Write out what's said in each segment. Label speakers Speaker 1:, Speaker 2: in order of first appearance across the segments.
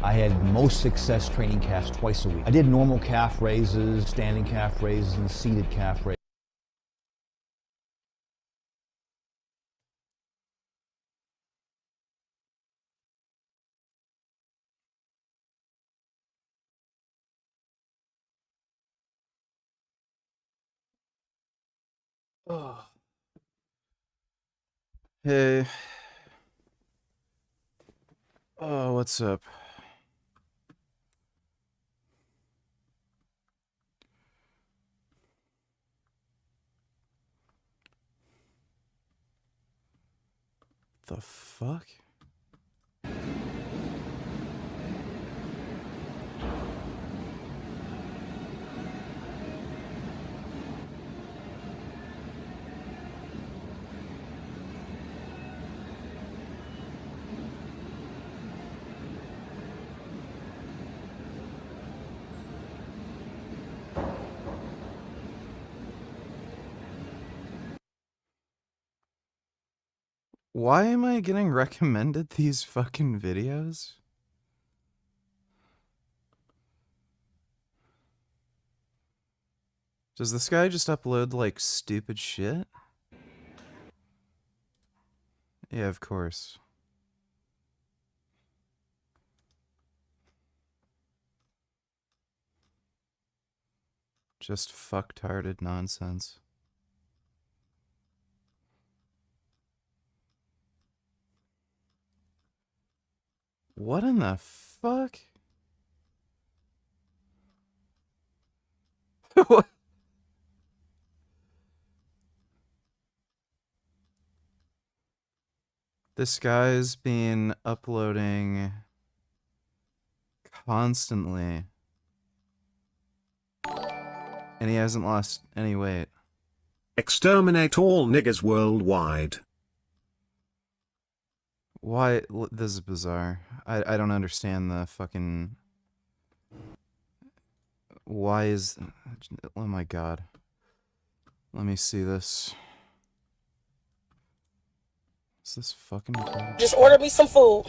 Speaker 1: I had the most success training calves twice a week. I did normal calf raises, standing calf raises, and seated calf raises.
Speaker 2: Oh. Hey. Oh, what's up? The fuck? Why am I getting recommended these fucking videos? Does this guy just upload, like, stupid shit? Yeah, of course. Just fucktarded nonsense. What in the fuck? What? This guy's been uploading constantly. And he hasn't lost any weight.
Speaker 3: Exterminate all niggers worldwide.
Speaker 2: Why? This is bizarre. I don't understand the fucking... Why is... Oh my god. Let me see this. Is this fucking...
Speaker 4: Just order me some food.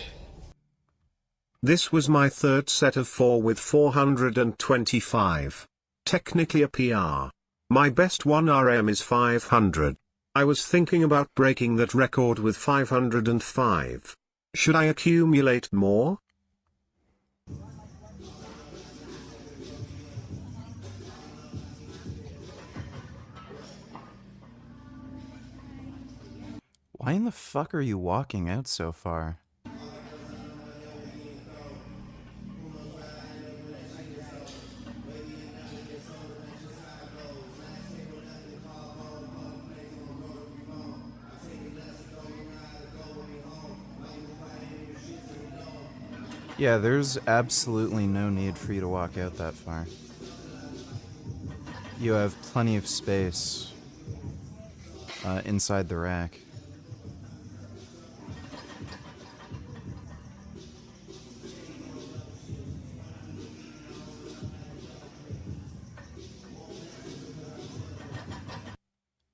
Speaker 3: This was my third set of 4 with 425. Technically a PR. My best 1 RM is 500. I was thinking about breaking that record with 505. Should I accumulate more?
Speaker 2: Why in the fuck are you walking out so far? Yeah, there's absolutely no need for you to walk out that far. You have plenty of space inside the rack.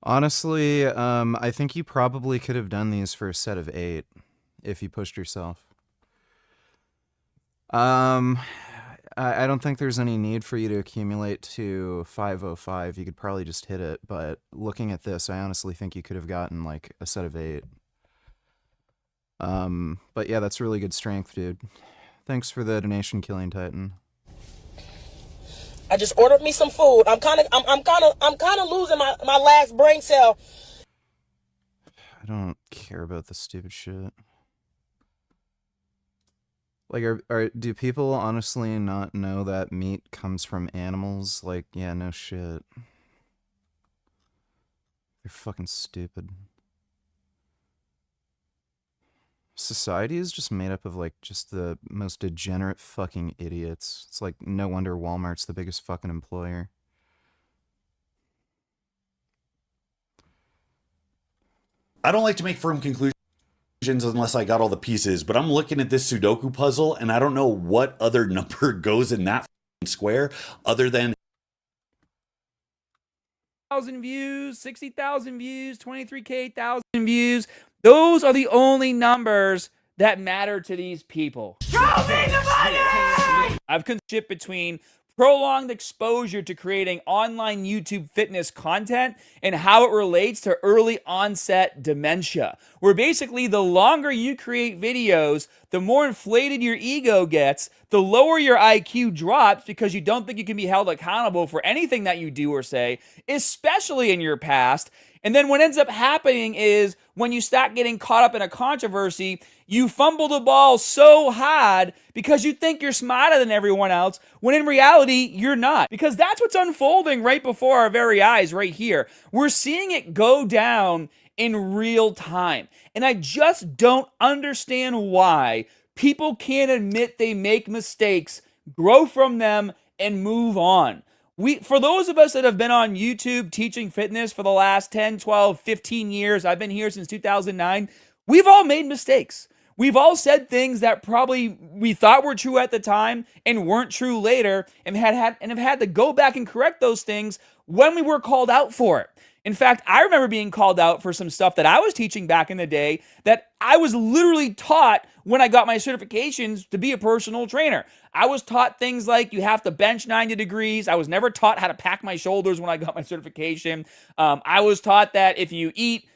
Speaker 2: Honestly, I think you probably could have done these for a set of 8 if you pushed yourself. I don't think there's any need for you to accumulate to 505. You could probably just hit it, but looking at this, I honestly think you could have gotten like a set of 8. But yeah, that's really good strength, dude. Thanks for the donation, Killing Titan.
Speaker 4: I just ordered me some food. I'm kind of losing my last brain cell.
Speaker 2: I don't care about this stupid shit. Like, do people honestly not know that meat comes from animals? Like, yeah, no shit. They're fucking stupid. Society is just made up of, like, just the most degenerate fucking idiots. It's like, no wonder Walmart's the biggest fucking employer.
Speaker 5: I don't like to make firm conclusions unless I got all the pieces, but I'm looking at this Sudoku puzzle and I don't know what other number goes in that square other than
Speaker 6: 1,000 views, 60,000 views, 23K, 1,000 views. Those are the only numbers that matter to these people. I've ship between prolonged exposure to creating online YouTube fitness content and how it relates to early onset dementia. Where basically the longer you create videos, the more inflated your ego gets, the lower your IQ drops because you don't think you can be held accountable for anything that you do or say, especially in your past. And then what ends up happening is when you start getting caught up in a controversy, you fumble the ball so hard because you think you're smarter than everyone else, when in reality, you're not. Because that's what's unfolding right before our very eyes right here. We're seeing it go down in real time. And I just don't understand why people can't admit they make mistakes, grow from them, and move on. For those of us that have been on YouTube teaching fitness for the last 10, 12, 15 years, I've been here since 2009, we've all made mistakes. We've all said things that probably we thought were true at the time and weren't true later, and have had to go back and correct those things when we were called out for it. In fact, I remember being called out for some stuff that I was teaching back in the day that I was literally taught when I got my certifications to be a personal trainer. I was taught things like you have to bench 90 degrees. I was never taught how to pack my shoulders when I got my certification. I was taught that if you eat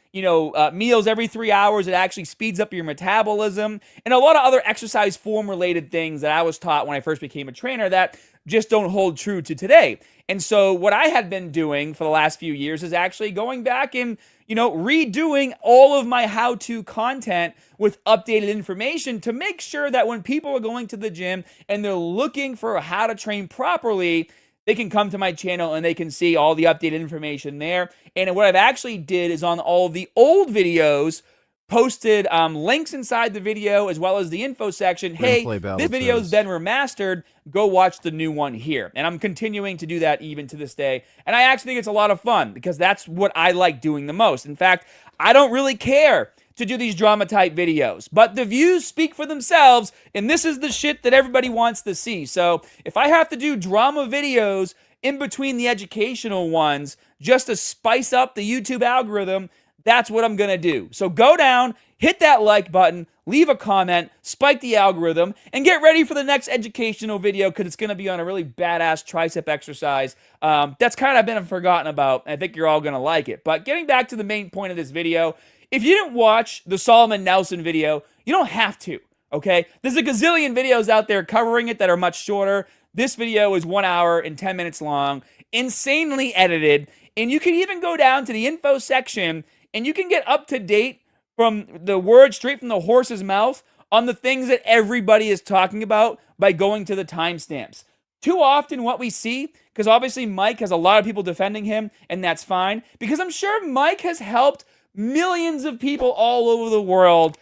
Speaker 6: meals every 3 hours, it actually speeds up your metabolism, and a lot of other exercise form related things that I was taught when I first became a trainer that just don't hold true to today. And so what I had been doing for the last few years is actually going back and, redoing all of my how-to content with updated information to make sure that when people are going to the gym and they're looking for how to train properly, they can come to my channel and they can see all the updated information there. And what I've actually did is on all of the old videos, posted links inside the video as well as the info section. Hey, this video's been remastered. Go watch the new one here. And I'm continuing to do that even to this day. And I actually think it's a lot of fun because that's what I like doing the most. In fact, I don't really care to do these drama type videos, but the views speak for themselves, and this is the shit that everybody wants to see. So if I have to do drama videos in between the educational ones just to spice up the YouTube algorithm, that's what I'm gonna do. So go down, hit that like button, leave a comment, spike the algorithm, and get ready for the next educational video because it's gonna be on a really badass tricep exercise that's kind of been forgotten about. I think you're all gonna like it. But getting back to the main point of this video, if you didn't watch the Solomon Nelson video, you don't have to, okay? There's a gazillion videos out there covering it that are much shorter. This video is 1 hour and 10 minutes long, insanely edited, and you can even go down to the info section and you can get up to date from the word straight from the horse's mouth on the things that everybody is talking about by going to the timestamps. Too often what we see, because obviously Mike has a lot of people defending him, and that's fine, because I'm sure Mike has helped millions of people all over the world.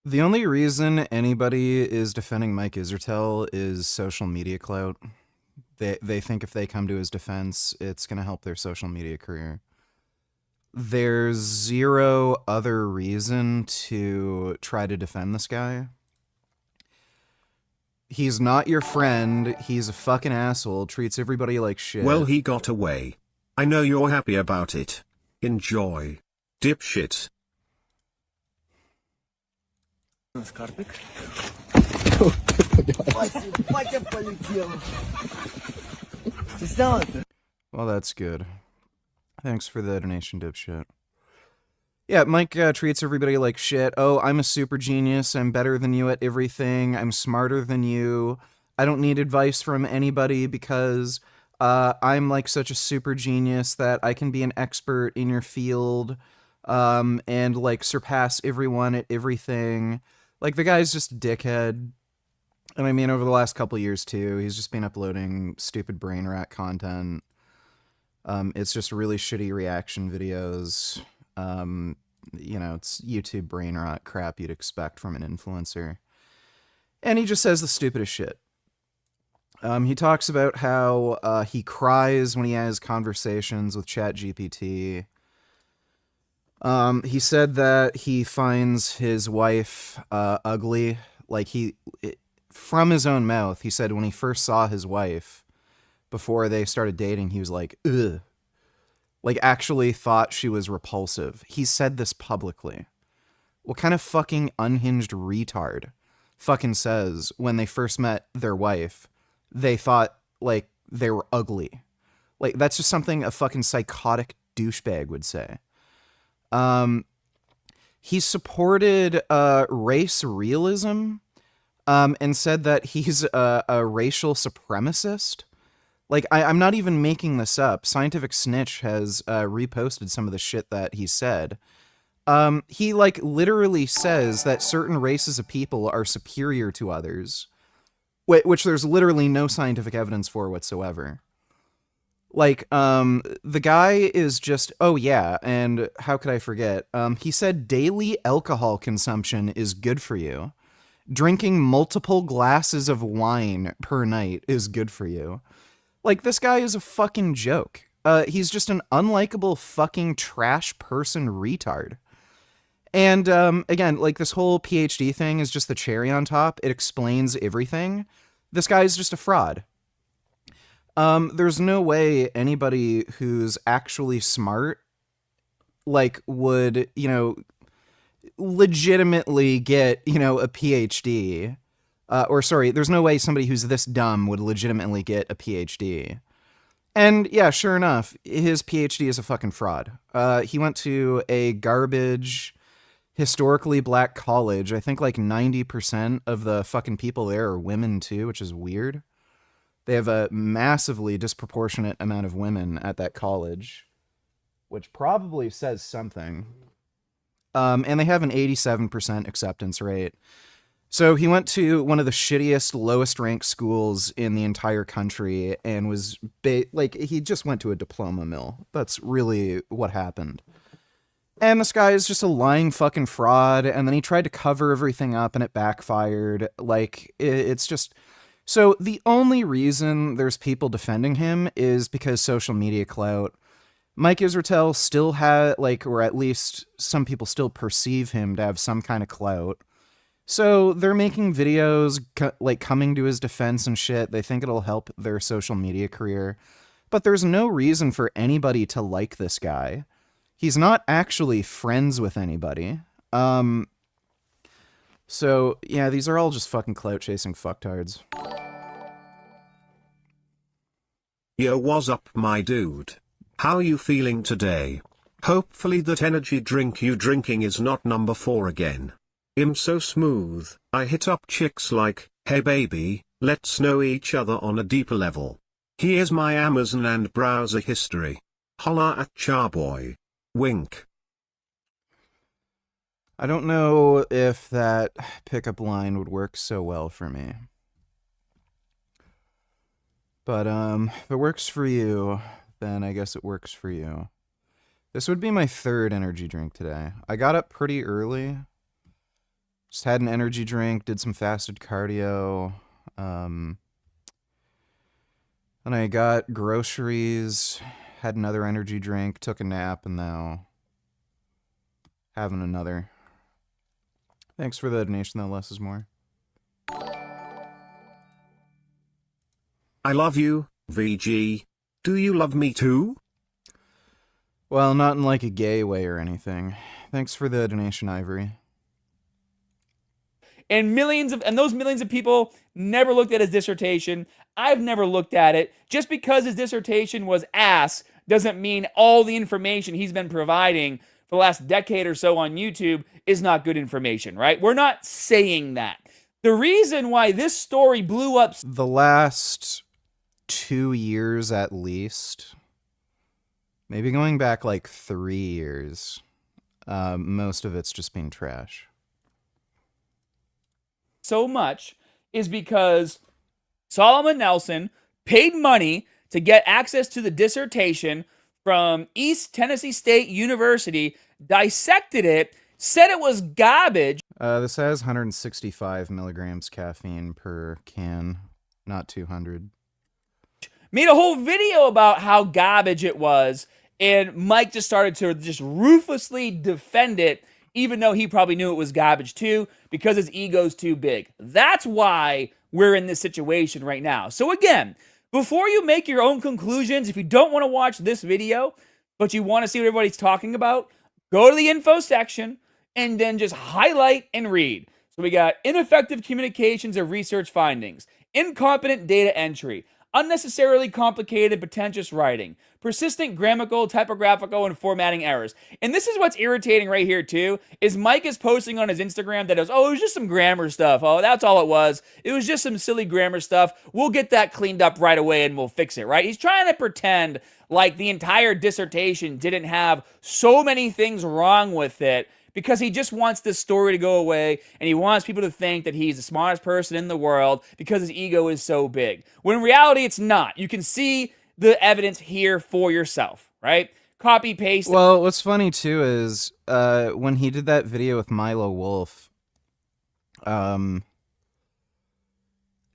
Speaker 2: The only reason anybody is defending Mike Israetel is social media clout. They think if they come to his defense, it's going to help their social media career. There's zero other reason to try to defend this guy. He's not your friend. He's a fucking asshole. Treats everybody like shit.
Speaker 3: Well, he got away. I know you're happy about it. Enjoy. Dipshit.
Speaker 2: Well, that's good. Thanks for the donation, dipshit. Yeah, Mike treats everybody like shit. Oh, I'm a super genius. I'm better than you at everything. I'm smarter than you. I don't need advice from anybody because I'm like such a super genius that I can be an expert in your field and like surpass everyone at everything. Like, the guy's just a dickhead. And I mean, over the last couple years too, he's just been uploading stupid brain rat content. It's just really shitty reaction videos. It's YouTube brain rot crap you'd expect from an influencer. And he just says the stupidest shit. He talks about how he cries when he has conversations with ChatGPT. He said that he finds his wife ugly. Like, from his own mouth, he said when he first saw his wife, before they started dating, he was like, ugh. Like, actually thought she was repulsive. He said this publicly. What kind of fucking unhinged retard fucking says when they first met their wife, they thought, like, they were ugly. Like, that's just something a fucking psychotic douchebag would say. He supported race realism and said that he's a racial supremacist. Like, I'm not even making this up. Scientific Snitch has reposted some of the shit that he said. He, like, literally says that certain races of people are superior to others, which there's literally no scientific evidence for whatsoever. Like, the guy is just, oh yeah, and how could I forget? He said daily alcohol consumption is good for you. Drinking multiple glasses of wine per night is good for you. Like, this guy is a fucking joke. He's just an unlikable fucking trash person retard. And, again, like, this whole PhD thing is just the cherry on top. It explains everything. This guy is just a fraud. There's no way anybody who's actually smart, like, would, legitimately get, a PhD. There's no way somebody who's this dumb would legitimately get a PhD. And, yeah, sure enough, his PhD is a fucking fraud. He went to a garbage, historically black college. I think, like, 90% of the fucking people there are women, too, which is weird. They have a massively disproportionate amount of women at that college, which probably says something. And they have an 87% acceptance rate. So he went to one of the shittiest, lowest ranked schools in the entire country and was, he just went to a diploma mill. That's really what happened. And this guy is just a lying fucking fraud, and then he tried to cover everything up and it backfired. Like, it's just... So the only reason there's people defending him is because social media clout. Mike Israetel still had, or at least some people still perceive him to have some kind of clout. So they're making videos, coming to his defense and shit. They think it'll help their social media career. But there's no reason for anybody to like this guy. He's not actually friends with anybody. So, yeah, these are all just fucking clout-chasing fucktards.
Speaker 3: Yo, what's up, my dude? How you feeling today? Hopefully that energy drink you drinking is not number 4 again. I'm so smooth, I hit up chicks like, hey baby, let's know each other on a deeper level. Here's my Amazon and browser history. Holla at Charboy. Wink.
Speaker 2: I don't know if that pickup line would work so well for me. But, if it works for you, then I guess it works for you. This would be my 3rd energy drink today. I got up pretty early. Just had an energy drink, did some fasted cardio. And I got groceries, had another energy drink, took a nap, and now having another. Thanks for the donation, though. Less is more.
Speaker 3: I love you, VG. Do you love me too?
Speaker 2: Well, not in like a gay way or anything. Thanks for the donation, Ivory.
Speaker 6: And those millions of people never looked at his dissertation. I've never looked at it. Just because his dissertation was ass doesn't mean all the information he's been providing for the last decade or so on YouTube is not good information, right? We're not saying that. The reason why this story blew up...
Speaker 2: The last 2 years at least, maybe going back like 3 years, most of it's just been trash.
Speaker 6: So much is because Solomon Nelson paid money to get access to the dissertation from East Tennessee State University, dissected it, said it was garbage.
Speaker 2: This has 165 milligrams caffeine per can, not 200.
Speaker 6: Made a whole video about how garbage it was, and Mike just started to just ruthlessly defend it, even though he probably knew it was garbage too, because his ego's too big. That's why we're in this situation right now. So again, before you make your own conclusions, if you don't want to watch this video, but you want to see what everybody's talking about, go to the info section and then just highlight and read. So we got ineffective communications of research findings, incompetent data entry, unnecessarily complicated, pretentious writing, persistent grammatical, typographical, and formatting errors. And this is what's irritating right here too, is Mike is posting on his Instagram that it was just some grammar stuff. Oh, that's all it was. It was just some silly grammar stuff. We'll get that cleaned up right away and we'll fix it, right? He's trying to pretend like the entire dissertation didn't have so many things wrong with it, because he just wants this story to go away, and he wants people to think that he's the smartest person in the world because his ego is so big. When in reality, it's not. You can see the evidence here for yourself, right? Copy, paste.
Speaker 2: Well, what's funny, too, is when he did that video with Milo Wolf,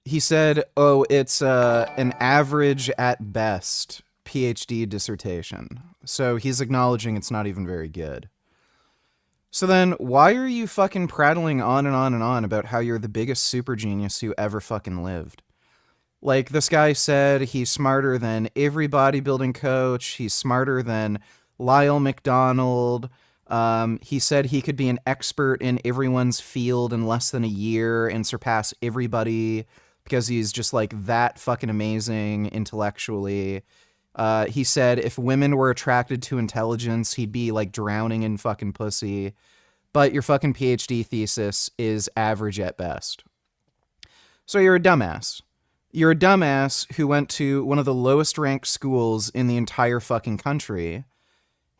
Speaker 2: he said, oh, it's an average at best PhD dissertation. So he's acknowledging it's not even very good. So then, why are you fucking prattling on and on and on about how you're the biggest super genius who ever fucking lived? Like, this guy said he's smarter than every bodybuilding coach, he's smarter than Lyle McDonald, he said he could be an expert in everyone's field in less than a year and surpass everybody because he's just, like, that fucking amazing intellectually. He said if women were attracted to intelligence, he'd be like drowning in fucking pussy. But your fucking PhD thesis is average at best. So you're a dumbass. You're a dumbass who went to one of the lowest ranked schools in the entire fucking country.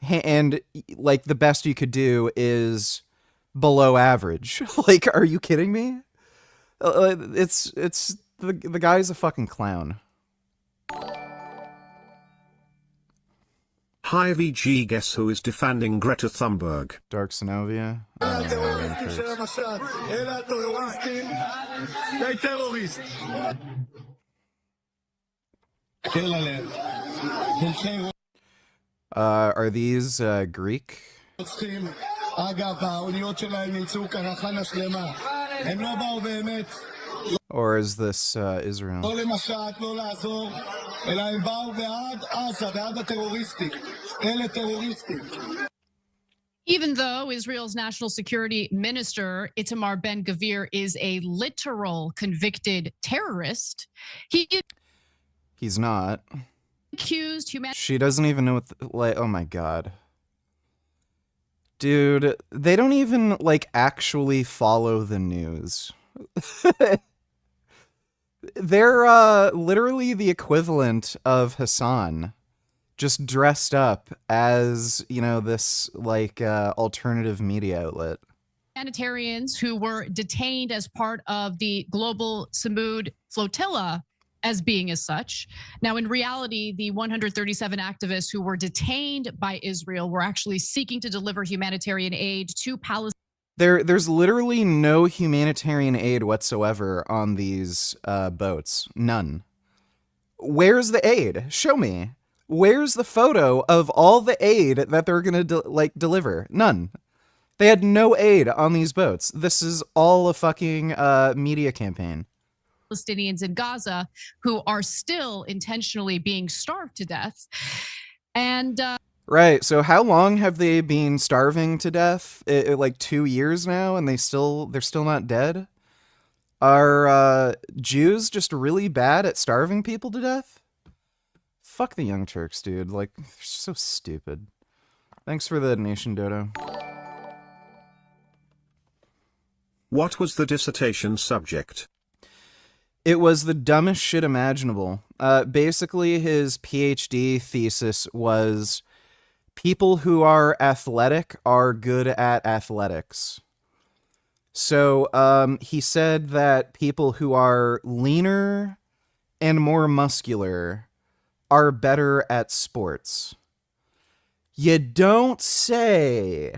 Speaker 2: And like the best you could do is below average. Like, are you kidding me? It's the guy's a fucking clown.
Speaker 3: Hi VG, guess who is defending Greta Thunberg?
Speaker 2: Dark Synovia. Are these Greek? Or is this Israel?
Speaker 7: Even though Israel's national security minister, Itamar Ben-Gvir, is a literal convicted terrorist,
Speaker 2: He's not.
Speaker 7: accused humanity.
Speaker 2: She doesn't even know what oh my god. Dude, they don't even, like, actually follow the news. They're literally the equivalent of Hassan, just dressed up as, you know, this, like, alternative media outlet.
Speaker 7: Humanitarians who were detained as part of the global Samud flotilla as being as such. Now, in reality, the 137 activists who were detained by Israel were actually seeking to deliver humanitarian aid to Palestine.
Speaker 2: There's literally no humanitarian aid whatsoever on these boats. None. Where's the aid? Show me. Where's the photo of all the aid that they're gonna deliver? None. They had no aid on these boats. This is all a fucking media campaign.
Speaker 7: Palestinians in Gaza who are still intentionally being starved to death. And
Speaker 2: right. So how long have they been starving to death? Like 2 years now, and they're still not dead? Are Jews just really bad at starving people to death? Fuck the Young Turks, dude. Like, they're so stupid. Thanks for the donation, Dodo.
Speaker 3: What was the dissertation subject?
Speaker 2: It was the dumbest shit imaginable. Basically, his PhD thesis was people who are athletic are good at athletics. So he said that people who are leaner and more muscular are better at sports. You don't say.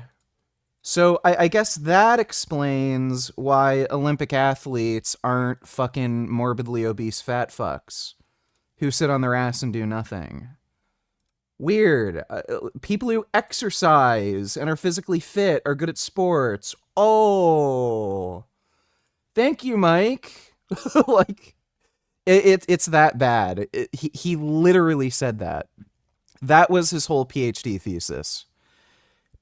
Speaker 2: So I guess that explains why Olympic athletes aren't fucking morbidly obese fat fucks who sit on their ass and do nothing. Weird. People who exercise and are physically fit are good at sports. Oh, thank you, Mike. Like, it's that bad. He literally said that. That was his whole PhD thesis.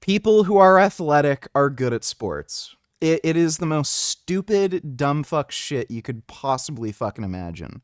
Speaker 2: People who are athletic are good at sports. It is the most stupid, dumb fuck shit you could possibly fucking imagine.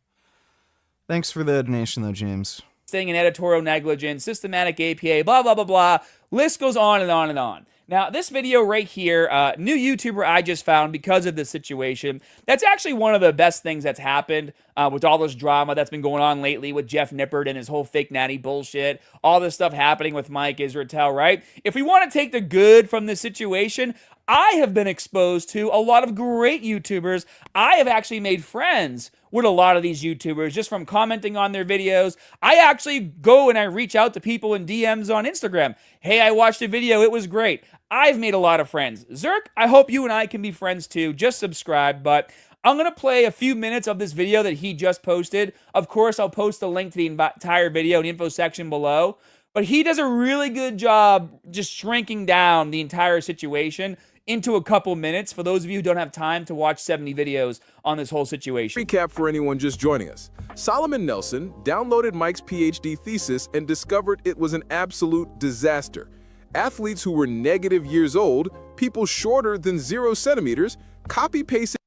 Speaker 2: Thanks for the donation, though, James.
Speaker 6: Saying an editorial negligence, systematic APA, blah, blah, blah, blah. List goes on and on and on. Now, this video right here, new YouTuber I just found because of this situation. That's actually one of the best things that's happened with all this drama that's been going on lately with Jeff Nippert and his whole fake natty bullshit. All this stuff happening with Mike Israetel, right? If we want to take the good from this situation, I have been exposed to a lot of great YouTubers. I have actually made friends with a lot of these YouTubers just from commenting on their videos. I actually go and I reach out to people in DMs on Instagram. Hey, I watched a video. It was great. I've made a lot of friends. Zerk, I hope you and I can be friends too. Just subscribe. But I'm going to play a few minutes of this video that he just posted. Of course, I'll post a link to the entire video in the info section below. But he does a really good job just shrinking down the entire situation into a couple minutes for those of you who don't have time to watch 70 videos on this whole situation.
Speaker 8: Recap for anyone just joining us. Solomon Nelson downloaded Mike's PhD thesis and discovered it was an absolute disaster. Athletes who were negative years old, people shorter than 0 centimeters, copy-pasted.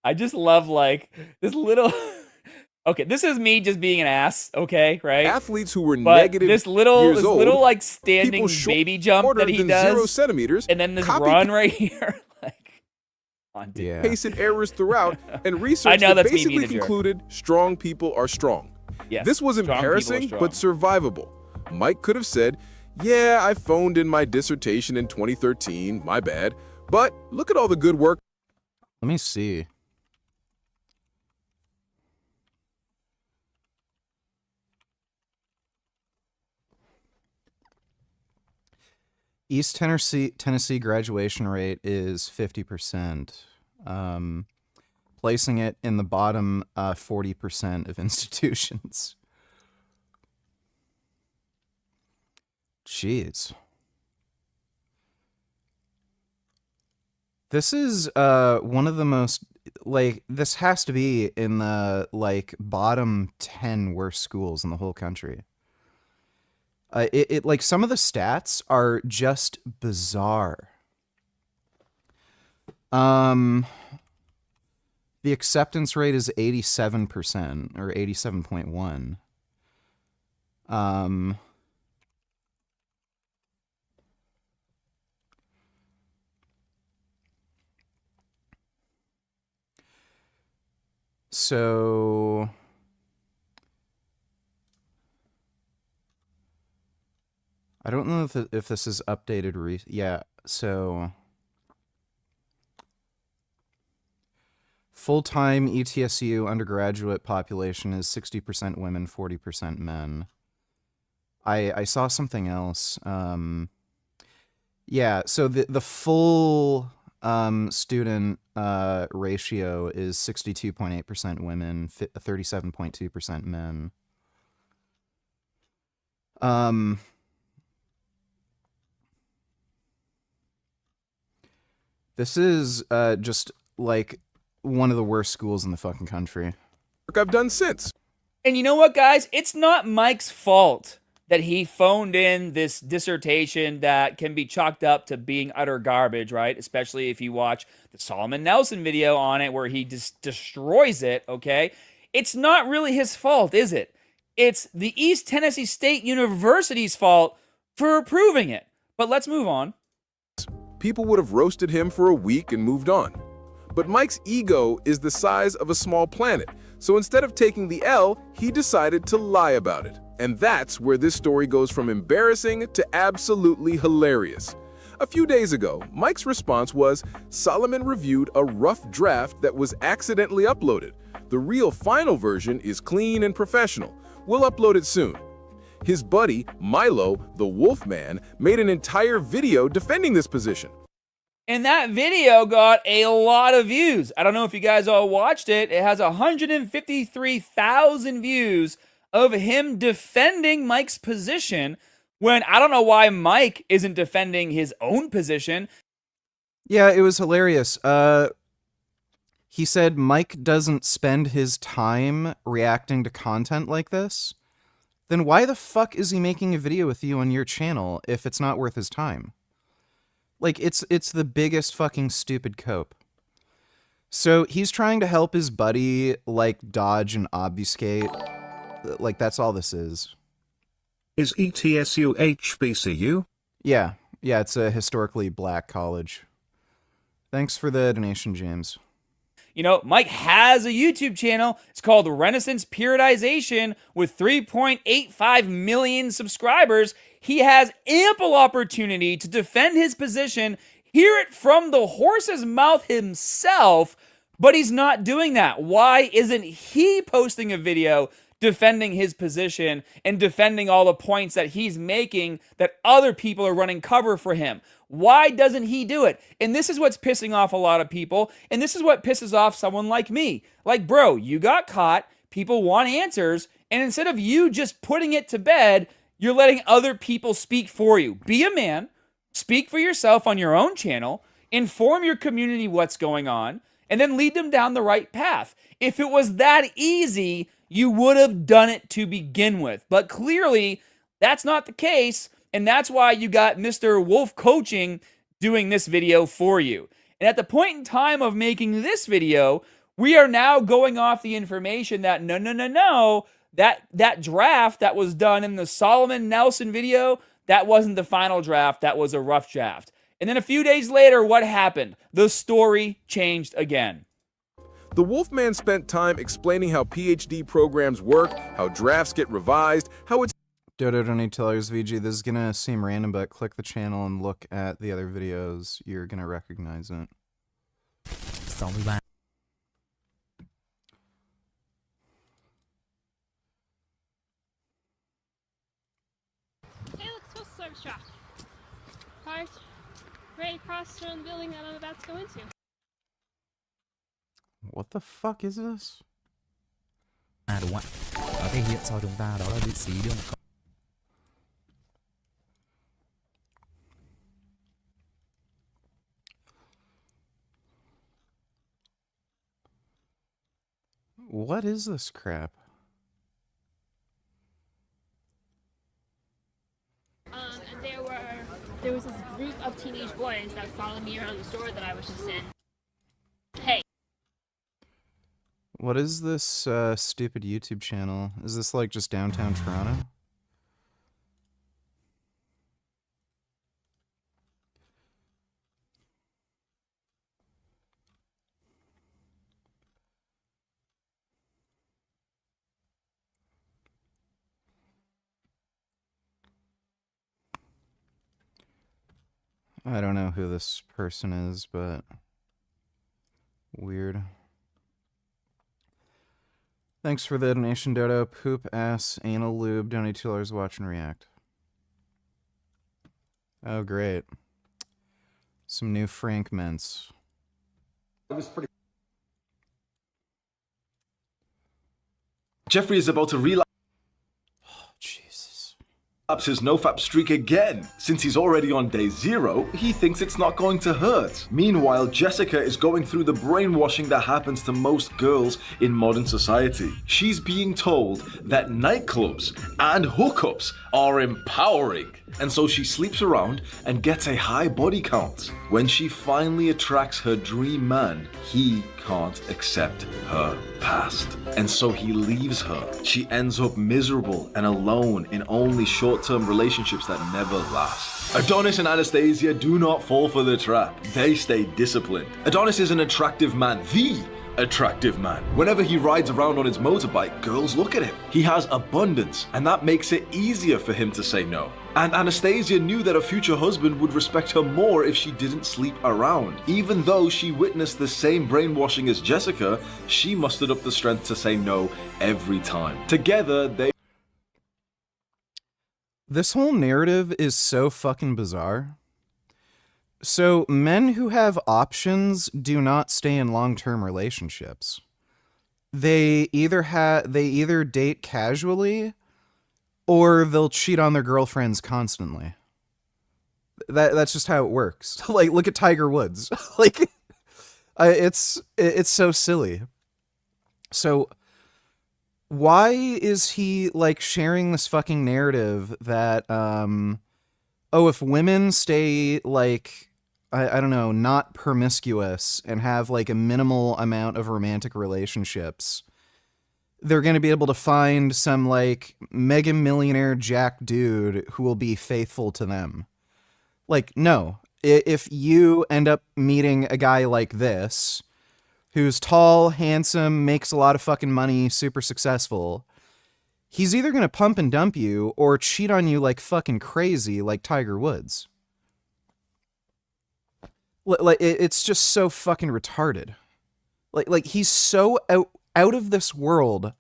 Speaker 6: I just love, like, this little... Okay, this is me just being an ass, okay, right?
Speaker 8: Athletes who were
Speaker 6: but
Speaker 8: negative
Speaker 6: this little,
Speaker 8: years old,
Speaker 6: like, standing baby jump that he does,
Speaker 8: 0 centimeters,
Speaker 6: and then this run right here, like, on, dude.
Speaker 2: Yeah.
Speaker 8: pasted errors throughout, and research
Speaker 6: know
Speaker 8: that
Speaker 6: that's me being
Speaker 8: basically
Speaker 6: a jerk.
Speaker 8: concluded strong people are strong.
Speaker 6: Yes,
Speaker 8: This was
Speaker 6: strong people are
Speaker 8: embarrassing,
Speaker 6: strong.
Speaker 8: but survivable. Mike could have said, yeah, I phoned in my dissertation in 2013, my bad, but look at all the good work.
Speaker 2: Let me see. East Tennessee graduation rate is 50%, placing it in the bottom 40% of institutions. Jeez. This is one of the most, like, this has to be in the, like, bottom 10 worst schools in the whole country. Like, some of the stats are just bizarre. The acceptance rate is 87% or 87.1. So I don't know if this is updated. Yeah, so full-time ETSU undergraduate population is 60% women, 40% men. I saw something else. Yeah, so the full student ratio is 62.8% women, 37.2% men. This is just like one of the worst schools in the fucking country.
Speaker 8: I've done since.
Speaker 6: And you know what, guys? It's not Mike's fault that he phoned in this dissertation that can be chalked up to being utter garbage, right? Especially if you watch the Solomon Nelson video on it where he just destroys it, okay? It's not really his fault, is it? It's the East Tennessee State University's fault for approving it. But let's move on.
Speaker 8: People would have roasted him for a week and moved on. But Mike's ego is the size of a small planet, so instead of taking the L, he decided to lie about it. And that's where this story goes from embarrassing to absolutely hilarious. A few days ago, Mike's response was, Solomon reviewed a rough draft that was accidentally uploaded. The real final version is clean and professional. We'll upload it soon. His buddy, Milo, the Wolfman, made an entire video defending this position.
Speaker 6: And that video got a lot of views. I don't know if you guys all watched it. It has 153,000 views of him defending Mike's position when I don't know why Mike isn't defending his own position.
Speaker 2: Yeah, it was hilarious. He said Mike doesn't spend his time reacting to content like this. Then why the fuck is he making a video with you on your channel if it's not worth his time? Like, it's the biggest fucking stupid cope. So he's trying to help his buddy, like, dodge and obfuscate. Like, that's all this is.
Speaker 3: Is ETSU HBCU?
Speaker 2: Yeah, it's a historically black college. Thanks for the donation, James.
Speaker 6: You know, Mike has a YouTube channel. It's called Renaissance Periodization with 3.85 million subscribers. He has ample opportunity to defend his position, hear it from the horse's mouth himself, but he's not doing that. Why isn't he posting a video defending his position and defending all the points that he's making that other people are running cover for him? Why doesn't he do it? And this is what's pissing off a lot of people. And this is what pisses off someone like me. Like, bro, you got caught. People want answers. And instead of you just putting it to bed, you're letting other people speak for you. Be a man. Speak for yourself on your own channel. Inform your community what's going on. And then lead them down the right path. If it was that easy, you would have done it to begin with. But clearly, that's not the case. And that's why you got Mr. Wolf Coaching doing this video for you. And at the point in time of making this video, we are now going off the information that no, that draft that was done in the Solomon Nelson video, that wasn't the final draft, that was a rough draft. And then a few days later, what happened? The story changed again.
Speaker 8: The Wolfman spent time explaining how PhD programs work, how drafts get revised, how it's
Speaker 2: Dodo don't need tellers, VG. This is gonna seem random, but click the channel and look at the other videos. You're gonna recognize it.
Speaker 9: Hey, look, it's supposed to service truck. Parked right across from the building that I'm about to go into.
Speaker 2: What the fuck is this?
Speaker 10: Đúng ạ. Ở cái hiện sau chúng ta đó là vị trí đường.
Speaker 2: What is this crap?
Speaker 9: And there was this group of teenage boys that followed me around the store that I was just in. Hey.
Speaker 2: What is this stupid YouTube channel? Is this like just downtown Toronto? I don't know who this person is, but weird. Thanks for the donation, Dodo. Poop, ass, anal lube, donate $2, watch and react. Oh, great. Some new Frank mints.
Speaker 11: It was pretty. Jeffrey is about to relapse his nofap streak again. Since he's already on day 0, he thinks it's not going to hurt. Meanwhile, Jessica is going through the brainwashing that happens to most girls in modern society. She's being told that nightclubs and hookups are empowering, and so she sleeps around and gets a high body count. When she finally attracts her dream man, he can't accept her past, and so he leaves her. She ends up miserable and alone in only short-term relationships that never last. Adonis and Anastasia do not fall for the trap. They stay disciplined. Adonis is an attractive man, the attractive man. Whenever he rides around on his motorbike, girls look at him. He has abundance, and that makes it easier for him to say no. And Anastasia knew that a future husband would respect her more if she didn't sleep around. Even though she witnessed the same brainwashing as Jessica, she mustered up the strength to say no every time. Together, they...
Speaker 2: This whole narrative is so fucking bizarre. So, men who have options do not stay in long-term relationships. They either date casually, or they'll cheat on their girlfriends constantly. That's just how it works. Like, look at Tiger Woods. Like, it's so silly. So, why is he, like, sharing this fucking narrative that, oh, if women stay, like, I don't know, not promiscuous and have like a minimal amount of romantic relationships, they're going to be able to find some like mega millionaire jack dude who will be faithful to them. Like, no. If you end up meeting a guy like this, who's tall, handsome, makes a lot of fucking money, super successful, he's either going to pump and dump you or cheat on you like fucking crazy, like Tiger Woods. Like, it's just so fucking retarded. Like he's so out of this world.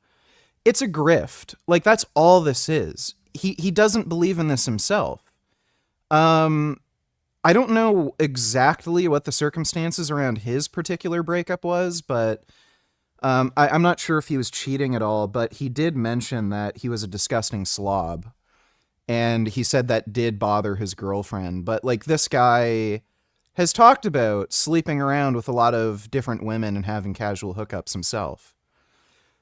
Speaker 2: It's a grift. Like, that's all this is. He doesn't believe in this himself. I don't know exactly what the circumstances around his particular breakup was, but I'm not sure if he was cheating at all, but he did mention that he was a disgusting slob. And he said that did bother his girlfriend. But, like, this guy has talked about sleeping around with a lot of different women and having casual hookups himself.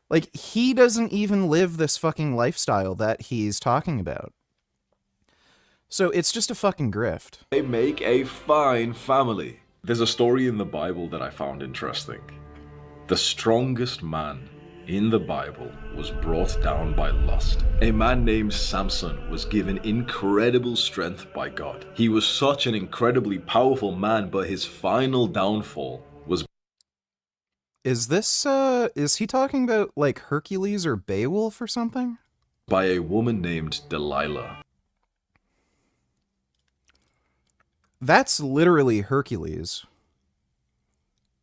Speaker 2: Like, he doesn't even live this fucking lifestyle that he's talking about. So it's just a fucking grift.
Speaker 11: They make a fine family. There's a story in the Bible that I found interesting. The strongest man in the Bible was brought down by lust. A man named Samson was given incredible strength by God. He was such an incredibly powerful man, but his final downfall was...
Speaker 2: Is he talking about, like, Hercules or Beowulf or something?
Speaker 11: By a woman named Delilah.
Speaker 2: That's literally Hercules.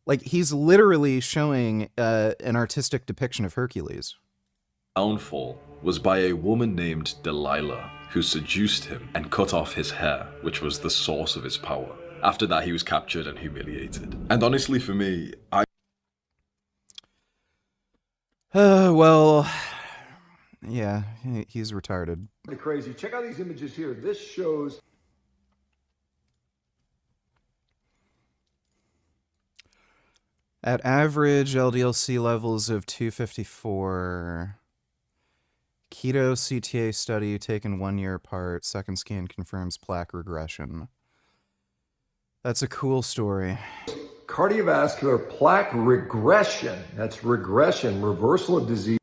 Speaker 2: Like, he's literally showing an artistic depiction of Hercules.
Speaker 11: Downfall was by a woman named Delilah, who seduced him and cut off his hair, which was the source of his power. After that, he was captured and humiliated. And honestly, for me,
Speaker 2: well, yeah, he's retarded.
Speaker 12: Crazy. Check out these images here. This shows...
Speaker 2: At average LDL-C levels of 254, keto CTA study taken 1 year apart, second scan confirms plaque regression. That's a cool story.
Speaker 12: Cardiovascular plaque regression. That's regression, reversal of disease.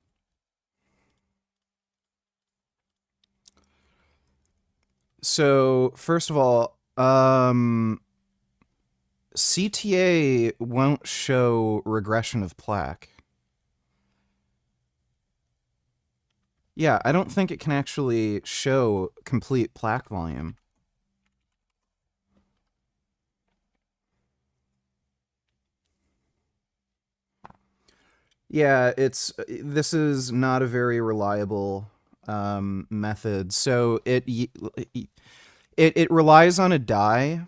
Speaker 2: So, first of all, CTA won't show regression of plaque. Yeah, I don't think it can actually show complete plaque volume. Yeah, this is not a very reliable method. So it relies on a dye.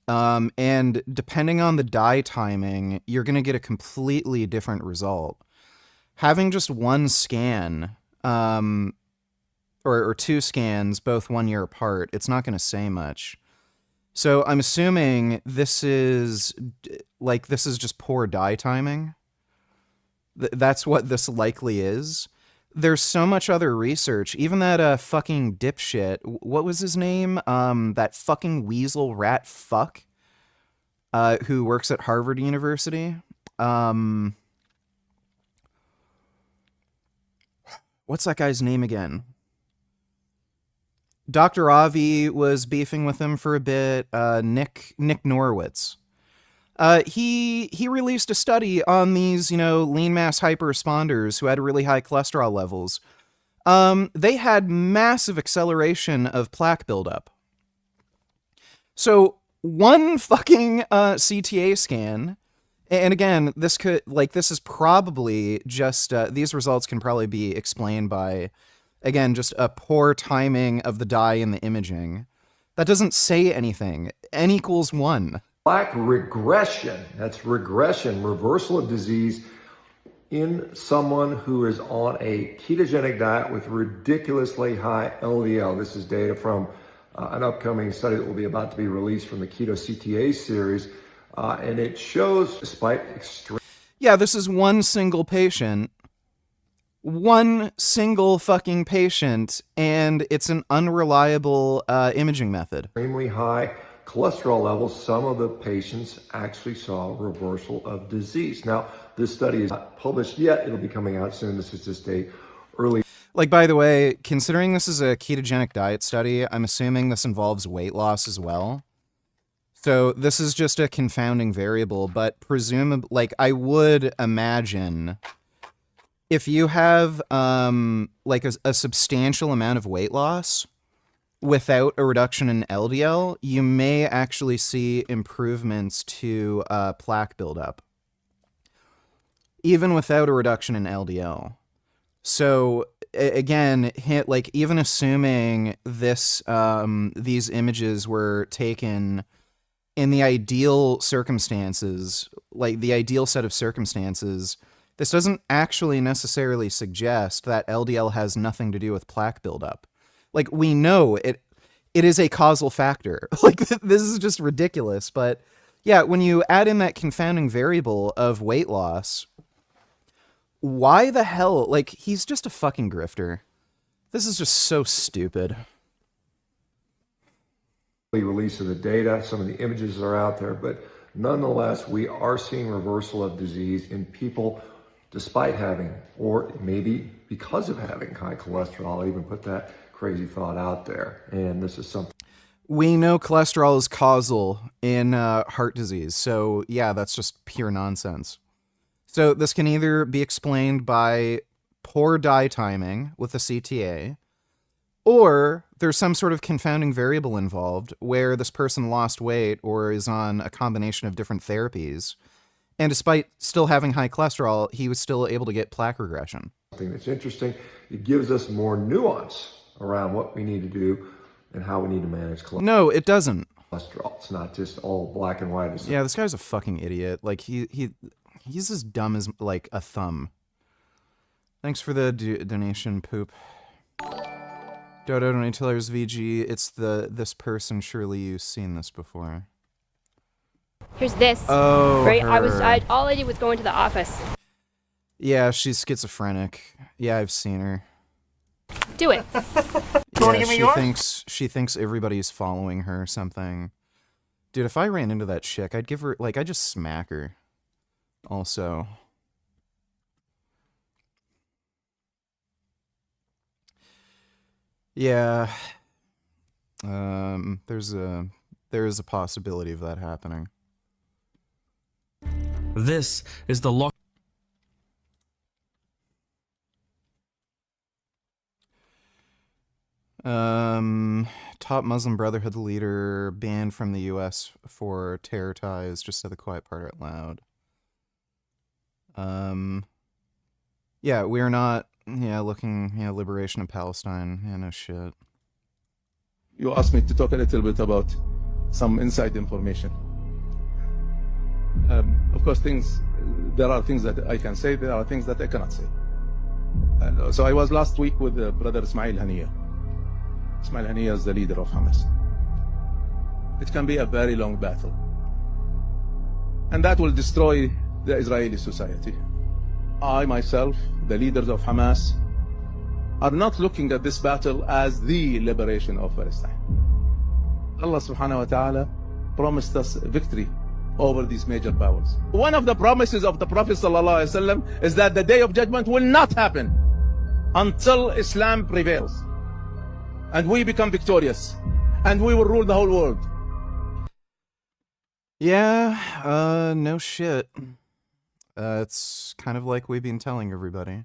Speaker 2: And depending on the dye timing, you're going to get a completely different result. Having just one scan, or two scans, both 1 year apart, it's not going to say much. So I'm assuming this is just poor dye timing. That's what this likely is. There's so much other research. Even that fucking dipshit, what was his name? That fucking weasel rat fuck who works at Harvard University. What's that guy's name again? Dr. Avi was beefing with him for a bit. Nick Norwitz. He released a study on these, lean mass hyper-responders who had really high cholesterol levels. They had massive acceleration of plaque buildup. So one fucking CTA scan, and again, this is probably just, these results can probably be explained by, again, just a poor timing of the dye in the imaging. That doesn't say anything. N equals 1.
Speaker 12: Plaque regression, that's regression, reversal of disease in someone who is on a ketogenic diet with ridiculously high LDL. This is data from an upcoming study that will be about to be released from the Keto CTA series. And it shows, despite extreme...
Speaker 2: Yeah, this is one single patient. One single fucking patient, and it's an unreliable imaging method.
Speaker 12: Extremely high cholesterol levels, some of the patients actually saw reversal of disease. Now, this study is not published yet. It'll be coming out soon. This is just a early.
Speaker 2: Like, by the way, considering this is a ketogenic diet study, I'm assuming this involves weight loss as well. So this is just a confounding variable, but presumably, like, I would imagine if you have, like, a substantial amount of weight loss without a reduction in LDL, you may actually see improvements to plaque buildup, even without a reduction in LDL. So again, like, even assuming this, these images were taken in the ideal circumstances, like the ideal set of circumstances, this doesn't actually necessarily suggest that LDL has nothing to do with plaque buildup. Like, we know it is a causal factor. Like, this is just ridiculous. But yeah, when you add in that confounding variable of weight loss, why the hell? Like, he's just a fucking grifter. This is just so stupid.
Speaker 12: Release of the data, some of the images are out there, but nonetheless, we are seeing reversal of disease in people despite having, or maybe because of having high cholesterol. I'll even put that crazy thought out there. And this is something.
Speaker 2: We know cholesterol is causal in heart disease. So yeah, that's just pure nonsense. So this can either be explained by poor dye timing with a CTA, or there's some sort of confounding variable involved where this person lost weight or is on a combination of different therapies, and despite still having high cholesterol, he was still able to get plaque regression.
Speaker 12: Something that's interesting. It gives us more nuance around what we need to do and how we need to manage cholesterol.
Speaker 2: No, it doesn't.
Speaker 12: It's not just all black and white.
Speaker 2: Yeah, this guy's a fucking idiot. Like, he's as dumb as, like, a thumb. Thanks for the donation, Poop. Dodo Donateller's VG. It's this person. Surely you've seen this before.
Speaker 9: Here's this.
Speaker 2: Oh,
Speaker 9: right.
Speaker 2: her.
Speaker 9: All I did was go into the office.
Speaker 2: Yeah, she's schizophrenic. Yeah, I've seen her.
Speaker 9: Do it.
Speaker 2: Yeah, she thinks everybody's following her or something. Dude, if I ran into that chick, I'd give her, like, I'd just smack her. Also. Yeah. There is a possibility of that happening.
Speaker 13: This is the lock.
Speaker 2: Top Muslim Brotherhood leader banned from the U.S. for terror ties. Just said the quiet part out loud. Yeah, we're not. Yeah, looking. Yeah, liberation of Palestine. Yeah, no shit.
Speaker 14: You asked me to talk a little bit about some inside information. Of course, there are things that I can say, there are things that I cannot say. So I was last week with Brother Ismail Haniyeh. Ismail Haniyeh is the leader of Hamas. It can be a very long battle. And that will destroy the Israeli society. I myself, the leaders of Hamas, are not looking at this battle as the liberation of Palestine. Allah subhanahu wa ta'ala promised us victory over these major powers. One of the promises of the Prophet sallallahu alaihi wasallam is that the day of judgment will not happen until Islam prevails. And we become victorious. And we will rule the whole world.
Speaker 2: Yeah, no shit. It's kind of like we've been telling everybody.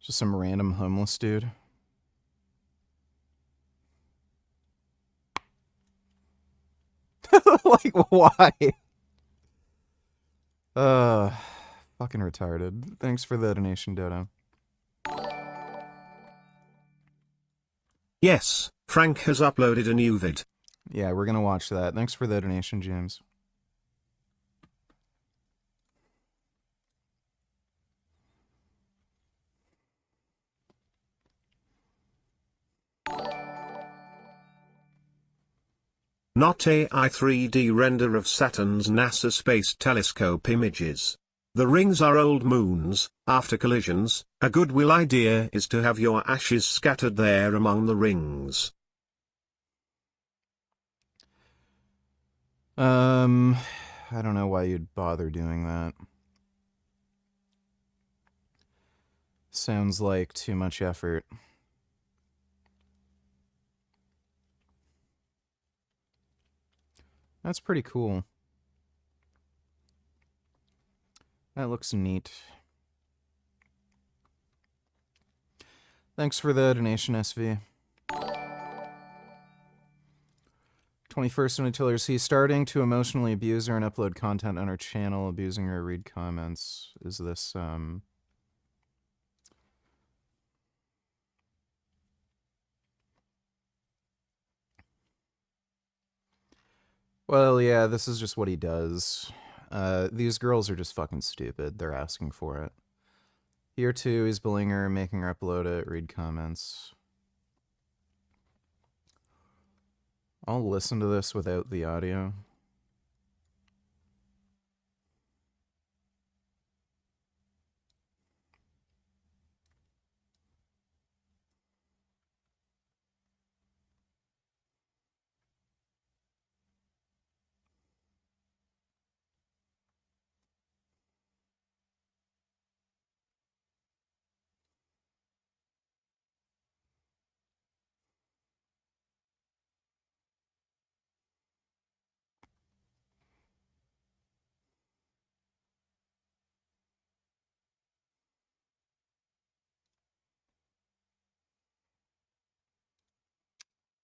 Speaker 2: Just some random homeless dude. Like, why? Fucking retarded. Thanks for the donation, Dodo.
Speaker 3: Yes, Frank has uploaded a new vid.
Speaker 2: Yeah, we're gonna watch that. Thanks for the donation, James.
Speaker 3: not AI 3D render of Saturn's NASA Space Telescope images. The rings are old moons. After collisions, a goodwill idea is to have your ashes scattered there among the rings.
Speaker 2: I don't know why you'd bother doing that. Sounds like too much effort. That's pretty cool. That looks neat. Thanks for the donation, SV. 21st until he's starting to emotionally abuse her and upload content on her channel, abusing her, read comments. Is this, Well, yeah, this is just what he does. These girls are just fucking stupid. They're asking for it. Here too, he's bullying her, making her upload it, read comments. I'll listen to this without the audio.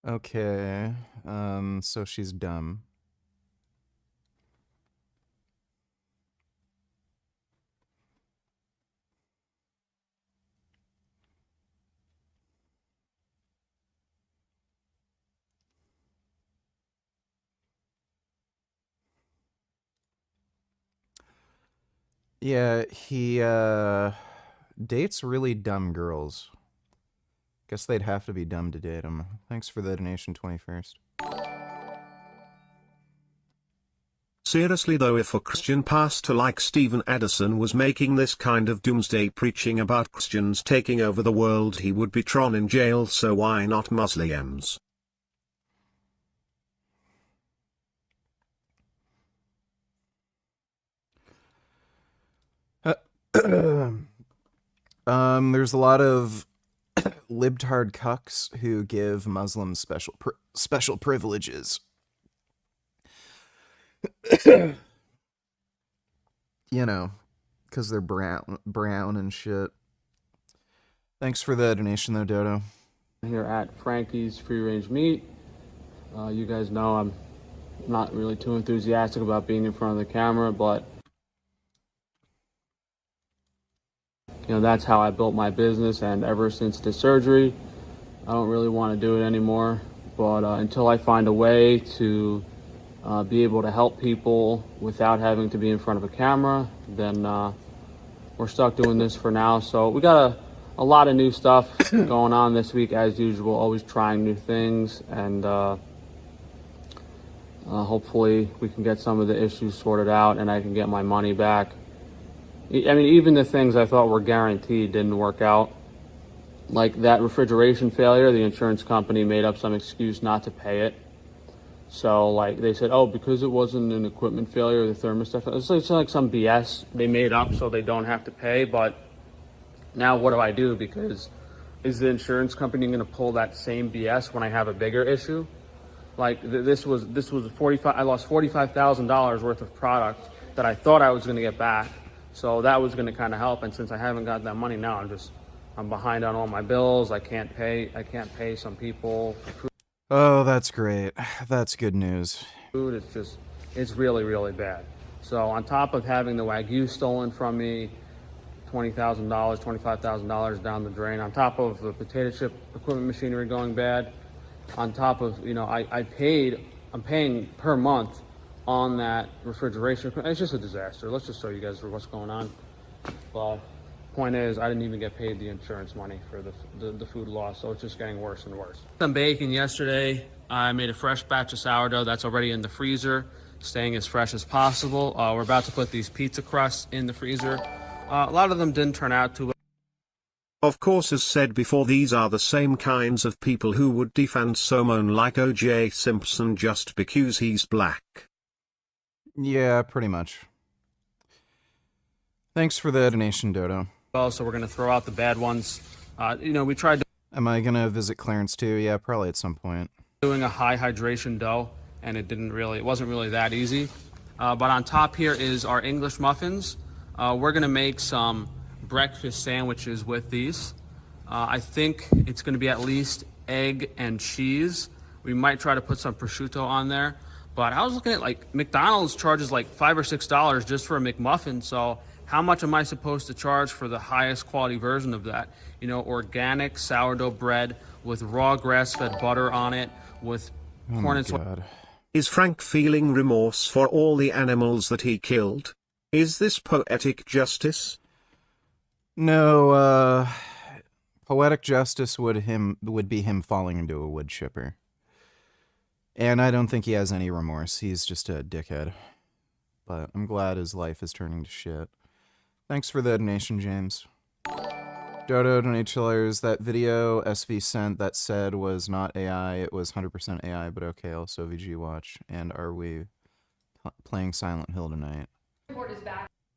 Speaker 2: Okay, so she's dumb. Yeah, he, dates really dumb girls. Guess they'd have to be dumb to date him. Thanks for the donation, 21st.
Speaker 3: Seriously though, if a Christian pastor like Stephen Addison was making this kind of doomsday preaching about Christians taking over the world, he would be thrown in jail, so why not Muslims?
Speaker 2: There's a lot of libtard cucks who give Muslims special privileges. You know, because they're brown and shit. Thanks for the donation though, Dodo.
Speaker 15: Here at Frankie's Free Range Meat. You guys know I'm not really too enthusiastic about being in front of the camera, but you know, that's how I built my business, and ever since the surgery, I don't really want to do it anymore. But until I find a way to be able to help people without having to be in front of a camera, then we're stuck doing this for now. So we got a lot of new stuff going on this week, as usual, always trying new things, and hopefully we can get some of the issues sorted out and I can get my money back. I mean, even the things I thought were guaranteed didn't work out. Like that refrigeration failure, the insurance company made up some excuse not to pay it. So, like, they said, oh, because it wasn't an equipment failure, the thermostat, it's like some BS they made up so they don't have to pay. But now what do I do? Because is the insurance company going to pull that same BS when I have a bigger issue? Like, this was I lost $45,000 worth of product that I thought I was going to get back. So that was going to kind of help, and since I haven't got that money now, I'm behind on all my bills. I can't pay some people for food.
Speaker 2: Oh, that's great. That's good news.
Speaker 15: It's really, really bad. So on top of having the Wagyu stolen from me, $20,000, $25,000 down the drain, on top of the potato chip equipment machinery going bad, on top of, you know, I'm paying per month on that refrigeration. It's just a disaster. Let's just show you guys what's going on. But point is, I didn't even get paid the insurance money for the food loss, so it's just getting worse and worse. Some bacon yesterday. I made a fresh batch of sourdough that's already in the freezer, staying as fresh as possible. We're about to put these pizza crusts in the freezer. A lot of them didn't turn out too well.
Speaker 3: Of course, as said before, these are the same kinds of people who would defend someone like O.J. Simpson just because he's black.
Speaker 2: Yeah, pretty much. Thanks for the donation, Dodo.
Speaker 15: Well, so we're going to throw out the bad ones. We tried
Speaker 2: Am I going to visit Clarence too? Yeah, probably at some point.
Speaker 15: doing a high hydration dough, and it wasn't really that easy. But on top here is our English muffins. We're going to make some breakfast sandwiches with these. I think it's going to be at least egg and cheese. We might try to put some prosciutto on there. But I was looking at, like, McDonald's charges like $5 or $6 just for a McMuffin. So how much am I supposed to charge for the highest quality version of that? Organic sourdough bread with raw grass-fed butter on it, with corn and soy.
Speaker 3: Is Frank feeling remorse for all the animals that he killed? Is this poetic justice?
Speaker 2: No, poetic justice would be him falling into a wood chipper. And I don't think he has any remorse. He's just a dickhead. But I'm glad his life is turning to shit. Thanks for the donation, James. Dodo donate chillers. That video SV sent that said was not AI. It was 100% AI, but okay. Also VG watch. And are we playing Silent Hill tonight?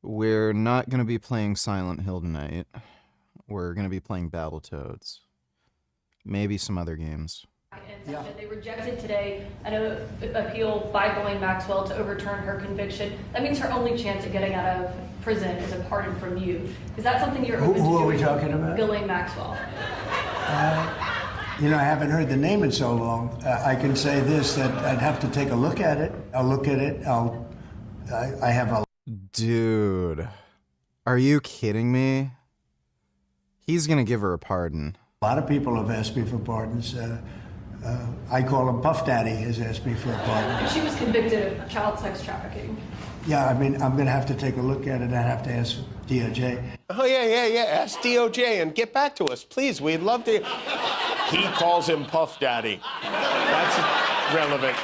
Speaker 2: We're not going to be playing Silent Hill tonight. We're going to be playing Battletoads. Maybe some other games.
Speaker 16: Yeah. They rejected today an appeal by Ghislaine Maxwell to overturn her conviction. That means her only chance at getting out of prison is a pardon from you. Is that something you're open to doing?
Speaker 17: Who are we talking about?
Speaker 16: Ghislaine Maxwell.
Speaker 17: I haven't heard the name in so long. I can say this, that I'd have to take a look at it. I'll look at it. I have a...
Speaker 2: Dude, are you kidding me? He's gonna give her a pardon.
Speaker 17: A lot of people have asked me for pardons. I call him Puff Daddy has asked me for a pardon.
Speaker 16: She was convicted of child sex trafficking.
Speaker 17: Yeah, I'm going to have to take a look at it. I have to ask DOJ.
Speaker 18: Oh, yeah. Ask DOJ and get back to us, please. We'd love to. He calls him Puff Daddy. That's relevant.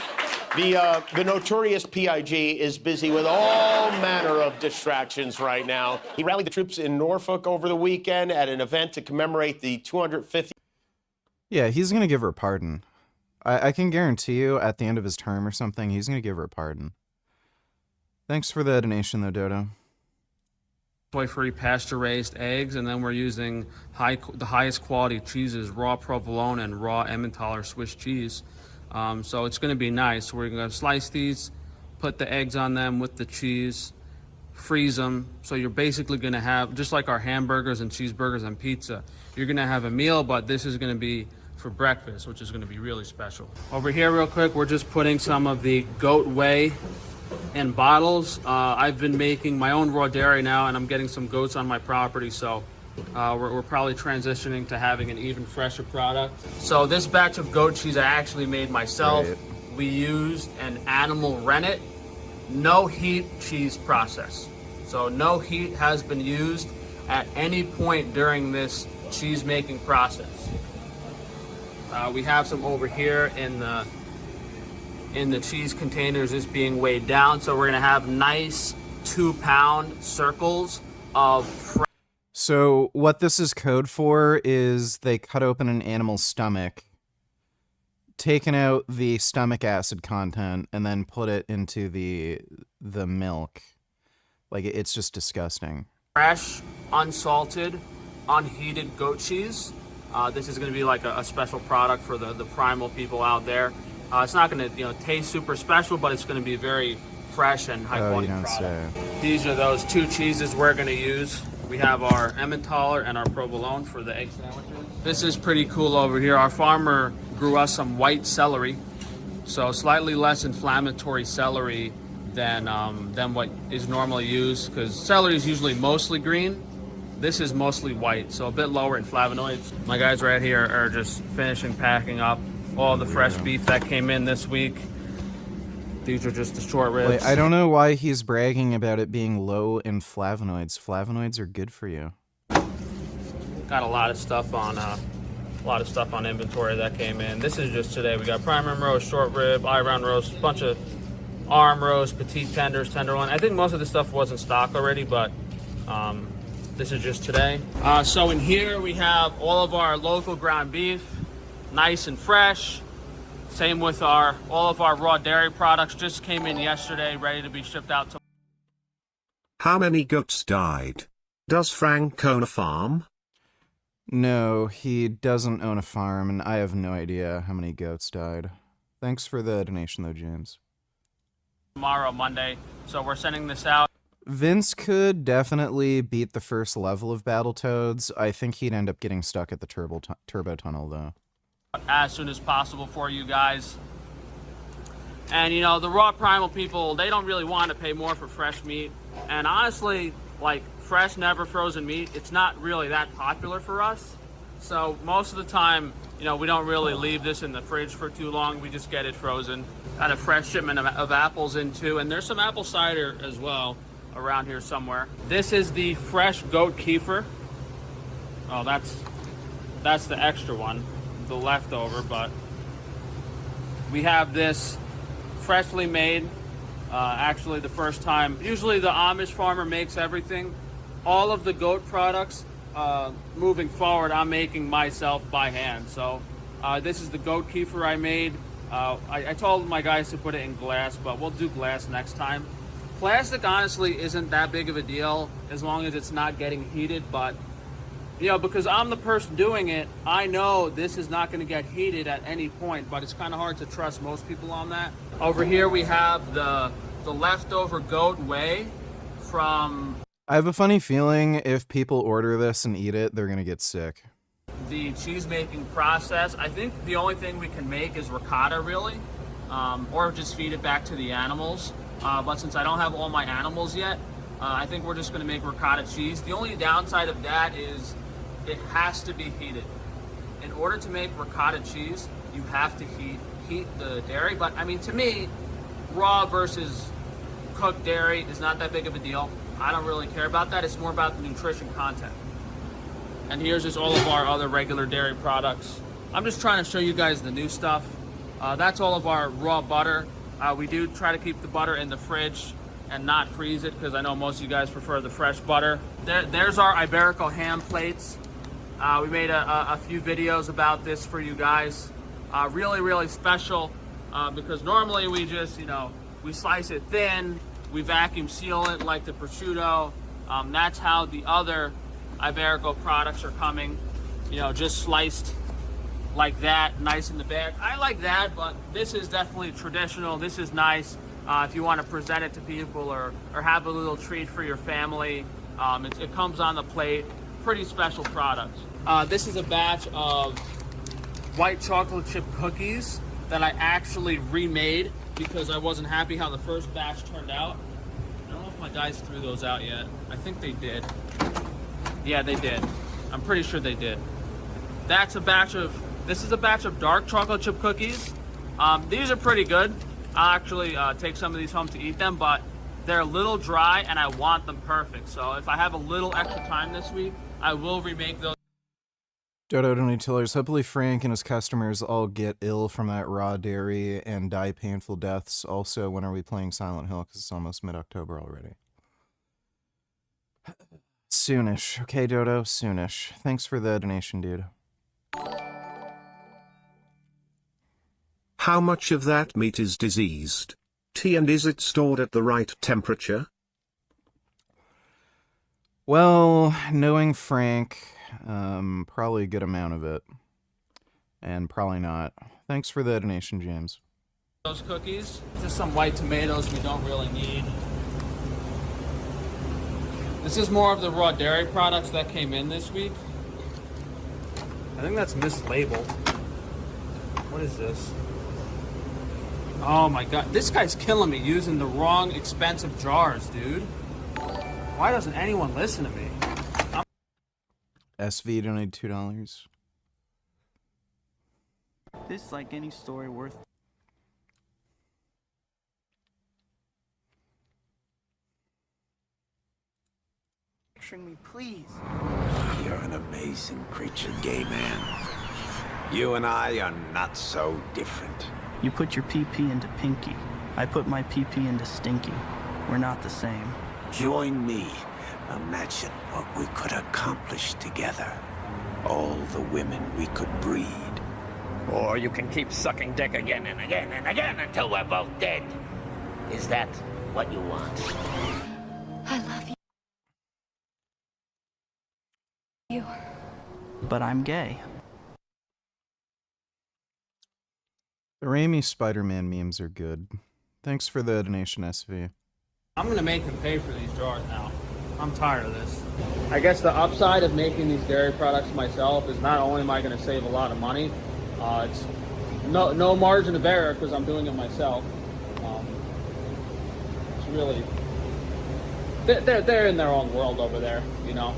Speaker 18: The notorious PIG is busy with all manner of distractions right now. He rallied the troops in Norfolk over the weekend at an event to commemorate the 250th.
Speaker 2: Yeah, he's going to give her a pardon. I can guarantee you at the end of his term or something, he's going to give her a pardon. Thanks for the donation, though, Dodo.
Speaker 15: Soy-free pasture-raised eggs, and then we're using the highest quality cheeses, raw provolone and raw Emmentaler Swiss cheese. So it's going to be nice. We're going to slice these, put the eggs on them with the cheese, freeze them. So you're basically going to have, just like our hamburgers and cheeseburgers and pizza, you're going to have a meal, but this is going to be for breakfast, which is going to be really special. Over here real quick, we're just putting some of the goat whey in bottles. I've been making my own raw dairy now, and I'm getting some goats on my property, so we're probably transitioning to having an even fresher product. So this batch of goat cheese I actually made myself. Right. We used an animal rennet, no heat cheese process. So no heat has been used at any point during this cheese making process. We have some over here in the cheese containers is being weighed down. So we're gonna have nice 2-pound circles of
Speaker 2: So what this is code for is they cut open an animal's stomach, taken out the stomach acid content, and then put it into the milk. Like, it's just disgusting.
Speaker 15: Fresh, unsalted, unheated goat cheese. This is going to be like a special product for the primal people out there. It's not going to taste super special, but it's going to be very fresh and high quality product. These are those 2 cheeses we're going to use. We have our Emmentaler and our provolone for the egg sandwiches. This is pretty cool over here. Our farmer grew us some white celery, so slightly less inflammatory celery than what is normally used, because celery is usually mostly green. This is mostly white, so a bit lower in flavonoids. My guys right here are just finishing packing up all the fresh beef that came in this week. These are just the short ribs.
Speaker 2: Wait, I don't know why he's bragging about it being low in flavonoids. Flavonoids are good for you.
Speaker 15: Got a lot of stuff on A lot of stuff on inventory that came in. This is just today. We got prime rib roast, short rib, eye round roast, a bunch of arm roast, petite tenders, tenderloin. I think most of this stuff was in stock already, but this is just today. So in here we have all of our local ground beef, nice and fresh. Same with all of our raw dairy products. Just came in yesterday, ready to be shipped out to.
Speaker 3: How many goats died? Does Frank own a farm?
Speaker 2: No, he doesn't own a farm, and I have no idea how many goats died. Thanks for the donation, though, James.
Speaker 15: Tomorrow, Monday, so we're sending this out.
Speaker 2: Vince could definitely beat the first level of Battletoads. I think he'd end up getting stuck at the turbo tunnel, though.
Speaker 15: As soon as possible for you guys. And, you know, the raw primal people, they don't really want to pay more for fresh meat. And honestly, like, fresh, never frozen meat, it's not really that popular for us. So most of the time, you know, we don't really leave this in the fridge for too long. We just get it frozen. Got a fresh shipment of apples in too, and there's some apple cider as well around here somewhere. This is the fresh goat kefir. Oh, that's the extra one, the leftover, but we have this freshly made, actually the first time. Usually the Amish farmer makes everything. All of the goat products, moving forward, I'm making myself by hand. So this is the goat kefir I made. I told my guys to put it in glass, but we'll do glass next time. Plastic, honestly, isn't that big of a deal as long as it's not getting heated, but, you know, because I'm the person doing it, I know this is not going to get heated at any point, but it's kind of hard to trust most people on that. Over here we have the leftover goat whey from...
Speaker 2: I have a funny feeling if people order this and eat it, they're going to get sick.
Speaker 15: The cheese making process, I think the only thing we can make is ricotta, really, or just feed it back to the animals. But since I don't have all my animals yet, I think we're just going to make ricotta cheese. The only downside of that is it has to be heated. In order to make ricotta cheese, you have to heat the dairy. But I mean, to me, raw versus cooked dairy is not that big of a deal. I don't really care about that. It's more about the nutrition content. And here's just all of our other regular dairy products. I'm just trying to show you guys the new stuff. That's all of our raw butter. We do try to keep the butter in the fridge and not freeze it because I know most of you guys prefer the fresh butter. There's our Iberico ham plates. We made a few videos about this for you guys. Really, really special because normally we just, you know, we slice it thin, we vacuum seal it like the prosciutto. That's how the other Iberico products are coming, you know, just sliced like that, nice in the bag. I like that, but this is definitely traditional. This is nice if you want to present it to people or have a little treat for your family. It comes on the plate. Pretty special product. This is a batch of white chocolate chip cookies that I actually remade because I wasn't happy how the first batch turned out. I don't know if my guys threw those out yet. I think they did. Yeah, they did. I'm pretty sure they did. This is a batch of dark chocolate chip cookies. These are pretty good. I'll actually take some of these home to eat them, but they're a little dry and I want them perfect. So if I have a little extra time this week, I will remake those.
Speaker 2: Dodo Donatillers, hopefully Frank and his customers all get ill from that raw dairy and die painful deaths. Also, when are we playing Silent Hill? Because it's almost mid-October already. Soonish. Okay, Dodo, soonish. Thanks for the donation, dude.
Speaker 3: How much of that meat is diseased? And is it stored at the right temperature?
Speaker 2: Well, knowing Frank, probably a good amount of it. And probably not. Thanks for the donation, James.
Speaker 15: Those cookies, just some white tomatoes we don't really need. This is more of the raw dairy products that came in this week. I think that's mislabeled. What is this? Oh my god, this guy's killing me using the wrong expensive jars, dude. Why doesn't anyone listen to me?
Speaker 2: SV donated $2.
Speaker 19: This is like any story worth. Picturing me, please.
Speaker 20: You're an amazing creature, gay man. You and I are not so different.
Speaker 19: You put your PP into Pinky. I put my PP into Stinky. We're not the same.
Speaker 20: Join me. Imagine what we could accomplish together. All the women we could breed.
Speaker 21: Or you can keep sucking dick again and again and again until we're both dead. Is that what you want?
Speaker 16: I love you.
Speaker 19: But I'm gay.
Speaker 2: The Raimi Spider-Man memes are good. Thanks for the donation, SV.
Speaker 15: I'm gonna make him pay for these jars now. I'm tired of this. I guess the upside of making these dairy products myself is not only am I gonna save a lot of money, it's no margin of error because I'm doing it myself. It's really, they're in their own world over there, you know.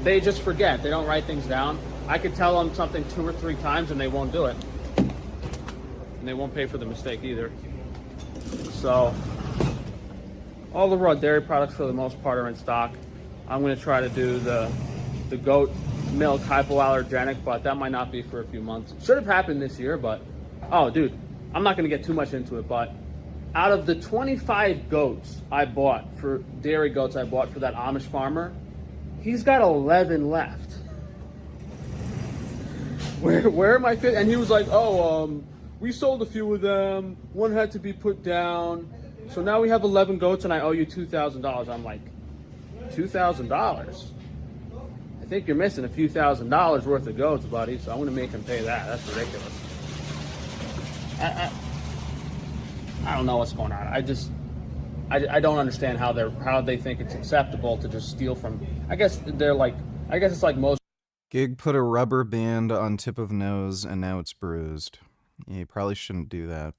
Speaker 15: They just forget. They don't write things down. I could tell them something 2 or 3 times and they won't do it. And they won't pay for the mistake either. So, all the raw dairy products for the most part are in stock. I'm gonna try to do the goat milk hypoallergenic, but that might not be for a few months. Should have happened this year, but, oh dude, I'm not gonna get too much into it, but out of the 25 goats I bought for, dairy goats I bought for that Amish farmer, he's got 11 left. Where am I fit? And he was like, we sold a few of them. One had to be put down. So now we have 11 goats and I owe you $2,000. I'm like, $2,000? I think you're missing a few $1,000s worth of goats, buddy. So I'm gonna make him pay that. That's ridiculous. I don't know what's going on. I don't understand how they think it's acceptable to just steal from. I guess it's like most.
Speaker 2: Gig put a rubber band on tip of nose and now it's bruised. Yeah, you probably shouldn't do that.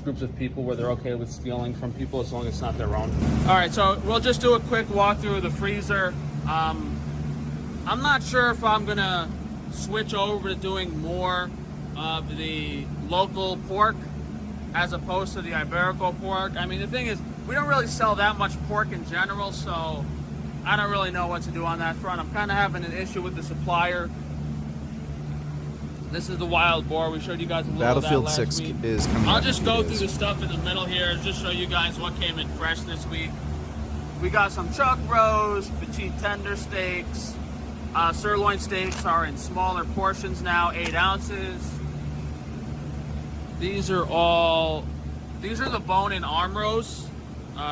Speaker 15: Groups of people where they're okay with stealing from people as long as it's not their own. All right, so we'll just do a quick walkthrough of the freezer. I'm not sure if I'm gonna switch over to doing more of the local pork as opposed to the Iberico pork. I mean, the thing is, we don't really sell that much pork in general, so I don't really know what to do on that front. I'm kind of having an issue with the supplier. This is the wild boar. We showed you guys a little
Speaker 2: Battlefield
Speaker 15: of that last
Speaker 2: 6
Speaker 15: week.
Speaker 2: is coming
Speaker 15: I'll
Speaker 2: out
Speaker 15: just
Speaker 2: in
Speaker 15: go
Speaker 2: 2
Speaker 15: through
Speaker 2: days.
Speaker 15: the stuff in the middle here and just show you guys what came in fresh this week. We got some chuck roast, petite tender steaks. Sirloin steaks are in smaller portions now, 8 ounces. These are the bone-in arm roasts.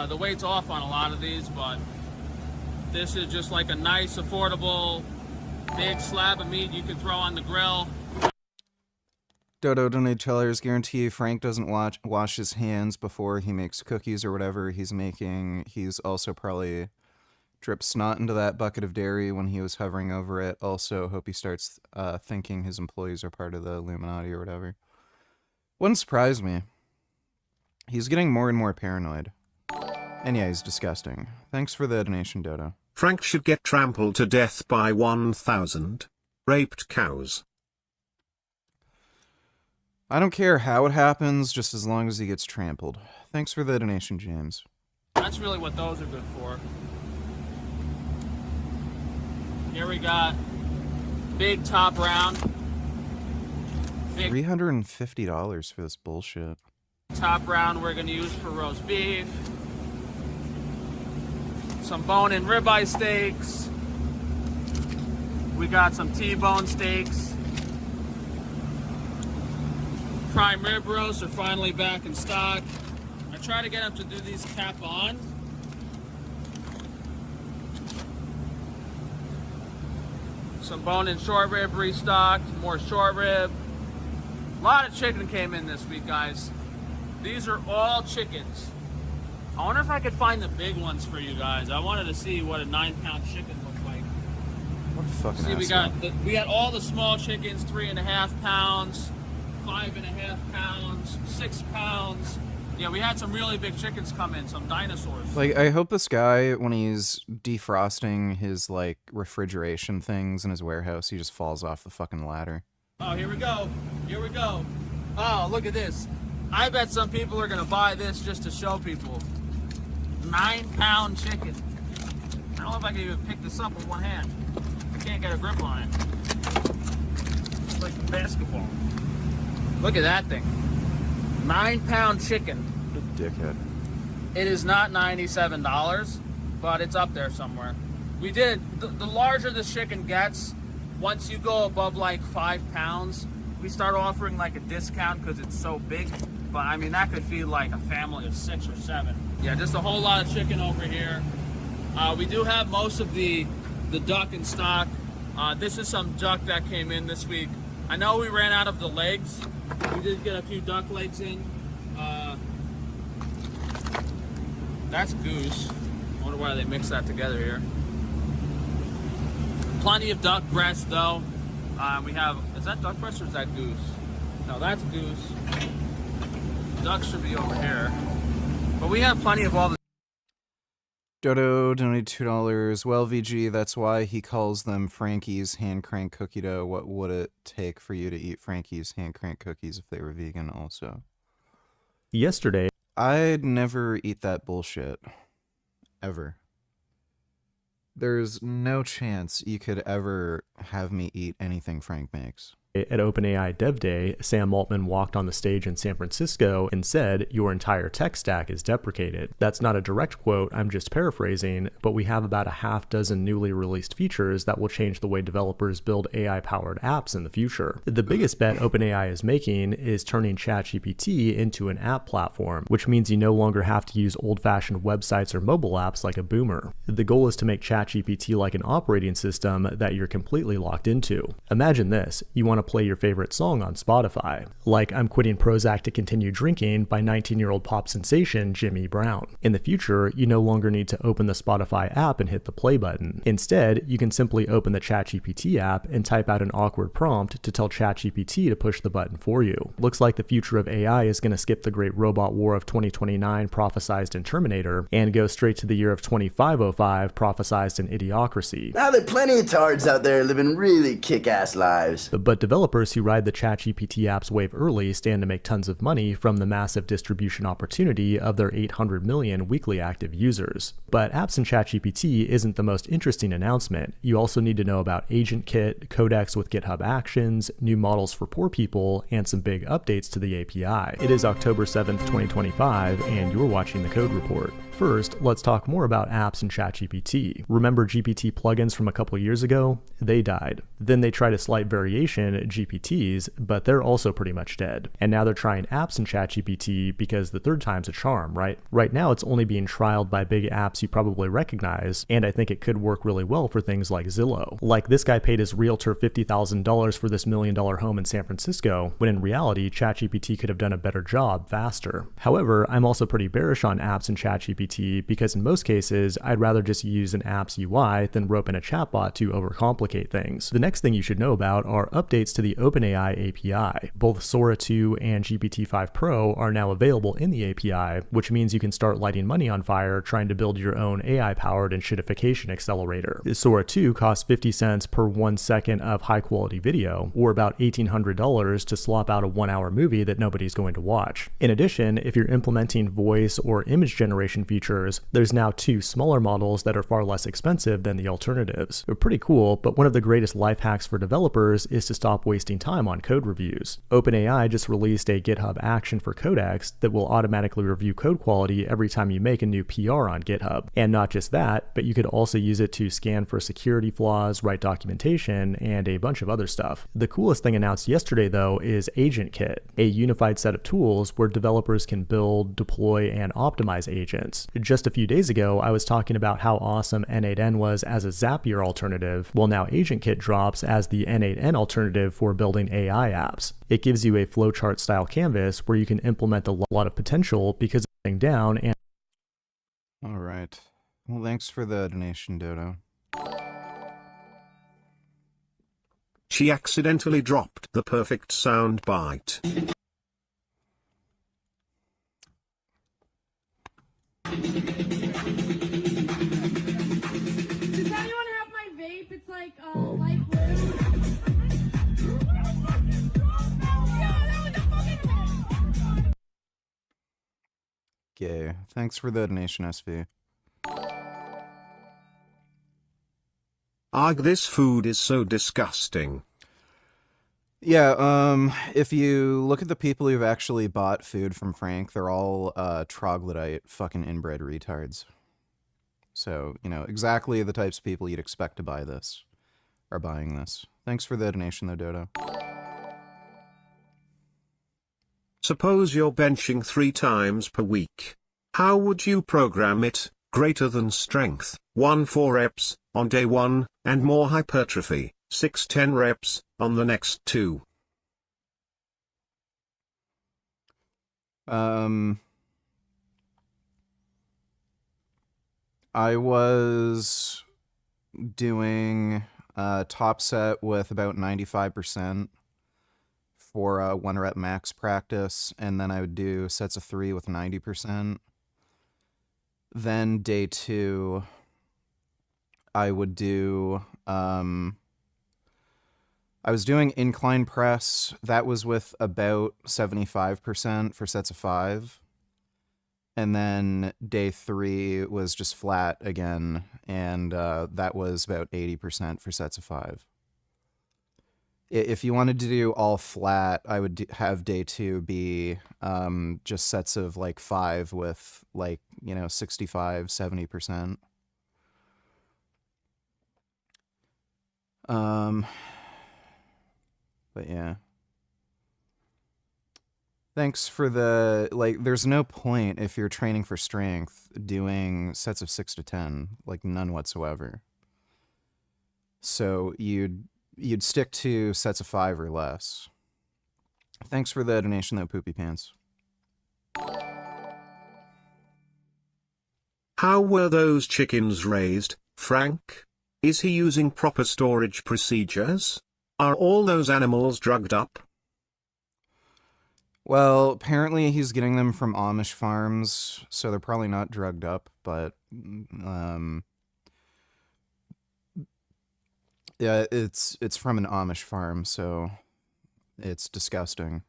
Speaker 15: The weight's off on a lot of these, but this is just like a nice, affordable, big slab of meat you can throw on the grill.
Speaker 2: Dodo donated $2. Guarantee Frank doesn't wash his hands before he makes cookies or whatever he's making. He's also probably dripped snot into that bucket of dairy when he was hovering over it. Also, hope he starts thinking his employees are part of the Illuminati or whatever. Wouldn't surprise me. He's getting more and more paranoid. And yeah, he's disgusting. Thanks for the donation, Dodo.
Speaker 3: Frank should get trampled to death by 1,000 raped cows.
Speaker 2: I don't care how it happens, just as long as he gets trampled. Thanks for the donation, James.
Speaker 15: That's really what those are good for. Here we got big top round.
Speaker 2: $350 for this bullshit.
Speaker 15: Top round we're gonna use for roast beef. Some bone-in ribeye steaks. We got some T-bone steaks. Prime rib roasts are finally back in stock. I try to get them to do these cap on. Some bone-in short rib restocked, more short rib. A lot of chicken came in this week, guys. These are all chickens. I wonder if I could find the big ones for you guys. I wanted to see what a 9-pound chicken looked like.
Speaker 2: What a fucking
Speaker 15: See,
Speaker 2: asshole.
Speaker 15: we got all the small chickens, 3.5 pounds, 5.5 pounds, 6 pounds. Yeah, we had some really big chickens come in, some dinosaurs.
Speaker 2: Like, I hope this guy, when he's defrosting his, like, refrigeration things in his warehouse, he just falls off the fucking ladder.
Speaker 15: Oh, here we go. Here we go. Oh, look at this. I bet some people are going to buy this just to show people. 9-pound chicken. I don't know if I can even pick this up with one hand. I can't get a grip on it. It's like basketball. Look at that thing. 9-pound chicken.
Speaker 2: What a dickhead.
Speaker 15: It is not $97, but it's up there somewhere. We did, the larger the chicken gets, once you go above like 5 pounds, we start offering like a discount because it's so big. But I mean, that could feed like a family of 6 or 7. Yeah, just a whole lot of chicken over here. We do have most of the duck in stock. This is some duck that came in this week. I know we ran out of the legs. We did get a few duck legs in. That's goose. I wonder why they mixed that together here. Plenty of duck breast though. We have, is that duck breast or is that goose? No, that's goose. Duck should be over here. But we have plenty of all the...
Speaker 2: Dodo donated $2. Well, VG, that's why he calls them Frankie's hand crank cookie dough. What would it take for you to eat Frankie's hand crank cookies if they were vegan also?
Speaker 1: Yesterday,
Speaker 2: I'd never eat that bullshit. Ever. There's no chance you could ever have me eat anything Frank makes.
Speaker 1: at OpenAI Dev Day, Sam Altman walked on the stage in San Francisco and said, "Your entire tech stack is deprecated." That's not a direct quote, I'm just paraphrasing, but we have about a half dozen newly released features that will change the way developers build AI-powered apps in the future. The biggest bet OpenAI is making is turning ChatGPT into an app platform, which means you no longer have to use old-fashioned websites or mobile apps like a boomer. The goal is to make ChatGPT like an operating system that you're completely locked into. Imagine this, you want to play your favorite song on Spotify, like "I'm Quitting Prozac to Continue Drinking" by 19-year-old pop sensation Jimmy Brown. In the future, you no longer need to open the Spotify app and hit the play button. Instead, you can simply open the ChatGPT app and type out an awkward prompt to tell ChatGPT to push the button for you. Looks like the future of AI is going to skip the great robot war of 2029 prophesized in Terminator and go straight to the year of 2505 prophesized in Idiocracy.
Speaker 22: Now there are plenty of tards out there living really kick-ass lives.
Speaker 1: But developers who ride the ChatGPT app's wave early stand to make tons of money from the massive distribution opportunity of their 800 million weekly active users. But apps in ChatGPT isn't the most interesting announcement. You also need to know about AgentKit, codecs with GitHub Actions, new models for poor people, and some big updates to the API. It is October 7th, 2025, and you're watching the Code Report. First, let's talk more about apps in ChatGPT. Remember GPT plugins from a couple years ago? They died. Then they tried a slight variation, GPTs, but they're also pretty much dead. And now they're trying apps in ChatGPT because the third time's a charm, right? Right now it's only being trialed by big apps you probably recognize, and I think it could work really well for things like Zillow. Like this guy paid his realtor $50,000 for this $1 million home in San Francisco, when in reality ChatGPT could have done a better job faster. However, I'm also pretty bearish on apps in ChatGPT because in most cases, I'd rather just use an app's UI than rope in a chatbot to overcomplicate things. The next thing you should know about are updates to the OpenAI API. Both Sora 2 and GPT-5 Pro are now available in the API, which means you can start lighting money on fire trying to build your own AI-powered enshittification accelerator. Sora 2 costs 50 cents per 1 second of high-quality video, or about $1,800 to slop out a 1-hour movie that nobody's going to watch. In addition, if you're implementing voice or image generation features, there's now 2 smaller models that are far less expensive than the alternatives. They're pretty cool, but one of the greatest life hacks for developers is to stop wasting time on code reviews. OpenAI just released a GitHub action for codecs that will automatically review code quality every time you make a new PR on GitHub. And not just that, but you could also use it to scan for security flaws, write documentation, and a bunch of other stuff. The coolest thing announced yesterday though is AgentKit, a unified set of tools where developers can build, deploy, and optimize agents. Just a few days ago, I was talking about how awesome N8N was as a Zapier alternative. Well, now AgentKit drops as the N8N alternative for building AI apps. It gives you a flowchart style canvas where you can implement a lot of potential because it's sitting down and...
Speaker 2: All right. Well, thanks for the donation, Dodo.
Speaker 3: She accidentally dropped the perfect sound bite.
Speaker 9: Does anyone have my vape? It's like light blue.
Speaker 2: Gay. Thanks for the donation, SV.
Speaker 3: Arg, this food is so disgusting.
Speaker 2: Yeah, if you look at the people who've actually bought food from Frank, they're all troglodyte fucking inbred retards. So, you know, exactly the types of people you'd expect to buy this are buying this. Thanks for the donation, though, Dodo.
Speaker 3: Suppose you're benching 3 times per week. How would you program it? Greater than strength, 1-4 reps on day 1, and more hypertrophy, 6-10 reps on the next 2.
Speaker 2: I was doing top set with about 95% for 1 rep max practice, and then I would do sets of 3 with 90%. Then day 2, I would do, I was doing incline press. That was with about 75% for sets of 5. And then day 3 was just flat again, and that was about 80% for sets of 5. If you wanted to do all flat, I would have day 2 be just sets of like 5 with like, you know, 65, 70%. But yeah. Thanks for the, like, there's no point if you're training for strength doing sets of 6 to 10, like none whatsoever. So you'd stick to sets of 5 or less. Thanks for the donation, though, Poopy Pants.
Speaker 3: How were those chickens raised, Frank? Is he using proper storage procedures? Are all those animals drugged up?
Speaker 2: Well, apparently he's getting them from Amish farms, so they're probably not drugged up, but yeah, it's from an Amish farm, so it's disgusting.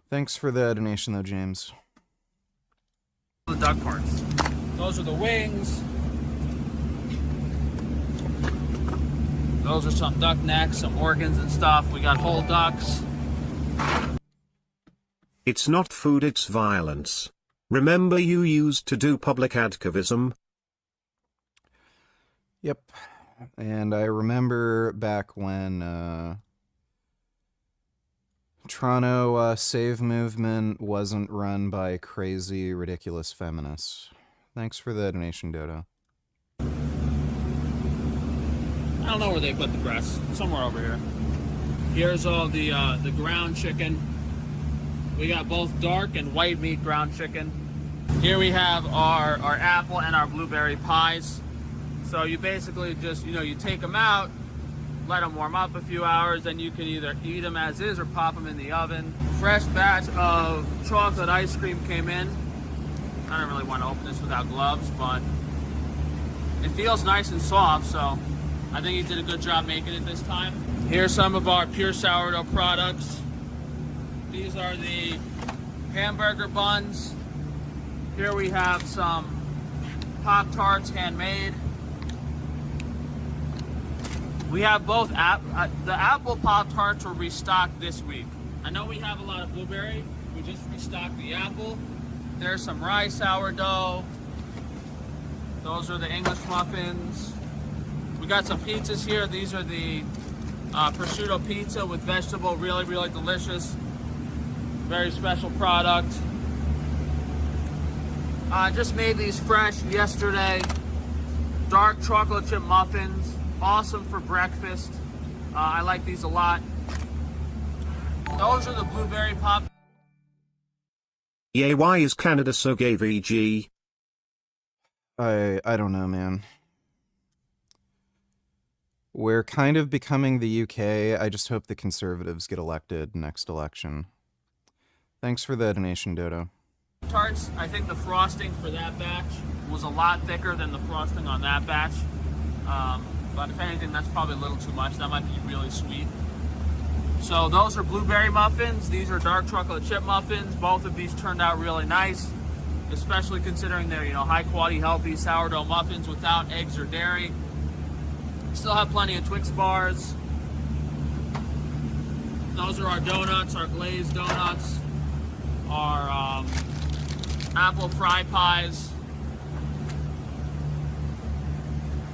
Speaker 2: Thanks for the donation, though, James.
Speaker 15: The duck parts. Those are the wings. Those are some duck necks, some organs and stuff. We got whole ducks.
Speaker 3: It's not food, it's violence. Remember you used to do public activism?
Speaker 2: Yep. And I remember back when Toronto Save Movement wasn't run by crazy, ridiculous feminists. Thanks for the donation, Dodo.
Speaker 15: I don't know where they put the breasts. Somewhere over here. Here's all the ground chicken. We got both dark and white meat ground chicken. Here we have our apple and our blueberry pies. So you basically just, you take them out, let them warm up a few hours, then you can either eat them as is or pop them in the oven. Fresh batch of chocolate ice cream came in. I don't really want to open this without gloves, but it feels nice and soft, so I think he did a good job making it this time. Here's some of our pure sourdough products. These are the hamburger buns. Here we have some Pop-Tarts handmade. We have both the apple Pop-Tarts were restocked this week. I know we have a lot of blueberry. We just restocked the apple. There's some rye sourdough. Those are the English muffins. We got some pizzas here. These are the prosciutto pizza with vegetable, really, really delicious. Very special product. Just made these fresh yesterday. Dark chocolate chip muffins. Awesome for breakfast. I like these a lot. Those are the blueberry pop.
Speaker 3: Yeah, why is Canada so gay, VG?
Speaker 2: I don't know, man. We're kind of becoming the UK. I just hope the Conservatives get elected next election. Thanks for the donation, Dodo.
Speaker 15: Tarts, I think the frosting for that batch was a lot thicker than the frosting on that batch. But if anything, that's probably a little too much. That might be really sweet. So those are blueberry muffins. These are dark chocolate chip muffins. Both of these turned out really nice, especially considering they're, high quality, healthy sourdough muffins without eggs or dairy. Still have plenty of Twix bars. Those are our donuts, our glazed donuts, our apple fry pies.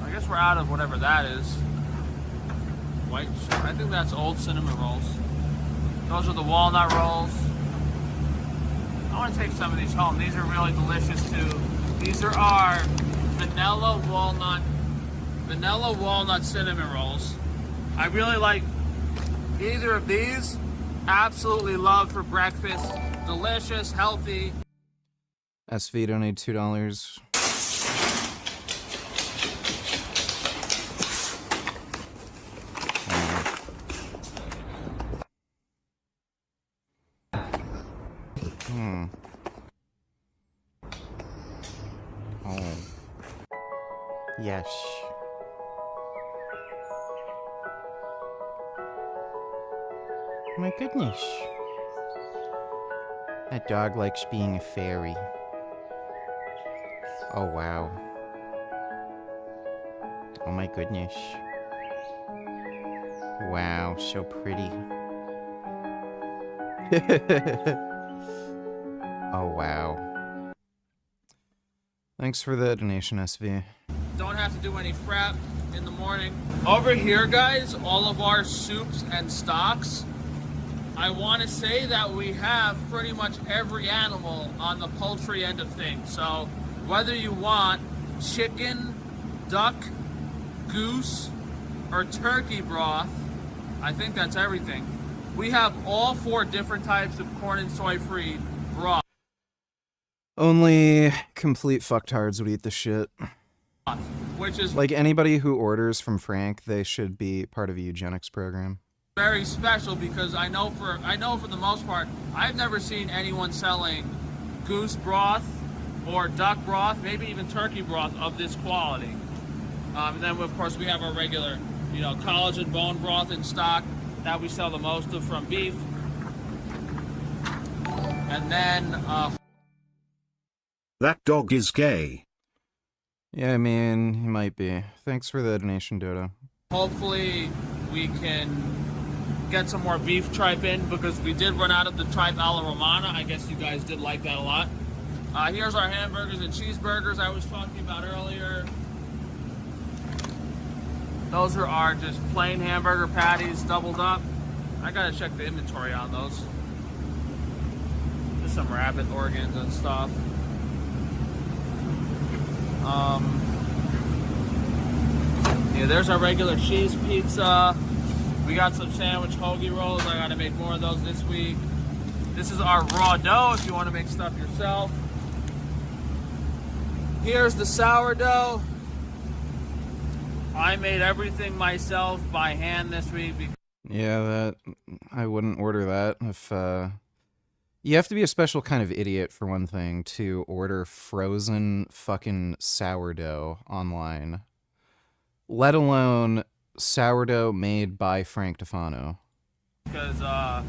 Speaker 15: I guess we're out of whatever that is. White sugar. I think that's old cinnamon rolls. Those are the walnut rolls. I want to take some of these home. These are really delicious too. These are our vanilla walnut cinnamon rolls. I really like either of these. Absolutely love for breakfast. Delicious, healthy.
Speaker 2: SV donate $2. Oh. Yes. My goodness. That dog likes being a fairy. Oh, wow. Oh my goodness. Wow, so pretty. Oh, wow. Thanks for the donation, SV.
Speaker 15: Don't have to do any prep in the morning. Over here, guys, all of our soups and stocks, I want to say that we have pretty much every animal on the poultry end of things. So whether you want chicken, duck, goose, or turkey broth, I think that's everything. We have all 4 different types of corn and soy free broth.
Speaker 2: Only complete fucktards would eat the shit.
Speaker 15: Which is
Speaker 2: like anybody who orders from Frank, they should be part of a eugenics program.
Speaker 15: Very special because I know for the most part, I've never seen anyone selling goose broth or duck broth, maybe even turkey broth of this quality. And then of course we have our regular, collagen bone broth in stock that we sell the most of from beef. And then
Speaker 3: that dog is gay.
Speaker 2: Yeah, I mean, he might be. Thanks for the donation, Dodo.
Speaker 15: Hopefully we can get some more beef tripe in because we did run out of the tripe alla romana. I guess you guys did like that a lot. Here's our hamburgers and cheeseburgers I was talking about earlier. Those are our just plain hamburger patties doubled up. I gotta check the inventory on those. Just some rabbit organs and stuff. Yeah, there's our regular cheese pizza. We got some sandwich hoagie rolls. I gotta make more of those this week. This is our raw dough if you want to make stuff yourself. Here's the sourdough. I made everything myself by hand this week.
Speaker 2: Yeah, that I wouldn't order that if you have to be a special kind of idiot for one thing to order frozen fucking sourdough online. Let alone sourdough made by Frank Tufano.
Speaker 15: Because I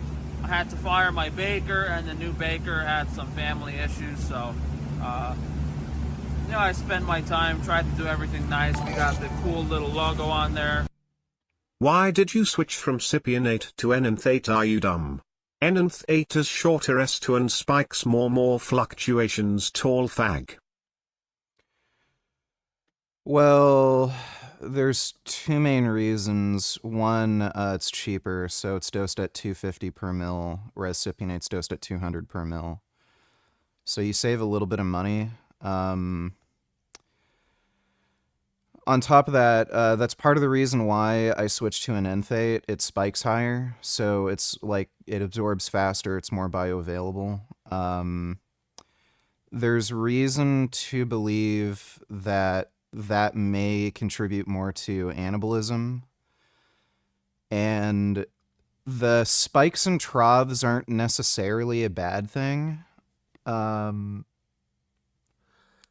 Speaker 15: had to fire my baker, and the new baker had some family issues, so I spend my time trying to do everything nice. We got the cool little logo on there.
Speaker 3: Why did you switch from Scipion 8 to Enanth 8? Are you dumb? Enanth 8 is shorter S2 and spikes more fluctuations, tall fag.
Speaker 2: Well, there's 2 main reasons. One, it's cheaper, so it's dosed at 250 per mil, whereas Scipion 8's dosed at 200 per mil. So you save a little bit of money. On top of that, that's part of the reason why I switched to an enthate. It spikes higher, so it's like it absorbs faster, it's more bioavailable. There's reason to believe that that may contribute more to anabolism. And the spikes and troughs aren't necessarily a bad thing.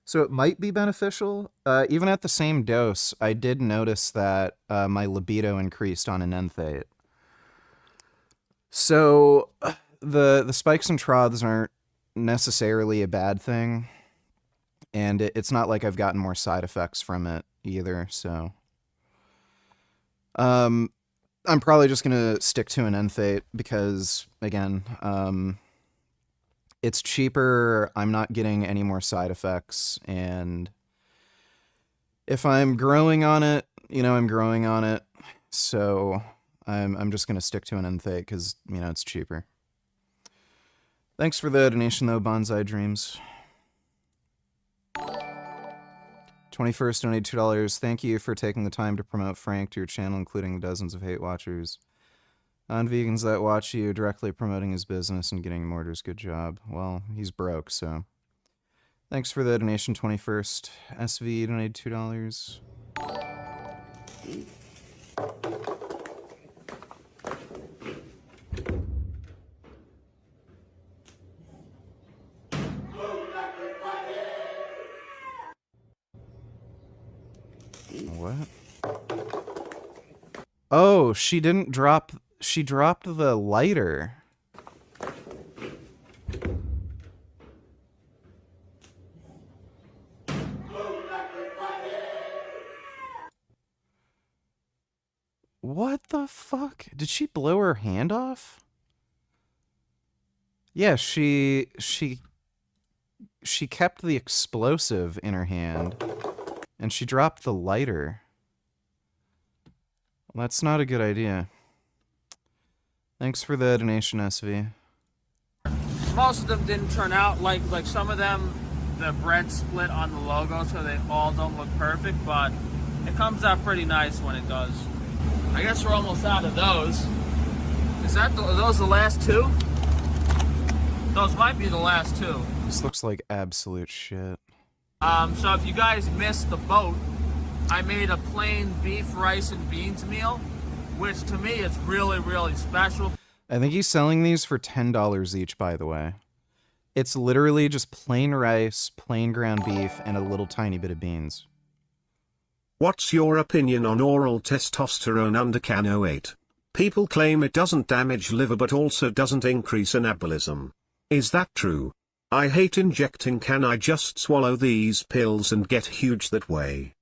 Speaker 2: So it might be beneficial. Even at the same dose, I did notice that my libido increased on an enthate. So the spikes and troughs aren't necessarily a bad thing. And it's not like I've gotten more side effects from it either, so. I'm probably just gonna stick to an enthate because, again, it's cheaper. I'm not getting any more side effects, and if I'm growing on it, I'm growing on it. So I'm just gonna stick to an enthate because it's cheaper. Thanks for the donation though, Bonsai Dreams. 21st donated $2. Thank you for taking the time to promote Frank to your channel, including dozens of hate watchers. Non-vegans that watch you directly promoting his business and getting orders. Good job. Well, he's broke, so. Thanks for the donation, 21st. SV donated $2. What? Oh, she didn't drop... She dropped the lighter. What the fuck? Did she blow her hand off? Yeah, she kept the explosive in her hand, and she dropped the lighter. Well, that's not a good idea. Thanks for the donation, SV.
Speaker 15: Most of them didn't turn out like some of them. The bread split on the logo, so they all don't look perfect, but it comes out pretty nice when it does. I guess we're almost out of those. Are those the last two? Those might be the last two.
Speaker 2: This looks like absolute shit.
Speaker 15: So if you guys missed the boat, I made a plain beef, rice, and beans meal, which to me is really, really special.
Speaker 2: I think he's selling these for $10 each, by the way. It's literally just plain rice, plain ground beef, and a little tiny bit of beans.
Speaker 3: What's your opinion on oral testosterone under Cano 8? People claim it doesn't damage liver but also doesn't increase anabolism. Is that true? I hate injecting. Can I just swallow these pills and get huge that way?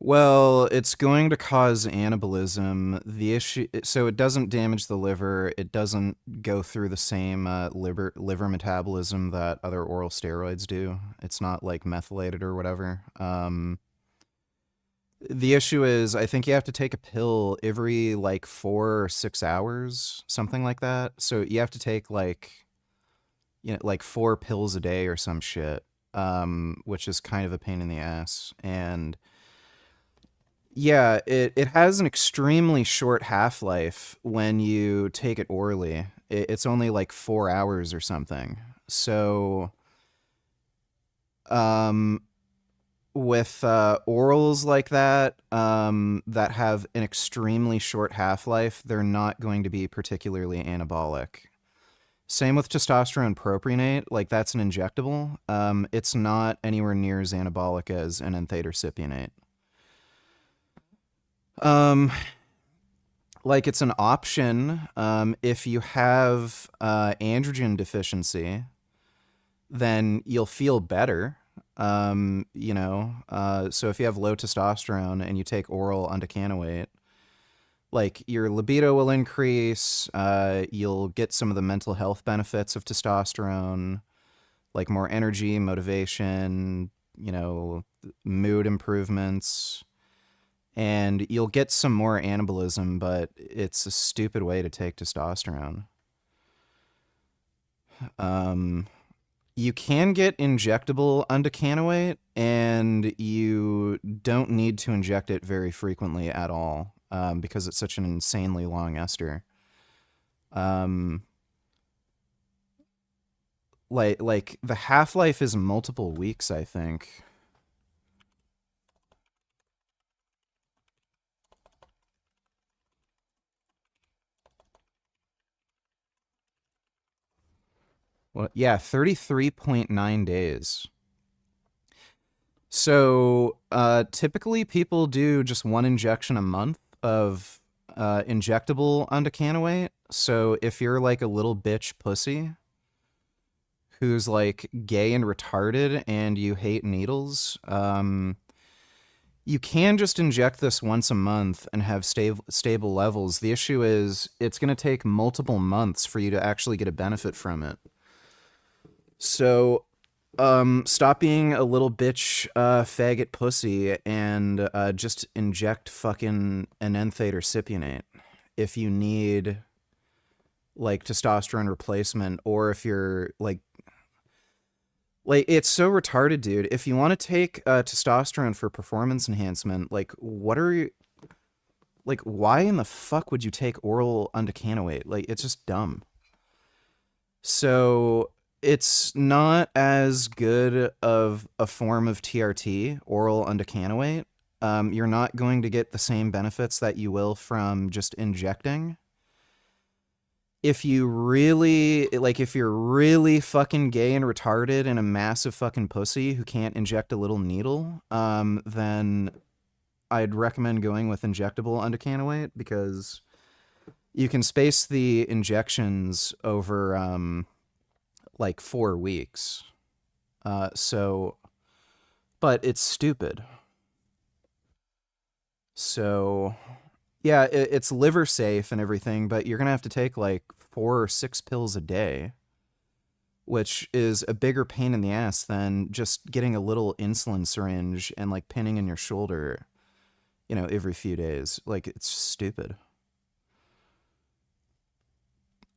Speaker 2: Well, it's going to cause anabolism. The issue, so it doesn't damage the liver. It doesn't go through the same liver metabolism that other oral steroids do. It's not like methylated or whatever. The issue is, I think you have to take a pill every like 4 or 6 hours, something like that. So you have to take like 4 pills a day or some shit, which is kind of a pain in the ass. And yeah, it has an extremely short half-life when you take it orally. It's only like 4 hours or something. So, with orals like that, that have an extremely short half-life, they're not going to be particularly anabolic. Same with testosterone propionate, like that's an injectable. It's not anywhere near as anabolic as an enthate or cypionate. Like it's an option if you have androgen deficiency, then you'll feel better. So if you have low testosterone and you take oral undecanoate, like your libido will increase, you'll get some of the mental health benefits of testosterone, like more energy, motivation, mood improvements. And you'll get some more anabolism, but it's a stupid way to take testosterone. You can get injectable undecanoate, and you don't need to inject it very frequently at all, because it's such an insanely long ester. Like the half-life is multiple weeks, I think. Well, yeah, 33.9 days. So typically people do just 1 injection a month of injectable undecanoate. So if you're like a little bitch pussy who's like gay and retarded and you hate needles, You can just inject this once a month and have stable levels. The issue is it's going to take multiple months for you to actually get a benefit from it. So stop being a little bitch faggot pussy and just inject fucking enanthate or cypionate if you need like testosterone replacement, or if you're like it's so retarded, dude. If you want to take testosterone for performance enhancement, like what are you, like why in the fuck would you take oral undecanoate? Like it's just dumb. So it's not as good of a form of TRT, oral undecanoate. You're not going to get the same benefits that you will from just injecting. If you really, like, if you're really fucking gay and retarded and a massive fucking pussy who can't inject a little needle, then I'd recommend going with injectable undecanoate, because you can space the injections over, like 4 weeks. But it's stupid. So, yeah, it's liver safe and everything, but you're going to have to take like 4 or 6 pills a day, which is a bigger pain in the ass than just getting a little insulin syringe and like pinning in your shoulder, you know, every few days. Like, it's stupid.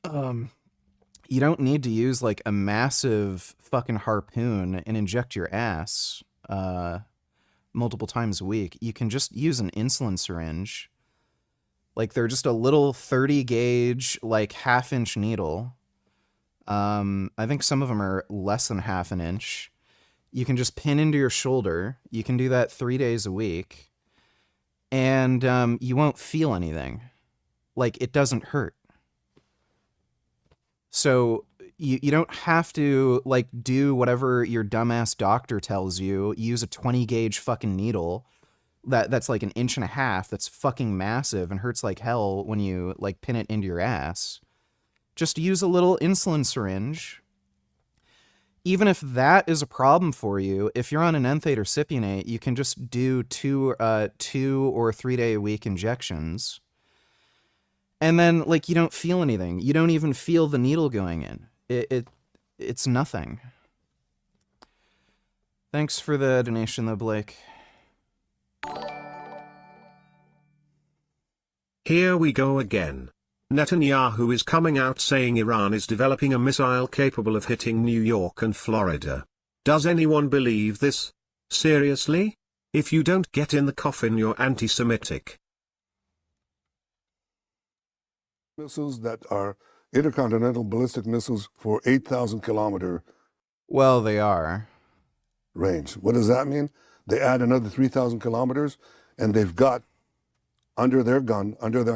Speaker 2: You don't need to use like a massive fucking harpoon and inject your ass multiple times a week. You can just use an insulin syringe. Like, they're just a little 30 gauge, like 1/2 inch needle. I think some of them are less than 1/2 inch. You can just pin into your shoulder. You can do that 3 days a week. And you won't feel anything. Like, it doesn't hurt. So you don't have to like do whatever your dumbass doctor tells you. Use a 20 gauge fucking needle that's like 1.5 inches that's fucking massive and hurts like hell when you like pin it into your ass. Just use a little insulin syringe. Even if that is a problem for you, if you're on an enanthate or cypionate, you can just do 2 or 3 day a week injections. And then, like, you don't feel anything. You don't even feel the needle going in. It's nothing. Thanks for the donation, though, Blake.
Speaker 3: Here we go again. Netanyahu is coming out saying Iran is developing a missile capable of hitting New York and Florida. Does anyone believe this? Seriously? If you don't get in the coffin, you're anti-Semitic.
Speaker 4: Missiles that are intercontinental ballistic missiles for 8,000 kilometer.
Speaker 2: Well, they are.
Speaker 4: Range. What does that mean? They add another 3,000 kilometers, and they've got under their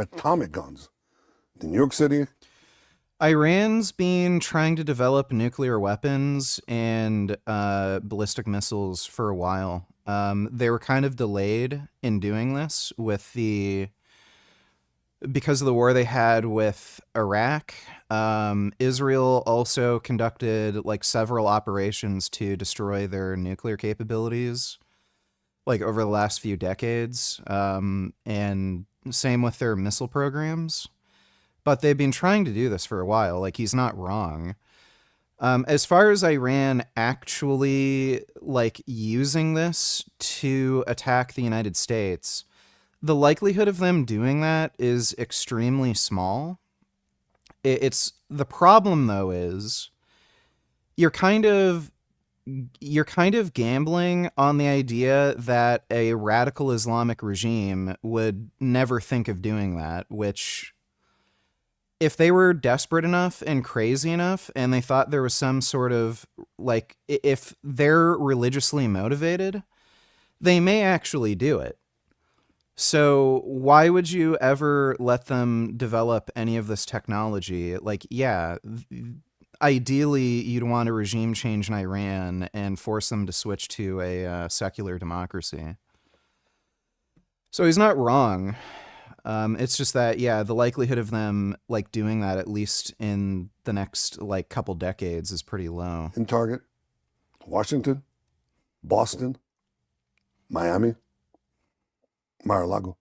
Speaker 4: atomic guns, in New York City.
Speaker 2: Iran's been trying to develop nuclear weapons and ballistic missiles for a while. They were kind of delayed in doing this because of the war they had with Iraq. Israel also conducted like several operations to destroy their nuclear capabilities, like over the last few decades. And same with their missile programs. But they've been trying to do this for a while. Like, he's not wrong. As far as Iran actually like using this to attack the United States, the likelihood of them doing that is extremely small. It's the problem, though, is you're kind of gambling on the idea that a radical Islamic regime would never think of doing that, which, if they were desperate enough and crazy enough and they thought there was some sort of, like, if they're religiously motivated, they may actually do it. So why would you ever let them develop any of this technology? Like, yeah, ideally you'd want a regime change in Iran and force them to switch to a secular democracy. So he's not wrong. It's just that, yeah, the likelihood of them like doing that, at least in the next like couple decades, is pretty low.
Speaker 4: In Target, Washington, Boston, Miami. Mar-a-Lago.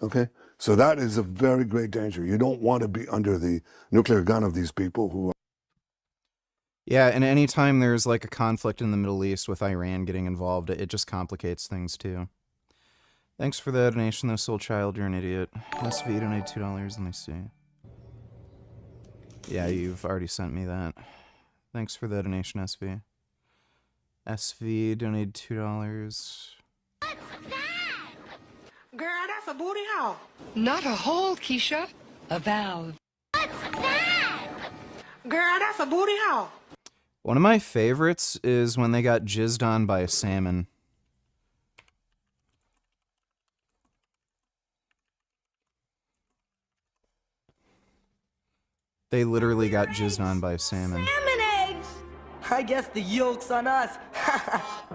Speaker 4: Okay? So that is a very great danger. You don't want to be under the nuclear gun of these people who are...
Speaker 2: Yeah, and anytime there's like a conflict in the Middle East with Iran getting involved, it just complicates things too. Thanks for the donation, though, Soul Child. You're an idiot. SV donated $2. Let me see. Yeah, you've already sent me that. Thanks for the donation, SV. SV donated $2.
Speaker 5: Girl, that's a booty hole. Not a hole, Keisha. A valve. What's that? Girl, that's a booty hole.
Speaker 2: One of my favorites is when they got jizzed on by a salmon. They literally got jizzed on by a salmon.
Speaker 5: Salmon eggs! I guess the yolk's on us.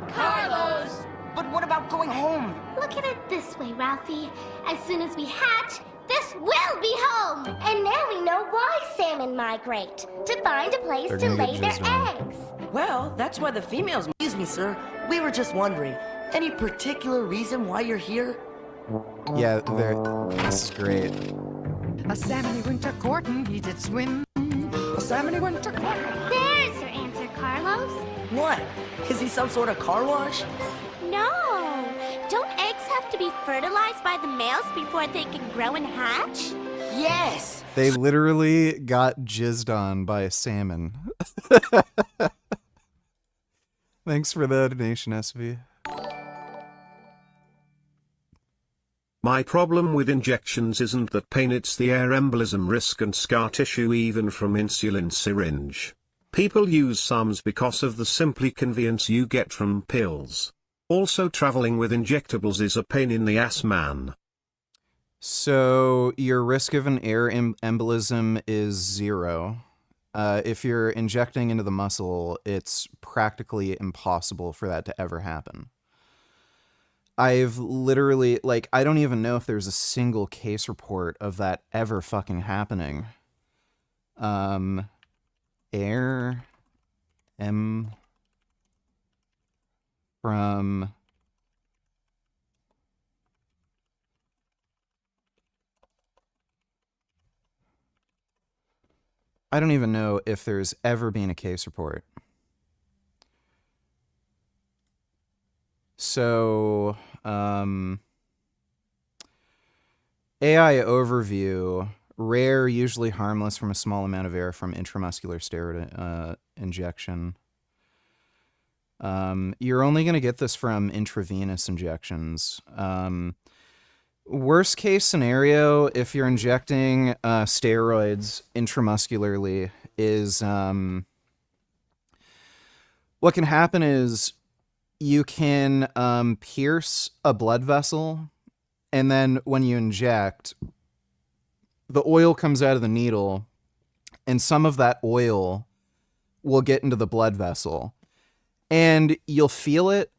Speaker 5: Carlos! But what about going home?
Speaker 7: Look at it this way, Ralphie. As soon as we hatch, this will be home. And now we know why salmon migrate. To find a place to lay their eggs.
Speaker 5: Well, that's why the females... Excuse me, sir. We were just wondering. Any particular reason why you're here?
Speaker 2: Yeah, this is great.
Speaker 5: A salmon went to court and he did swim. A salmon went to court.
Speaker 7: There's your answer, Carlos.
Speaker 5: What? Is he some sort of car wash?
Speaker 7: No. Don't eggs have to be fertilized by the males before they can grow and hatch?
Speaker 5: Yes.
Speaker 2: They literally got jizzed on by a salmon. Thanks for the donation, SV.
Speaker 3: My problem with injections isn't that pain, it's the air embolism risk and scar tissue even from insulin syringe. People use SAMs because of the simply convenience you get from pills. Also, traveling with injectables is a pain in the ass, man.
Speaker 2: So your risk of an air embolism is 0. If you're injecting into the muscle, it's practically impossible for that to ever happen. I've literally, like, I don't even know if there's a single case report of that ever fucking happening. Air from... I don't even know if there's ever been a case report. So, AI overview, rare, usually harmless from a small amount of air from intramuscular steroid injection. You're only going to get this from intravenous injections. Worst case scenario, if you're injecting steroids intramuscularly, is what can happen is you can pierce a blood vessel, and then when you inject, the oil comes out of the needle, and some of that oil will get into the blood vessel. And you'll feel it.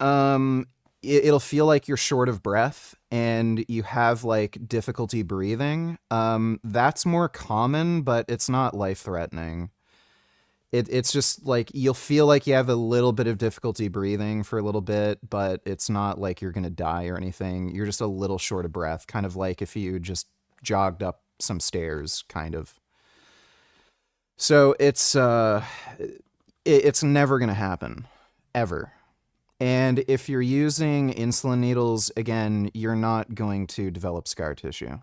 Speaker 2: It'll feel like you're short of breath and you have like difficulty breathing. That's more common, but it's not life-threatening. It's just like you'll feel like you have a little bit of difficulty breathing for a little bit, but it's not like you're going to die or anything. You're just a little short of breath, kind of like if you just jogged up some stairs, kind of. So it's never going to happen, ever. And if you're using insulin needles, again, you're not going to develop scar tissue.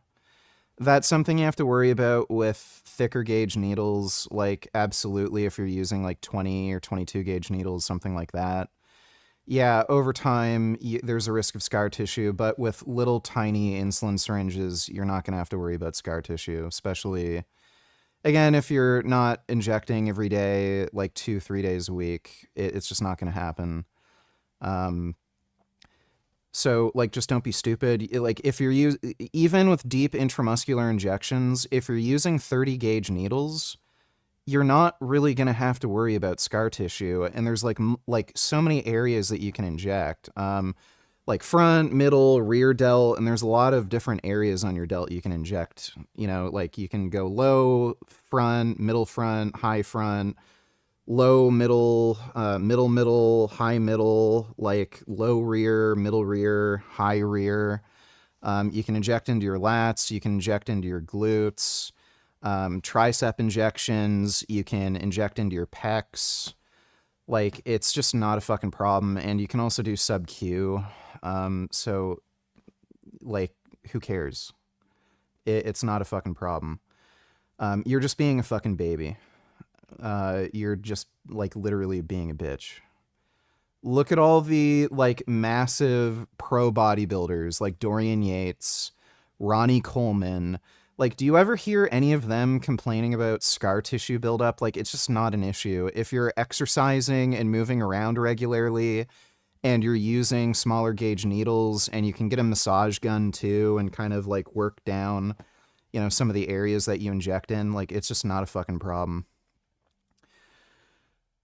Speaker 2: That's something you have to worry about with thicker gauge needles, like absolutely if you're using like 20 or 22 gauge needles, something like that. Yeah, over time, there's a risk of scar tissue, but with little tiny insulin syringes, you're not going to have to worry about scar tissue, especially, again, if you're not injecting every day, like 2-3 days a week, it's just not going to happen. So like, just don't be stupid. Like if you're even with deep intramuscular injections, if you're using 30 gauge needles, you're not really going to have to worry about scar tissue. And there's like so many areas that you can inject, like front, middle, rear delt. And there's a lot of different areas on your delt you can inject, you know, like you can go low front, high front, low, middle, middle, high middle, like low rear, middle rear, high rear. You can inject into your lats, you can inject into your glutes, tricep injections, you can inject into your pecs. Like, it's just not a fucking problem. And you can also do sub-Q. So, like, who cares? It's not a fucking problem. You're just being a fucking baby. You're just, like, literally being a bitch. Look at all the, like, massive pro bodybuilders, like Dorian Yates, Ronnie Coleman. Like, do you ever hear any of them complaining about scar tissue buildup? Like, it's just not an issue. If you're exercising and moving around regularly and you're using smaller gauge needles and you can get a massage gun too and kind of like work down, you know, some of the areas that you inject in, like, it's just not a fucking problem.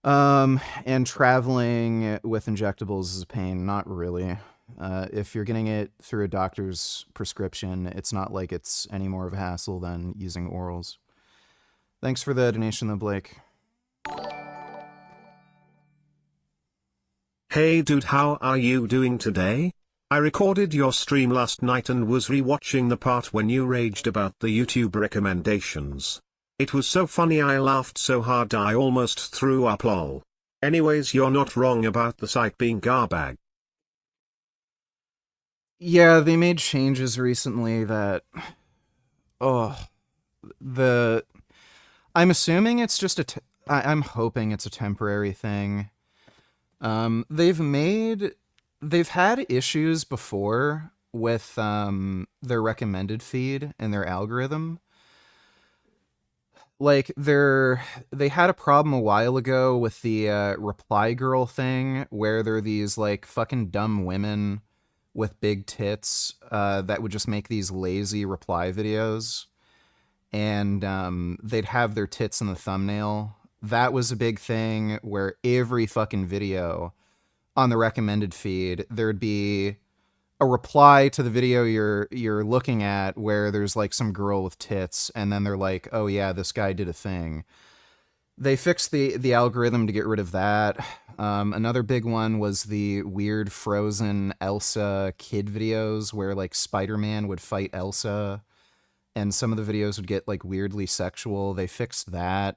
Speaker 2: And traveling with injectables is a pain. Not really. If you're getting it through a doctor's prescription, it's not like it's any more of a hassle than using orals. Thanks for the donation, though, Blake.
Speaker 3: Hey dude, how are you doing today? I recorded your stream last night and was re-watching the part when you raged about the YouTube recommendations. It was so funny, I laughed so hard I almost threw up lol. Anyways, you're not wrong about the site being garbage.
Speaker 2: Yeah, they made changes recently that... I'm assuming it's just I'm hoping it's a temporary thing. They've had issues before with their recommended feed and their algorithm. Like, they had a problem a while ago with the reply girl thing, where there are these, like, fucking dumb women with big tits that would just make these lazy reply videos. And they'd have their tits in the thumbnail. That was a big thing where every fucking video on the recommended feed, there'd be a reply to the video you're looking at where there's like some girl with tits, and then they're like, oh yeah, this guy did a thing. They fixed the algorithm to get rid of that. Another big one was the weird Frozen Elsa kid videos where like Spider-Man would fight Elsa, and some of the videos would get like weirdly sexual. They fixed that.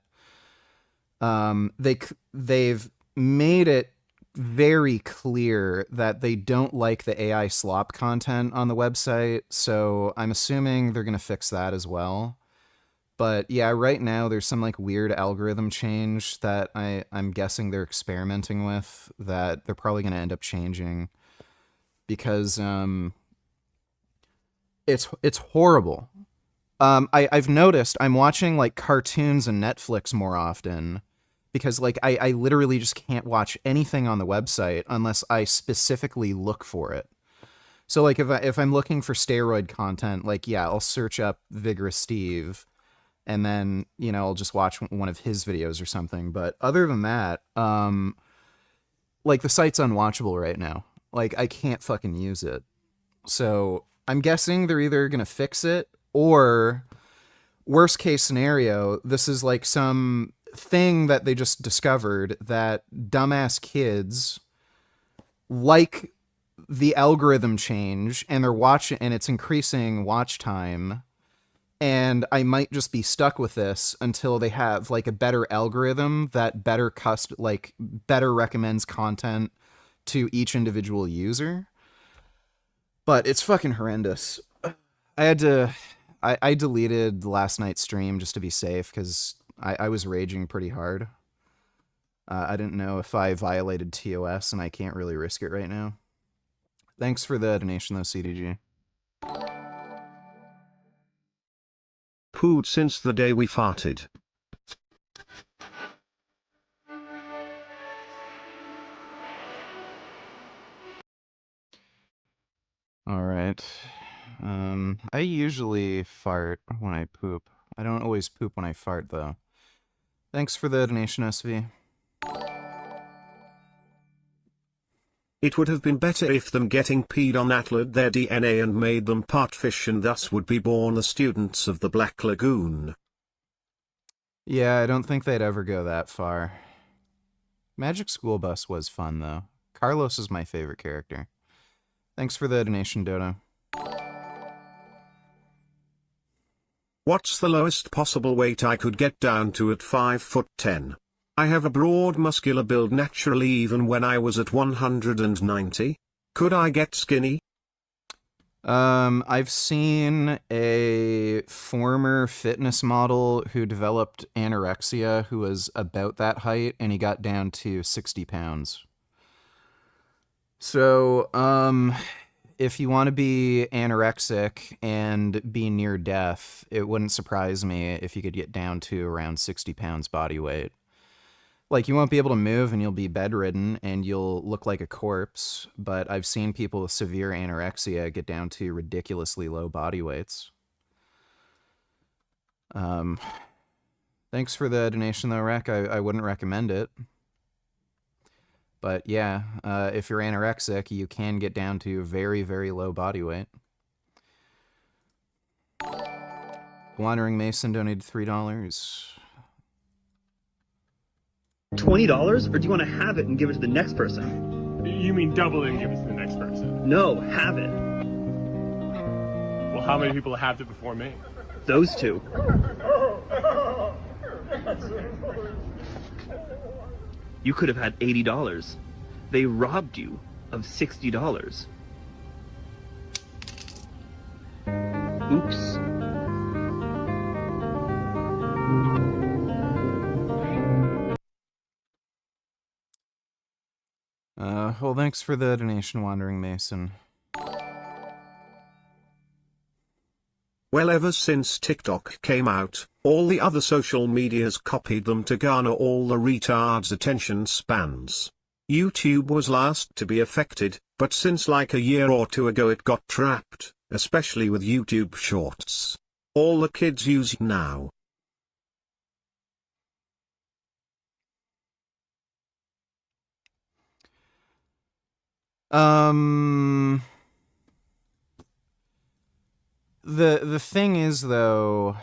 Speaker 2: They've made it very clear that they don't like the AI slop content on the website, so I'm assuming they're going to fix that as well. But yeah, right now there's some like weird algorithm change that I'm guessing they're experimenting with that they're probably going to end up changing because it's horrible. I've noticed I'm watching like cartoons and Netflix more often because like I literally just can't watch anything on the website unless I specifically look for it. So like if I'm looking for steroid content, like yeah, I'll search up Vigorous Steve and then, you know, I'll just watch one of his videos or something. But other than that, like the site's unwatchable right now. Like I can't fucking use it. So I'm guessing they're either going to fix it or worst case scenario, this is like some thing that they just discovered that dumbass kids like the algorithm change and they're watching and it's increasing watch time. And I might just be stuck with this until they have like a better algorithm that better recommends content to each individual user. But it's fucking horrendous. I deleted last night's stream just to be safe because I was raging pretty hard. I didn't know if I violated TOS and I can't really risk it right now. Thanks for the donation though, CDG.
Speaker 3: Pooed since the day we farted.
Speaker 2: All right. I usually fart when I poop. I don't always poop when I fart, though. Thanks for the donation, SV.
Speaker 3: It would have been better if them getting peed on outlawed their DNA and made them part fish and thus would be born the students of the Black Lagoon.
Speaker 2: Yeah, I don't think they'd ever go that far. Magic School Bus was fun, though. Carlos is my favorite character. Thanks for the donation, Dodo.
Speaker 3: What's the lowest possible weight I could get down to at 5'10"? I have a broad muscular build naturally even when I was at 190. Could I get skinny?
Speaker 2: I've seen a former fitness model who developed anorexia who was about that height, and he got down to 60 pounds. So, if you want to be anorexic and be near death, it wouldn't surprise me if you could get down to around 60 pounds body weight. Like, you won't be able to move and you'll be bedridden and you'll look like a corpse, but I've seen people with severe anorexia get down to ridiculously low body weights. Thanks for the donation though, Rec. I wouldn't recommend it. But yeah, if you're anorexic, you can get down to very, very low body weight. Wandering Mason donated $3.
Speaker 6: $20, or do you want to have it and give it to the next person?
Speaker 8: You mean double it and give it to the next person?
Speaker 6: No, have it.
Speaker 8: Well, how many people have it before me?
Speaker 6: Those two. You could have had $80. They robbed you of $60. Oops.
Speaker 2: Well, thanks for the donation, Wandering Mason.
Speaker 3: Well, ever since TikTok came out, all the other social medias copied them to garner all the retards' attention spans. YouTube was last to be affected, but since like a year or two ago it got trapped, especially with YouTube Shorts. All the kids use it now.
Speaker 2: The thing is, though,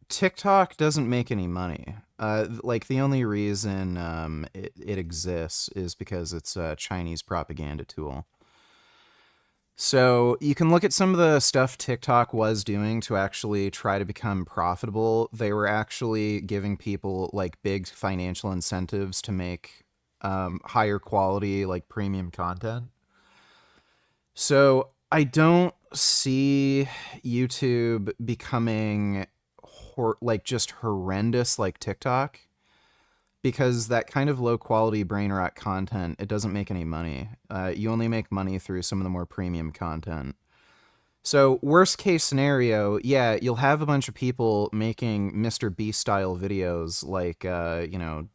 Speaker 2: TikTok doesn't make any money. Like, the only reason it exists is because it's a Chinese propaganda tool. So you can look at some of the stuff TikTok was doing to actually try to become profitable. They were actually giving people, like, big financial incentives to make higher quality, like, premium content. So I don't see YouTube becoming just horrendous like TikTok, because that kind of low quality brain rot content, it doesn't make any money. You only make money through some of the more premium content. So worst case scenario, yeah, you'll have a bunch of people making Mr. Beast style videos like, you know,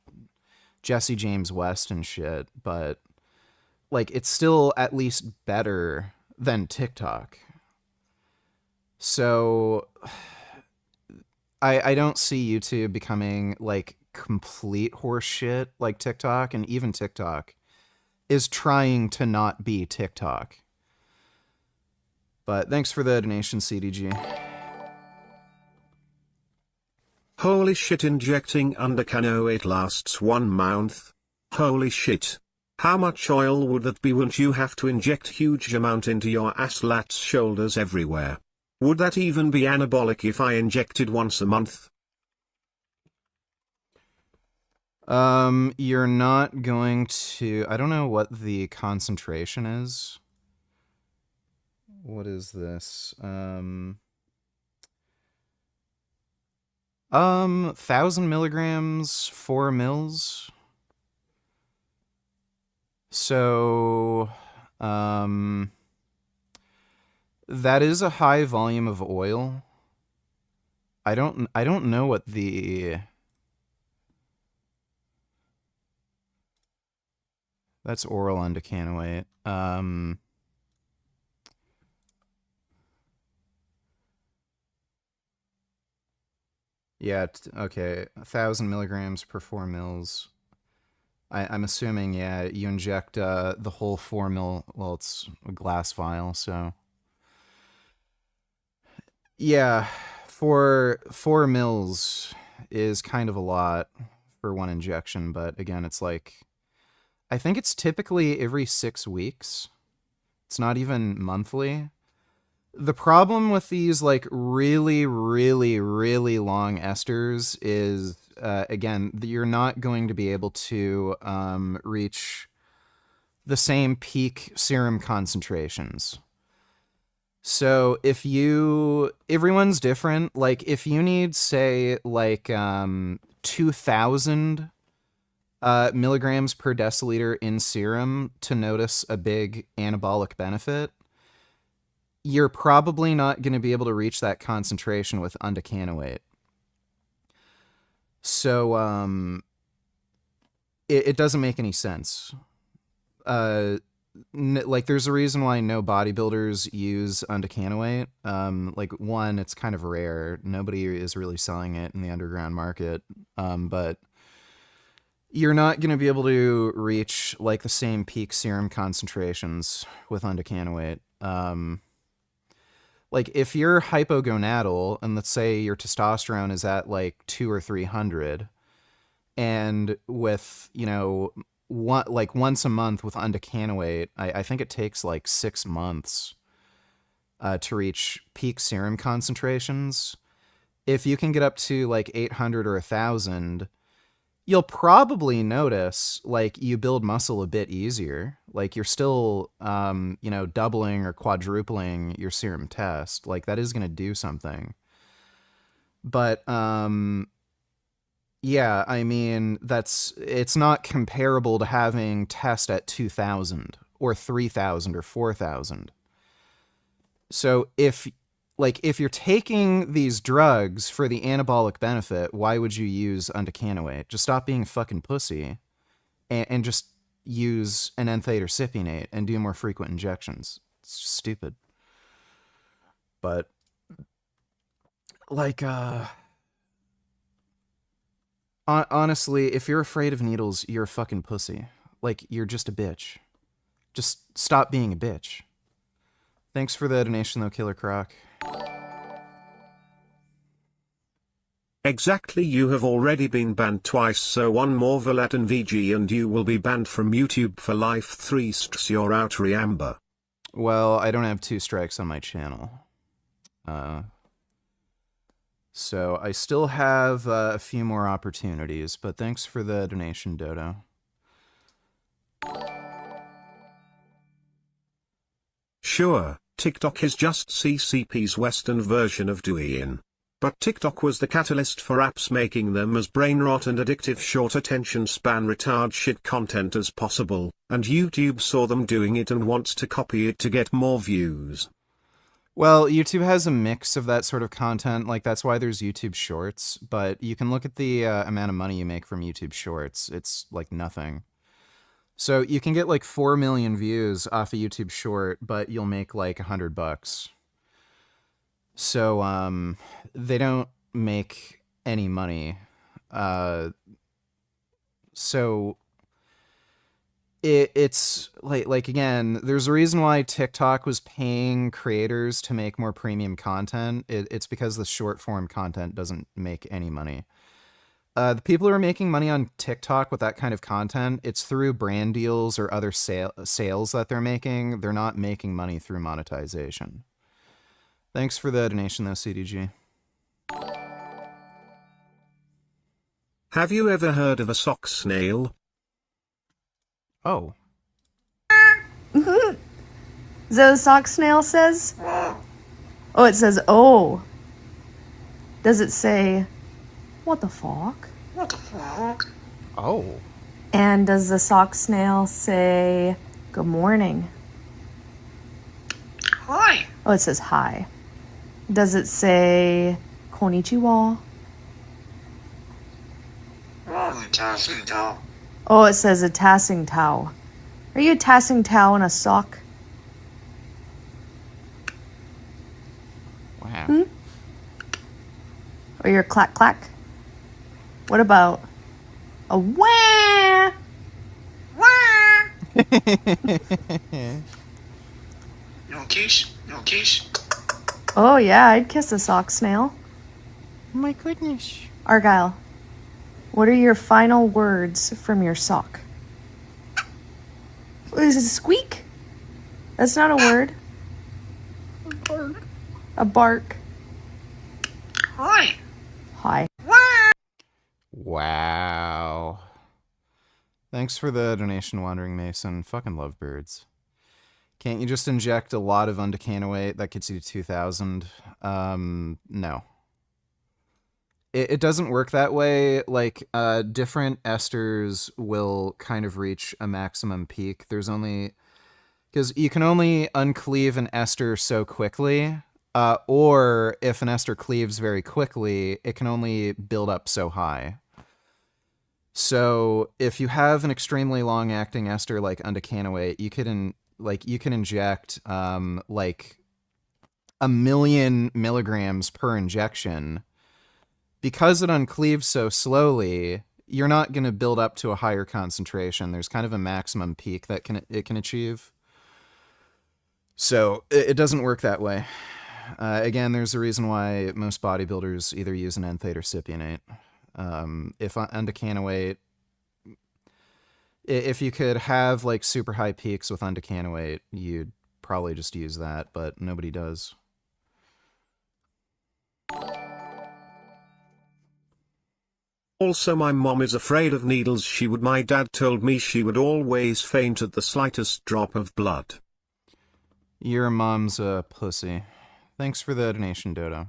Speaker 2: Jesse James West and shit, but like, it's still at least better than TikTok. So I don't see YouTube becoming like complete horse shit like TikTok, and even TikTok is trying to not be TikTok. But thanks for the donation, CDG.
Speaker 3: Holy shit, injecting Undercano, it lasts 1 month. Holy shit. How much oil would that be? Wouldn't you have to inject huge amount into your ass, lats, shoulders, everywhere? Would that even be anabolic if I injected once a month?
Speaker 2: You're not going to... I don't know what the concentration is. What is this? 1,000 milligrams, 4 mils. So, that is a high volume of oil. I don't know what the... That's oral undecanoate. Yeah, okay, 1,000 milligrams per 4 mils. I'm assuming, yeah, you inject the whole 4 mil, well, it's a glass vial, so... Yeah, for 4 mils is kind of a lot for one injection, but again, it's like... I think it's typically every 6 weeks. It's not even monthly. The problem with these like really, really, really long esters is, again, you're not going to be able to reach the same peak serum concentrations. So if everyone's different. Like if you need, say, like 2,000 milligrams per deciliter in serum to notice a big anabolic benefit, you're probably not going to be able to reach that concentration with undecanoate. So it doesn't make any sense. Like there's a reason why no bodybuilders use undecanoate. Like one, it's kind of rare. Nobody is really selling it in the underground market. But you're not going to be able to reach like the same peak serum concentrations with undecanoate. Like if you're hypogonadal and let's say your testosterone is at like 200 or 300, and with, once a month with undecanoate, I think it takes like 6 months to reach peak serum concentrations. If you can get up to like 800 or 1,000, you'll probably notice like you build muscle a bit easier. Like you're still, doubling or quadrupling your serum test. Like that is going to do something. But, yeah, I mean, it's not comparable to having test at 2,000 or 3,000 or 4,000. So if you're taking these drugs for the anabolic benefit, why would you use undecanoate? Just stop being a fucking pussy and just use an enthate or cypionate and do more frequent injections. It's just stupid. But like, honestly, if you're afraid of needles, you're a fucking pussy. Like, you're just a bitch. Just stop being a bitch. Thanks for the donation, though, Killer Croc.
Speaker 3: Exactly, you have already been banned twice, so one more Valatin VG and you will be banned from YouTube for life. 3 strikes, you're out, Riamba.
Speaker 2: Well, I don't have 2 strikes on my channel. So I still have a few more opportunities, but thanks for the donation, Dodo.
Speaker 3: Sure, TikTok is just CCP's Western version of Douyin. But TikTok was the catalyst for apps making them as brain rot and addictive short attention span retard shit content as possible, and YouTube saw them doing it and wants to copy it to get more views.
Speaker 2: Well, YouTube has a mix of that sort of content, like that's why there's YouTube Shorts, but you can look at the amount of money you make from YouTube Shorts. It's like nothing. So you can get like 4 million views off a YouTube Short, but you'll make like $100. So they don't make any money. So it's like again, there's a reason why TikTok was paying creators to make more premium content. It's because the short form content doesn't make any money. The people who are making money on TikTok with that kind of content, it's through brand deals or other sales that they're making. They're not making money through monetization. Thanks for the donation, though, CDG.
Speaker 3: Have you ever heard of a sock snail?
Speaker 2: Oh.
Speaker 10: Is that what sock snail says? Oh, it says, oh. Does it say, what the fuck?
Speaker 5: What the fuck?
Speaker 2: Oh.
Speaker 10: And does the sock snail say, good morning?
Speaker 5: Hi.
Speaker 10: Oh, it says hi. Does it say konnichiwa?
Speaker 5: Oh, tossing towel.
Speaker 10: Oh, it says a tassing towel. Are you a tassing towel in a sock?
Speaker 2: Wow.
Speaker 10: Hmm? Or you're a clack clack? What about a wah?
Speaker 5: Wah! No kiss? No kiss?
Speaker 10: Oh yeah, I'd kiss a sock snail.
Speaker 2: Oh my goodness.
Speaker 10: Argyle, what are your final words from your sock? Is it squeak? That's not a word. A bark.
Speaker 5: Hi.
Speaker 10: Hi.
Speaker 2: Wow. Thanks for the donation, Wandering Mason. Fucking love birds. Can't you just inject a lot of undecanoate? That gets you to 2,000. No. It doesn't work that way. Like, different esters will kind of reach a maximum peak. There's only... Because you can only uncleave an ester so quickly, or if an ester cleaves very quickly, it can only build up so high. So if you have an extremely long-acting ester like undecanoate, you can inject like 1,000,000 milligrams per injection. Because it uncleaves so slowly, you're not going to build up to a higher concentration. There's kind of a maximum peak that it can achieve. So it doesn't work that way. Again, there's a reason why most bodybuilders either use an enthate or cypionate. If undecanoate, if you could have like super high peaks with undecanoate, you'd probably just use that, but nobody does.
Speaker 3: Also, my mom is afraid of needles. My dad told me she would always faint at the slightest drop of blood.
Speaker 2: Your mom's a pussy. Thanks for the donation, Dodo.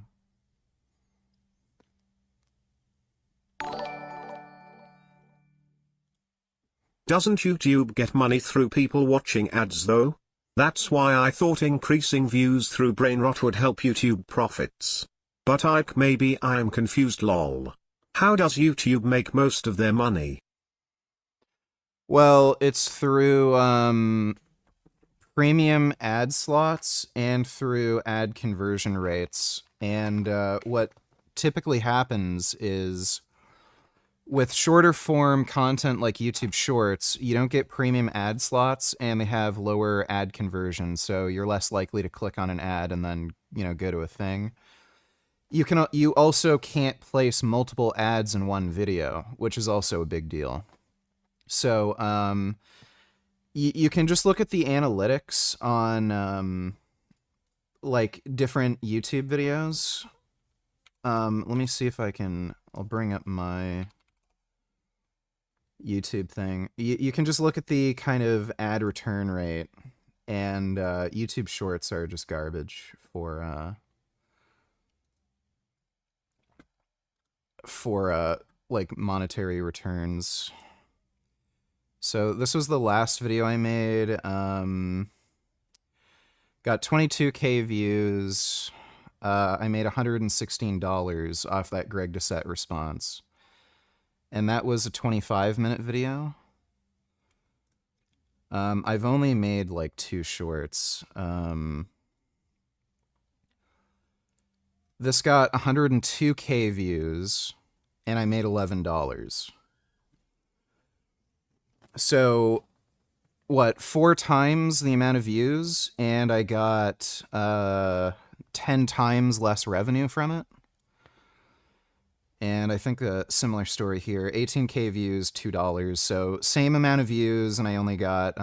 Speaker 3: Doesn't YouTube get money through people watching ads though? That's why I thought increasing views through brain rot would help YouTube profits. But maybe I am confused, lol. How does YouTube make most of their money?
Speaker 2: Well, it's through premium ad slots and through ad conversion rates. And what typically happens is with shorter form content like YouTube Shorts, you don't get premium ad slots and they have lower ad conversion. So you're less likely to click on an ad and then, go to a thing. You also can't place multiple ads in one video, which is also a big deal. So, you can just look at the analytics on, like, different YouTube videos. Let me see if I'll bring up my YouTube thing. You can just look at the kind of ad return rate, and YouTube Shorts are just garbage for like monetary returns. So this was the last video I made. Got 22K views. I made $116 off that Greg Doucette response. And that was a 25-minute video. I've only made like 2 shorts. This got 102K views, and I made $11. So, 4 times the amount of views, and I got 10 times less revenue from it. And I think a similar story here. 18K views, $2. So same amount of views, and I only got,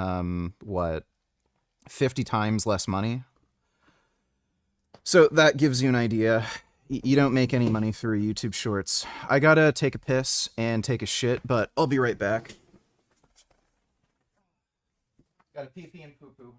Speaker 2: 50 times less money. So that gives you an idea. You don't make any money through YouTube Shorts. I gotta take a piss and take a shit, but I'll be right back. Gotta pee-pee and poo-poo.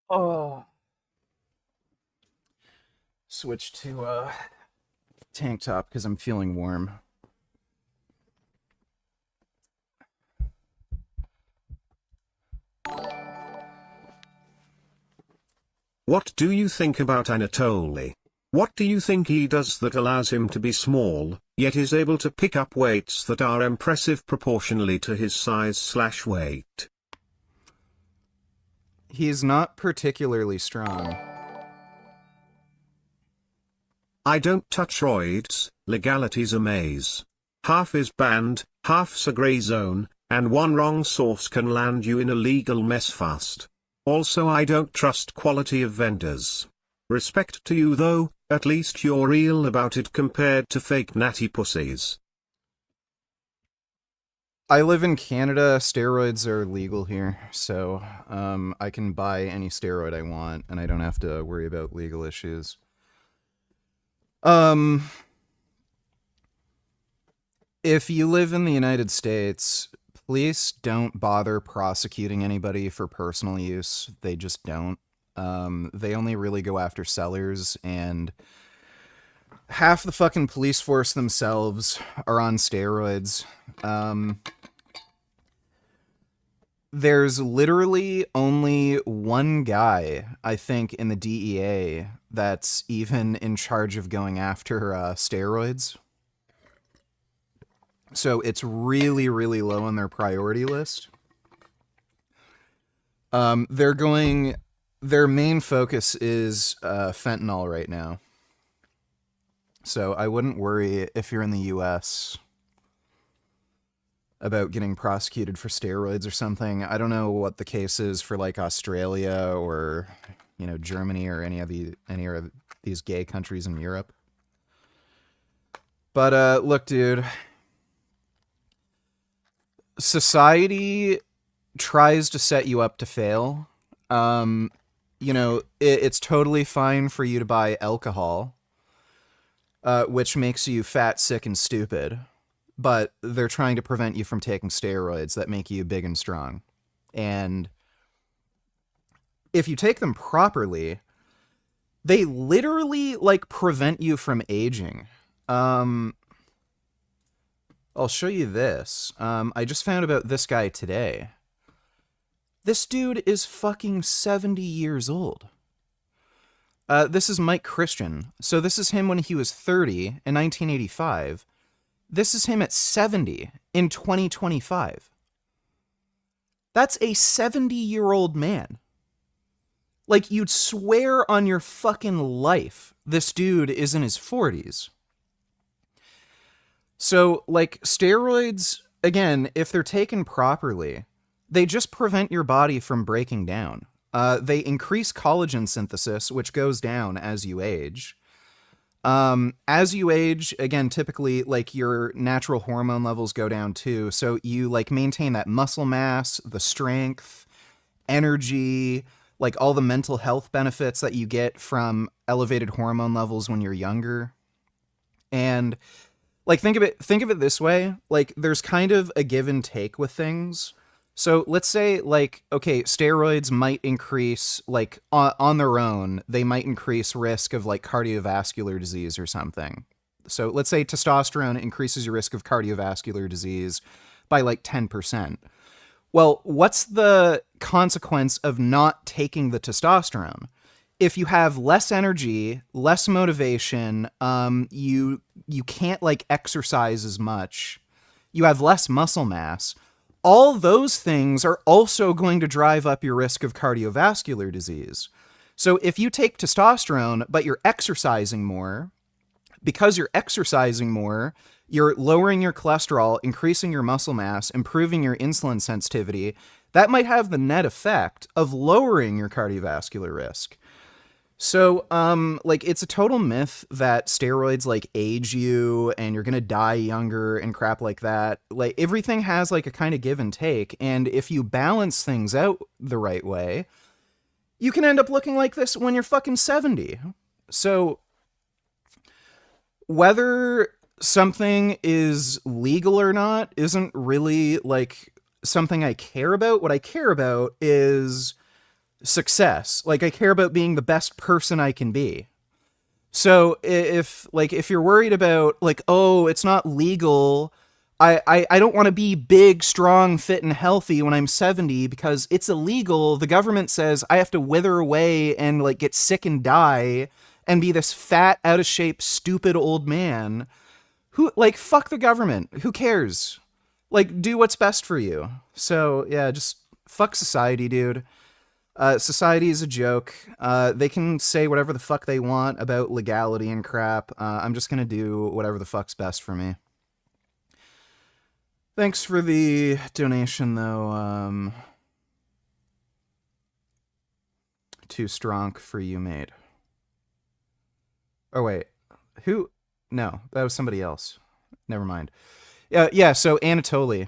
Speaker 2: Oh. Switch to tank top because I'm feeling warm.
Speaker 3: What do you think about Anatoly? What do you think he does that allows him to be small, yet is able to pick up weights that are impressive proportionally to his size/weight?
Speaker 2: He's not particularly strong.
Speaker 3: I don't touch roids, legality's a maze. Half is banned, half's a grey zone, and one wrong source can land you in a legal mess fast. Also I don't trust quality of vendors. Respect to you though, at least you're real about it compared to fake natty pussies.
Speaker 2: I live in Canada, steroids are legal here, so I can buy any steroid I want, and I don't have to worry about legal issues. If you live in the United States, police don't bother prosecuting anybody for personal use. They just don't. They only really go after sellers, and half the fucking police force themselves are on steroids. There's literally only one guy, I think, in the DEA that's even in charge of going after steroids. So it's really, really low on their priority list. Their main focus is fentanyl right now. So I wouldn't worry if you're in the US about getting prosecuted for steroids or something. I don't know what the case is for like Australia or, you know, Germany or any of these gay countries in Europe. But look, dude, society tries to set you up to fail. You know, it's totally fine for you to buy alcohol, which makes you fat, sick, and stupid. But they're trying to prevent you from taking steroids that make you big and strong. And if you take them properly, they literally, like, prevent you from aging. I'll show you this. I just found about this guy today. This dude is fucking 70 years old. This is Mike Christian. So this is him when he was 30 in 1985. This is him at 70 in 2025. That's a 70-year-old man. Like, you'd swear on your fucking life this dude is in his 40s. So, like, steroids, again, if they're taken properly, they just prevent your body from breaking down. They increase collagen synthesis, which goes down as you age. As you age, again, typically, like, your natural hormone levels go down too. So you, like, maintain that muscle mass, the strength, energy, like, all the mental health benefits that you get from elevated hormone levels when you're younger. And, like, think of it this way. Like, there's kind of a give and take with things. So let's say, like, okay, steroids might increase, like, on their own, they might increase risk of, like, cardiovascular disease or something. So let's say testosterone increases your risk of cardiovascular disease by, like, 10%. Well, what's the consequence of not taking the testosterone? If you have less energy, less motivation, you can't, like, exercise as much, you have less muscle mass, all those things are also going to drive up your risk of cardiovascular disease. So if you take testosterone, but you're exercising more, because you're exercising more, you're lowering your cholesterol, increasing your muscle mass, improving your insulin sensitivity, that might have the net effect of lowering your cardiovascular risk. So, like, it's a total myth that steroids, like, age you and you're gonna die younger and crap like that. Like, everything has, like, a kind of give and take, and if you balance things out the right way, you can end up looking like this when you're fucking 70. So, whether something is legal or not isn't really, like, something I care about. What I care about is success. Like, I care about being the best person I can be. So if you're worried about, like, oh, it's not legal, I don't want to be big, strong, fit, and healthy when I'm 70 because it's illegal. The government says I have to wither away and, like, get sick and die and be this fat, out of shape, stupid old man. Who, like, fuck the government. Who cares? Like, do what's best for you. So, yeah, just fuck society, dude. Society is a joke. They can say whatever the fuck they want about legality and crap. I'm just gonna do whatever the fuck's best for me. Thanks for the donation, though. Too strong for you, mate. Oh, wait. Who? No, that was somebody else. Never mind. Yeah, so Anatoly.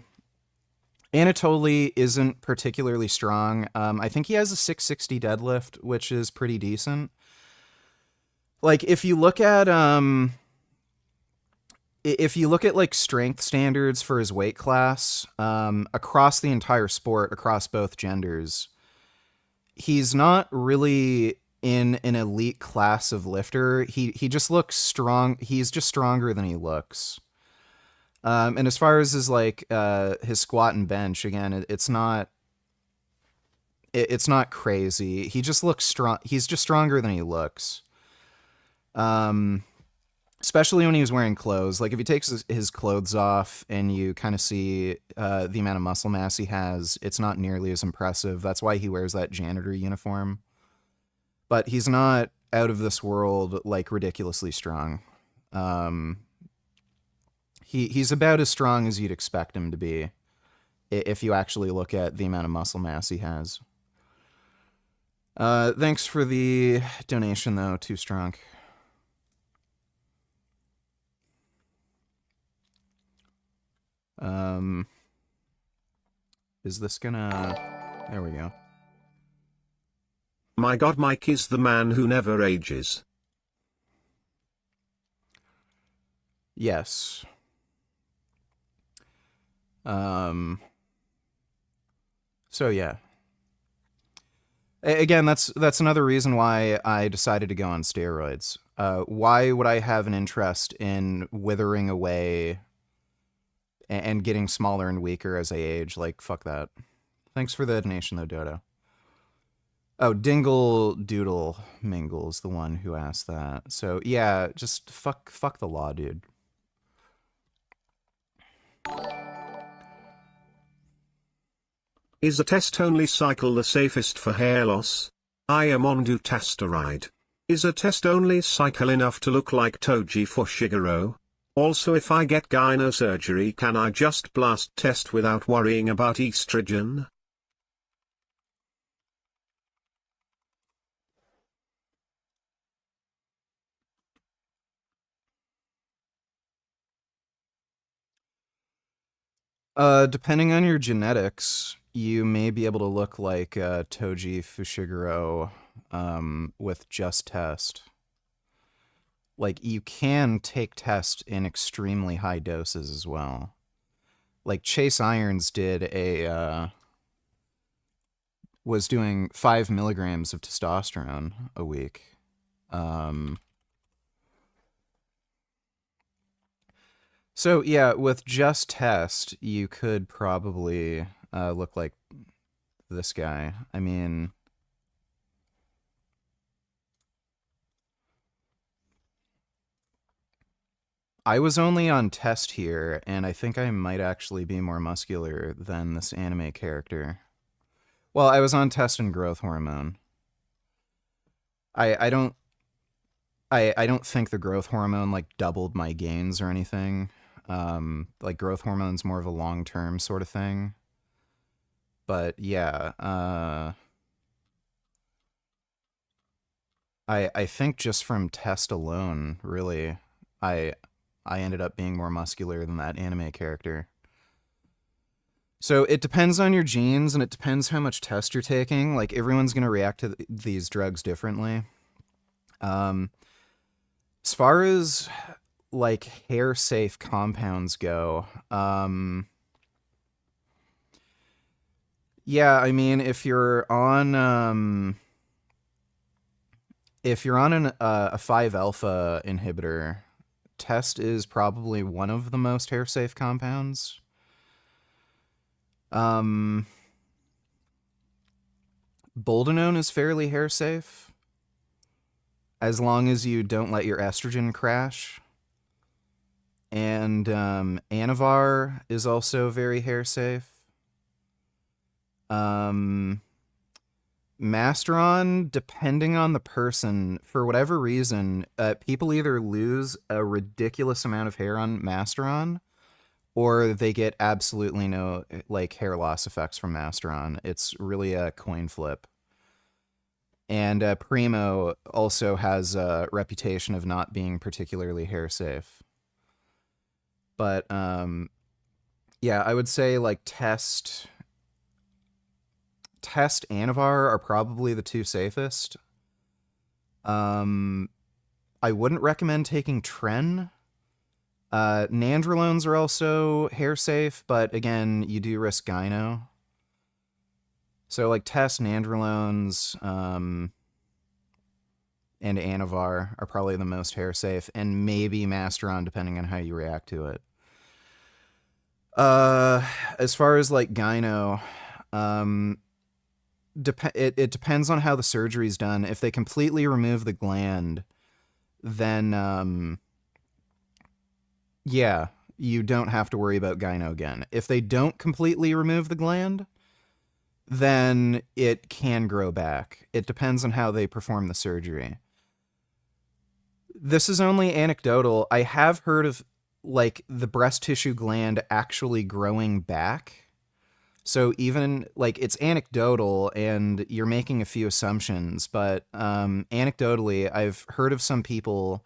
Speaker 2: Anatoly isn't particularly strong. I think he has a 660 deadlift, which is pretty decent. Like, if you look at like strength standards for his weight class, across the entire sport, across both genders, he's not really in an elite class of lifter. He just looks strong. He's just stronger than he looks. And as far as his his squat and bench, again, it's not crazy. He just looks strong. He's just stronger than he looks. Especially when he was wearing clothes. Like, if he takes his clothes off and you kind of see the amount of muscle mass he has, it's not nearly as impressive. That's why he wears that janitor uniform. But he's not out of this world, like, ridiculously strong. He's about as strong as you'd expect him to be if you actually look at the amount of muscle mass he has. Thanks for the donation, though. Too strong. Is this gonna... There we go.
Speaker 3: My God, Mike is the man who never ages.
Speaker 2: Yes. So yeah. Again, that's another reason why I decided to go on steroids. Why would I have an interest in withering away and getting smaller and weaker as I age? Like, fuck that. Thanks for the donation, though, Dodo. Oh, Dingle Doodle Mingle's the one who asked that. So, yeah, just fuck the law, dude.
Speaker 3: Is a test-only cycle the safest for hair loss? I am on dutasteride. Is a test-only cycle enough to look like Toji Fushiguro? Also, if I get gyno surgery, can I just blast test without worrying about estrogen?
Speaker 2: Depending on your genetics, you may be able to look like Toji Fushiguro with just test. Like, you can take test in extremely high doses as well. Like, Chase Irons was doing 5 milligrams of testosterone a week. So, yeah, with just test, you could probably look like this guy. I mean... I was only on test here, and I think I might actually be more muscular than this anime character. Well, I was on test and growth hormone. I don't think the growth hormone, like, doubled my gains or anything. Like, growth hormone's more of a long-term sort of thing. But, yeah, I think just from test alone, really, I ended up being more muscular than that anime character. So it depends on your genes, and it depends how much test you're taking. Like, everyone's going to react to these drugs differently. As far as, like, hair-safe compounds go, Yeah, I mean, if you're on a 5-alpha inhibitor, test is probably one of the most hair-safe compounds. Boldenone is fairly hair-safe, as long as you don't let your estrogen crash. And Anavar is also very hair-safe. Masteron, depending on the person, for whatever reason, people either lose a ridiculous amount of hair on Masteron, or they get absolutely no like hair loss effects from Masteron. It's really a coin flip. And Primo also has a reputation of not being particularly hair safe. But yeah, I would say like Test Anavar are probably the two safest. I wouldn't recommend taking Tren. Nandrolones are also hair safe, but again, you do risk gyno. So like Test, Nandrolones, and Anavar are probably the most hair safe, and maybe Masteron depending on how you react to it. As far as like gyno, it depends on how the surgery's done. If they completely remove the gland, then yeah, you don't have to worry about gyno again. If they don't completely remove the gland, then it can grow back. It depends on how they perform the surgery. This is only anecdotal. I have heard of like the breast tissue gland actually growing back. So even like it's anecdotal and you're making a few assumptions, but anecdotally, I've heard of some people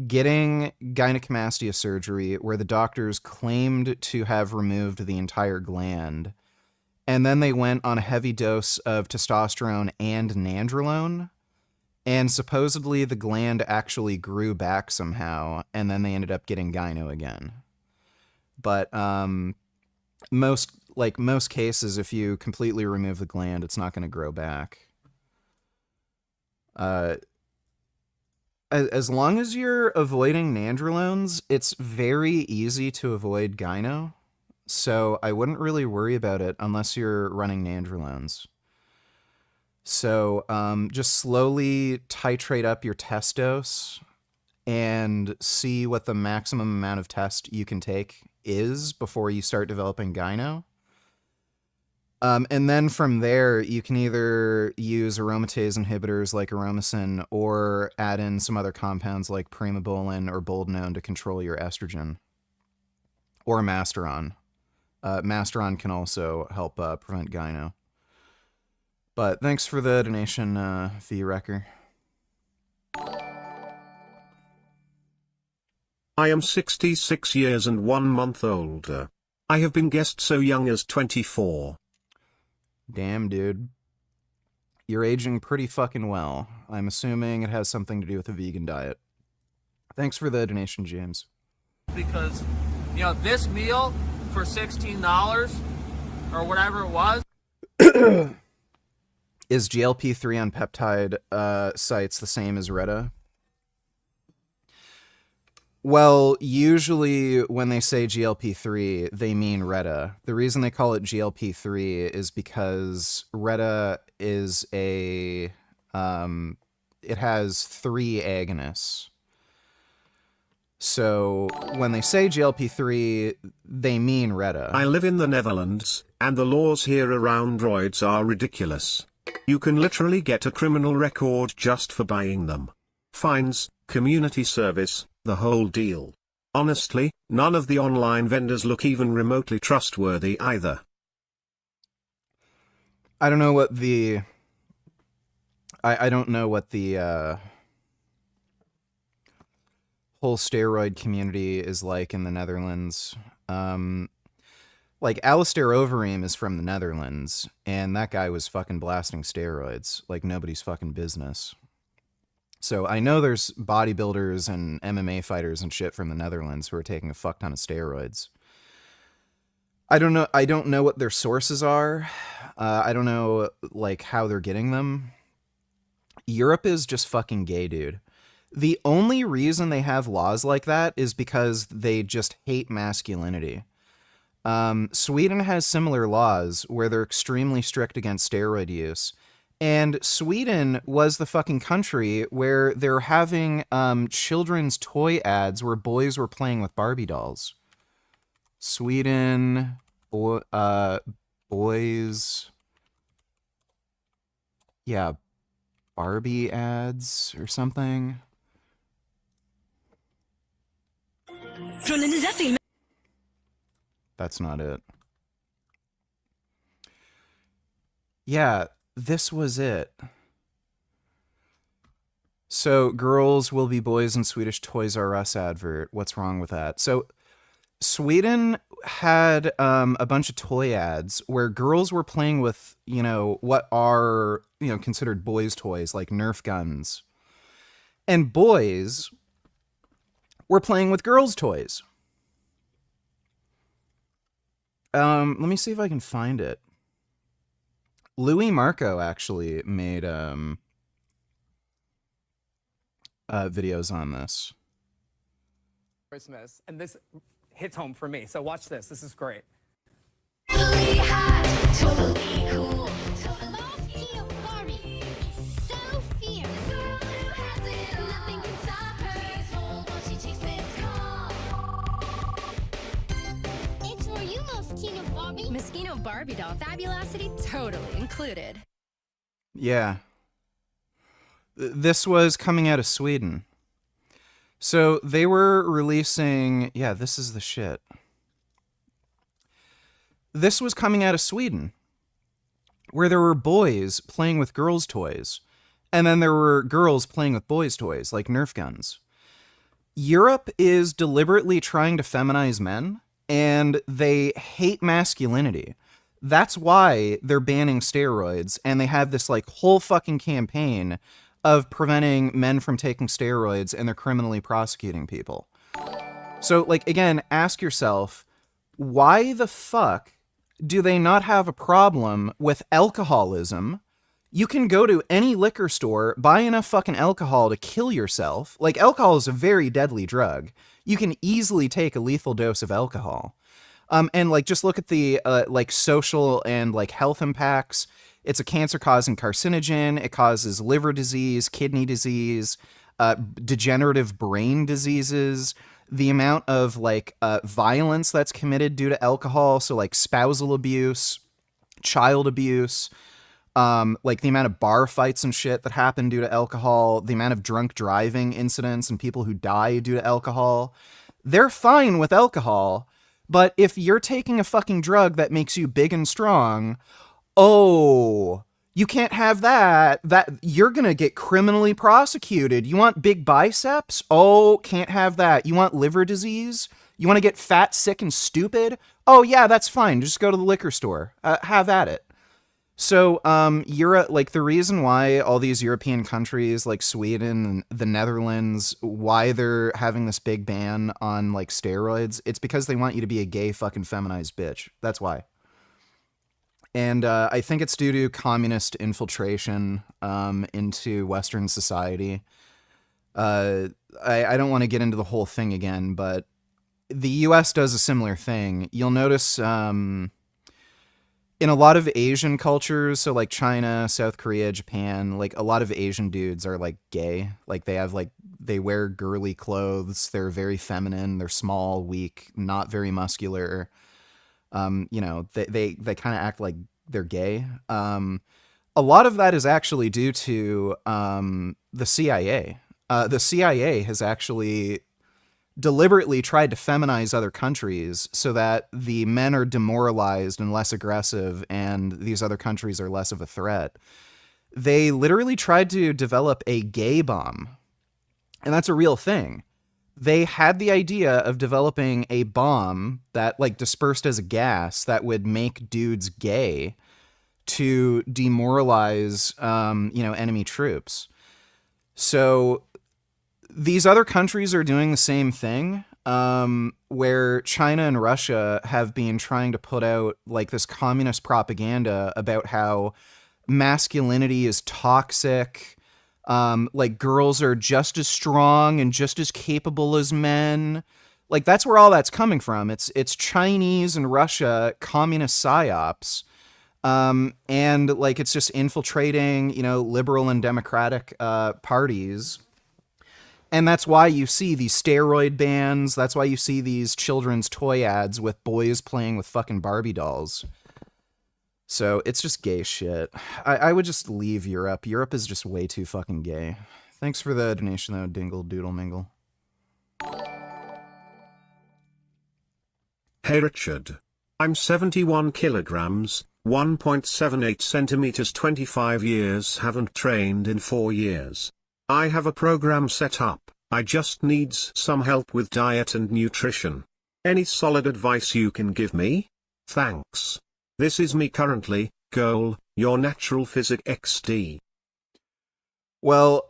Speaker 2: getting gynecomastia surgery where the doctors claimed to have removed the entire gland, and then they went on a heavy dose of testosterone and nandrolone, and supposedly the gland actually grew back somehow, and then they ended up getting gyno again. But most cases, if you completely remove the gland, it's not going to grow back. As long as you're avoiding nandrolones, it's very easy to avoid gyno. So I wouldn't really worry about it unless you're running nandrolones. So just slowly titrate up your test dose and see what the maximum amount of test you can take is before you start developing gyno. And then from there, you can either use aromatase inhibitors like aromasin or add in some other compounds like primobolan or boldenone to control your estrogen. Or Masteron. Masteron can also help prevent gyno. But thanks for the donation, Fee Wrecker.
Speaker 3: I am 66 years and 1 month older. I have been guessed so young as 24.
Speaker 2: Damn, dude. You're aging pretty fucking well. I'm assuming it has something to do with a vegan diet. Thanks for the donation, James.
Speaker 15: Because, you know, this meal for $16 or whatever it was.
Speaker 2: Is GLP-3 on peptide sites the same as Retta? Well, usually when they say GLP-3, they mean Retta. The reason they call it GLP-3 is because Retta is it has 3 agonists. So when they say GLP-3, they mean Retta.
Speaker 3: I live in the Netherlands, and the laws here around droids are ridiculous. You can literally get a criminal record just for buying them. Fines, community service, the whole deal. Honestly, none of the online vendors look even remotely trustworthy either.
Speaker 2: I don't know what the... I don't know what the whole steroid community is like in the Netherlands. Like, Alistair Overeem is from the Netherlands, and that guy was fucking blasting steroids like nobody's fucking business. So I know there's bodybuilders and MMA fighters and shit from the Netherlands who are taking a fuck ton of steroids. I don't know. I don't know what their sources are. I don't know like how they're getting them. Europe is just fucking gay, dude. The only reason they have laws like that is because they just hate masculinity. Sweden has similar laws where they're extremely strict against steroid use. And Sweden was the fucking country where they're having children's toy ads where boys were playing with Barbie dolls. Sweden, boys. Yeah, Barbie ads or something. That's not it. Yeah, this was it. So, girls will be boys in Swedish Toys R Us advert. What's wrong with that? So, Sweden had a bunch of toy ads where girls were playing with, you know, what are, you know, considered boys' toys, like Nerf guns. And boys were playing with girls' toys. Let me see if I can find it. Louis Marco actually made videos on this.
Speaker 11: Christmas, and this hits home for me. So watch this. This is great.
Speaker 7: Totally hot, totally cool, totally cute Barbie. So fierce. Girl who has it, nothing can stop her. Hold while she takes this call. It's for you, Moschino Barbie.
Speaker 12: Moschino Barbie doll fabulosity totally included.
Speaker 2: Yeah. This was coming out of Sweden. So they were releasing, yeah, this is the shit. This was coming out of Sweden, where there were boys playing with girls' toys, and then there were girls playing with boys' toys, like Nerf guns. Europe is deliberately trying to feminize men, and they hate masculinity. That's why they're banning steroids, and they have this like whole fucking campaign of preventing men from taking steroids, and they're criminally prosecuting people. So, like, again, ask yourself, why the fuck do they not have a problem with alcoholism? You can go to any liquor store, buy enough fucking alcohol to kill yourself. Like, alcohol is a very deadly drug. You can easily take a lethal dose of alcohol. And, like, just look at the, like, social and, like, health impacts. It's a cancer-causing carcinogen. It causes liver disease, kidney disease, degenerative brain diseases. The amount of, like, violence that's committed due to alcohol, so, like, spousal abuse, child abuse, like, the amount of bar fights and shit that happen due to alcohol, the amount of drunk driving incidents and people who die due to alcohol. They're fine with alcohol, but if you're taking a fucking drug that makes you big and strong, oh, you can't have that. That you're going to get criminally prosecuted. You want big biceps? Oh, can't have that. You want liver disease? You want to get fat, sick, and stupid? Oh, yeah, that's fine. Just go to the liquor store. Have at it. So, Europe, like, the reason why all these European countries, like Sweden and the Netherlands, why they're having this big ban on, like, steroids, it's because they want you to be a gay fucking feminized bitch. That's why. And I think it's due to communist infiltration into Western society. I don't want to get into the whole thing again, but the US does a similar thing. You'll notice in a lot of Asian cultures, so like China, South Korea, Japan, like a lot of Asian dudes are like gay. Like they have like, they wear girly clothes. They're very feminine. They're small, weak, not very muscular. You know, they kind of act like they're gay. A lot of that is actually due to the CIA. The CIA has actually deliberately tried to feminize other countries so that the men are demoralized and less aggressive and these other countries are less of a threat. They literally tried to develop a gay bomb, and that's a real thing. They had the idea of developing a bomb that like dispersed as a gas that would make dudes gay to demoralize, you know, enemy troops. So these other countries are doing the same thing. where China and Russia have been trying to put out like this communist propaganda about how masculinity is toxic. Like girls are just as strong and just as capable as men. Like that's where all that's coming from. It's Chinese and Russia communist psyops. And like it's just infiltrating, liberal and democratic parties. And that's why you see these steroid bans. That's why you see these children's toy ads with boys playing with fucking Barbie dolls. So it's just gay shit. I would just leave Europe. Europe is just way too fucking gay. Thanks for the donation though, Dingle Doodle Mingle.
Speaker 3: Hey Richard. I'm 71 kilograms, 1.78 centimeters, 25 years, haven't trained in 4 years. I have a program set up, I just needs some help with diet and nutrition. Any solid advice you can give me? Thanks. This is me currently, goal, your natural physic XD.
Speaker 2: Well,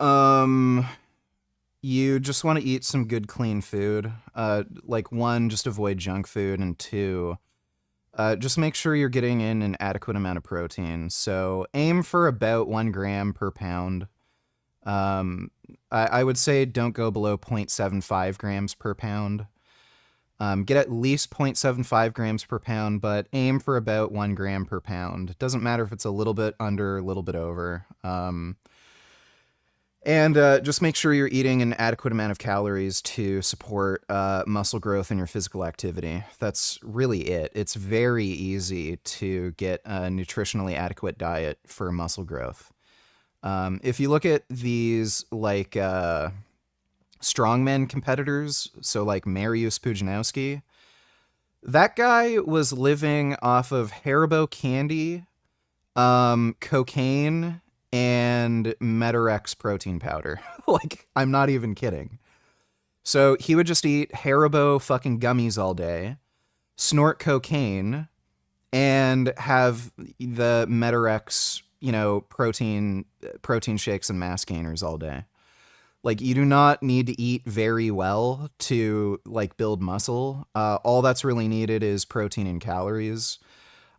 Speaker 2: you just want to eat some good clean food. Like one, just avoid junk food, and two, just make sure you're getting in an adequate amount of protein. So aim for about 1 gram per pound. I would say don't go below 0.75 grams per pound. Get at least 0.75 grams per pound, but aim for about 1 gram per pound. It doesn't matter if it's a little bit under, a little bit over. And just make sure you're eating an adequate amount of calories to support muscle growth and your physical activity. That's really it. It's very easy to get a nutritionally adequate diet for muscle growth. If you look at these like strongman competitors, so like Mariusz Pudzianowski, that guy was living off of Haribo candy, cocaine, and Metarex protein powder. Like, I'm not even kidding. So he would just eat Haribo fucking gummies all day, snort cocaine, and have the Metarex, protein shakes and mass gainers all day. Like, you do not need to eat very well to like build muscle. All that's really needed is protein and calories.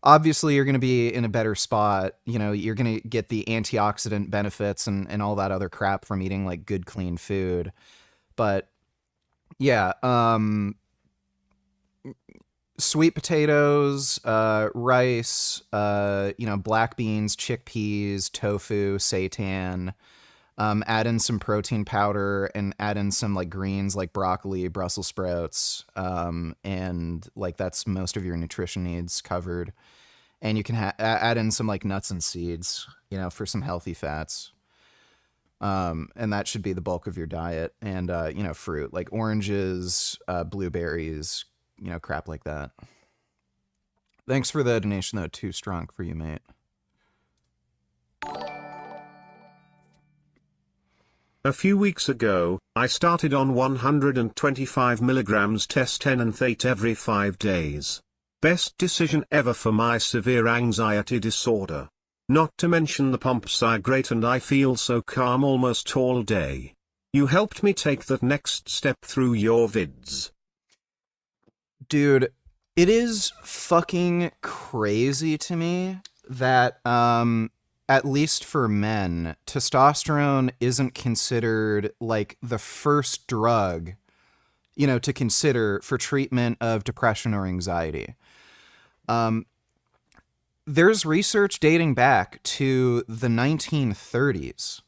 Speaker 2: Obviously, you're going to be in a better spot. You're going to get the antioxidant benefits and all that other crap from eating like good, clean food. But yeah, sweet potatoes, rice, black beans, chickpeas, tofu, seitan. Add in some protein powder and add in some like greens like broccoli, Brussels sprouts, and like that's most of your nutrition needs covered. And you can add in some like nuts and seeds, for some healthy fats. And that should be the bulk of your diet. And fruit like oranges, blueberries, crap like that. Thanks for the donation though. Too strong for you, mate.
Speaker 3: A few weeks ago, I started on 125 milligrams test 10 and 8 every 5 days. Best decision ever for my severe anxiety disorder. Not to mention the pumps are great and I feel so calm almost all day. You helped me take that next step through your vids.
Speaker 2: Dude, it is fucking crazy to me that, at least for men, testosterone isn't considered like the first drug, to consider for treatment of depression or anxiety. There's research dating back to the 1930s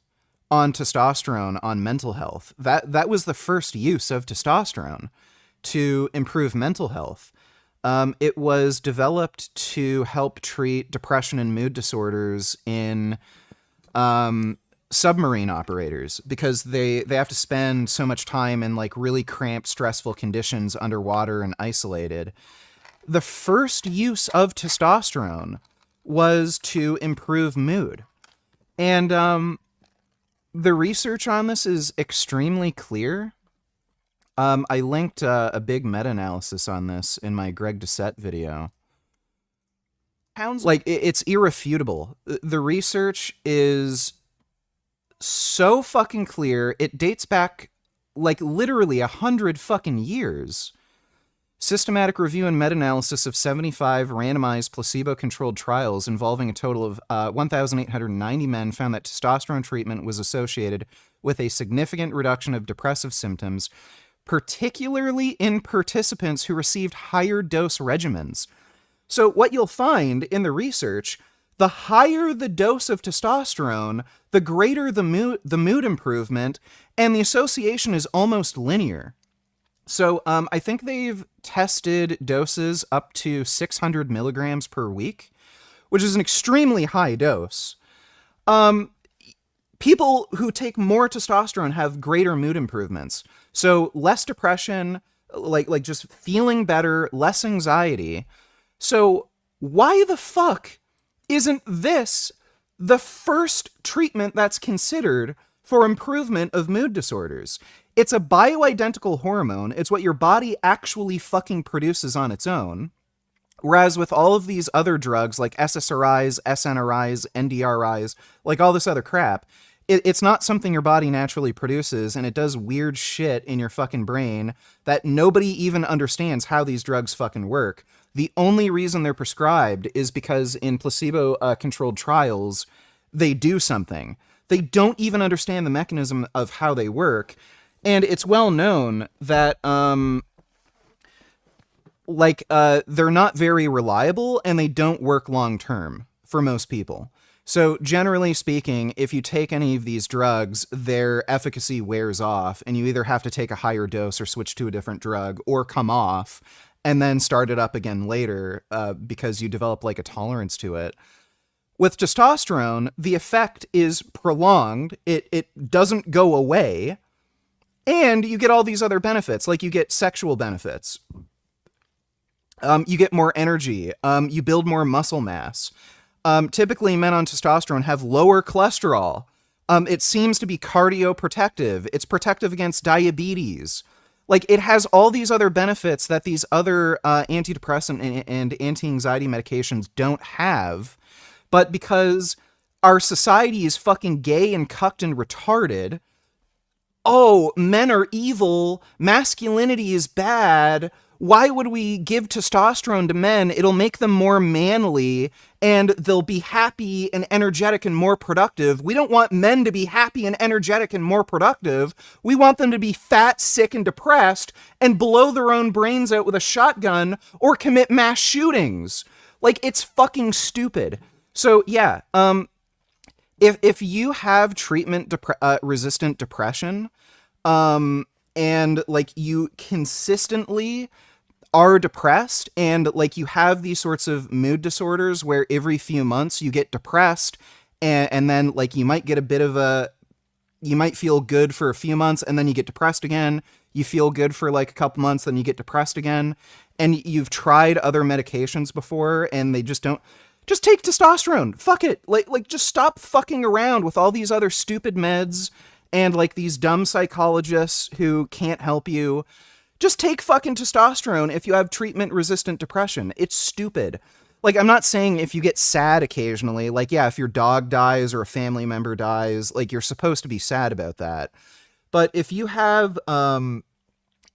Speaker 2: on testosterone on mental health. That was the first use of testosterone to improve mental health. It was developed to help treat depression and mood disorders in submarine operators because they have to spend so much time in like really cramped, stressful conditions underwater and isolated. The first use of testosterone was to improve mood. And the research on this is extremely clear. I linked a big meta-analysis on this in my Greg Doucette video. Like, it's irrefutable. The research is so fucking clear. It dates back like literally 100 fucking years. Systematic review and meta-analysis of 75 randomized placebo-controlled trials involving a total of 1,890 men found that testosterone treatment was associated with a significant reduction of depressive symptoms, particularly in participants who received higher dose regimens. So what you'll find in the research, the higher the dose of testosterone, the greater the mood improvement, and the association is almost linear. So I think they've tested doses up to 600 milligrams per week, which is an extremely high dose. People who take more testosterone have greater mood improvements. So less depression, like just feeling better, less anxiety. So why the fuck isn't this the first treatment that's considered for improvement of mood disorders? It's a bioidentical hormone. It's what your body actually fucking produces on its own. Whereas with all of these other drugs like SSRIs, SNRIs, NDRIs, like all this other crap, it's not something your body naturally produces, and it does weird shit in your fucking brain that nobody even understands how these drugs fucking work. The only reason they're prescribed is because in placebo-controlled trials, they do something. They don't even understand the mechanism of how they work. And it's well known that, they're not very reliable and they don't work long term for most people. So generally speaking, if you take any of these drugs, their efficacy wears off and you either have to take a higher dose or switch to a different drug or come off and then start it up again later because you develop like a tolerance to it. With testosterone, the effect is prolonged. It doesn't go away. And you get all these other benefits, like you get sexual benefits. You get more energy. You build more muscle mass. Typically, men on testosterone have lower cholesterol. It seems to be cardioprotective. It's protective against diabetes. Like, it has all these other benefits that these other antidepressant and anti-anxiety medications don't have. But because our society is fucking gay and cucked and retarded, oh, men are evil, masculinity is bad, why would we give testosterone to men? It'll make them more manly, and they'll be happy and energetic and more productive. We don't want men to be happy and energetic and more productive. We want them to be fat, sick, and depressed, and blow their own brains out with a shotgun, or commit mass shootings. Like, it's fucking stupid. So, yeah, if you have treatment-resistant depression, and, like, you consistently are depressed, and, like, you have these sorts of mood disorders where every few months you get depressed, and then, like, you might get a bit of you might feel good for a few months, and then you get depressed again. You feel good for, like, a couple months, then you get depressed again, and you've tried other medications before, and they just don't... Just take testosterone. Fuck it. Like, just stop fucking around with all these other stupid meds and, like, these dumb psychologists who can't help you. Just take fucking testosterone if you have treatment-resistant depression. It's stupid. Like, I'm not saying if you get sad occasionally, like, yeah, if your dog dies or a family member dies, like, you're supposed to be sad about that. But if you have,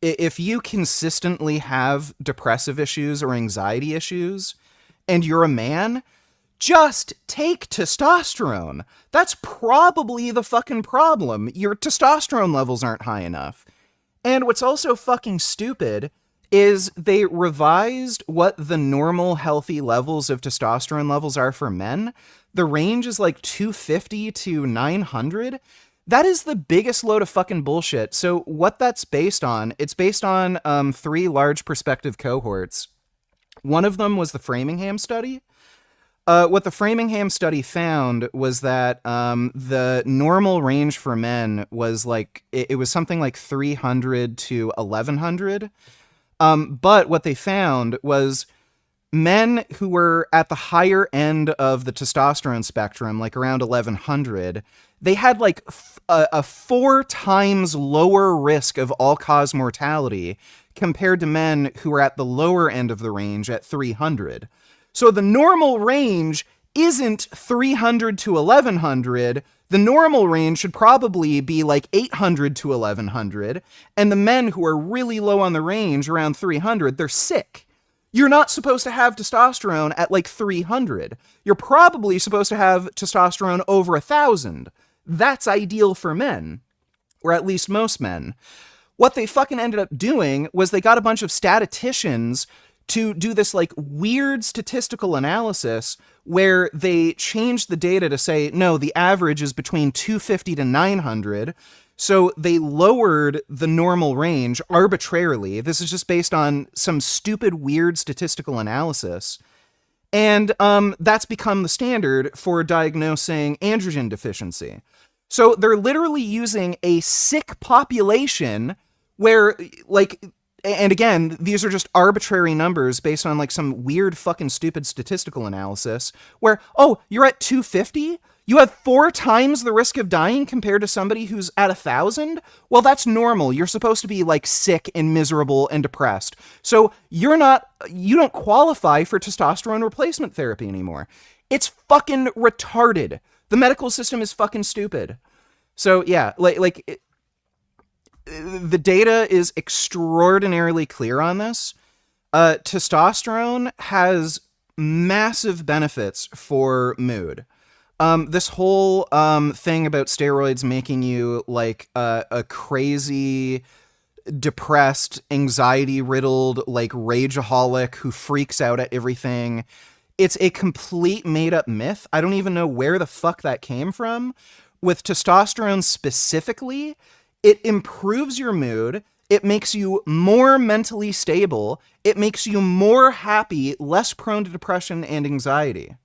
Speaker 2: if you consistently have depressive issues or anxiety issues, and you're a man, just take testosterone. That's probably the fucking problem. Your testosterone levels aren't high enough. And what's also fucking stupid is they revised what the normal healthy levels of testosterone levels are for men. The range is like 250 to 900. That is the biggest load of fucking bullshit. So what that's based on, it's based on 3 large prospective cohorts. One of them was the Framingham study. What the Framingham study found was that the normal range for men was like, it was something like 300 to 1100. But what they found was men who were at the higher end of the testosterone spectrum, like around 1100, they had like a 4 times lower risk of all-cause mortality compared to men who were at the lower end of the range at 300. So the normal range isn't 300 to 1100. The normal range should probably be like 800 to 1100. And the men who are really low on the range, around 300, they're sick. You're not supposed to have testosterone at like 300. You're probably supposed to have testosterone over 1,000. That's ideal for men, or at least most men. What they fucking ended up doing was they got a bunch of statisticians to do this like weird statistical analysis where they changed the data to say, no, the average is between 250 to 900. So they lowered the normal range arbitrarily. This is just based on some stupid, weird statistical analysis. And that's become the standard for diagnosing androgen deficiency. So they're literally using a sick population where, like, and again, these are just arbitrary numbers based on like some weird fucking stupid statistical analysis where, oh, you're at 250? You have 4 times the risk of dying compared to somebody who's at 1,000? Well, that's normal. You're supposed to be like sick and miserable and depressed. So you don't qualify for testosterone replacement therapy anymore. It's fucking retarded. The medical system is fucking stupid. So yeah, the data is extraordinarily clear on this. Testosterone has massive benefits for mood. This whole thing about steroids making you like a crazy, depressed, anxiety-riddled, like rageaholic who freaks out at everything. It's a complete made-up myth. I don't even know where the fuck that came from. With testosterone specifically, it improves your mood. It makes you more mentally stable. It makes you more happy, less prone to depression and anxiety.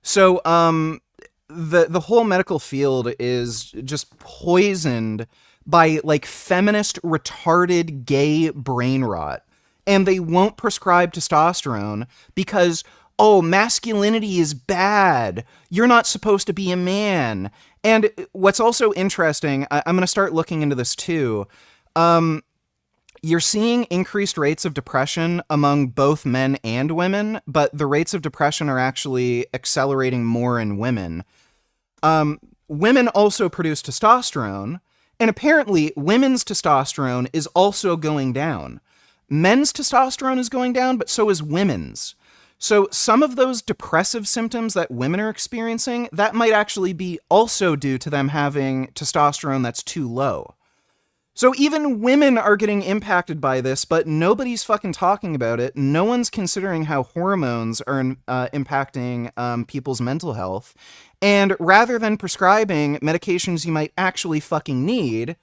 Speaker 2: So, the whole medical field is just poisoned by like feminist, retarded, gay brain rot. And they won't prescribe testosterone because, oh, masculinity is bad. You're not supposed to be a man. And what's also interesting, I'm going to start looking into this too. You're seeing increased rates of depression among both men and women, but the rates of depression are actually accelerating more in women. Women also produce testosterone, and apparently women's testosterone is also going down. Men's testosterone is going down, but so is women's. So some of those depressive symptoms that women are experiencing, that might actually be also due to them having testosterone that's too low. So even women are getting impacted by this, but nobody's fucking talking about it. No one's considering how hormones are impacting people's mental health. And rather than prescribing medications you might actually fucking need,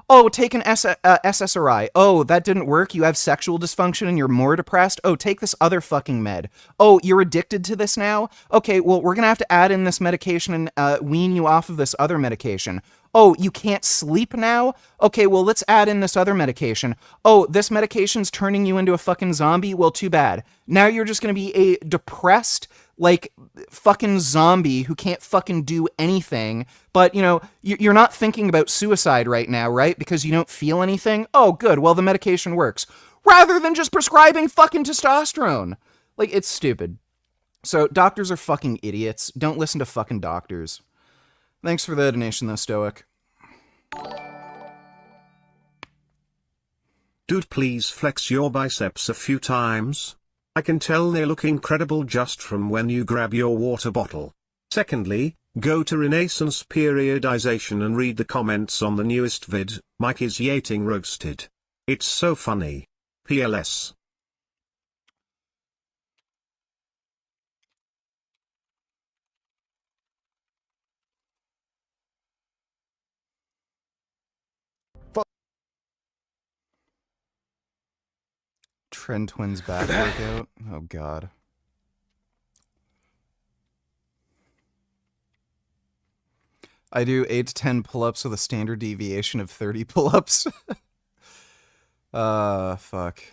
Speaker 2: oh, take an SSRI. Oh, that didn't work. You have sexual dysfunction and you're more depressed. Oh, take this other fucking med. Oh, you're addicted to this now? Okay, well, we're going to have to add in this medication and wean you off of this other medication. Oh, you can't sleep now? Okay, well, let's add in this other medication. Oh, this medication's turning you into a fucking zombie? Well, too bad. Now you're just going to be a depressed, like, fucking zombie who can't fucking do anything. But, you know, you're not thinking about suicide right now, right? Because you don't feel anything? Oh, good. Well, the medication works. Rather than just prescribing fucking testosterone. Like, it's stupid. So, doctors are fucking idiots. Don't listen to fucking doctors. Thanks for the donation, though, Stoic.
Speaker 3: Dude, please flex your biceps a few times. I can tell they look incredible just from when you grab your water bottle. Secondly, go to Renaissance Periodization and read the comments on the newest vid, Mike is Yating Roasted. It's so funny. PLS.
Speaker 2: Trend Twins back workout. Oh, God. I do 8 to 10 pull-ups with a standard deviation of 30 pull-ups. Fuck.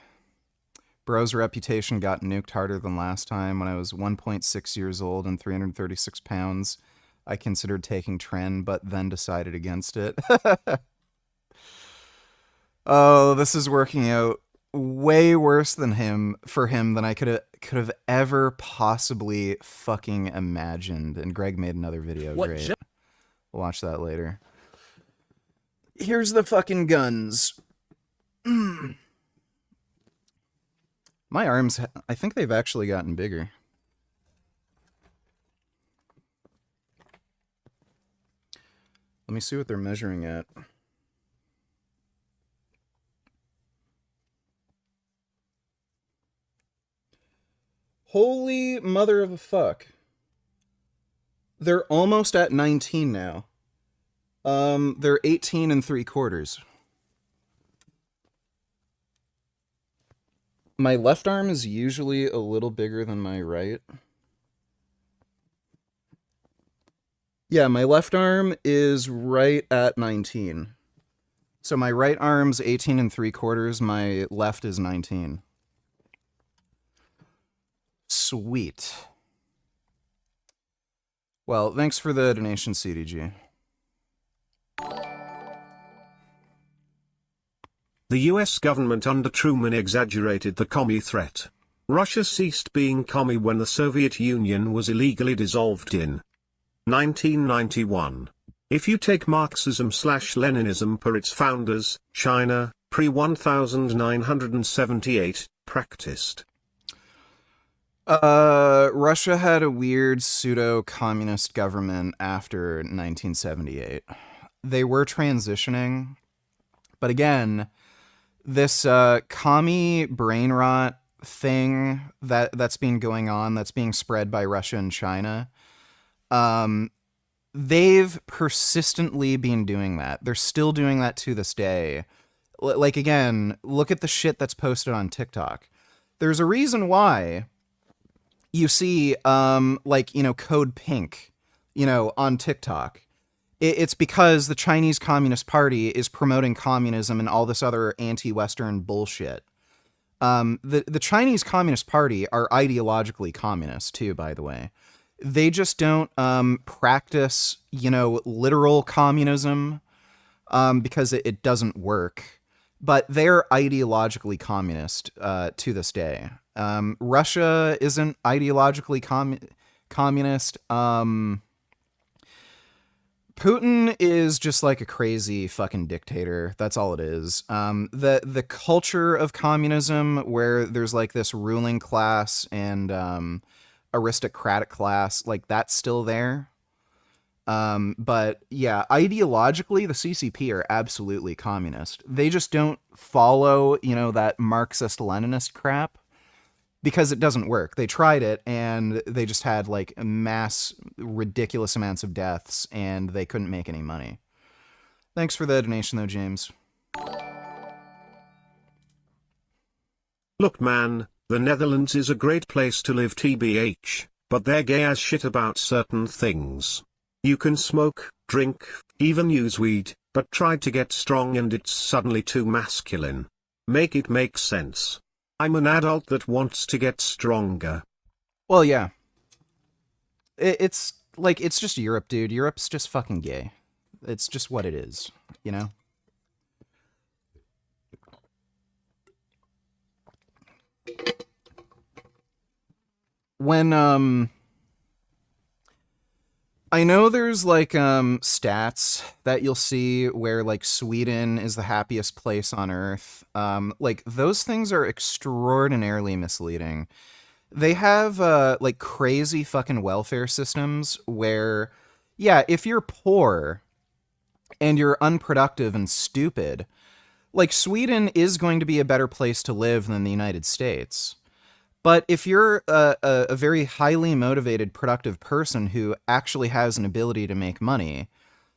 Speaker 2: Bro's reputation got nuked harder than last time when I was 1.6 years old and 336 pounds. I considered taking Tren, but then decided against it. Oh, this is working out way worse than him than I could have ever possibly fucking imagined. And Greg made another video.
Speaker 13: What
Speaker 2: Great.
Speaker 13: jo-
Speaker 2: We'll watch that later. Here's the fucking guns. My arms, I think they've actually gotten bigger. Let me see what they're measuring at. Holy mother of a fuck. They're almost at 19 now. They're 18 3/4. My left arm is usually a little bigger than my right. Yeah, my left arm is right at 19. So my right arm's 18 3/4, my left is 19. Sweet. Well, thanks for the donation, CDG.
Speaker 3: The US government under Truman exaggerated the commie threat. Russia ceased being commie when the Soviet Union was illegally dissolved in 1991. If you take Marxism/Leninism per its founders, China, pre-1978, practiced.
Speaker 2: Russia had a weird pseudo-communist government after 1978. They were transitioning, but again, this commie brain rot thing that's been going on, that's being spread by Russia and China, they've persistently been doing that. They're still doing that to this day. Like, again, look at the shit that's posted on TikTok. There's a reason why you see, Code Pink, on TikTok. It's because the Chinese Communist Party is promoting communism and all this other anti-Western bullshit. The Chinese Communist Party are ideologically communist, too, by the way. They just don't practice, literal communism because it doesn't work. But they're ideologically communist to this day. Russia isn't ideologically communist. Putin is just like a crazy fucking dictator. That's all it is. The culture of communism, where there's like this ruling class and aristocratic class, like that's still there. But yeah, ideologically, the CCP are absolutely communist. They just don't follow, that Marxist-Leninist crap because it doesn't work. They tried it and they just had like ridiculous amounts of deaths and they couldn't make any money. Thanks for the donation though, James.
Speaker 3: Look man, the Netherlands is a great place to live TBH, but they're gay as shit about certain things. You can smoke, drink, even use weed, but try to get strong and it's suddenly too masculine. Make it make sense. I'm an adult that wants to get stronger.
Speaker 2: Well, yeah. It's just Europe, dude. Europe's just fucking gay. It's just what it is, When, I know there's like stats that you'll see where like Sweden is the happiest place on earth. Like those things are extraordinarily misleading. They have like crazy fucking welfare systems where, yeah, if you're poor and you're unproductive and stupid, like Sweden is going to be a better place to live than the United States. But if you're a very highly motivated, productive person who actually has an ability to make money,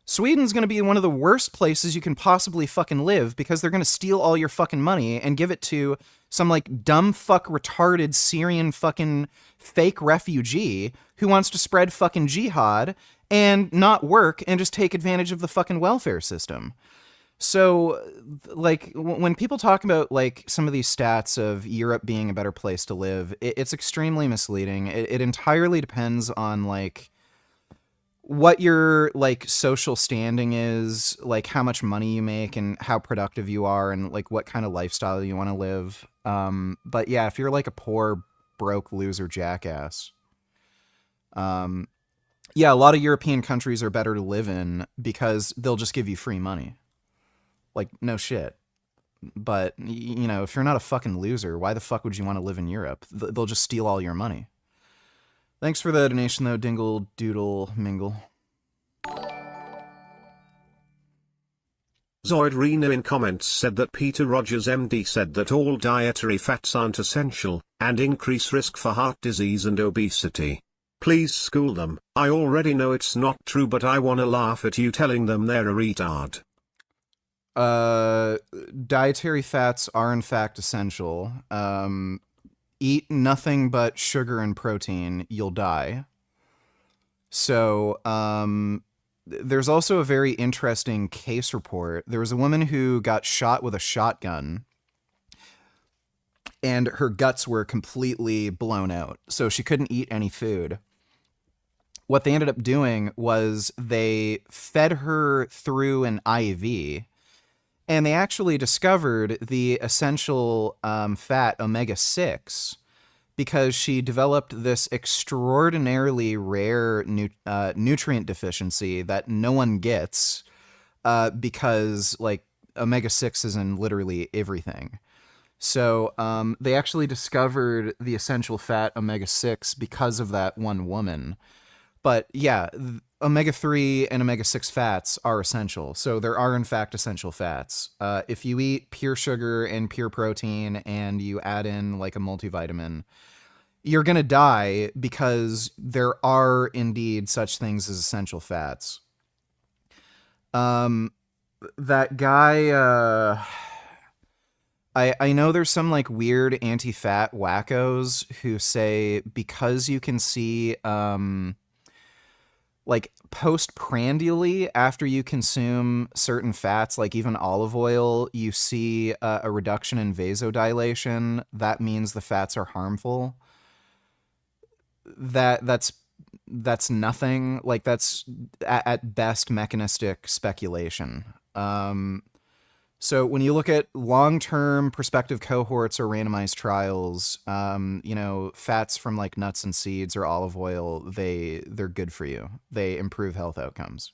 Speaker 2: Sweden's going to be one of the worst places you can possibly fucking live because they're going to steal all your fucking money and give it to some like dumb fuck retarded Syrian fucking fake refugee who wants to spread fucking jihad and not work and just take advantage of the fucking welfare system. So, like, when people talk about, like, some of these stats of Europe being a better place to live, it's extremely misleading. It entirely depends on, like, what your like social standing is, like how much money you make and how productive you are and like what kind of lifestyle you want to live. But yeah, if you're like a poor, broke loser jackass, yeah, a lot of European countries are better to live in because they'll just give you free money. Like, no shit. But, you know, if you're not a fucking loser, why the fuck would you want to live in Europe? They'll just steal all your money. Thanks for the donation, though, Dingle Doodle Mingle.
Speaker 3: Zoid Rena in comments said that Peter Rogers MD said that all dietary fats aren't essential, and increase risk for heart disease and obesity. Please school them. I already know it's not true, but I wanna laugh at you telling them they're a retard.
Speaker 2: Dietary fats are in fact essential. Eat nothing but sugar and protein, you'll die. So, there's also a very interesting case report. There was a woman who got shot with a shotgun and her guts were completely blown out, so she couldn't eat any food. What they ended up doing was they fed her through an IV, and they actually discovered the essential fat omega-6 because she developed this extraordinarily rare nutrient deficiency that no one gets because, like, omega-6 is in literally everything. So they actually discovered the essential fat omega-6 because of that one woman. But yeah, omega-3 and omega-6 fats are essential. So there are, in fact, essential fats. If you eat pure sugar and pure protein and you add in like a multivitamin, you're going to die because there are indeed such things as essential fats. That guy, I know there's some like weird anti-fat wackos who say because you can see, like postprandially after you consume certain fats, like even olive oil, you see a reduction in vasodilation. That means the fats are harmful. That's nothing. Like that's at best mechanistic speculation. So when you look at long-term prospective cohorts or randomized trials, you know, fats from like nuts and seeds or olive oil, they're good for you. They improve health outcomes.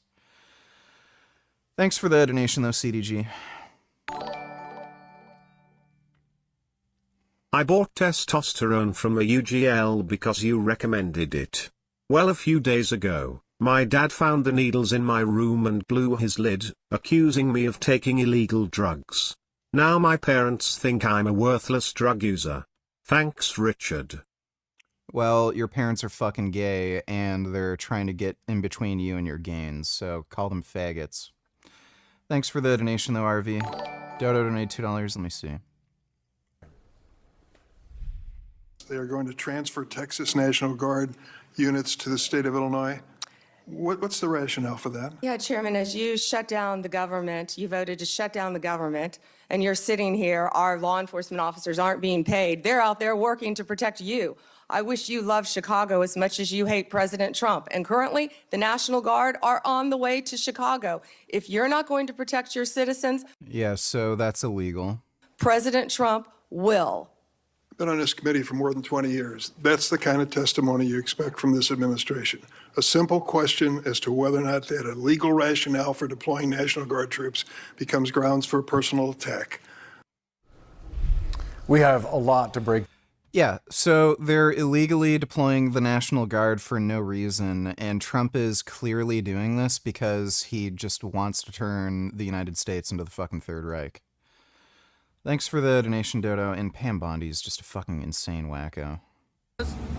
Speaker 2: Thanks for the donation though, CDG.
Speaker 3: I bought testosterone from the UGL because you recommended it. Well, a few days ago, my dad found the needles in my room and blew his lid, accusing me of taking illegal drugs. Now my parents think I'm a worthless drug user. Thanks, Richard.
Speaker 2: Well, your parents are fucking gay, and they're trying to get in between you and your gains, so call them faggots. Thanks for the donation, though, RV. Dodo donated $2, let me see.
Speaker 13: They are going to transfer Texas National Guard units to the state of Illinois. What's the rationale for that?
Speaker 14: Yeah, Chairman, as you shut down the government, you voted to shut down the government, and you're sitting here, our law enforcement officers aren't being paid. They're out there working to protect you. I wish you loved Chicago as much as you hate President Trump. And currently, the National Guard are on the way to Chicago. If you're not going to protect your citizens,
Speaker 2: Yeah, so that's illegal.
Speaker 14: President Trump will.
Speaker 13: Been on this committee for more than 20 years. That's the kind of testimony you expect from this administration. A simple question as to whether or not they had a legal rationale for deploying National Guard troops becomes grounds for a personal attack.
Speaker 23: We have a lot to break.
Speaker 2: Yeah, so they're illegally deploying the National Guard for no reason, and Trump is clearly doing this because he just wants to turn the United States into the fucking Third Reich. Thanks for the donation, Dodo, and Pam Bondi's just a fucking insane wacko.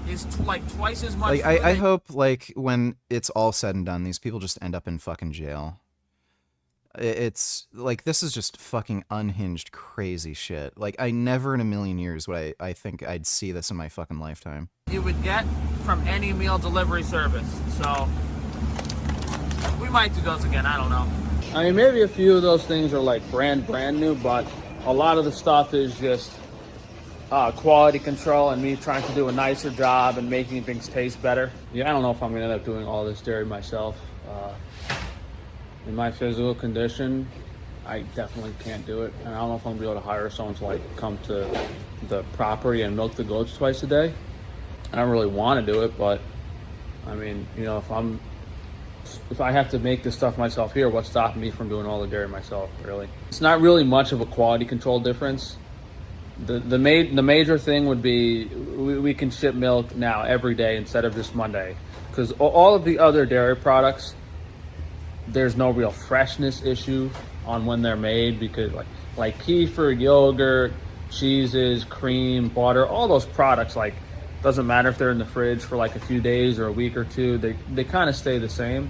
Speaker 24: Is like twice as much.
Speaker 2: Like, I hope, like, when it's all said and done, these people just end up in fucking jail. It's, like, this is just fucking unhinged, crazy shit. Like, I never in a million years would I think I'd see this in my fucking lifetime.
Speaker 24: You would get from any meal delivery service. So we might do those again. I don't know.
Speaker 15: I mean, maybe a few of those things are like brand new, but a lot of the stuff is just
Speaker 24: quality control and me trying to do a nicer job and making things taste better. Yeah, I don't know if I'm gonna end up doing all this dairy myself. In my physical condition, I definitely can't do it, and I don't know if I'm gonna be able to hire someone to like come to the property and milk the goats twice a day. I don't really want to do it, but I mean, you know, if I have to make this stuff myself here, what's stopping me from doing all the dairy myself, really? It's not really much of a quality control difference. The major thing would be we can ship milk now every day instead of just Monday, because all of the other dairy products, there's no real freshness issue on when they're made, because like kefir, yogurt, cheeses, cream, butter, all those products, like, doesn't matter if they're in the fridge for like a few days or a week or two, they kind of stay the same.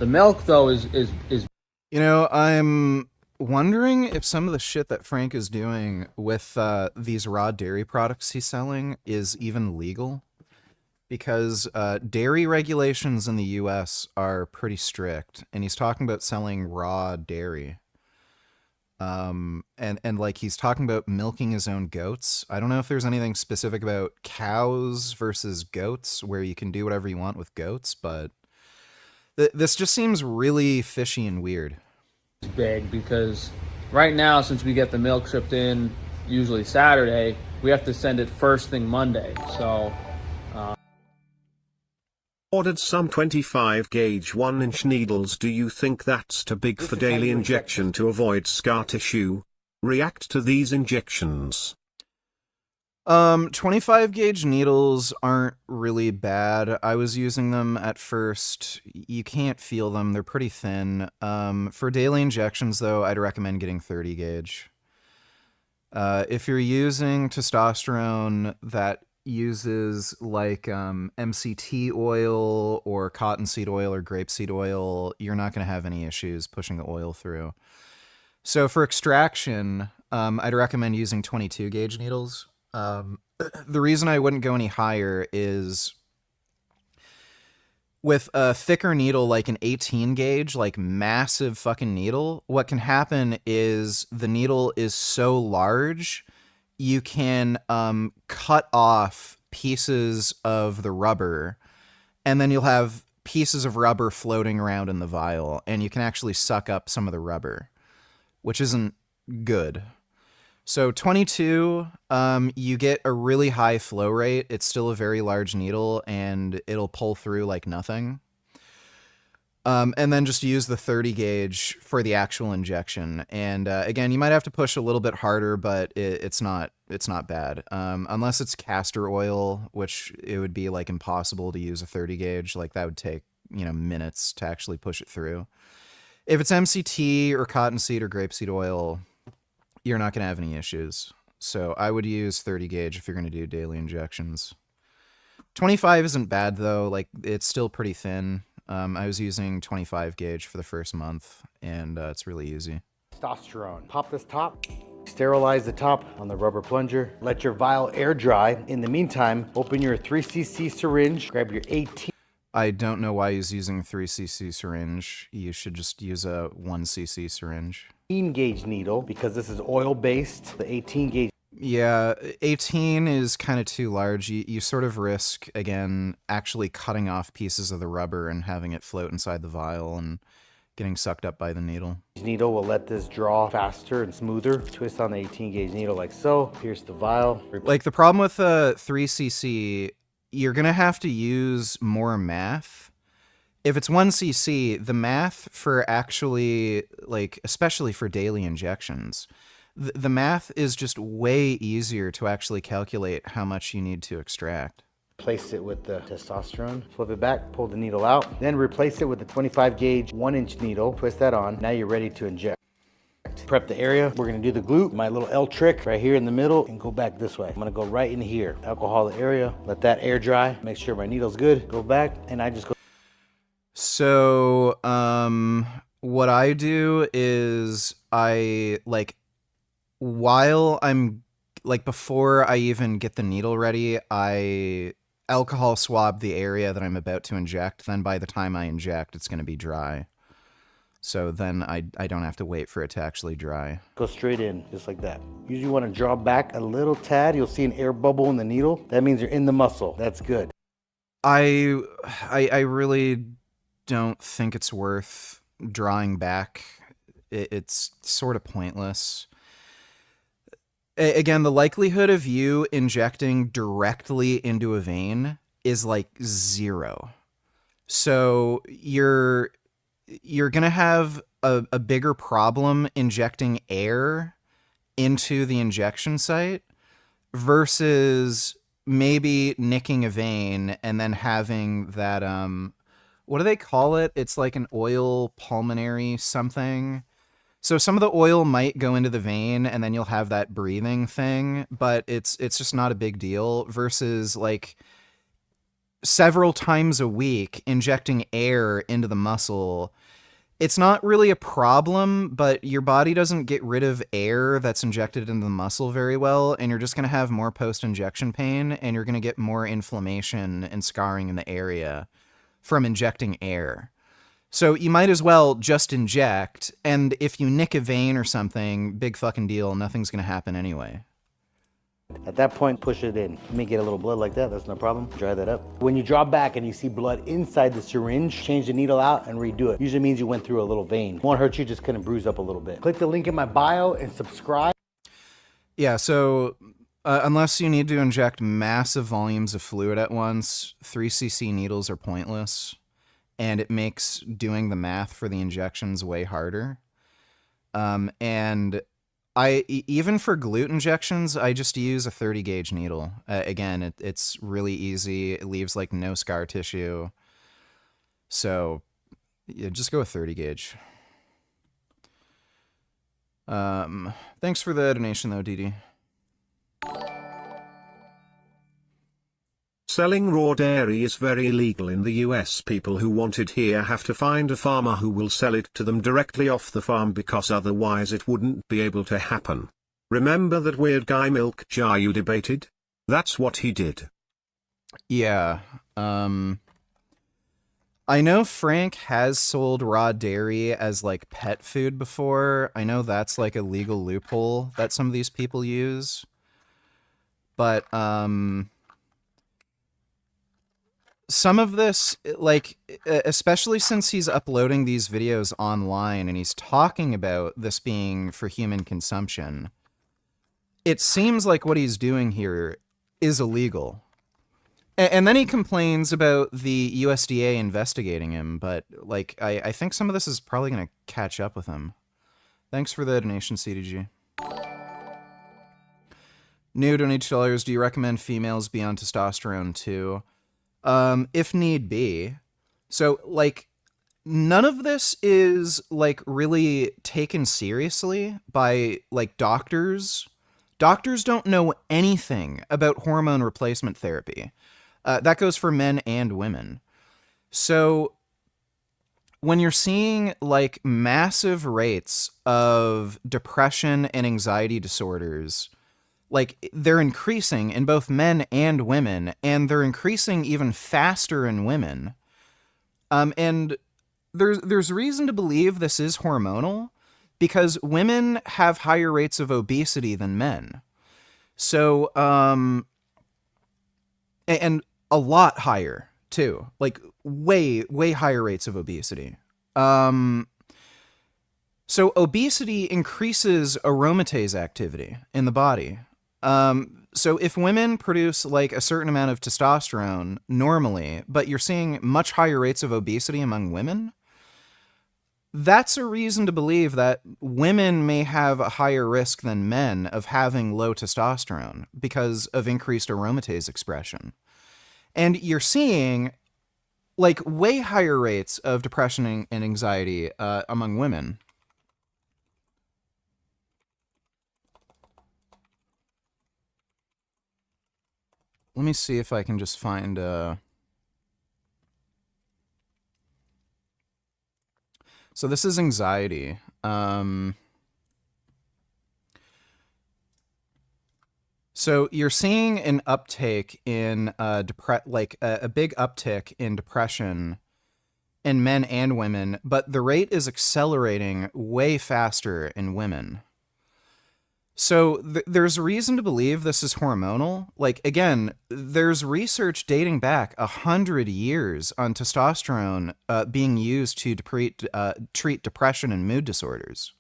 Speaker 24: The milk though is
Speaker 2: You know, I'm wondering if some of the shit that Frank is doing with these raw dairy products he's selling is even legal, because dairy regulations in the US are pretty strict, and he's talking about selling raw dairy. And like he's talking about milking his own goats. I don't know if there's anything specific about cows versus goats where you can do whatever you want with goats, but this just seems really fishy and weird.
Speaker 24: big, because right now, since we get the milk shipped in usually Saturday, we have to send it first thing Monday. So
Speaker 3: Ordered some 25 gauge 1-inch needles. Do you think that's too big for daily injection to avoid scar tissue? React to these injections.
Speaker 2: 25 gauge needles aren't really bad. I was using them at first. You can't feel them. They're pretty thin. For daily injections though, I'd recommend getting 30 gauge. If you're using testosterone that uses like MCT oil or cottonseed oil or grapeseed oil, you're not going to have any issues pushing the oil through. So for extraction, I'd recommend using 22 gauge needles. The reason I wouldn't go any higher is with a thicker needle, like an 18 gauge, like massive fucking needle, what can happen is the needle is so large, you can cut off pieces of the rubber, and then you'll have pieces of rubber floating around in the vial, and you can actually suck up some of the rubber, which isn't good. So 22, you get a really high flow rate. It's still a very large needle, and it'll pull through like nothing. And then just use the 30 gauge for the actual injection. And again, you might have to push a little bit harder, but it's not bad. Unless it's castor oil, which it would be like impossible to use a 30 gauge. Like that would take, minutes to actually push it through. If it's MCT or cottonseed or grapeseed oil, you're not going to have any issues. So I would use 30 gauge if you're going to do daily injections. 25 isn't bad though. Like it's still pretty thin. I was using 25 gauge for the first month, and it's really easy.
Speaker 17: Testosterone. Pop this top, sterilize the top on the rubber plunger, let your vial air dry. In the meantime, open your 3cc syringe, grab your 18.
Speaker 2: I don't know why he's using 3cc syringe. You should just use a 1cc syringe.
Speaker 17: 18 gauge needle, because this is oil based. The 18 gauge.
Speaker 2: Yeah, 18 is kind of too large. You sort of risk, again, actually cutting off pieces of the rubber and having it float inside the vial and getting sucked up by the needle.
Speaker 17: Needle will let this draw faster and smoother. Twist on the 18 gauge needle like so. Pierce the vial.
Speaker 2: Like the problem with a 3cc, you're going to have to use more math. If it's 1cc, the math for actually, like, especially for daily injections, the math is just way easier to actually calculate how much you need to extract.
Speaker 17: Place it with the testosterone, flip it back, pull the needle out, then replace it with the 25 gauge 1-inch needle, twist that on. Now you're ready to inject. Prep the area. We're gonna do the glute, my little L trick right here in the middle, and go back this way. I'm gonna go right in here, alcohol the area, let that air dry, make sure my needle's good, go back, and I just go.
Speaker 2: So, what I do is while I'm, before I even get the needle ready, I alcohol swab the area that I'm about to inject. Then by the time I inject, it's going to be dry. So then I don't have to wait for it to actually dry.
Speaker 17: Go straight in, just like that. Usually you want to draw back a little tad. You'll see an air bubble in the needle. That means you're in the muscle. That's good.
Speaker 2: I really don't think it's worth drawing back. It's sort of pointless. Again, the likelihood of you injecting directly into a vein is like 0. So you're going to have a bigger problem injecting air into the injection site versus maybe nicking a vein and then having that, what do they call it? It's like an oil pulmonary something. So some of the oil might go into the vein and then you'll have that breathing thing, but it's just not a big deal versus like several times a week injecting air into the muscle. It's not really a problem, but your body doesn't get rid of air that's injected into the muscle very well, and you're just going to have more post-injection pain, and you're going to get more inflammation and scarring in the area from injecting air. So you might as well just inject, and if you nick a vein or something, big fucking deal, nothing's going to happen anyway.
Speaker 17: At that point, push it in. You may get a little blood like that, that's no problem. Dry that up. When you draw back and you see blood inside the syringe, change the needle out and redo it. Usually means you went through a little vein. Won't hurt you, just kind of bruise up a little bit. Click the link in my bio and subscribe.
Speaker 2: Yeah, so unless you need to inject massive volumes of fluid at once, 3cc needles are pointless, and it makes doing the math for the injections way harder. And even for glute injections, I just use a 30 gauge needle. Again, it's really easy. It leaves like no scar tissue. So yeah, just go with 30 gauge. Thanks for the donation though, Didi.
Speaker 3: Selling raw dairy is very illegal in the US. People who want it here have to find a farmer who will sell it to them directly off the farm because otherwise it wouldn't be able to happen. Remember that weird guy milk jar you debated? That's what he did.
Speaker 2: Yeah. I know Frank has sold raw dairy as like pet food before. I know that's like a legal loophole that some of these people use. But some of this, like, especially since he's uploading these videos online and he's talking about this being for human consumption, it seems like what he's doing here is illegal. And then he complains about the USDA investigating him, but, like, I think some of this is probably going to catch up with him. Thanks for the donation, CDG. New $22, do you recommend females be on testosterone too? If need be. So, like, none of this is, like, really taken seriously by, like, doctors. Doctors don't know anything about hormone replacement therapy. That goes for men and women. So, when you're seeing, like, massive rates of depression and anxiety disorders, like, they're increasing in both men and women, and they're increasing even faster in women. And there's reason to believe this is hormonal, because women have higher rates of obesity than men. So, and a lot higher, too. Like, way, way higher rates of obesity. So obesity increases aromatase activity in the body. So if women produce like a certain amount of testosterone normally, but you're seeing much higher rates of obesity among women, that's a reason to believe that women may have a higher risk than men of having low testosterone because of increased aromatase expression. And you're seeing like way higher rates of depression and anxiety among women. Let me see if I can just find So this is anxiety. So you're seeing an uptake in a big uptick in depression in men and women, but the rate is accelerating way faster in women. So there's reason to believe this is hormonal. Like, again, there's research dating back 100 years on testosterone being used to treat depression and mood disorders.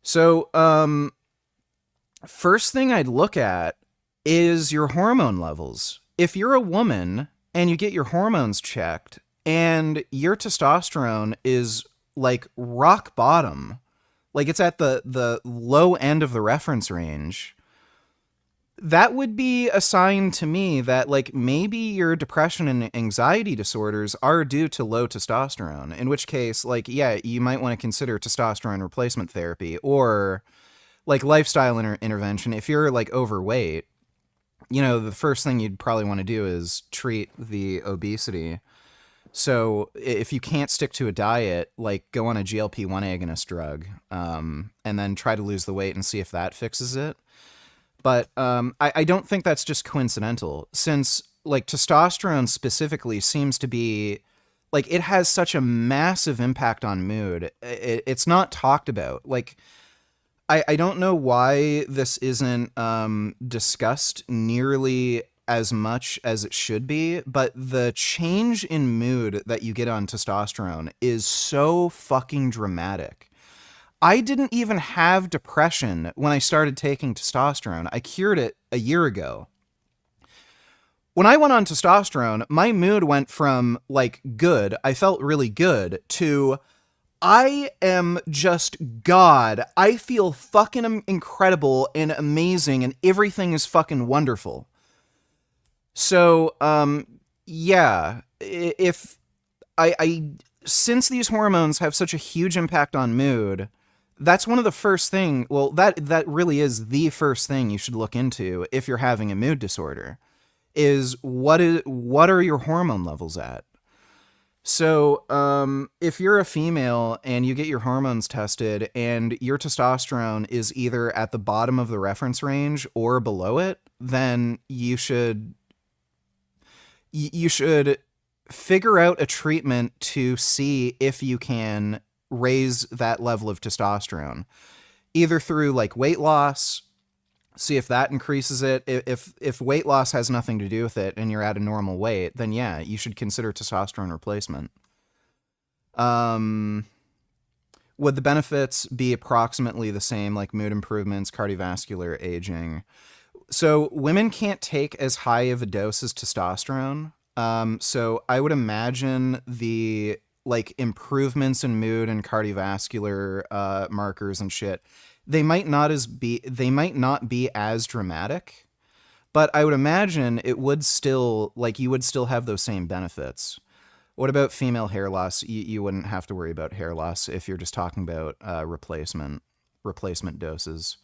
Speaker 2: So, first thing I'd look at is your hormone levels. If you're a woman and you get your hormones checked and your testosterone is like rock bottom, like it's at the low end of the reference range, that would be a sign to me that like maybe your depression and anxiety disorders are due to low testosterone, in which case, like, yeah, you might want to consider testosterone replacement therapy or like lifestyle intervention. If you're like overweight, you know, the first thing you'd probably want to do is treat the obesity. So if you can't stick to a diet, like go on a GLP-1 agonist drug, and then try to lose the weight and see if that fixes it. But I don't think that's just coincidental, since like testosterone specifically seems to be like it has such a massive impact on mood. It's not talked about. Like I don't know why this isn't discussed nearly as much as it should be, but the change in mood that you get on testosterone is so fucking dramatic. I didn't even have depression when I started taking testosterone. I cured it a year ago. When I went on testosterone, my mood went from like good, I felt really good, to I am just God. I feel fucking incredible and amazing and everything is fucking wonderful. So, yeah, if since these hormones have such a huge impact on mood, that's one of the first thing, well, that really is the first thing you should look into if you're having a mood disorder, is what are your hormone levels at? So, if you're a female and you get your hormones tested and your testosterone is either at the bottom of the reference range or below it, then you should figure out a treatment to see if you can raise that level of testosterone, either through like weight loss, see if that increases it. If weight loss has nothing to do with it and you're at a normal weight, then yeah, you should consider testosterone replacement. Would the benefits be approximately the same, like mood improvements, cardiovascular, aging? So women can't take as high of a dose as testosterone. So I would imagine the like improvements in mood and cardiovascular markers and shit, they might not be as dramatic, but I would imagine it would still, like, you would still have those same benefits. What about female hair loss? You wouldn't have to worry about hair loss if you're just talking about replacement doses.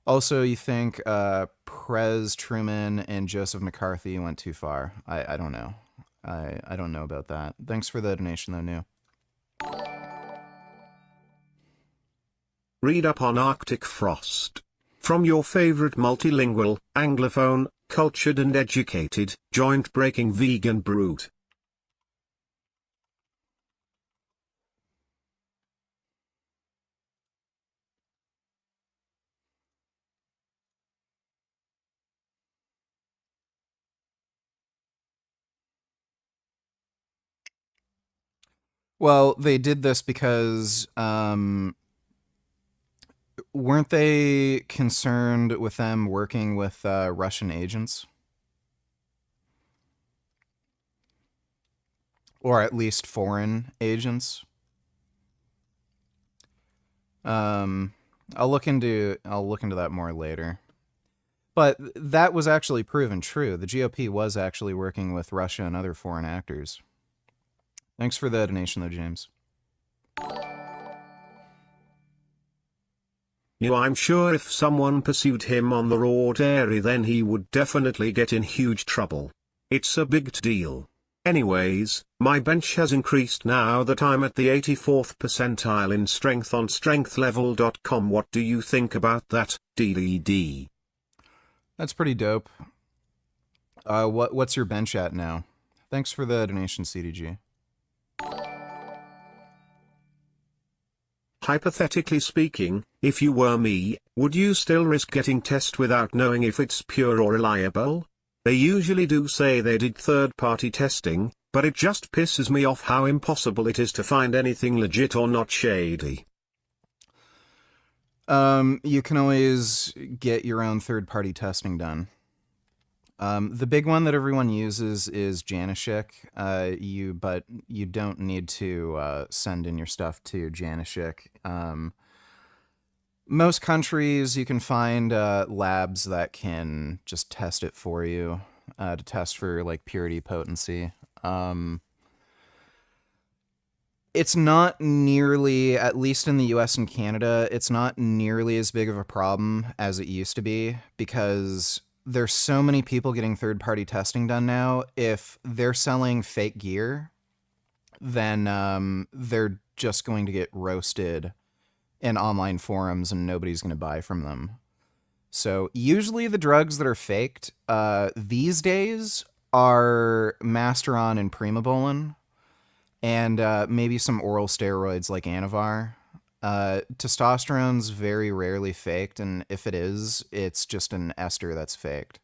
Speaker 2: Also, you think Prez Truman and Joseph McCarthy went too far. I don't know. I don't know about that. Thanks for the donation, though, New.
Speaker 3: Read up on Arctic frost. From your favorite multilingual, anglophone, cultured and educated, joint-breaking vegan brood.
Speaker 2: Well, they did this because weren't they concerned with them working with Russian agents? Or at least foreign agents? I'll look into that more later. But that was actually proven true. The GOP was actually working with Russia and other foreign actors. Thanks for the donation, though, James.
Speaker 3: I'm sure if someone pursued him on the raw dairy, then he would definitely get in huge trouble. It's a big deal. Anyways, my bench has increased now that I'm at the 84th percentile in strength on strengthlevel.com. What do you think about that, DDD?
Speaker 2: That's pretty dope. What's your bench at now? Thanks for the donation, CDG.
Speaker 3: Hypothetically speaking, if you were me, would you still risk getting tested without knowing if it's pure or reliable? They usually do say they did third-party testing, but it just pisses me off how impossible it is to find anything legit or not shady.
Speaker 2: You can always get your own third-party testing done. The big one that everyone uses is Janishik. But you don't need to send in your stuff to Janishik. Most countries you can find labs that can just test it for you to test for like purity, potency. It's not nearly, at least in the US and Canada, it's not nearly as big of a problem as it used to be because there's so many people getting third-party testing done now. If they're selling fake gear, then they're just going to get roasted in online forums and nobody's going to buy from them. So usually the drugs that are faked these days are Masteron and Primobolan, and maybe some oral steroids like Anavar. Testosterone's very rarely faked, and if it is, it's just an ester that's faked.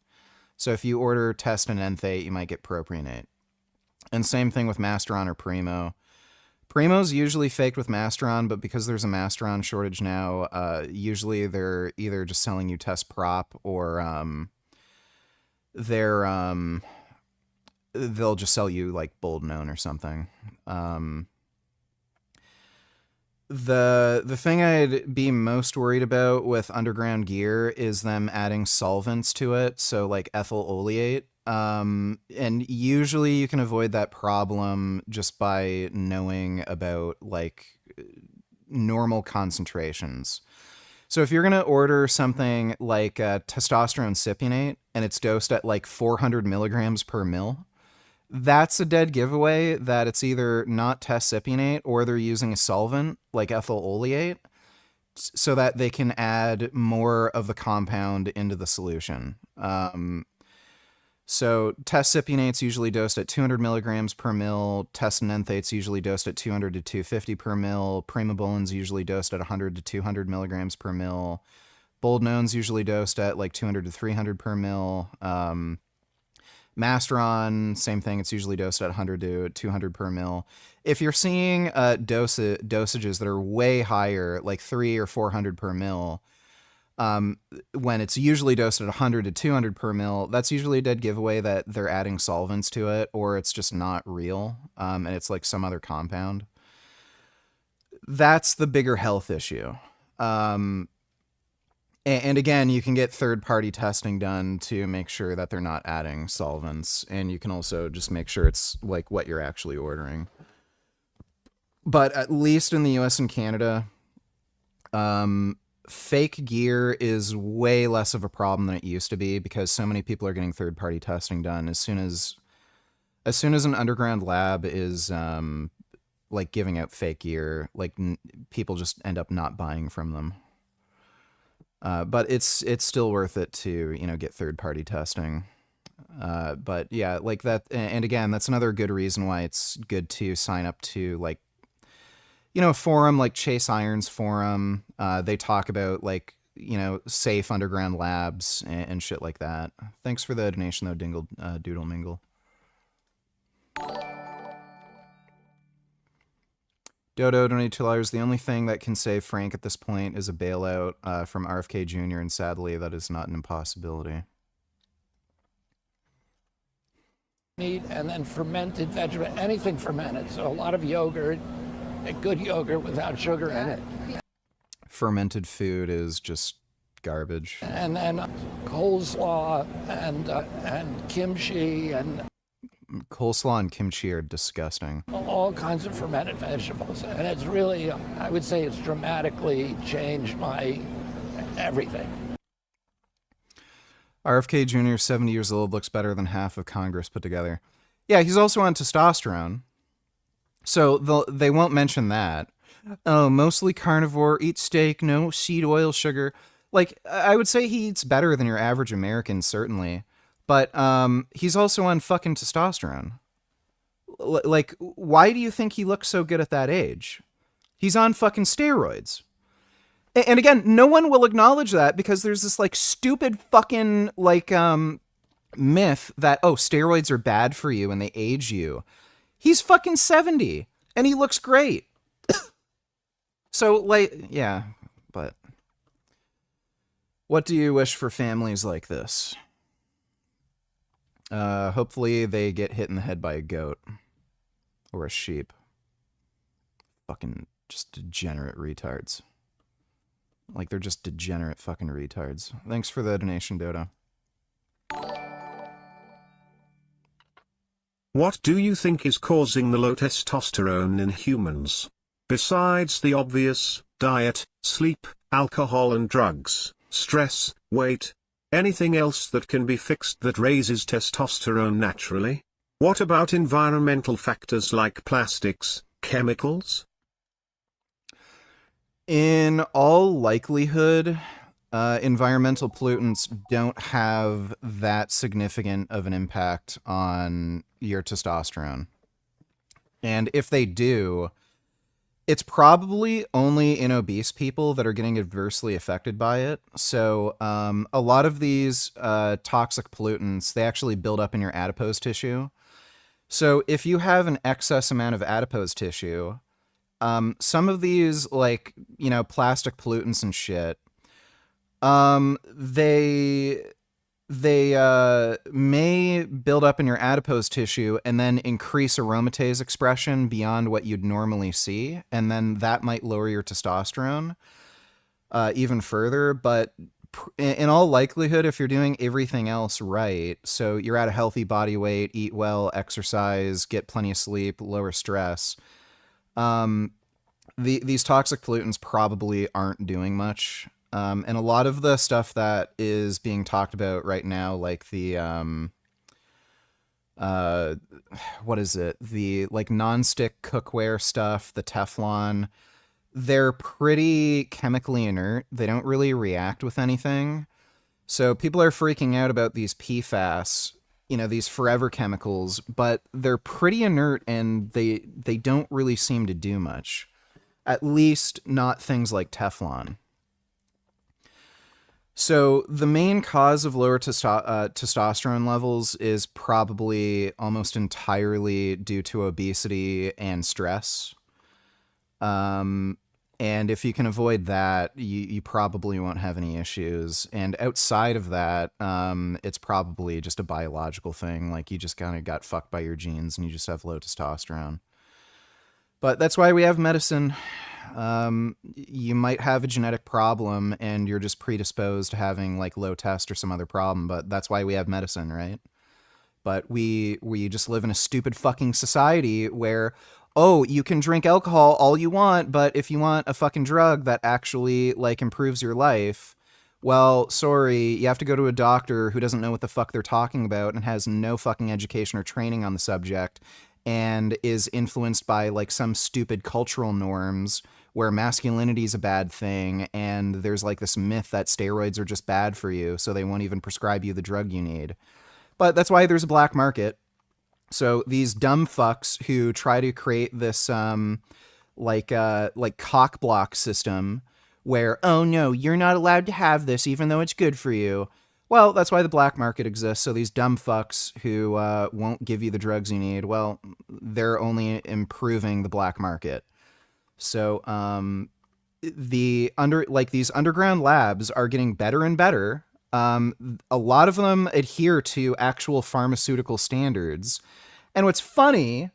Speaker 2: So if you order test and enthate, you might get propionate. And same thing with Masteron or Primo. Primo's usually faked with Masteron, but because there's a Masteron shortage now, usually they're either just selling you test prop or they'll just sell you like Boldenone or something. The thing I'd be most worried about with underground gear is them adding solvents to it, so like ethyl oleate. And usually you can avoid that problem just by knowing about like normal concentrations. So if you're going to order something like testosterone cypionate and it's dosed at like 400 milligrams per mil, that's a dead giveaway that it's either not test cypionate or they're using a solvent like ethyl oleate so that they can add more of the compound into the solution. So test cypionate's usually dosed at 200 milligrams per mil. Test and enthate's usually dosed at 200 to 250 per mil. Primobolan's usually dosed at 100 to 200 milligrams per mil. Boldenone's usually dosed at like 200 to 300 per mil. Masteron, same thing. It's usually dosed at 100 to 200 per mil. If you're seeing dosages that are way higher, like 300 or 400 per mil, when it's usually dosed at 100 to 200 per mil, that's usually a dead giveaway that they're adding solvents to it, or it's just not real, and it's like some other compound. That's the bigger health issue. And again, you can get third-party testing done to make sure that they're not adding solvents, and you can also just make sure it's like what you're actually ordering. But at least in the US and Canada, fake gear is way less of a problem than it used to be because so many people are getting third-party testing done. As soon as an underground lab is like giving out fake gear, like people just end up not buying from them. But it's still worth it to, get third-party testing. But yeah, like that. And again, that's another good reason why it's good to sign up to like, a forum like Chase Irons forum. They talk about like, safe underground labs and shit like that. Thanks for the donation though, Doodle Mingle. Dodo donated $2. The only thing that can save Frank at this point is a bailout from RFK Jr., and sadly, that is not an impossibility.
Speaker 18: Meat and then fermented vegetable, anything fermented. So a lot of yogurt, a good yogurt without sugar in it.
Speaker 2: Fermented food is just garbage.
Speaker 18: And then coleslaw and kimchi and
Speaker 2: coleslaw and kimchi are disgusting.
Speaker 18: All kinds of fermented vegetables. And it's really, I would say it's dramatically changed my everything.
Speaker 2: RFK Jr., 70 years old, looks better than half of Congress put together. Yeah, he's also on testosterone. So they won't mention that. Oh, mostly carnivore, eat steak, no seed oil, sugar. Like, I would say he eats better than your average American, certainly. But he's also on fucking testosterone. Like, why do you think he looks so good at that age? He's on fucking steroids. And again, no one will acknowledge that because there's this like stupid fucking like myth that, oh, steroids are bad for you and they age you. He's fucking 70 and he looks great. So like, yeah, but what do you wish for families like this? Hopefully they get hit in the head by a goat or a sheep. Fucking just degenerate retards. Like, they're just degenerate fucking retards. Thanks for the donation, Dodo.
Speaker 3: What do you think is causing the low testosterone in humans? Besides the obvious, diet, sleep, alcohol and drugs, stress, weight, anything else that can be fixed that raises testosterone naturally? What about environmental factors like plastics, chemicals?
Speaker 2: In all likelihood, environmental pollutants don't have that significant of an impact on your testosterone. And if they do, it's probably only in obese people that are getting adversely affected by it. So a lot of these toxic pollutants, they actually build up in your adipose tissue. So if you have an excess amount of adipose tissue, some of these, like, you know, plastic pollutants and shit, they may build up in your adipose tissue and then increase aromatase expression beyond what you'd normally see, and then that might lower your testosterone even further. But in all likelihood, if you're doing everything else right, so you're at a healthy body weight, eat well, exercise, get plenty of sleep, lower stress, these toxic pollutants probably aren't doing much. And a lot of the stuff that is being talked about right now, like the, what is it? The like non-stick cookware stuff, the Teflon, they're pretty chemically inert. They don't really react with anything. So people are freaking out about these PFAS, you know, these forever chemicals, but they're pretty inert and they don't really seem to do much. At least not things like Teflon. So the main cause of lower testosterone levels is probably almost entirely due to obesity and stress. And if you can avoid that, you probably won't have any issues. And outside of that, it's probably just a biological thing. Like, you just kind of got fucked by your genes and you just have low testosterone. But that's why we have medicine. You might have a genetic problem and you're just predisposed to having like low test or some other problem, but that's why we have medicine, right? But we just live in a stupid fucking society where, oh, you can drink alcohol all you want, but if you want a fucking drug that actually like improves your life, well, sorry, you have to go to a doctor who doesn't know what the fuck they're talking about and has no fucking education or training on the subject, and is influenced by like some stupid cultural norms where masculinity is a bad thing, and there's like this myth that steroids are just bad for you, so they won't even prescribe you the drug you need. But that's why there's a black market. So these dumb fucks who try to create this like cock block system where, oh no, you're not allowed to have this even though it's good for you. Well, that's why the black market exists. So these dumb fucks who won't give you the drugs you need, well, they're only improving the black market. So these underground labs are getting better and better. A lot of them adhere to actual pharmaceutical standards. And what's funny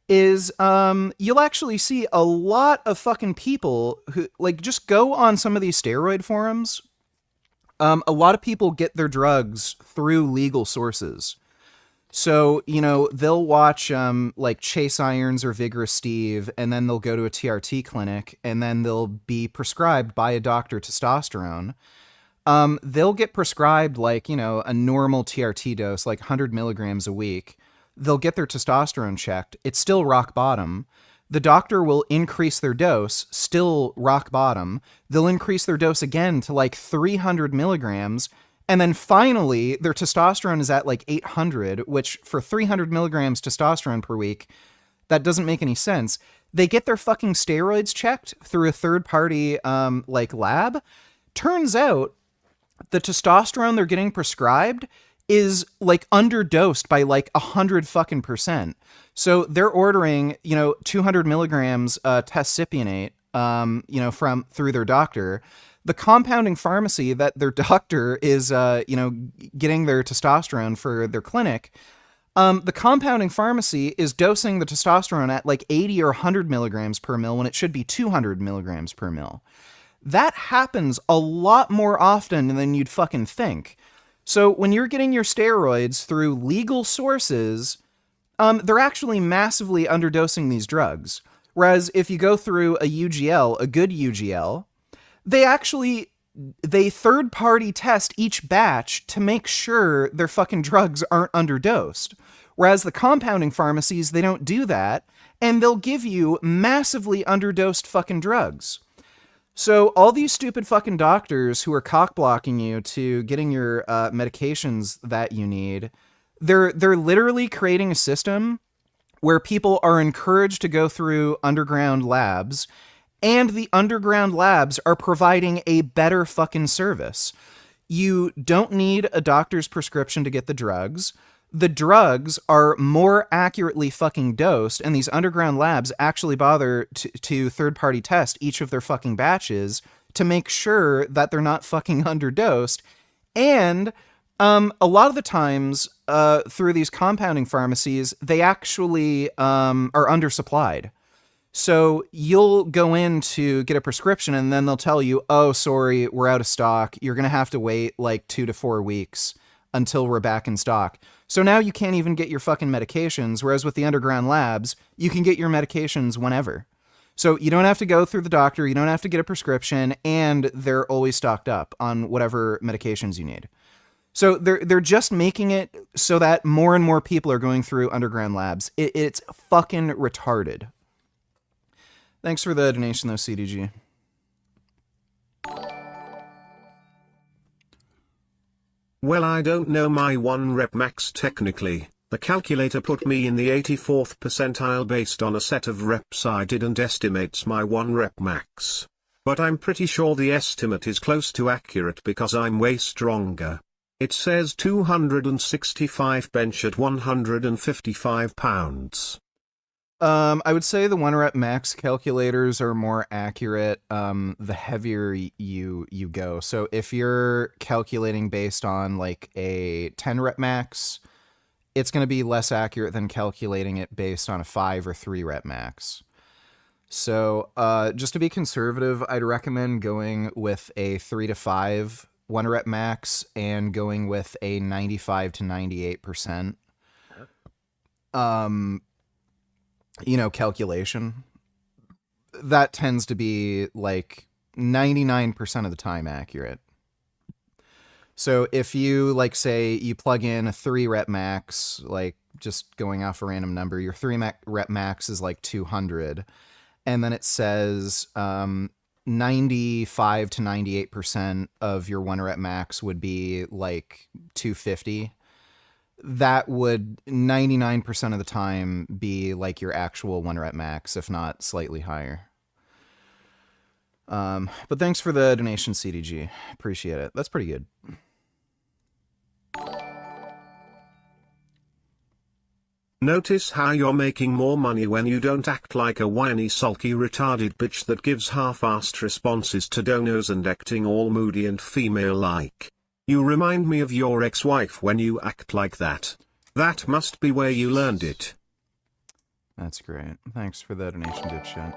Speaker 2: is you'll actually see a lot of fucking people who, like, just go on some of these steroid forums. A lot of people get their drugs through legal sources. So, you know, they'll watch like Chase Irons or Vigorous Steve, and then they'll go to a TRT clinic, and then they'll be prescribed by a doctor testosterone. They'll get prescribed like, you know, a normal TRT dose, like 100 milligrams a week. They'll get their testosterone checked. It's still rock bottom. The doctor will increase their dose, still rock bottom. They'll increase their dose again to like 300 milligrams. And then finally, their testosterone is at like 800, which for 300 milligrams testosterone per week, that doesn't make any sense. They get their fucking steroids checked through a third party like lab. Turns out the testosterone they're getting prescribed is like underdosed by like 100 fucking %. So they're ordering, 200 milligrams testcypionate, from through their doctor. The compounding pharmacy that their doctor is, getting their testosterone for their clinic. The compounding pharmacy is dosing the testosterone at like 80 or 100 milligrams per mil when it should be 200 milligrams per mil. That happens a lot more often than you'd fucking think. So when you're getting your steroids through legal sources, they're actually massively underdosing these drugs. Whereas if you go through a UGL, a good UGL, they third-party test each batch to make sure their fucking drugs aren't underdosed. Whereas the compounding pharmacies, they don't do that, and they'll give you massively underdosed fucking drugs. So all these stupid fucking doctors who are cock-blocking you to getting your medications that you need, they're literally creating a system where people are encouraged to go through underground labs, and the underground labs are providing a better fucking service. You don't need a doctor's prescription to get the drugs. The drugs are more accurately fucking dosed, and these underground labs actually bother to third-party test each of their fucking batches to make sure that they're not fucking underdosed. And a lot of the times, through these compounding pharmacies, they actually are undersupplied. So you'll go in to get a prescription, and then they'll tell you, oh, sorry, we're out of stock. You're going to have to wait like 2 to 4 weeks until we're back in stock. So now you can't even get your fucking medications, whereas with the underground labs, you can get your medications whenever. So you don't have to go through the doctor, you don't have to get a prescription, and they're always stocked up on whatever medications you need. So they're just making it so that more and more people are going through underground labs. It's fucking retarded. Thanks for the donation, though, CDG.
Speaker 3: Well, I don't know my 1 rep max technically. The calculator put me in the 84th percentile based on a set of reps I did and estimates my 1 rep max. But I'm pretty sure the estimate is close to accurate because I'm way stronger. It says 265 bench at 155 pounds.
Speaker 2: I would say the 1 rep max calculators are more accurate the heavier you go. So if you're calculating based on like a 10 rep max, it's going to be less accurate than calculating it based on a 5 or 3 rep max. So just to be conservative, I'd recommend going with a 3 to 5 1 rep max and going with a 95 to 98%. Calculation. That tends to be like 99% of the time accurate. So if you like say you plug in a 3 rep max, like just going off a random number, your 3 rep max is like 200, and then it says 95 to 98% of your 1 rep max would be like 250. That would 99% of the time be like your actual 1 rep max, if not slightly higher. But thanks for the donation, CDG. Appreciate it. That's pretty good.
Speaker 3: Notice how you're making more money when you don't act like a whiny sulky retarded bitch that gives half-assed responses to donors and acting all moody and female-like. You remind me of your ex-wife when you act like that. That must be where you learned it.
Speaker 2: That's great. Thanks for the donation, dipshit.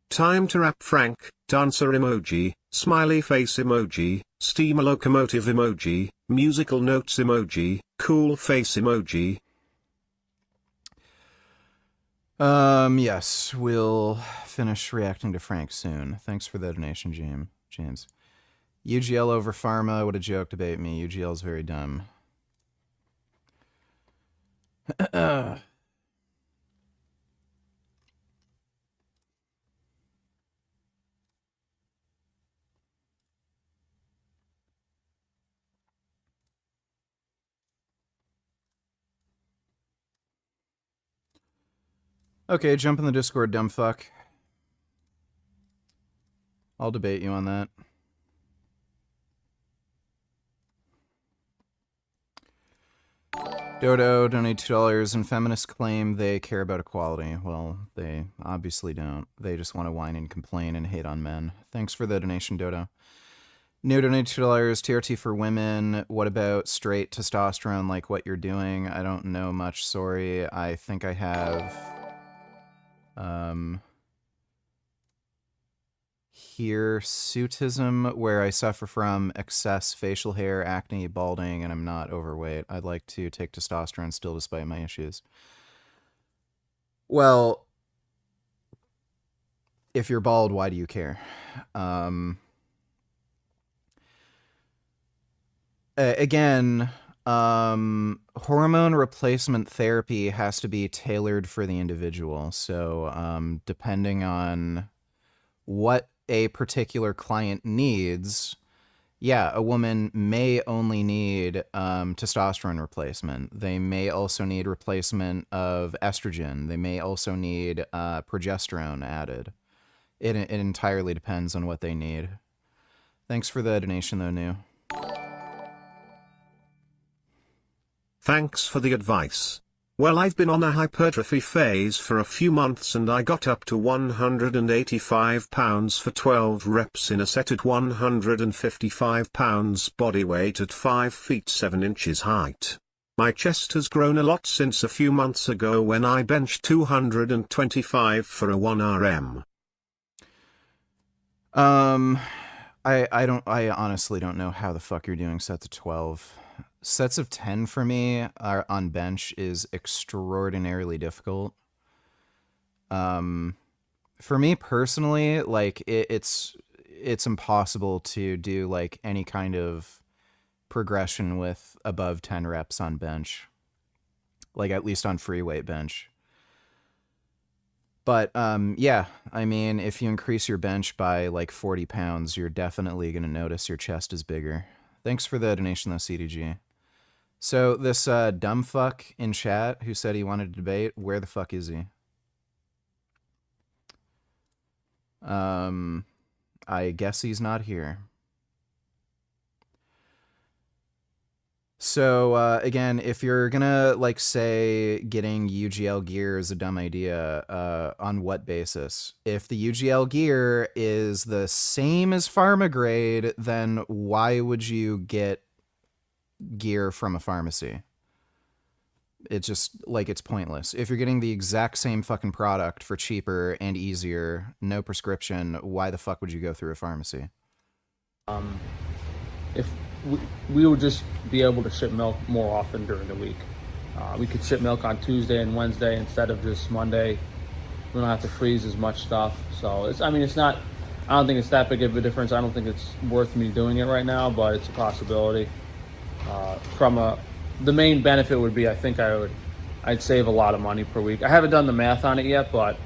Speaker 3: Time to rap Frank, dancer emoji, smiley face emoji, steamer locomotive emoji, musical notes emoji, cool face emoji.
Speaker 2: Yes, we'll finish reacting to Frank soon. Thanks for the donation, James. UGL over Pharma, what a joke to bait me. UGL is very dumb. Okay, jump in the Discord, dumb fuck. I'll debate you on that. Dodo, donate $2, and feminists claim they care about equality. Well, they obviously don't. They just want to whine and complain and hate on men. Thanks for the donation, Dodo. New donate $2, TRT for women. What about straight testosterone like what you're doing? I don't know much, sorry. I think I have... hirsutism, where I suffer from excess facial hair, acne, balding, and I'm not overweight. I'd like to take testosterone still despite my issues. Well, if you're bald, why do you care? Again, hormone replacement therapy has to be tailored for the individual. So, depending on what a particular client needs, yeah, a woman may only need testosterone replacement. They may also need replacement of estrogen. They may also need progesterone added. It entirely depends on what they need. Thanks for the donation, though, New.
Speaker 3: Thanks for the advice. Well, I've been on a hypertrophy phase for a few months and I got up to 185 pounds for 12 reps in a set at 155 pounds body weight at 5 feet 7 inches height. My chest has grown a lot since a few months ago when I benched 225 for a 1 RM.
Speaker 2: I honestly don't know how the fuck you're doing sets of 12. Sets of 10 for me are on bench is extraordinarily difficult. For me personally, like it's impossible to do like any kind of progression with above 10 reps on bench. Like at least on free weight bench. But yeah, I mean, if you increase your bench by like 40 pounds, you're definitely going to notice your chest is bigger. Thanks for the donation though, CDG. So this dumb fuck in chat who said he wanted to debate, where the fuck is he? I guess he's not here. So again, if you're gonna like say getting UGL gear is a dumb idea, on what basis? If the UGL gear is the same as pharma grade, then why would you get gear from a pharmacy? It's just like, it's pointless. If you're getting the exact same fucking product for cheaper and easier, no prescription, why the fuck would you go through a pharmacy?
Speaker 24: If we would just be able to ship milk more often during the week. We could ship milk on Tuesday and Wednesday instead of just Monday. We don't have to freeze as much stuff. So it's, I mean, it's not, I don't think it's that big of a difference. I don't think it's worth me doing it right now, but it's a possibility. The main benefit would be, I think I'd save a lot of money per week. I haven't done the math on it yet, but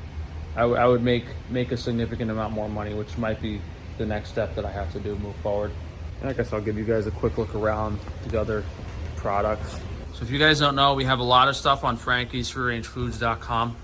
Speaker 24: I would make a significant amount more money, which might be the next step that I have to do move forward. And I guess I'll give you guys a quick look around the other products. So if you guys don't know, we have a lot of stuff on Frankie's freerangefoods.com.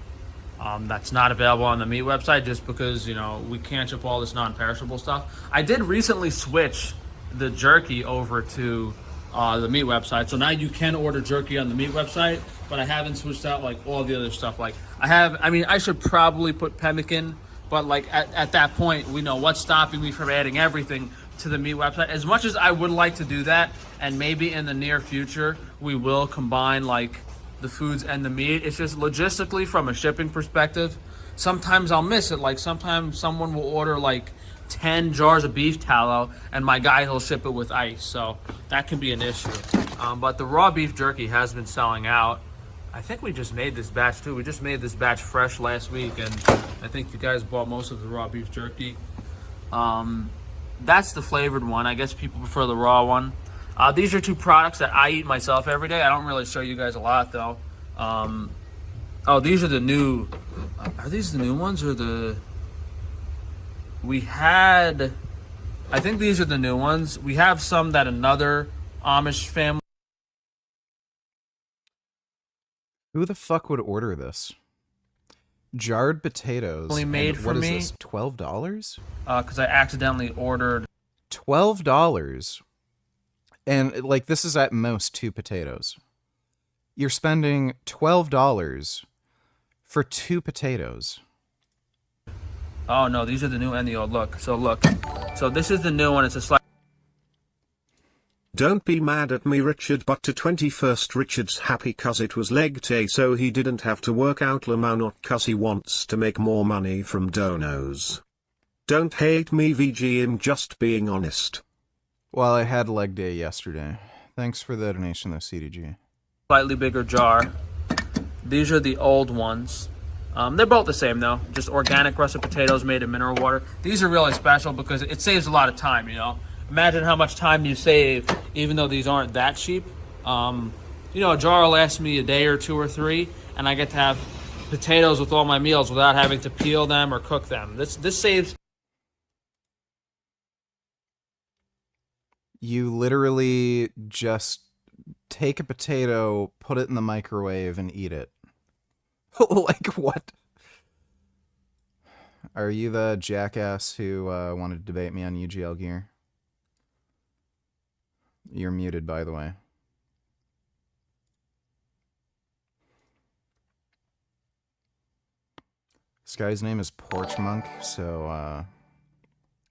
Speaker 24: That's not available on the meat website just because, you know, we can't ship all this non-perishable stuff. I did recently switch the jerky over to the meat website. So now you can order jerky on the meat website, but I haven't switched out like all the other stuff. Like I should probably put pemmican, but like at that point, we know what's stopping me from adding everything to the meat website. As much as I would like to do that, and maybe in the near future, we will combine like the foods and the meat. It's just logistically from a shipping perspective, sometimes I'll miss it. Like sometimes someone will order like 10 jars of beef tallow and my guy, he'll ship it with ice. So that can be an issue. But the raw beef jerky has been selling out. I think we just made this batch too. We just made this batch fresh last week and I think you guys bought most of the raw beef jerky. That's the flavored one. I guess people prefer the raw one. These are two products that I eat myself every day. I don't really show you guys a lot though. Oh, these are the new, are these the new ones or the, I think these are the new ones. We have some that another Amish family.
Speaker 2: Who the fuck would order this? Jarred potatoes.
Speaker 24: Only made
Speaker 2: And
Speaker 24: for
Speaker 2: what
Speaker 24: me.
Speaker 2: is this? $12?
Speaker 24: Because I accidentally ordered.
Speaker 2: $12. And like this is at most 2 potatoes. You're spending $12 for 2 potatoes.
Speaker 24: Oh no, these are the new and the old. Look. So this is the new one. It's a slight.
Speaker 3: Don't be mad at me, Richard, but to 21st Richard's happy cause it was leg day so he didn't have to work out Lamau, not cause he wants to make more money from donos. Don't hate me, VG, I'm just being honest.
Speaker 2: Well, I had leg day yesterday. Thanks for the donation though, CDG.
Speaker 24: Slightly bigger jar. These are the old ones. They're both the same though, just organic russet potatoes made in mineral water. These are really special because it saves a lot of time, you know. Imagine how much time you save, even though these aren't that cheap. You know, a jar will last me a day or 2 or 3, and I get to have potatoes with all my meals without having to peel them or cook them. This saves.
Speaker 2: You literally just take a potato, put it in the microwave, and eat it. Like, what? Are you the jackass who wanted to debate me on UGL gear? You're muted, by the way. This guy's name is Porch Monk, so I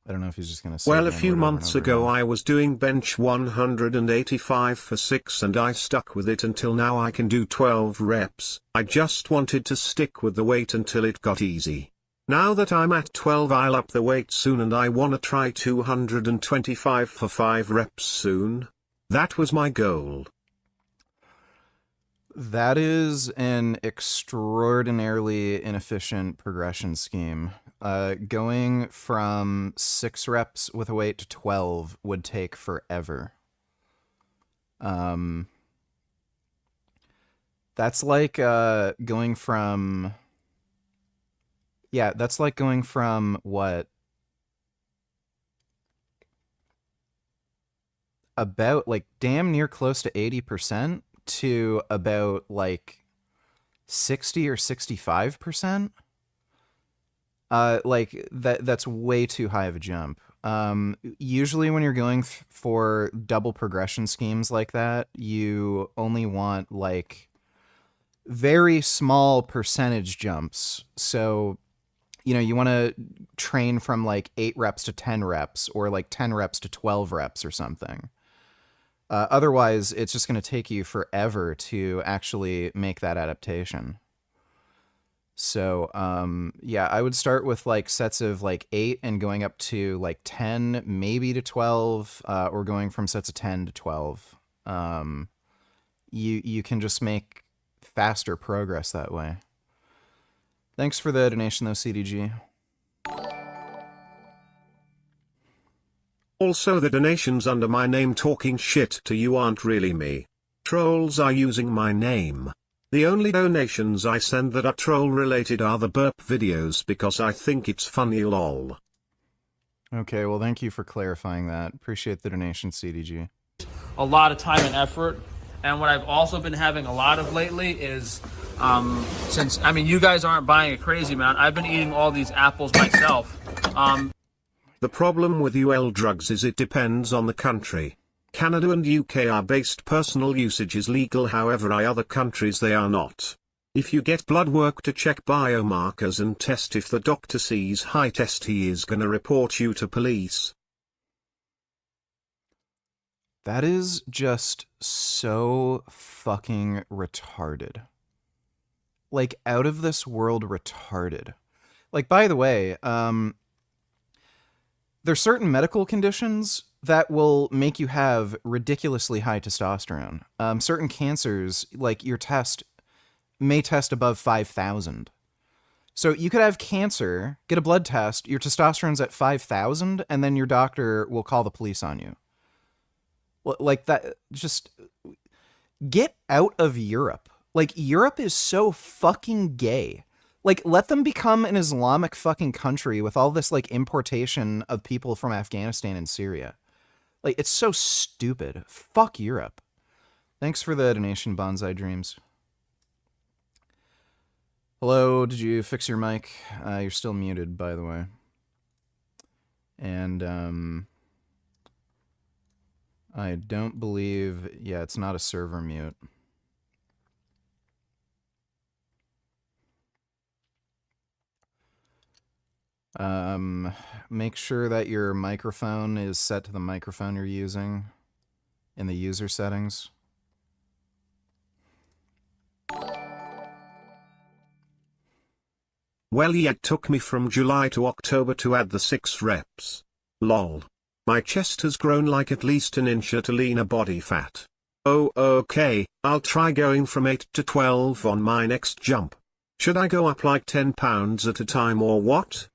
Speaker 2: don't know if he's just gonna say.
Speaker 3: Well, a
Speaker 2: the
Speaker 3: few
Speaker 2: N-word over and
Speaker 3: months
Speaker 2: over
Speaker 3: ago
Speaker 2: again.
Speaker 3: I was doing bench 185 for 6 and I stuck with it until now I can do 12 reps. I just wanted to stick with the weight until it got easy. Now that I'm at 12 I'll up the weight soon and I wanna try 225 for 5 reps soon. That was my goal.
Speaker 2: That is an extraordinarily inefficient progression scheme. Going from 6 reps with a weight to 12 would take forever. That's like going from... Yeah, that's like going from what? About like damn near close to 80% to about like 60 or 65%. Like that's way too high of a jump. Usually when you're going for double progression schemes like that, you only want like very small percentage jumps. So, you know, you want to train from like 8 reps to 10 reps or like 10 reps to 12 reps or something. Otherwise, it's just going to take you forever to actually make that adaptation. So, yeah, I would start with like sets of like 8 and going up to like 10, maybe to 12, or going from sets of 10 to 12. You can just make faster progress that way. Thanks for the donation though, CDG.
Speaker 3: Also, the donations under my name talking shit to you aren't really me. Trolls are using my name. The only donations I send that are troll related are the burp videos because I think it's funny, lol.
Speaker 2: Okay, well thank you for clarifying that. Appreciate the donation, CDG.
Speaker 24: A lot of time and effort. And what I've also been having a lot of lately is, since, I mean, you guys aren't buying a crazy amount, I've been eating all these apples myself.
Speaker 3: The problem with UL drugs is it depends on the country. Canada and UK are based personal usage is legal, however in other countries they are not. If you get blood work to check biomarkers and test if the doctor sees high test he is gonna report you to police.
Speaker 2: That is just so fucking retarded. Like, out of this world retarded. Like, by the way, there's certain medical conditions that will make you have ridiculously high testosterone. Certain cancers, like your test, may test above 5,000. So you could have cancer, get a blood test, your testosterone's at 5,000, and then your doctor will call the police on you. Like that, just get out of Europe. Like, Europe is so fucking gay. Like, let them become an Islamic fucking country with all this, like, importation of people from Afghanistan and Syria. Like, it's so stupid. Fuck Europe. Thanks for the donation, Bonsai Dreams. Hello, did you fix your mic? You're still muted, by the way. And, I don't believe... Yeah, it's not a server mute. Make sure that your microphone is set to the microphone you're using in the user settings.
Speaker 3: Well, yeah, it took me from July to October to add the 6 reps. Lol. My chest has grown like at least an inch at a leaner body fat. Oh, okay, I'll try going from 8 to 12 on my next jump. Should I go up like 10 pounds at a time or what?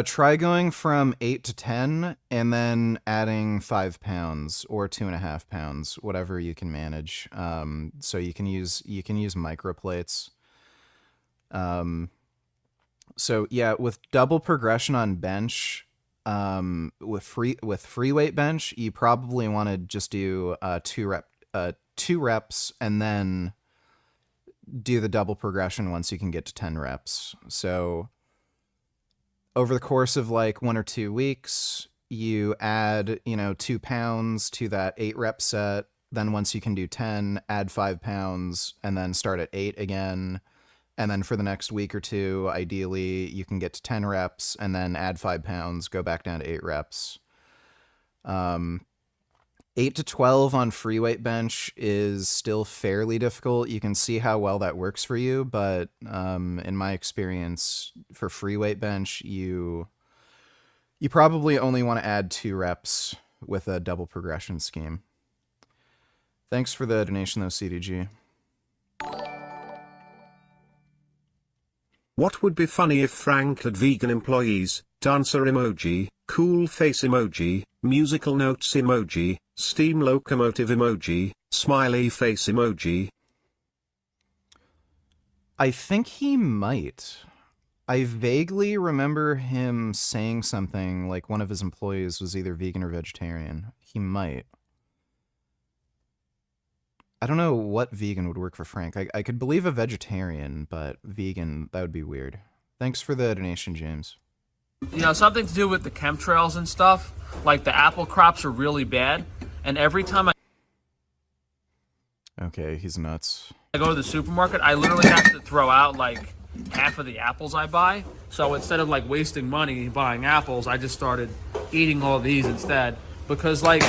Speaker 2: Try going from 8 to 10 and then adding 5 pounds or 2.5 pounds, whatever you can manage. So you can use microplates. So yeah, with double progression on bench, with free weight bench, you probably want to just do 2 reps and then do the double progression once you can get to 10 reps. So over the course of like 1 or 2 weeks, you add, 2 pounds to that 8 rep set. Then once you can do 10, add 5 pounds and then start at 8 again. And then for the next week or 2, ideally, you can get to 10 reps and then add 5 pounds, go back down to 8 reps. 8 to 12 on free weight bench is still fairly difficult. You can see how well that works for you, but in my experience, for free weight bench, you probably only want to add 2 reps with a double progression scheme. Thanks for the donation, though, CDG.
Speaker 3: What would be funny if Frank had vegan employees, dancer emoji, cool face emoji, musical notes emoji, steam locomotive emoji, smiley face emoji?
Speaker 2: I think he might. I vaguely remember him saying something like one of his employees was either vegan or vegetarian. He might. I don't know what vegan would work for Frank. I could believe a vegetarian, but vegan, that would be weird. Thanks for the donation, James.
Speaker 24: Something to do with the chemtrails and stuff. Like the apple crops are really bad, and every time
Speaker 2: Okay, he's nuts.
Speaker 24: I go to the supermarket, I literally have to throw out like half of the apples I buy. So instead of like wasting money buying apples, I just started eating all these instead. Because like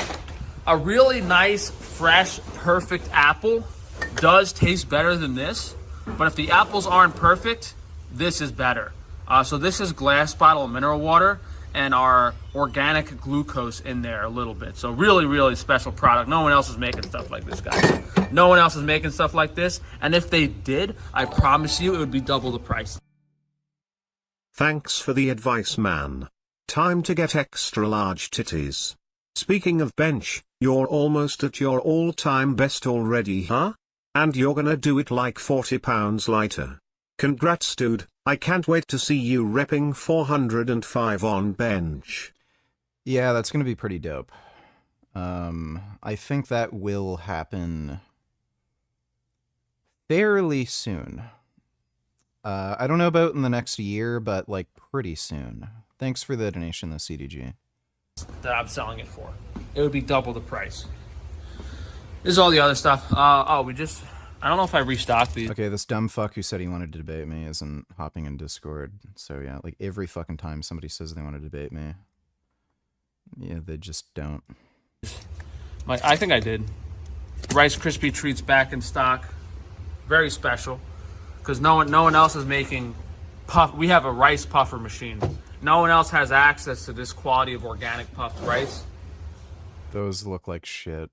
Speaker 24: a really nice, fresh, perfect apple does taste better than this. But if the apples aren't perfect, this is better. So this is glass bottle mineral water and our organic glucose in there a little bit. So really, really special product. No one else is making stuff like this, guys. No one else is making stuff like this. And if they did, I promise you it would be double the price.
Speaker 3: Thanks for the advice, man. Time to get extra large titties. Speaking of bench, you're almost at your all-time best already, huh? And you're gonna do it like 40 pounds lighter. Congrats, dude. I can't wait to see you repping 405 on bench.
Speaker 2: Yeah, that's gonna be pretty dope. I think that will happen fairly soon. I don't know about in the next year, but like pretty soon. Thanks for the donation, though, CDG.
Speaker 24: That I'm selling it for. It would be double the price. This is all the other stuff. I don't know if I restocked these.
Speaker 2: Okay, this dumb fuck who said he wanted to debate me isn't hopping in Discord. So yeah, like every fucking time somebody says they want to debate me, yeah, they just don't.
Speaker 24: I think I did. Rice Krispie treats back in stock. Very special. Because no one else is making puff. We have a rice puffer machine. No one else has access to this quality of organic puffed rice.
Speaker 2: Those look like shit.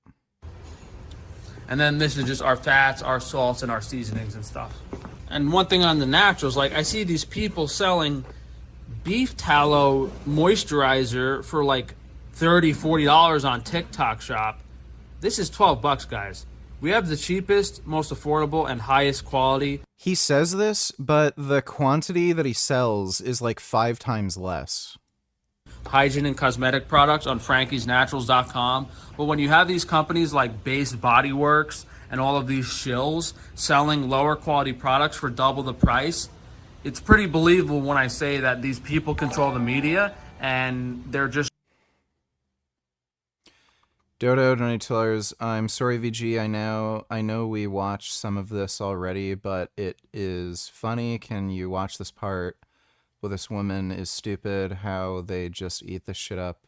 Speaker 24: And then this is just our fats, our salts, and our seasonings and stuff. And one thing on the naturals, like I see these people selling beef tallow moisturizer for like $30, $40 on TikTok shop. This is $12, guys. We have the cheapest, most affordable, and highest quality.
Speaker 2: He says this, but the quantity that he sells is like 5 times less.
Speaker 24: Hygiene and cosmetic products on frankiesnaturals.com. But when you have these companies like Base Body Works and all of these shills selling lower quality products for double the price, it's pretty believable when I say that these people control the media and they're just...
Speaker 2: Dodo $20. I'm sorry, VG. I know we watched some of this already, but it is funny. Can you watch this part where this woman is stupid, how they just eat the shit up?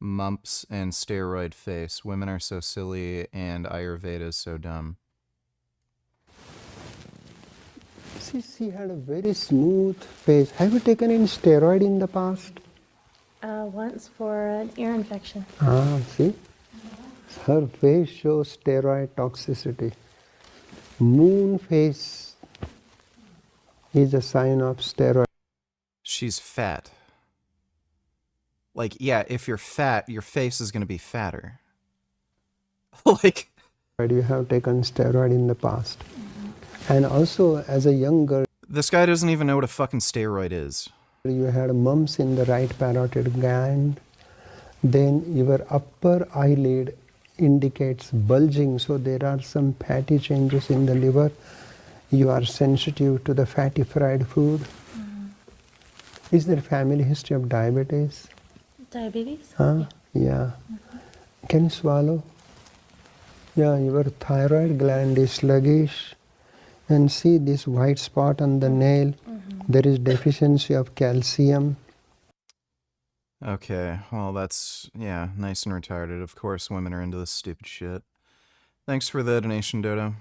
Speaker 2: Mumps and steroid face. Women are so silly and Ayurveda is so dumb.
Speaker 16: She had a very smooth face. Have you taken any steroid in the past?
Speaker 20: Once for an ear infection.
Speaker 16: See? Her face shows steroid toxicity. Moon face is a sign of steroid.
Speaker 2: She's fat. Like, yeah, if you're fat, your face is going to be fatter. Like...
Speaker 16: You have taken steroid in the past. And also, as a young girl...
Speaker 2: This guy doesn't even know what a fucking steroid is.
Speaker 16: You had mumps in the right parotid gland. Then your upper eyelid indicates bulging. So there are some fatty changes in the liver. You are sensitive to the fatty fried food. Is there family history of diabetes?
Speaker 20: Diabetes?
Speaker 16: Yeah. Can you swallow? Yeah, your thyroid gland is sluggish. And see this white spot on the nail? There is deficiency of calcium.
Speaker 2: Okay, well that's, yeah, nice and retarded. Of course women are into this stupid shit. Thanks for the donation, Dodo.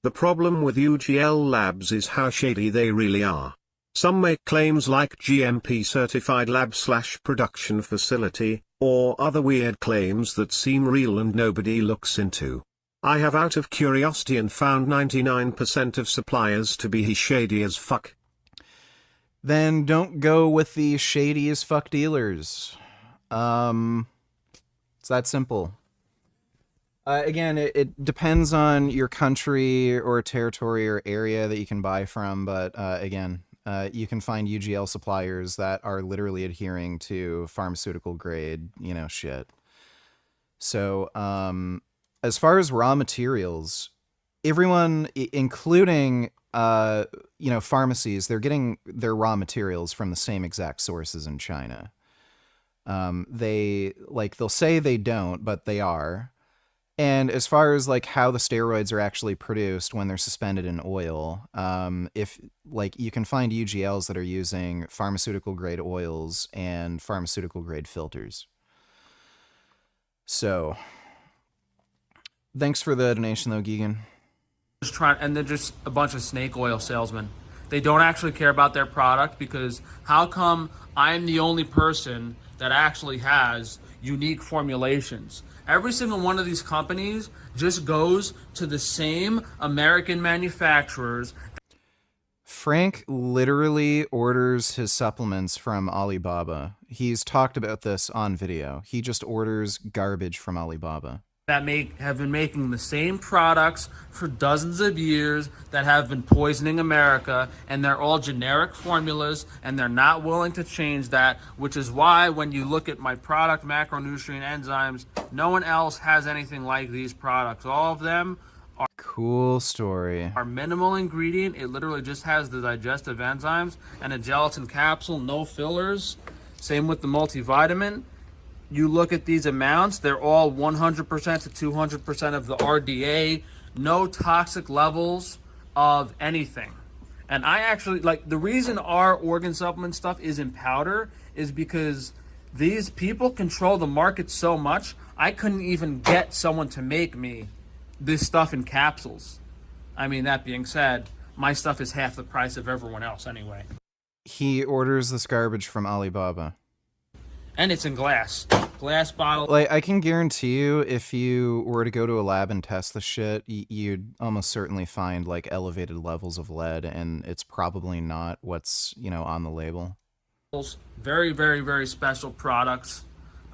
Speaker 3: The problem with UGL labs is how shady they really are. Some make claims like GMP certified lab/production facility, or other weird claims that seem real and nobody looks into. I have out of curiosity and found 99% of suppliers to be shady as fuck.
Speaker 2: Then don't go with the shady as fuck dealers. It's that simple. Again, it depends on your country or territory or area that you can buy from, but again, you can find UGL suppliers that are literally adhering to pharmaceutical grade, shit. So, as far as raw materials, everyone, including, pharmacies, they're getting their raw materials from the same exact sources in China. They'll say they don't, but they are. And as far as how the steroids are actually produced when they're suspended in oil, you can find UGLs that are using pharmaceutical grade oils and pharmaceutical grade filters. So, thanks for the donation though, Geegan.
Speaker 24: And they're just a bunch of snake oil salesmen. They don't actually care about their product, because how come I'm the only person that actually has unique formulations? Every single one of these companies just goes to the same American manufacturers.
Speaker 2: Frank literally orders his supplements from Alibaba. He's talked about this on video. He just orders garbage from Alibaba.
Speaker 24: That have been making the same products for dozens of years, that have been poisoning America, and they're all generic formulas, and they're not willing to change that, which is why when you look at my product macronutrient enzymes, no one else has anything like these products. All of them are
Speaker 2: cool story.
Speaker 24: Are minimal ingredient. It literally just has the digestive enzymes and a gelatin capsule, no fillers. Same with the multivitamin. You look at these amounts, they're all 100% to 200% of the RDA, no toxic levels of anything. And I actually, the reason our organ supplement stuff is in powder is because these people control the market so much, I couldn't even get someone to make me this stuff in capsules. I mean, that being said, my stuff is half the price of everyone else anyway.
Speaker 2: He orders this garbage from Alibaba.
Speaker 24: And it's in glass bottle.
Speaker 2: I can guarantee you, if you were to go to a lab and test the shit, you'd almost certainly find elevated levels of lead, and it's probably not what's on the label.
Speaker 24: Very, very, very special products.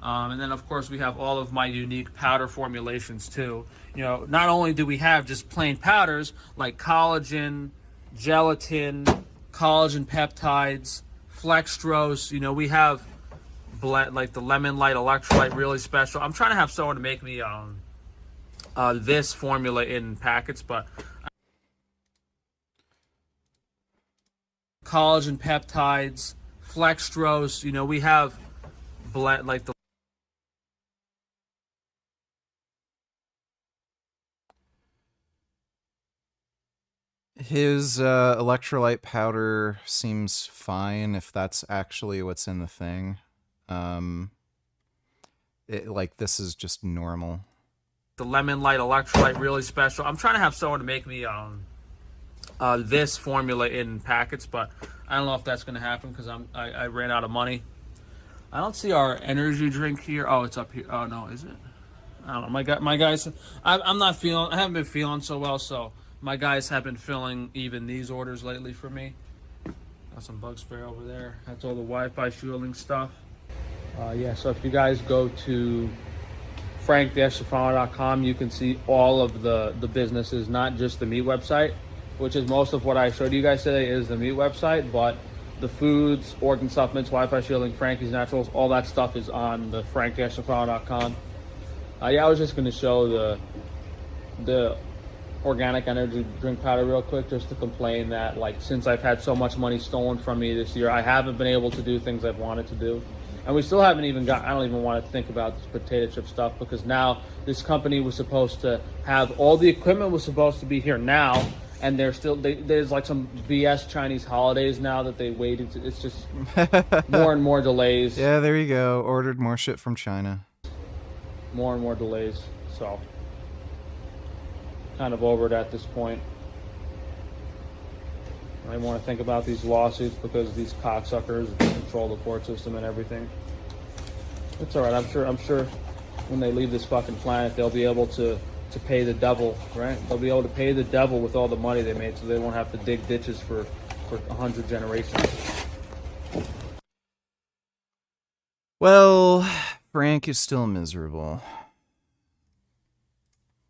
Speaker 24: And then of course we have all of my unique powder formulations too. Not only do we have just plain powders like collagen, gelatin, collagen peptides, flextrose. We have blend, like the lemon light electrolyte really special. I'm trying to have someone to make me this formula in packets, but collagen peptides, Flextros, you know, we have blend like the
Speaker 2: His electrolyte powder seems fine if that's actually what's in the thing. Like, this is just normal.
Speaker 24: the lemon light electrolyte really special. I'm trying to have someone to make me this formula in packets, but I don't know if that's gonna happen because I ran out of money. I don't see our energy drink here. Oh, it's up here. Oh no, is it? I don't know. My guys, I'm not feeling. I haven't been feeling so well, so my guys have been filling even these orders lately for me. Got some bug spray over there. That's all the Wi-Fi shielding stuff. Yeah. So if you guys go to frank-tufano.com, you can see all of the businesses, not just the meat website, which is most of what I showed you guys today is the meat website, but the foods, organ supplements, Wi-Fi shielding, Frankie's Naturals, all that stuff is on the frank-tufano.com. Yeah, I was just going to show the organic energy drink powder real quick, just to complain that, like, since I've had so much money stolen from me this year, I haven't been able to do things I've wanted to do. And we still haven't even I don't even want to think about this potato chip stuff, because now this company was supposed to have all the equipment was supposed to be here now, and there's like some BS Chinese holidays now that they waited to, it's just more and more delays.
Speaker 2: Yeah, there you go. Ordered more shit from China.
Speaker 24: More and more delays, so kind of over it at this point. I don't want to think about these lawsuits because these cocksuckers control the court system and everything. It's all right. I'm sure when they leave this fucking planet, they'll be able to pay the devil, right? They'll be able to pay the devil with all the money they made, so they won't have to dig ditches for 100 generations.
Speaker 2: Well, Frank is still miserable.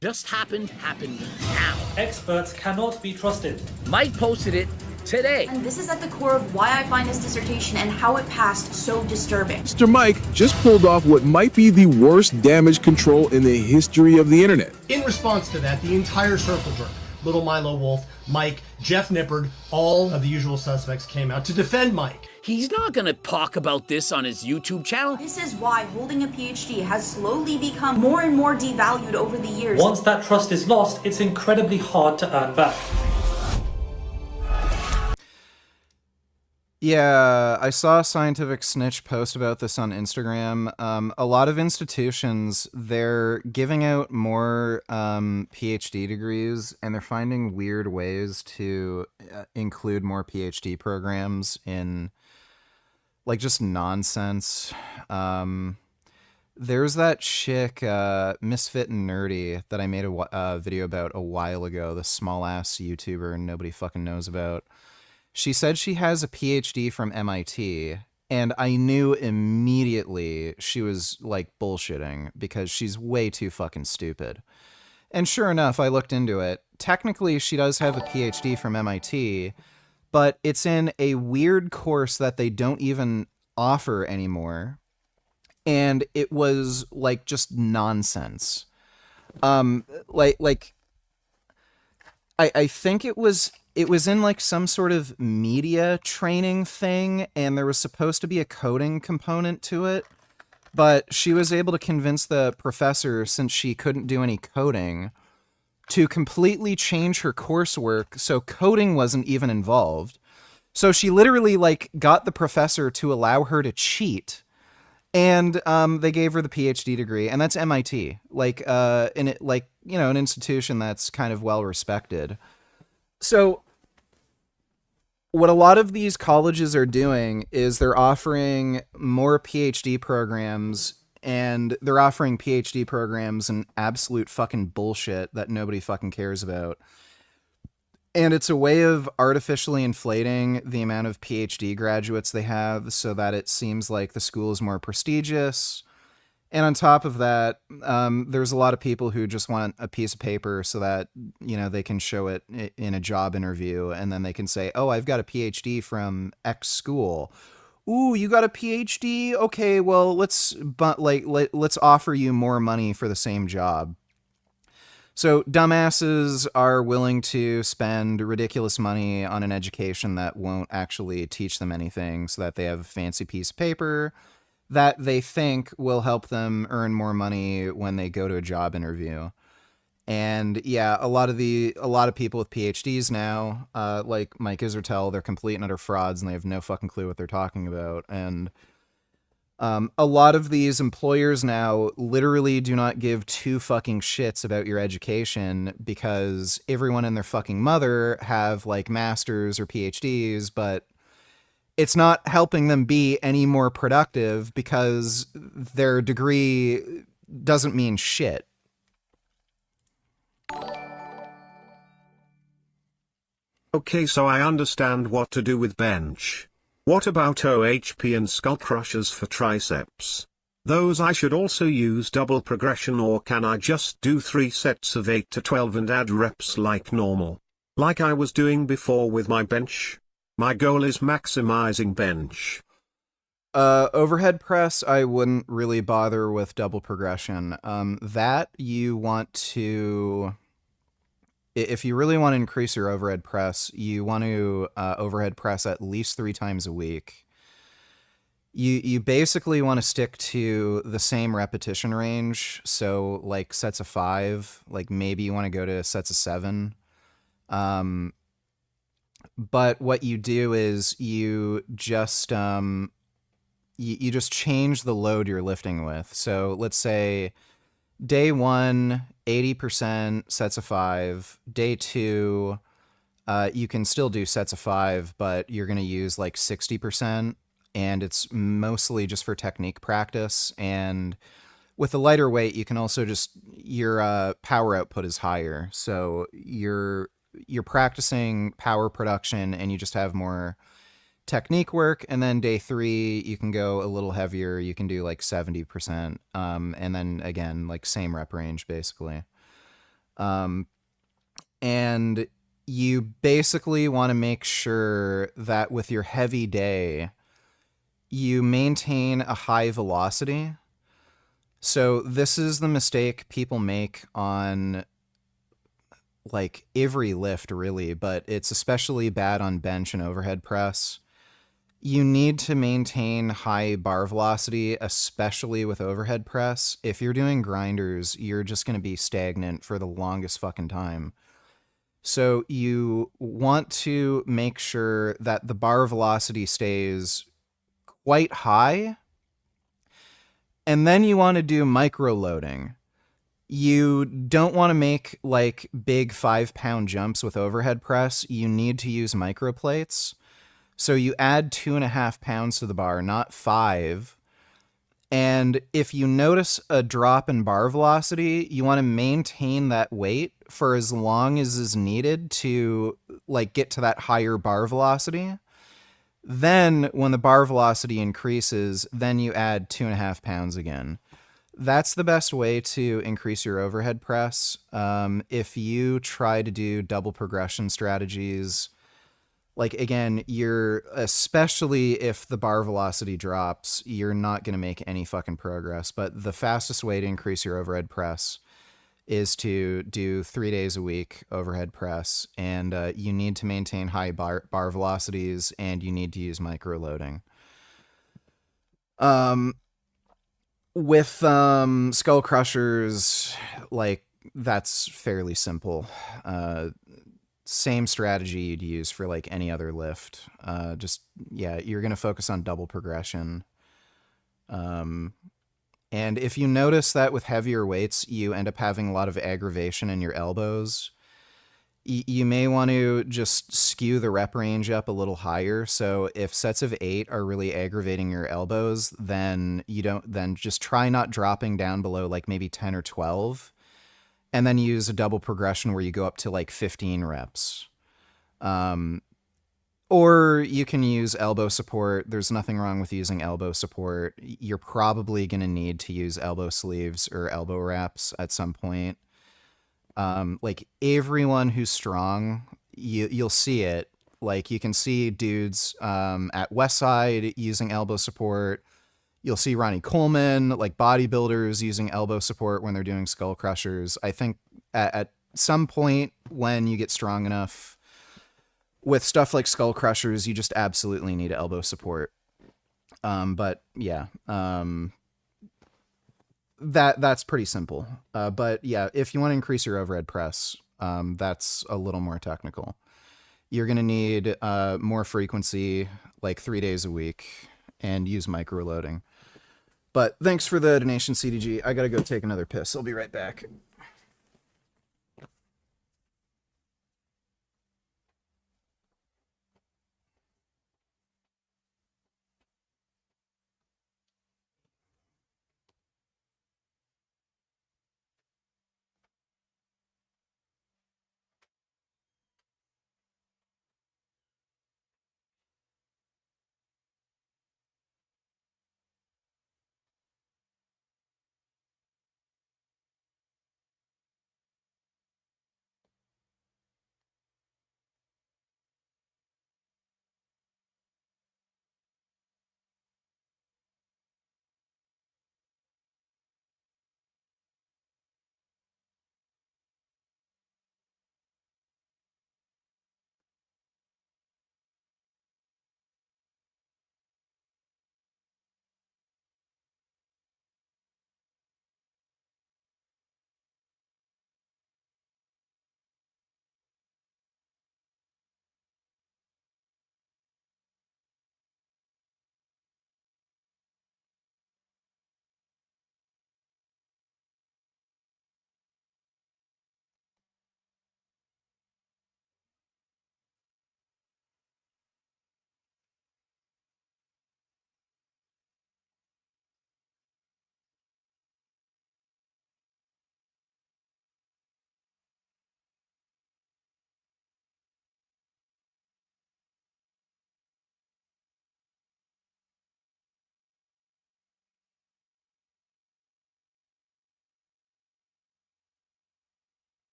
Speaker 19: Just happened now. Experts cannot be trusted. Mike posted it today.
Speaker 21: And this is at the core of why I find this dissertation and how it passed so disturbing.
Speaker 22: Mr. Mike just pulled off what might be the worst damage control in the history of the internet.
Speaker 23: In response to that, the entire circle jerk, Little Milo Wolf, Mike, Jeff Nippard, all of the usual suspects came out to defend Mike.
Speaker 19: He's not gonna talk about this on his YouTube channel.
Speaker 21: This is why holding a PhD has slowly become more and more devalued over the years.
Speaker 19: Once that trust is lost, it's incredibly hard to earn back.
Speaker 2: Yeah, I saw a Scientific Snitch post about this on Instagram. A lot of institutions, they're giving out more PhD degrees, and they're finding weird ways to include more PhD programs in, like, just nonsense. There's that chick, Misfit and Nerdy, that I made a video about a while ago, the small-ass YouTuber nobody fucking knows about. She said she has a PhD from MIT, and I knew immediately she was, like, bullshitting, because she's way too fucking stupid. And sure enough, I looked into it. Technically, she does have a PhD from MIT, but it's in a weird course that they don't even offer anymore. And it was, like, just nonsense. I think it was in, like, some sort of media training thing, and there was supposed to be a coding component to it, but she was able to convince the professor, since she couldn't do any coding, to completely change her coursework so coding wasn't even involved. So she literally, like, got the professor to allow her to cheat, and they gave her the PhD degree, and that's MIT, like, an institution that's kind of well respected. So what a lot of these colleges are doing is they're offering more PhD programs, and they're offering PhD programs in absolute fucking bullshit that nobody fucking cares about. And it's a way of artificially inflating the amount of PhD graduates they have so that it seems like the school is more prestigious. And on top of that, there's a lot of people who just want a piece of paper so that, you know, they can show it in a job interview, and then they can say, oh, I've got a PhD from X school. ooh, you got a PhD? Okay, well, let's offer you more money for the same job. So dumbasses are willing to spend ridiculous money on an education that won't actually teach them anything, so that they have a fancy piece of paper that they think will help them earn more money when they go to a job interview. And yeah, a lot of people with PhDs now, like Mike Israetel, they're complete and utter frauds, and they have no fucking clue what they're talking about. And a lot of these employers now literally do not give two fucking shits about your education, because everyone and their fucking mother have like masters or PhDs, but it's not helping them be any more productive because their degree doesn't mean shit.
Speaker 3: Okay, so I understand what to do with bench. What about OHP and skull crushers for triceps? Those I should also use double progression, or can I just do 3 sets of 8 to 12 and add reps like normal? Like I was doing before with my bench? My goal is maximizing bench.
Speaker 2: Overhead press, I wouldn't really bother with double progression. That you want to... If you really want to increase your overhead press, you want to overhead press at least 3 times a week. You basically want to stick to the same repetition range. So like sets of 5, like maybe you want to go to sets of 7. But what you do is you just you just change the load you're lifting with. So let's say day 1, 80% sets of 5. Day 2, you can still do sets of 5, but you're going to use like 60%, and it's mostly just for technique practice. And with a lighter weight, you can also just, your power output is higher. So you're practicing power production, and you just have more technique work. And then day 3, you can go a little heavier. You can do like 70%. And then again, like same rep range basically. And you basically want to make sure that with your heavy day, you maintain a high velocity. So this is the mistake people make on like every lift really, but it's especially bad on bench and overhead press. You need to maintain high bar velocity, especially with overhead press. If you're doing grinders, you're just going to be stagnant for the longest fucking time. So you want to make sure that the bar velocity stays quite high. And then you want to do micro loading. You don't want to make like big 5-pound jumps with overhead press. You need to use micro plates. So you add 2.5 pounds to the bar, not 5. And if you notice a drop in bar velocity, you want to maintain that weight for as long as is needed to like get to that higher bar velocity. Then when the bar velocity increases, then you add 2.5 pounds again. That's the best way to increase your overhead press. If you try to do double progression strategies, like again, especially if the bar velocity drops, you're not going to make any fucking progress. But the fastest way to increase your overhead press is to do 3 days a week overhead press. And you need to maintain high bar velocities, and you need to use micro loading. With skull crushers, like that's fairly simple. Same strategy you'd use for like any other lift. You're going to focus on double progression. And if you notice that with heavier weights, you end up having a lot of aggravation in your elbows, you may want to just skew the rep range up a little higher. So if sets of 8 are really aggravating your elbows, then just try not dropping down below like maybe 10 or 12. And then use a double progression where you go up to like 15 reps. Or you can use elbow support. There's nothing wrong with using elbow support. You're probably going to need to use elbow sleeves or elbow wraps at some point. Like everyone who's strong, you'll see it. Like, you can see dudes at Westside using elbow support. You'll see Ronnie Coleman, like bodybuilders, using elbow support when they're doing skull crushers. I think at some point when you get strong enough with stuff like skull crushers, you just absolutely need elbow support. But yeah, that's pretty simple. But yeah, if you want to increase your overhead press, that's a little more technical. You're going to need more frequency, like 3 days a week, and use micro loading. But thanks for the donation, CDG. I gotta go take another piss. I'll be right back.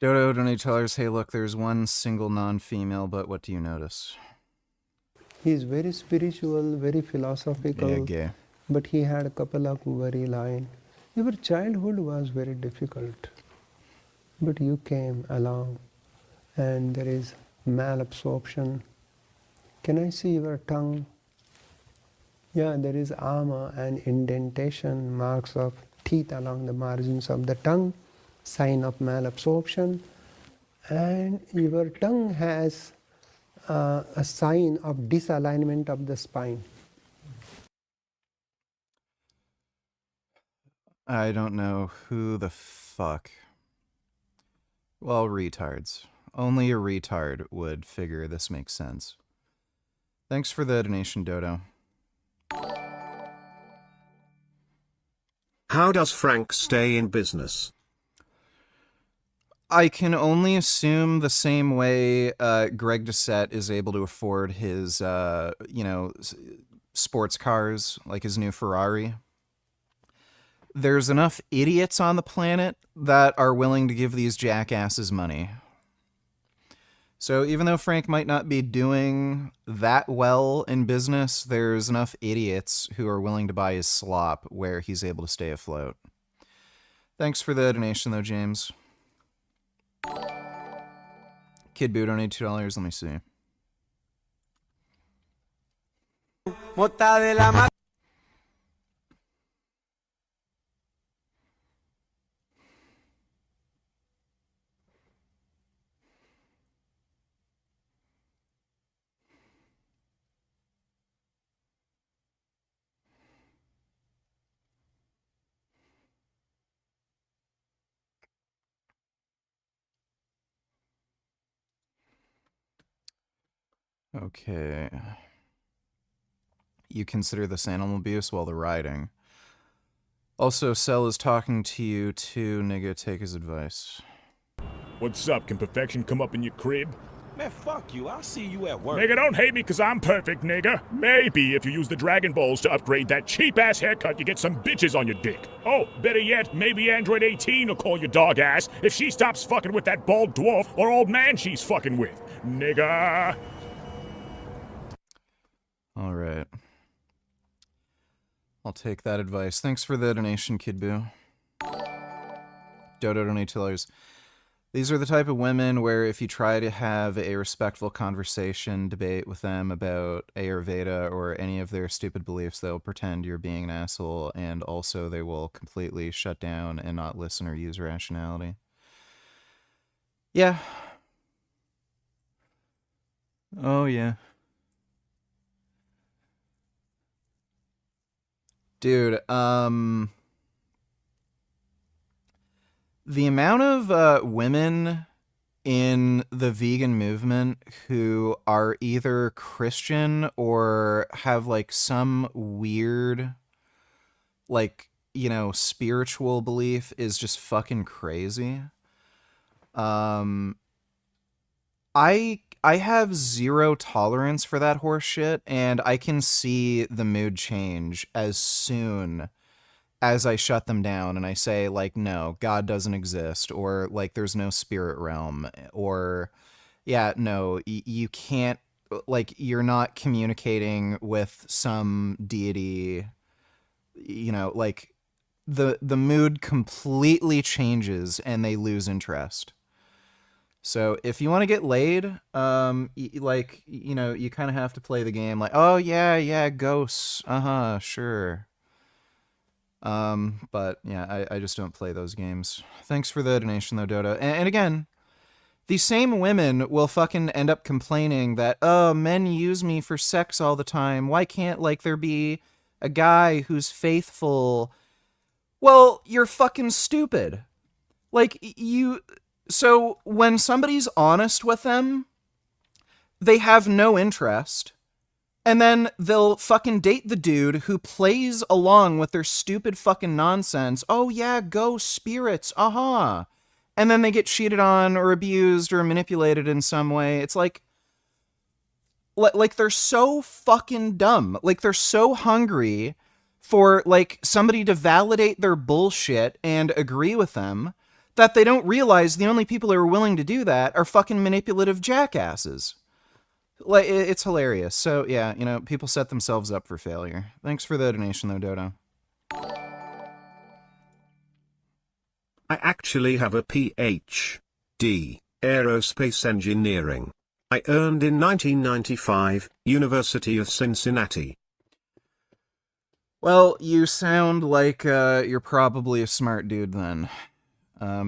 Speaker 2: Dodo, donate tellers. Hey, look, there's one single non-female, but what do you notice?
Speaker 16: He's very spiritual, very philosophical.
Speaker 2: Yeah, gay.
Speaker 16: But he had a couple of worry line. Your childhood was very difficult. But you came along and there is malabsorption. Can I see your tongue? Yeah, there is armor and indentation, marks of teeth along the margins of the tongue, sign of malabsorption. And your tongue has a sign of disalignment of the spine.
Speaker 2: I don't know who the fuck. Well, retards. Only a retard would figure this makes sense. Thanks for the donation, Dodo.
Speaker 3: How does Frank stay in business?
Speaker 2: I can only assume the same way Greg Doucette is able to afford his, sports cars, like his new Ferrari. There's enough idiots on the planet that are willing to give these jackasses money. So even though Frank might not be doing that well in business, there's enough idiots who are willing to buy his slop where he's able to stay afloat. Thanks for the donation, though, James. Kid Boo donated $2. Let me see. Okay. You consider this animal abuse while they're riding. Also, Cell is talking to you too, nigga. Take his advice.
Speaker 1: What's up? Can perfection come up in your crib?
Speaker 4: Man, fuck you. I'll see you at work.
Speaker 1: Nigga, don't hate me because I'm perfect, nigga. Maybe if you use the Dragon Balls to upgrade that cheap-ass haircut, you get some bitches on your dick. Oh, better yet, maybe Android 18 will call your dog ass if she stops fucking with that bald dwarf or old man she's fucking with. Nigga.
Speaker 2: All right. I'll take that advice. Thanks for the donation, Kid Boo. Dodo donate $2. These are the type of women where if you try to have a respectful conversation, debate with them about Ayurveda or any of their stupid beliefs, they'll pretend you're being an asshole, and also they will completely shut down and not listen or use rationality. Yeah. Oh, yeah. Dude, the amount of women in the vegan movement who are either Christian or have like some weird, like, you know, spiritual belief is just fucking crazy. I have zero tolerance for that horse shit, and I can see the mood change as soon as I shut them down and I say, like, no, God doesn't exist, or like there's no spirit realm, or yeah, no, you can't, like, you're not communicating with some deity, you know, like the mood completely changes and they lose interest. So if you want to get laid, like, you know, you kind of have to play the game like, oh yeah, ghosts, sure. But yeah, I just don't play those games. Thanks for the donation though, Dodo. And again, these same women will fucking end up complaining that, oh, men use me for sex all the time. Why can't, like, there be a guy who's faithful? Well, you're fucking stupid. Like, so when somebody's honest with them, they have no interest. And then they'll fucking date the dude who plays along with their stupid fucking nonsense. Oh yeah, ghost spirits, And then they get cheated on or abused or manipulated in some way. It's like they're so fucking dumb. Like, they're so hungry for, like, somebody to validate their bullshit and agree with them that they don't realize the only people who are willing to do that are fucking manipulative jackasses. Like, it's hilarious. So yeah, you know, people set themselves up for failure. Thanks for the donation though, Dodo.
Speaker 3: I actually have a PhD, aerospace engineering. I earned in 1995, University of Cincinnati.
Speaker 2: Well, you sound like you're probably a smart dude then.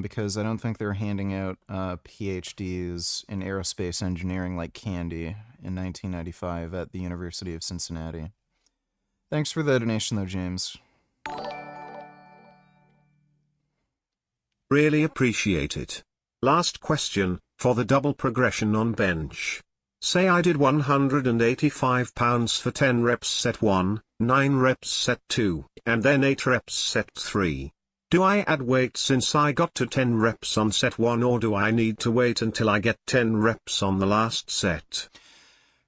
Speaker 2: Because I don't think they're handing out PhDs in aerospace engineering like candy in 1995 at the University of Cincinnati. Thanks for the donation though, James.
Speaker 3: Really appreciate it. Last question, for the double progression on bench. Say I did 185 pounds for 10 reps set 1, 9 reps set 2, and then 8 reps set 3. Do I add weight since I got to 10 reps on set 1, or do I need to wait until I get 10 reps on the last set?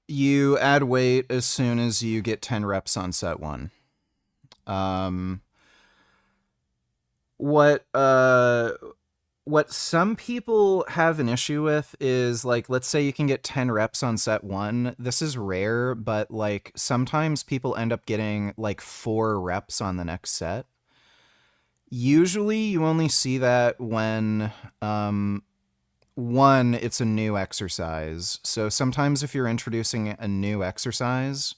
Speaker 2: You add weight as soon as you get 10 reps on set 1. What some people have an issue with is, like, let's say you can get 10 reps on set 1. This is rare, but, like, sometimes people end up getting, like, 4 reps on the next set. Usually you only see that when, one, it's a new exercise. So sometimes if you're introducing a new exercise,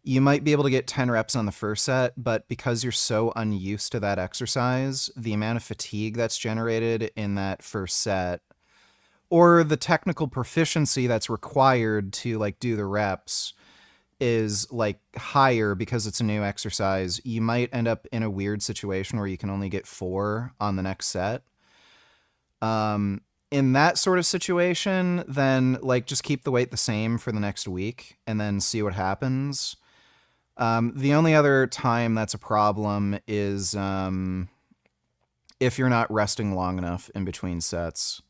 Speaker 2: you might be able to get 10 reps on the first set, but because you're so unused to that exercise, the amount of fatigue that's generated in that first set, or the technical proficiency that's required to, like, do the reps, is, like, higher because it's a new exercise. You might end up in a weird situation where you can only get 4 on the next set. in that sort of situation, then like just keep the weight the same for the next week and then see what happens. The only other time that's a problem is if you're not resting long enough in between sets.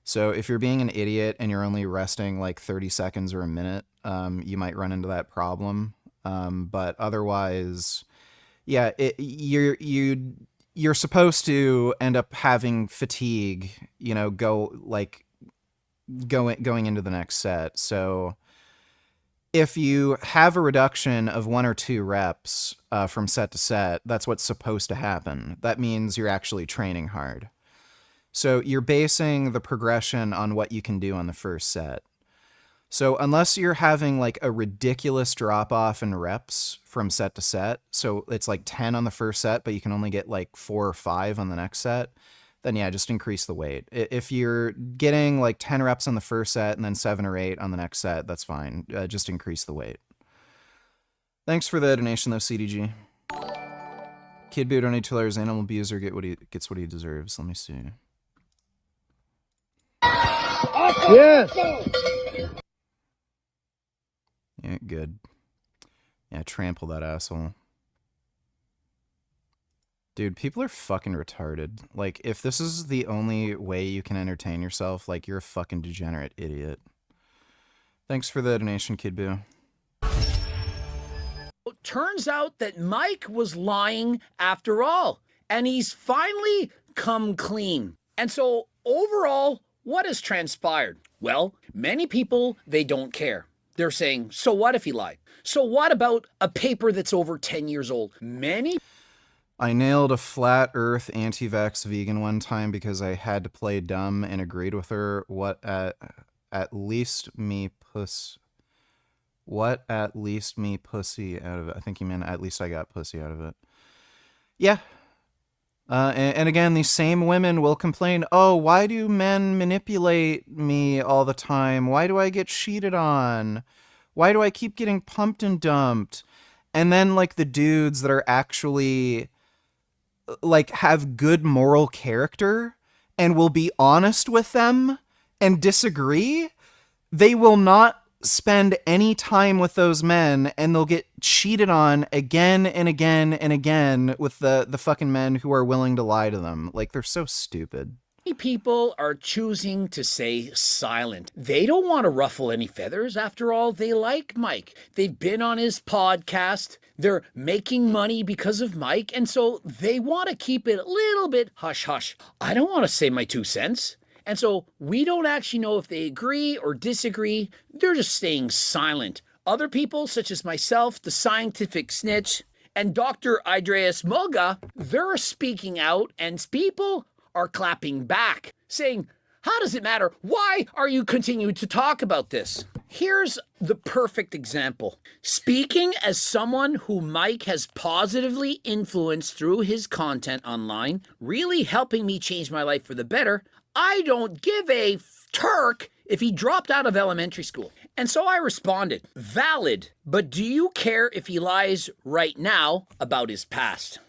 Speaker 2: So if you're being an idiot and you're only resting like 30 seconds or a minute, you might run into that problem. But otherwise, yeah, you're supposed to end up having fatigue, you know, going into the next set. So if you have a reduction of 1 or 2 reps from set to set, that's what's supposed to happen. That means you're actually training hard. So you're basing the progression on what you can do on the first set. So unless you're having like a ridiculous drop off in reps from set to set, so it's like 10 on the first set, but you can only get like 4 or 5 on the next set, then yeah, just increase the weight. If you're getting like 10 reps on the first set and then 7 or 8 on the next set, that's fine. Just increase the weight. Thanks for the donation though, CDG. Kid Boo donate $2. Animal abuser gets what he deserves. Let me see.
Speaker 5: Yes.
Speaker 2: Yeah, good. Yeah, trample that asshole. Dude, people are fucking retarded. Like, if this is the only way you can entertain yourself, like, you're a fucking degenerate idiot. Thanks for the donation, Kid Boo.
Speaker 6: Turns out that Mike was lying after all, and he's finally come clean. And so, overall, what has transpired? Well, many people, they don't care. They're saying, so what if he lied? So what about a paper that's over 10 years old?
Speaker 2: I nailed a flat earth anti-vax vegan one time because I had to play dumb and agreed with her. What at least me pussy out of it. I think he meant at least I got pussy out of it. Yeah. And again, these same women will complain, oh, why do men manipulate me all the time? Why do I get cheated on? Why do I keep getting pumped and dumped? And then, like, the dudes that are actually, like, have good moral character and will be honest with them and disagree, they will not spend any time with those men, and they'll get cheated on again and again and again with the fucking men who are willing to lie to them. Like, they're so stupid.
Speaker 6: People are choosing to stay silent. They don't want to ruffle any feathers. After all, they like Mike. They've been on his podcast. They're making money because of Mike, and so they want to keep it a little bit hush-hush. I don't want to say my 2 cents. And so we don't actually know if they agree or disagree. They're just staying silent. Other people, such as myself, the scientific snitch, and Dr. Idreas Moga, they're speaking out, and people are clapping back, saying, how does it matter? Why are you continuing to talk about this? Here's the perfect example. Speaking as someone who Mike has positively influenced through his content online, really helping me change my life for the better, I don't give a Turk if he dropped out of elementary school. And so I responded, valid, but do you care if he lies right now about his past?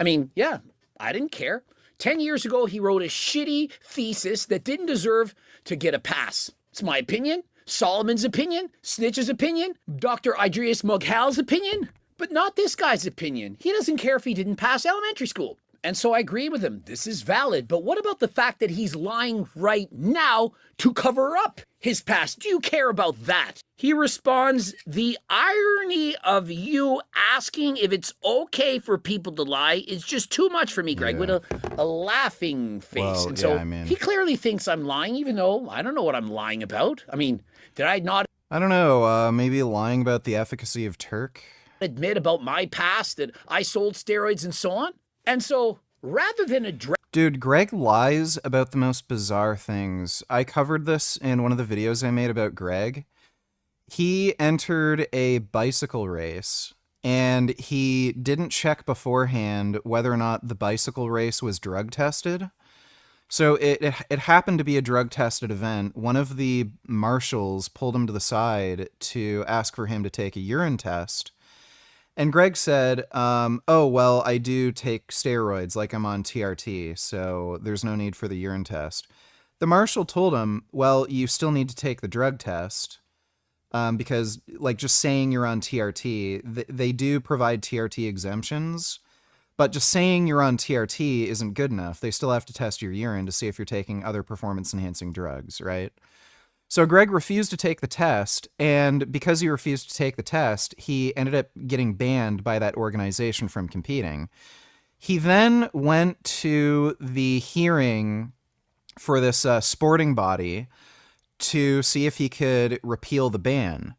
Speaker 6: I mean, yeah, I didn't care. 10 years ago, he wrote a shitty thesis that didn't deserve to get a pass. It's my opinion, Solomon's opinion, Snitch's opinion, Dr. Idreas Moghal's opinion, but not this guy's opinion. He doesn't care if he didn't pass elementary school. And so I agree with him. This is valid. But what about the fact that he's lying right now to cover up his past? Do you care about that? He responds, the irony of you asking if it's okay for people to lie is just too much for me, Greg, with a laughing face.
Speaker 2: Well,
Speaker 6: and so
Speaker 2: yeah, I mean,
Speaker 6: he clearly thinks I'm lying, even though I don't know what I'm lying about. I mean, did I not
Speaker 2: I don't know, maybe lying about the efficacy of Turk?
Speaker 6: admit about my past, that I sold steroids and so on? And so, rather than address...
Speaker 2: Dude, Greg lies about the most bizarre things. I covered this in one of the videos I made about Greg. He entered a bicycle race, and he didn't check beforehand whether or not the bicycle race was drug tested. So it happened to be a drug-tested event. One of the marshals pulled him to the side to ask for him to take a urine test. And Greg said, oh, well, I do take steroids, like I'm on TRT, so there's no need for the urine test. The marshal told him, well, you still need to take the drug test. Because like just saying you're on TRT, they do provide TRT exemptions, but just saying you're on TRT isn't good enough. They still have to test your urine to see if you're taking other performance enhancing drugs, right? So Greg refused to take the test, and because he refused to take the test, he ended up getting banned by that organization from competing. He then went to the hearing for this sporting body to see if he could repeal the ban.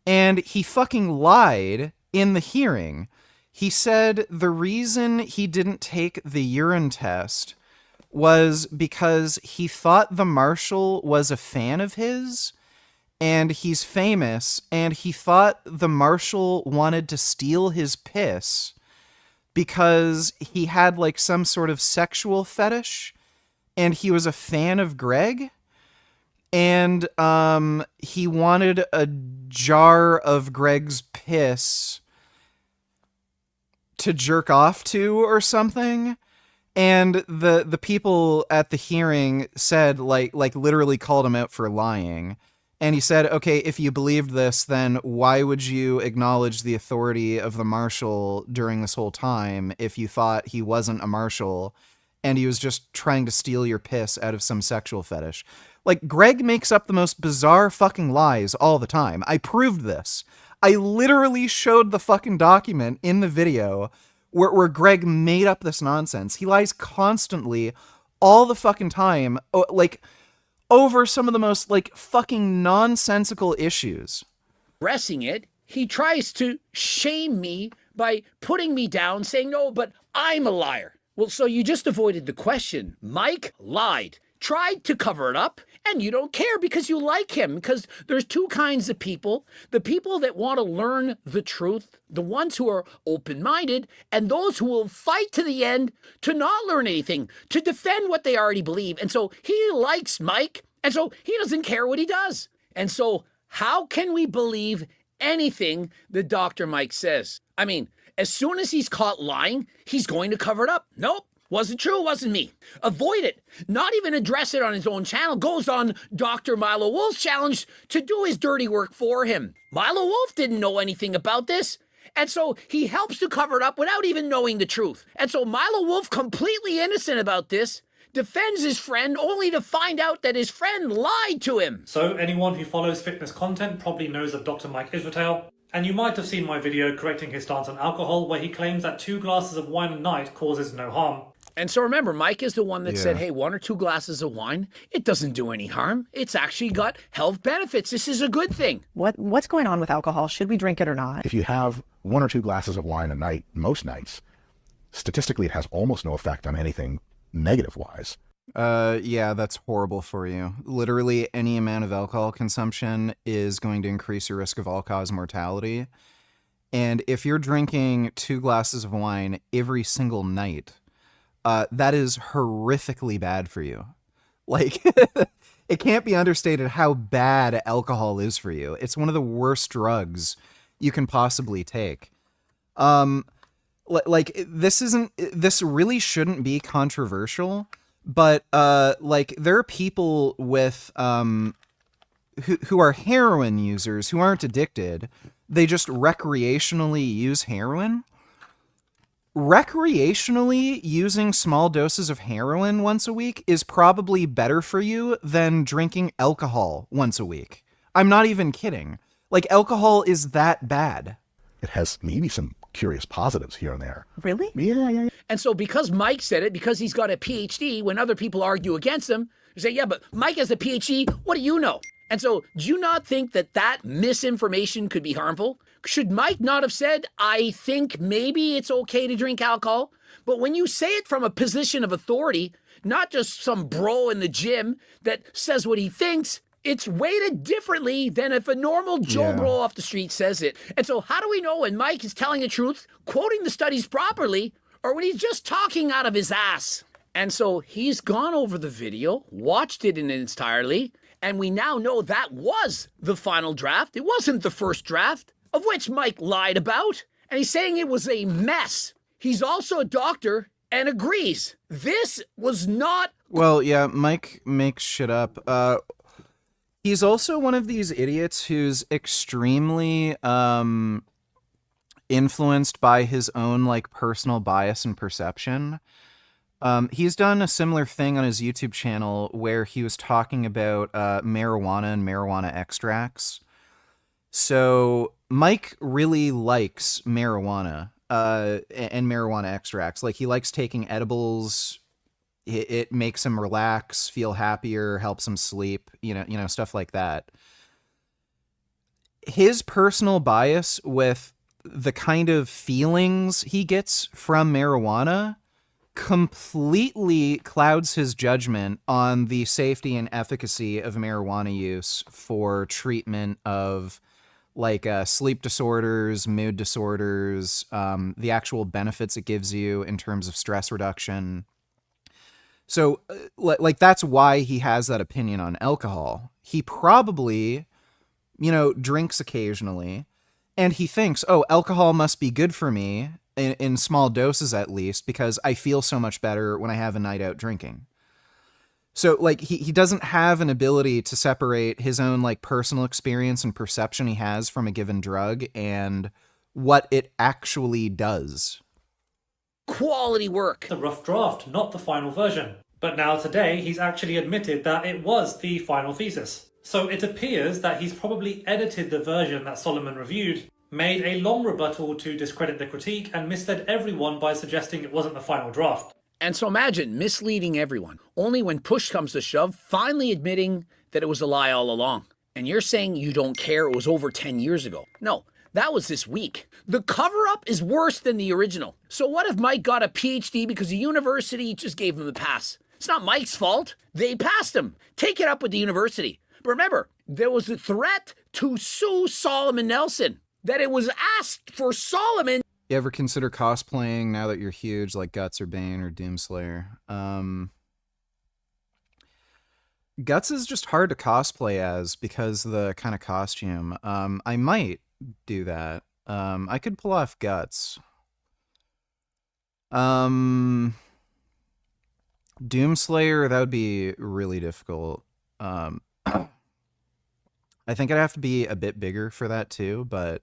Speaker 2: And he fucking lied in the hearing. He said the reason he didn't take the urine test was because he thought the marshal was a fan of his, and he's famous, and he thought the marshal wanted to steal his piss because he had like some sort of sexual fetish, and he was a fan of Greg. And he wanted a jar of Greg's piss to jerk off to or something. And the people at the hearing said, like literally called him out for lying. And he said, okay, if you believed this, then why would you acknowledge the authority of the marshal during this whole time if you thought he wasn't a marshal and he was just trying to steal your piss out of some sexual fetish? Like, Greg makes up the most bizarre fucking lies all the time. I proved this. I literally showed the fucking document in the video where Greg made up this nonsense. He lies constantly all the fucking time, like, over some of the most, like, fucking nonsensical issues.
Speaker 6: Addressing it, he tries to shame me by putting me down, saying, no, but I'm a liar. Well, so you just avoided the question. Mike lied, tried to cover it up, and you don't care because you like him, because there's two kinds of people: the people that want to learn the truth, the ones who are open-minded, and those who will fight to the end to not learn anything, to defend what they already believe. And so he likes Mike, and so he doesn't care what he does. And so how can we believe anything that Dr. Mike says? I mean, as soon as he's caught lying, he's going to cover it up. Nope. Wasn't true, wasn't me. Avoid it. Not even address it on his own channel. Goes on Dr. Milo Wolf's challenge to do his dirty work for him. Milo Wolf didn't know anything about this. And so he helps to cover it up without even knowing the truth. And so Milo Wolf, completely innocent about this, defends his friend only to find out that his friend lied to him.
Speaker 8: So anyone who follows fitness content probably knows of Dr. Mike Israetel. And you might have seen my video correcting his stance on alcohol, where he claims that 2 glasses of wine a night causes no harm.
Speaker 6: And so remember, Mike is the one that said, hey, 1 or 2 glasses of wine, it doesn't do any harm. It's actually got health benefits. This is a good thing.
Speaker 9: What's going on with alcohol? Should we drink it or not?
Speaker 10: If you have 1 or 2 glasses of wine a night, most nights, statistically it has almost no effect on anything negative-wise.
Speaker 2: Yeah, that's horrible for you. Literally any amount of alcohol consumption is going to increase your risk of all-cause mortality. And if you're drinking 2 glasses of wine every single night, that is horrifically bad for you. Like, it can't be understated how bad alcohol is for you. It's one of the worst drugs you can possibly take. Like, this really shouldn't be controversial, but, like, there are people with, who are heroin users who aren't addicted. They just recreationally use heroin. Recreationally using small doses of heroin once a week is probably better for you than drinking alcohol once a week. I'm not even kidding. Like, alcohol is that bad.
Speaker 10: It has maybe some curious positives here and there.
Speaker 9: Really?
Speaker 10: Yeah.
Speaker 6: And so because Mike said it, because he's got a PhD, when other people argue against him, they say, yeah, but Mike has a PhD, what do you know? And so do you not think that that misinformation could be harmful? Should Mike not have said, I think maybe it's okay to drink alcohol? But when you say it from a position of authority, not just some bro in the gym that says what he thinks, it's weighted differently than if a normal Joe bro off the street says it. And so how do we know when Mike is telling the truth, quoting the studies properly, or when he's just talking out of his ass? And so he's gone over the video, watched it in its entirety, and we now know that was the final draft. It wasn't the first draft, of which Mike lied about. And he's saying it was a mess. He's also a doctor and agrees this was not
Speaker 2: Well, yeah, Mike makes shit up. He's also one of these idiots who's extremely influenced by his own like personal bias and perception. He's done a similar thing on his YouTube channel where he was talking about marijuana and marijuana extracts. So Mike really likes marijuana and marijuana extracts. Like he likes taking edibles. It makes him relax, feel happier, helps him sleep, you know, stuff like that. His personal bias with the kind of feelings he gets from marijuana completely clouds his judgment on the safety and efficacy of marijuana use for treatment of like sleep disorders, mood disorders, the actual benefits it gives you in terms of stress reduction. So, like, that's why he has that opinion on alcohol. He probably, you know, drinks occasionally, and he thinks, oh, alcohol must be good for me, in small doses at least, because I feel so much better when I have a night out drinking. So, like, he doesn't have an ability to separate his own, like, personal experience and perception he has from a given drug and what it actually does.
Speaker 6: Quality work.
Speaker 8: The rough draft, not the final version. But now today, he's actually admitted that it was the final thesis. So it appears that he's probably edited the version that Solomon reviewed, made a long rebuttal to discredit the critique, and misled everyone by suggesting it wasn't the final draft.
Speaker 6: And so imagine misleading everyone, only when push comes to shove, finally admitting that it was a lie all along. And you're saying you don't care it was over 10 years ago. No. That was this week. The cover-up is worse than the original. So what if Mike got a PhD because the university just gave him the pass? It's not Mike's fault. They passed him. Take it up with the university. But remember, there was a threat to sue Solomon Nelson. That it was asked for Solomon.
Speaker 2: You ever consider cosplaying now that you're huge, like Guts or Bane or Doomslayer? Guts is just hard to cosplay as because of the kind of costume. I might do that. I could pull off Guts. Doomslayer, that would be really difficult. I think I'd have to be a bit bigger for that too, but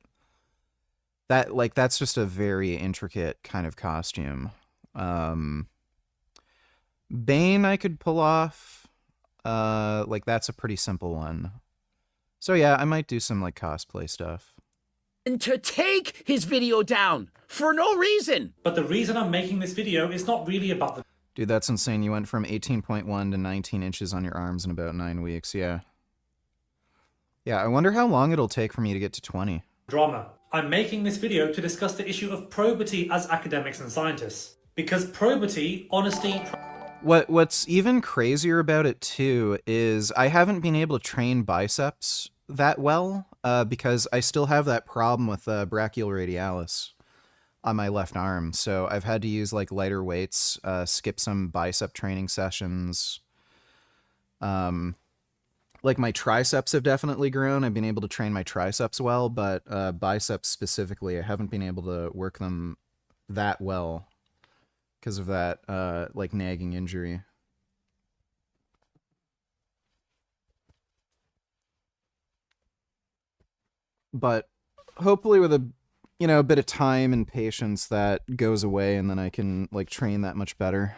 Speaker 2: that's just a very intricate kind of costume. Bane I could pull off. That's a pretty simple one. So yeah, I might do some like cosplay stuff.
Speaker 6: And to take his video down for no reason.
Speaker 8: But the reason I'm making this video is not really about the...
Speaker 2: Dude, that's insane. You went from 18.1 to 19 inches on your arms in about 9 weeks. Yeah. Yeah, I wonder how long it'll take for me to get to 20.
Speaker 8: Drama. I'm making this video to discuss the issue of probity as academics and scientists. Because probity, honesty...
Speaker 2: What's even crazier about it too is I haven't been able to train biceps that well because I still have that problem with brachioradialis on my left arm. So I've had to use like lighter weights, skip some bicep training sessions. Like my triceps have definitely grown. I've been able to train my triceps well, but biceps specifically, I haven't been able to work them that well because of that like nagging injury. But hopefully with a bit of time and patience that goes away, and then I can like train that much better.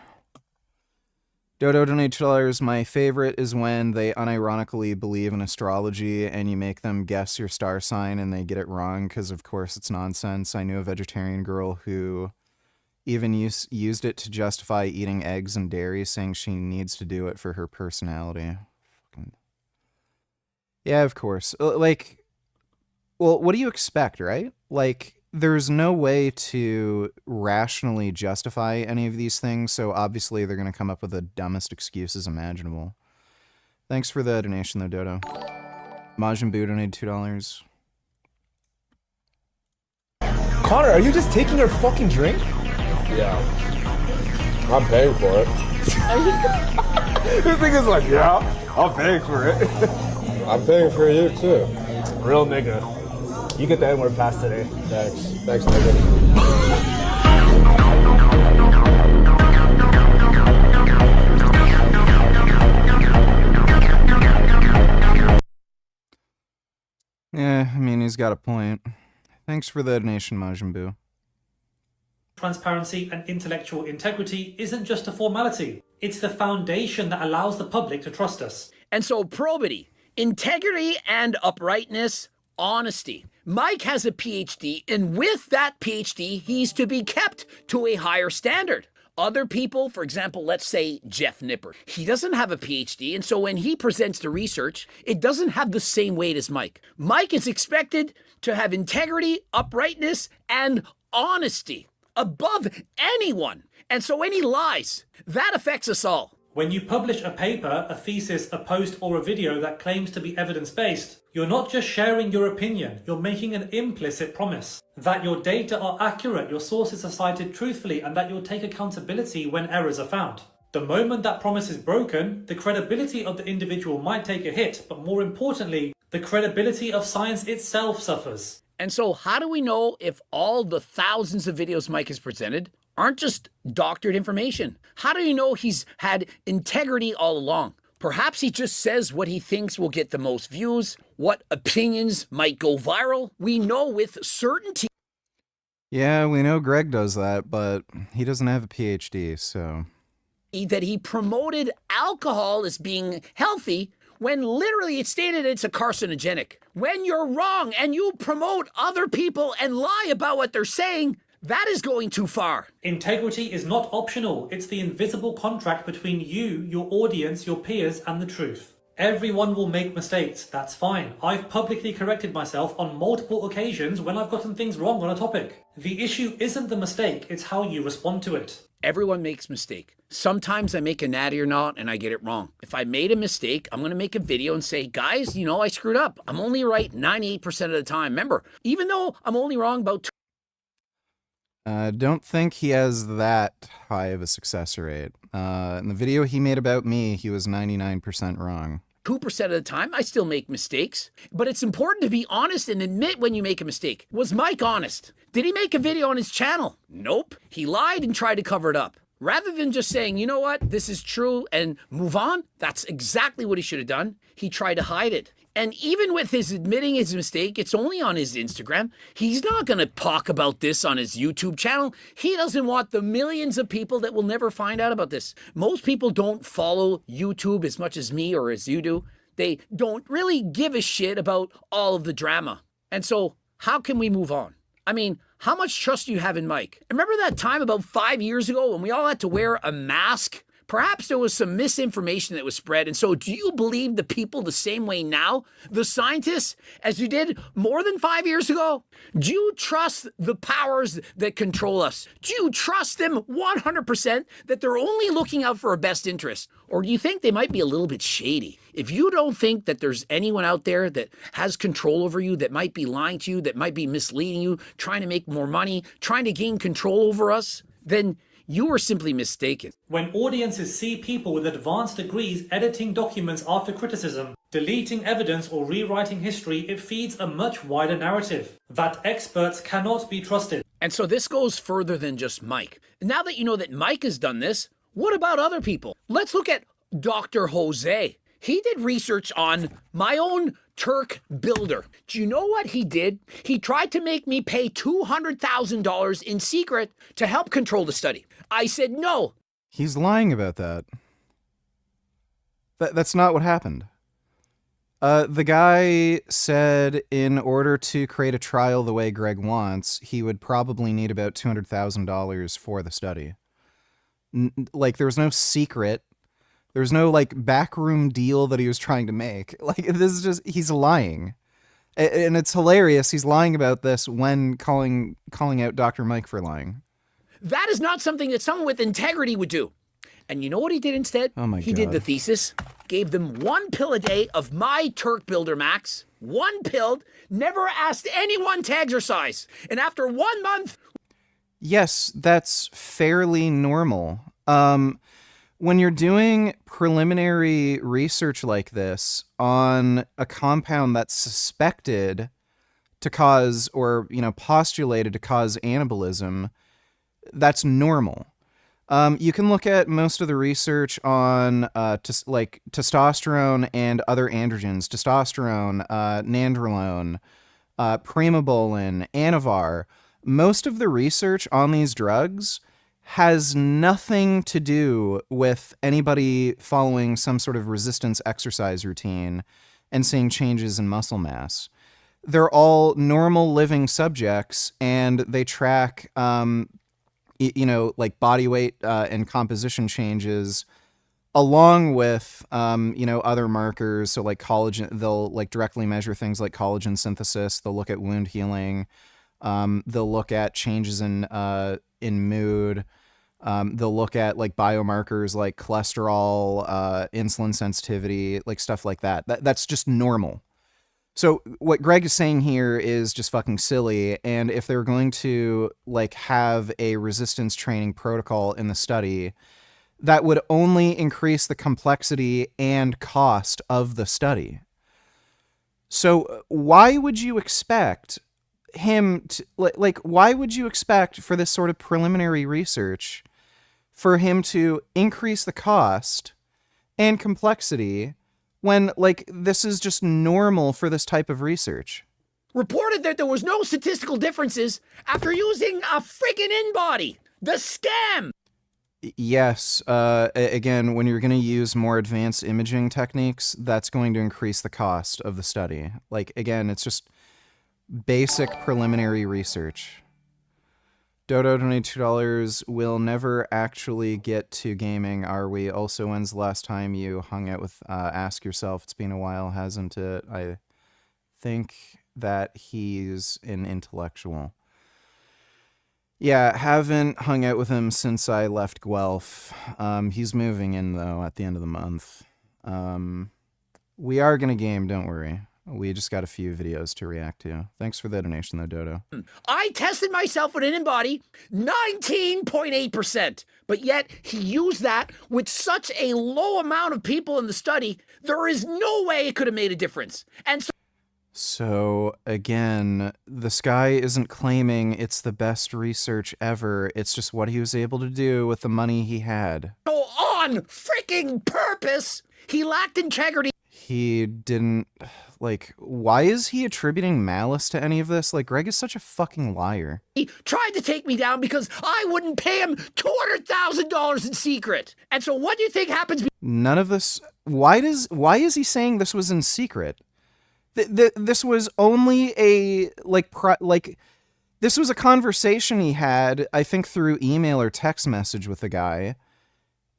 Speaker 2: Dodo donate $2. My favorite is when they unironically believe in astrology and you make them guess your star sign and they get it wrong because of course it's nonsense. I knew a vegetarian girl who even used it to justify eating eggs and dairy, saying she needs to do it for her personality. Yeah, of course. Like, well, what do you expect, right? Like, there's no way to rationally justify any of these things, so obviously they're going to come up with the dumbest excuses imaginable. Thanks for the donation, though, Dodo. Majin Buu donated $2.
Speaker 7: Connor, are you just taking her fucking drink?
Speaker 11: Yeah. I'm paying for it.
Speaker 7: This thing is like, yeah, I'm paying for it.
Speaker 11: I'm paying for you, too.
Speaker 7: Real nigga. You get the N-word pass today.
Speaker 11: Thanks. Thanks, nigga.
Speaker 2: got a point. Thanks for the donation, Majin Buu.
Speaker 8: Transparency and intellectual integrity isn't just a formality. It's the foundation that allows the public to trust us.
Speaker 6: And so probity, integrity and uprightness, honesty. Mike has a PhD, and with that PhD, he's to be kept to a higher standard. Other people, for example, let's say Jeff Nippard, he doesn't have a PhD, and so when he presents the research, it doesn't have the same weight as Mike. Mike is expected to have integrity, uprightness, and honesty above anyone. And so when he lies, that affects us all.
Speaker 8: When you publish a paper, a thesis, a post, or a video that claims to be evidence-based, you're not just sharing your opinion, you're making an implicit promise that your data are accurate, your sources are cited truthfully, and that you'll take accountability when errors are found. The moment that promise is broken, the credibility of the individual might take a hit, but more importantly, the credibility of science itself suffers.
Speaker 6: And so how do we know if all the thousands of videos Mike has presented aren't just doctored information? How do you know he's had integrity all along? Perhaps he just says what he thinks will get the most views, what opinions might go viral. We know with certainty.
Speaker 2: Yeah, we know Greg does that, but he doesn't have a PhD, so...
Speaker 6: that he promoted alcohol as being healthy when literally it's stated it's a carcinogenic. When you're wrong and you promote other people and lie about what they're saying, that is going too far.
Speaker 8: Integrity is not optional. It's the invisible contract between you, your audience, your peers, and the truth. Everyone will make mistakes. That's fine. I've publicly corrected myself on multiple occasions when I've gotten things wrong on a topic. The issue isn't the mistake, it's how you respond to it.
Speaker 6: Everyone makes mistake. Sometimes I make a natty or not and I get it wrong. If I made a mistake, I'm going to make a video and say, guys, you know, I screwed up. I'm only right 98% of the time. Remember, even though I'm only wrong about
Speaker 2: don't think he has that high of a success rate. In the video he made about me, he was 99% wrong.
Speaker 6: 2% of the time, I still make mistakes. But it's important to be honest and admit when you make a mistake. Was Mike honest? Did he make a video on his channel? Nope. He lied and tried to cover it up. Rather than just saying, you know what, this is true and move on, that's exactly what he should have done. He tried to hide it. And even with his admitting his mistake, it's only on his Instagram. He's not going to talk about this on his YouTube channel. He doesn't want the millions of people that will never find out about this. Most people don't follow YouTube as much as me or as you do. They don't really give a shit about all of the drama. And so how can we move on? I mean, how much trust do you have in Mike? Remember that time about 5 years ago when we all had to wear a mask? Perhaps there was some misinformation that was spread. And so do you believe the people the same way now, the scientists, as you did more than 5 years ago? Do you trust the powers that control us? Do you trust them 100% that they're only looking out for our best interest? Or do you think they might be a little bit shady? If you don't think that there's anyone out there that has control over you, that might be lying to you, that might be misleading you, trying to make more money, trying to gain control over us, then you were simply mistaken.
Speaker 8: When audiences see people with advanced degrees editing documents after criticism, deleting evidence or rewriting history, it feeds a much wider narrative that experts cannot be trusted.
Speaker 6: And so this goes further than just Mike. Now that you know that Mike has done this, what about other people? Let's look at Dr. Jose. He did research on my own Turk builder. Do you know what he did? He tried to make me pay $200,000 in secret to help control the study. I said no.
Speaker 2: He's lying about that. That's not what happened. The guy said in order to create a trial the way Greg wants, he would probably need about $200,000 for the study. Like, there was no secret. There's no, like, backroom deal that he was trying to make. Like, this is just, he's lying. And it's hilarious. He's lying about this when calling out Dr. Mike for lying.
Speaker 6: That is not something that someone with integrity would do. And you know what he did instead?
Speaker 2: Oh my God.
Speaker 6: He did the thesis, gave them 1 pill a day of my Turk Builder Max, 1 pill, never asked anyone to exercise. And after 1 month...
Speaker 2: Yes, that's fairly normal. When you're doing preliminary research like this on a compound that's suspected to cause, or, you know, postulated to cause anabolism, that's normal. You can look at most of the research on testosterone and other androgens, testosterone, nandrolone, Primobolan, Anavar, most of the research on these drugs has nothing to do with anybody following some sort of resistance exercise routine and seeing changes in muscle mass. They're all normal living subjects, and they track, like body weight and composition changes, along with, other markers. So like collagen, they'll like directly measure things like collagen synthesis. They'll look at wound healing. They'll look at changes in mood. They'll look at like biomarkers like cholesterol, insulin sensitivity, like stuff like that. That's just normal. So what Greg is saying here is just fucking silly. And if they're going to like have a resistance training protocol in the study, that would only increase the complexity and cost of the study. So why would you expect him to, why would you expect for this sort of preliminary research for him to increase the cost and complexity when, like, this is just normal for this type of research?
Speaker 6: Reported that there was no statistical differences after using a friggin' in-body. The scam!
Speaker 2: Yes. Again, when you're going to use more advanced imaging techniques, that's going to increase the cost of the study. Like, again, it's just basic preliminary research. Dodo donated $2. We'll never actually get to gaming, are we? Also, when's the last time you hung out with Ask Yourself? It's been a while, hasn't it? I think that he's an intellectual. Yeah, haven't hung out with him since I left Guelph. He's moving in, though, at the end of the month. We are going to game, don't worry. We just got a few videos to react to. Thanks for the donation, though, Dodo.
Speaker 6: I tested myself with an in-body, 19.8%. But yet, he used that with such a low amount of people in the study, there is no way it could have made a difference. And
Speaker 2: So, again, this guy isn't claiming it's the best research ever. It's just what he was able to do with the money he had.
Speaker 6: So on freaking purpose, he lacked integrity.
Speaker 2: He didn't, like, why is he attributing malice to any of this? Like, Greg is such a fucking liar.
Speaker 6: He tried to take me down because I wouldn't pay him $200,000 in secret. And so what do you think happens?
Speaker 2: None of this, why is he saying this was in secret? This was only a, this was a conversation he had, I think, through email or text message with the guy.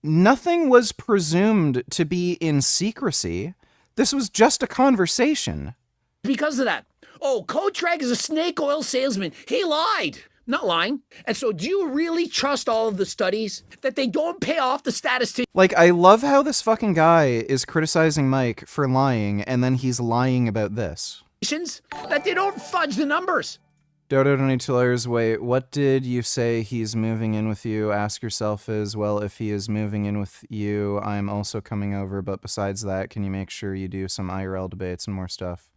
Speaker 2: Nothing was presumed to be in secrecy. This was just a conversation.
Speaker 6: Because of that. Oh, Coach Greg is a snake oil salesman. He lied. Not lying. And so do you really trust all of the studies that they don't pay off the statisticians?
Speaker 2: Like, I love how this fucking guy is criticizing Mike for lying, and then he's lying about this.
Speaker 6: That they don't fudge the numbers.
Speaker 2: Dodo donated $2. Wait, what did you say he's moving in with you? Ask yourself as well, if he is moving in with you, I'm also coming over, but besides that, can you make sure you do some IRL debates and more stuff?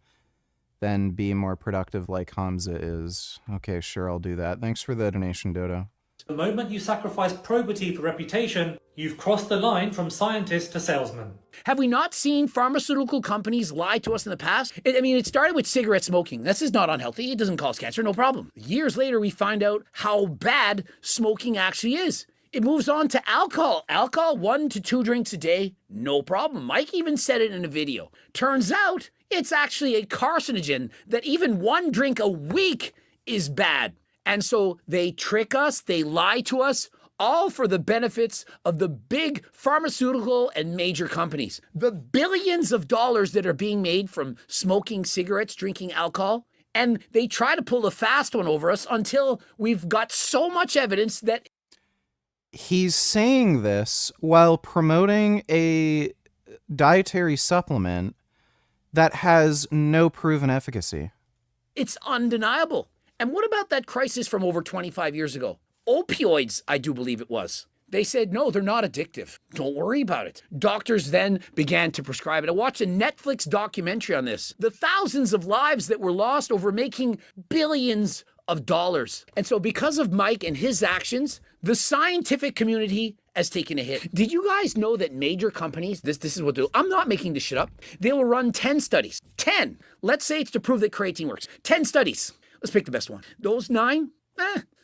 Speaker 2: Then be more productive like Hamza is. Okay, sure, I'll do that. Thanks for the donation, Dodo.
Speaker 8: The moment you sacrifice probity for reputation, you've crossed the line from scientist to salesman.
Speaker 6: Have we not seen pharmaceutical companies lie to us in the past? It started with cigarette smoking. This is not unhealthy. It doesn't cause cancer, no problem. Years later, we find out how bad smoking actually is. It moves on to alcohol. Alcohol, 1 to 2 drinks a day, no problem. Mike even said it in a video. Turns out, it's actually a carcinogen that even 1 drink a week is bad. And so they trick us, they lie to us, all for the benefits of the big pharmaceutical and major companies. The billions of dollars that are being made from smoking cigarettes, drinking alcohol, and they try to pull a fast one over us until we've got so much evidence that...
Speaker 2: He's saying this while promoting a dietary supplement that has no proven efficacy.
Speaker 6: It's undeniable. And what about that crisis from over 25 years ago? Opioids, I do believe it was. They said, no, they're not addictive. Don't worry about it. Doctors then began to prescribe it. I watched a Netflix documentary on this. The thousands of lives that were lost over making billions of dollars. And so because of Mike and his actions, the scientific community as taking a hit. Did you guys know that major companies, this is what they'll do, I'm not making this shit up, they will run 10 studies. 10. Let's say it's to prove that creatine works. 10 studies. Let's pick the best one. Those 9,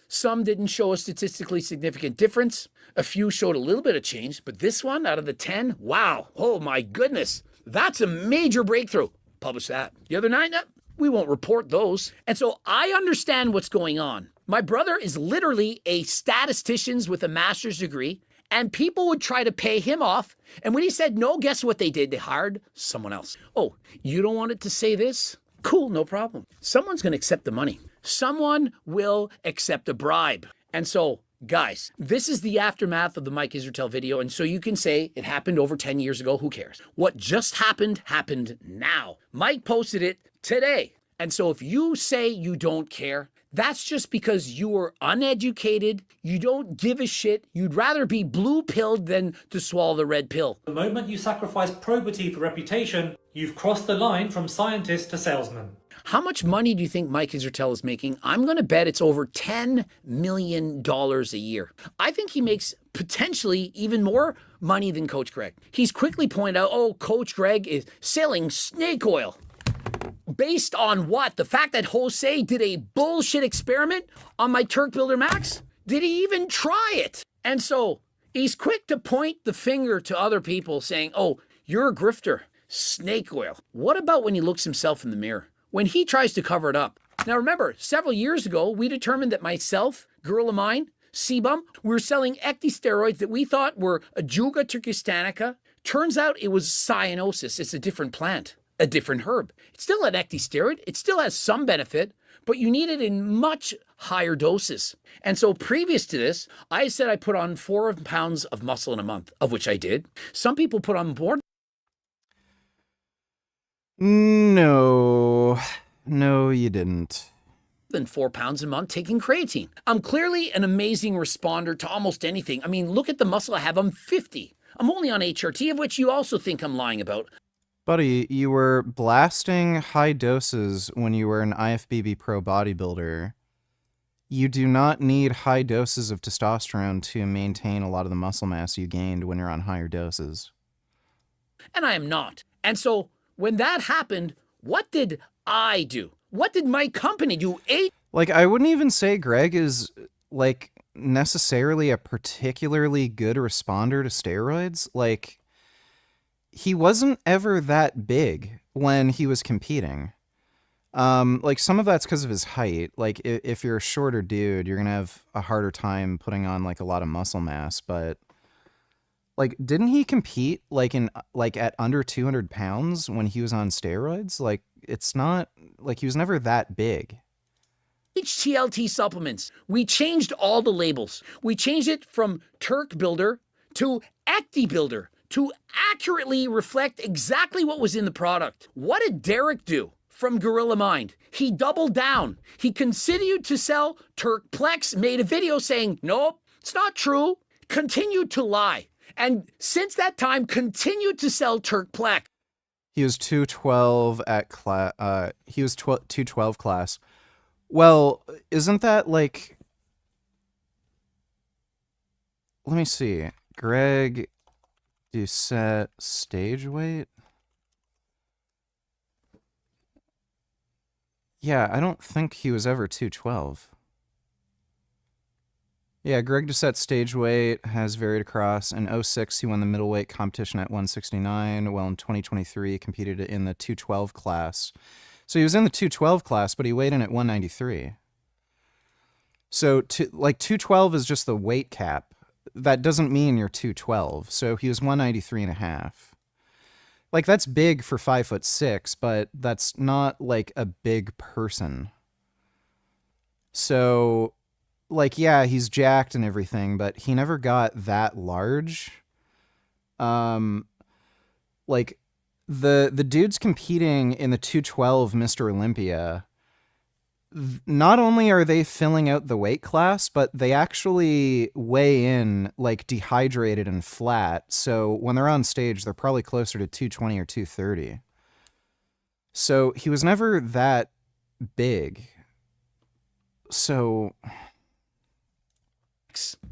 Speaker 6: some didn't show a statistically significant difference. A few showed a little bit of change, but this one out of the 10, wow, oh my goodness, that's a major breakthrough. Publish that. The other 9, we won't report those. And so I understand what's going on. My brother is literally a statistician with a master's degree, and people would try to pay him off. And when he said no, guess what they did? They hired someone else. Oh, you don't want it to say this? Cool, no problem. Someone's going to accept the money. Someone will accept a bribe. And so, guys, this is the aftermath of the Mike Israetel video. And so you can say it happened over 10 years ago. Who cares? What just happened now. Mike posted it today. And so if you say you don't care, that's just because you are uneducated, you don't give a shit, you'd rather be blue-pilled than to swallow the red pill.
Speaker 8: The moment you sacrifice probity for reputation, you've crossed the line from scientist to salesman.
Speaker 6: How much money do you think Mike Israetel is making? I'm going to bet it's over $10 million a year. I think he makes potentially even more money than Coach Greg. He's quickly pointed out, oh, Coach Greg is selling snake oil. Based on what? The fact that Jose did a bullshit experiment on my Turk Builder Max? Did he even try it? And so he's quick to point the finger to other people saying, oh, you're a grifter, snake oil. What about when he looks himself in the mirror? When he tries to cover it up? Now remember, several years ago, we determined that myself, girl of mine, Sebum, we were selling ecdysteroids that we thought were Ajuga turkistanica. Turns out it was cyanosis. It's a different plant. A different herb. It's still an ecdysteroid. It still has some benefit, but you need it in much higher doses. And so previous to this, I said I put on 4 pounds of muscle in a month, of which I did. Some people put on more.
Speaker 2: No, you didn't.
Speaker 6: Than 4 pounds a month taking creatine. I'm clearly an amazing responder to almost anything. I mean, look at the muscle I have. I'm 50. I'm only on HRT, of which you also think I'm lying about.
Speaker 2: Buddy, you were blasting high doses when you were an IFBB pro bodybuilder. You do not need high doses of testosterone to maintain a lot of the muscle mass you gained when you're on higher doses.
Speaker 6: And I am not. And so when that happened, what did I do? What did my company do?
Speaker 2: Like, I wouldn't even say Greg is, like, necessarily a particularly good responder to steroids. Like, he wasn't ever that big when he was competing. Like, some of that's because of his height. Like, if you're a shorter dude, you're gonna have a harder time putting on, like, a lot of muscle mass. But, like, didn't he compete, like, at under 200 pounds when he was on steroids? Like, it's not, like, he was never that big.
Speaker 6: HTLT supplements. We changed all the labels. We changed it from Turk Builder to Acti Builder to accurately reflect exactly what was in the product. What did Derek do from Gorilla Mind? He doubled down. He continued to sell Turkplex, made a video saying, nope, it's not true, continued to lie. And since that time, continued to sell Turkplex.
Speaker 2: He was 212 at class. He was 212 class. Well, isn't that like? Let me see. Greg Doucette stage weight. Yeah, I don't think he was ever 212. Yeah, Greg Doucette stage weight has varied across. In 06, he won the middleweight competition at 169. Well, in 2023, he competed in the 212 class. So he was in the 212 class, but he weighed in at 193. So, like, 212 is just the weight cap. That doesn't mean you're 212. So he was 193 and a half. Like, that's big for 5'6", but that's not, like, a big person. So, like, yeah, he's jacked and everything, but he never got that large. Like, the dudes competing in the 212 Mr. Olympia, not only are they filling out the weight class, but they actually weigh in, like, dehydrated and flat. So when they're on stage, they're probably closer to 220 or 230. So he was never that big. So...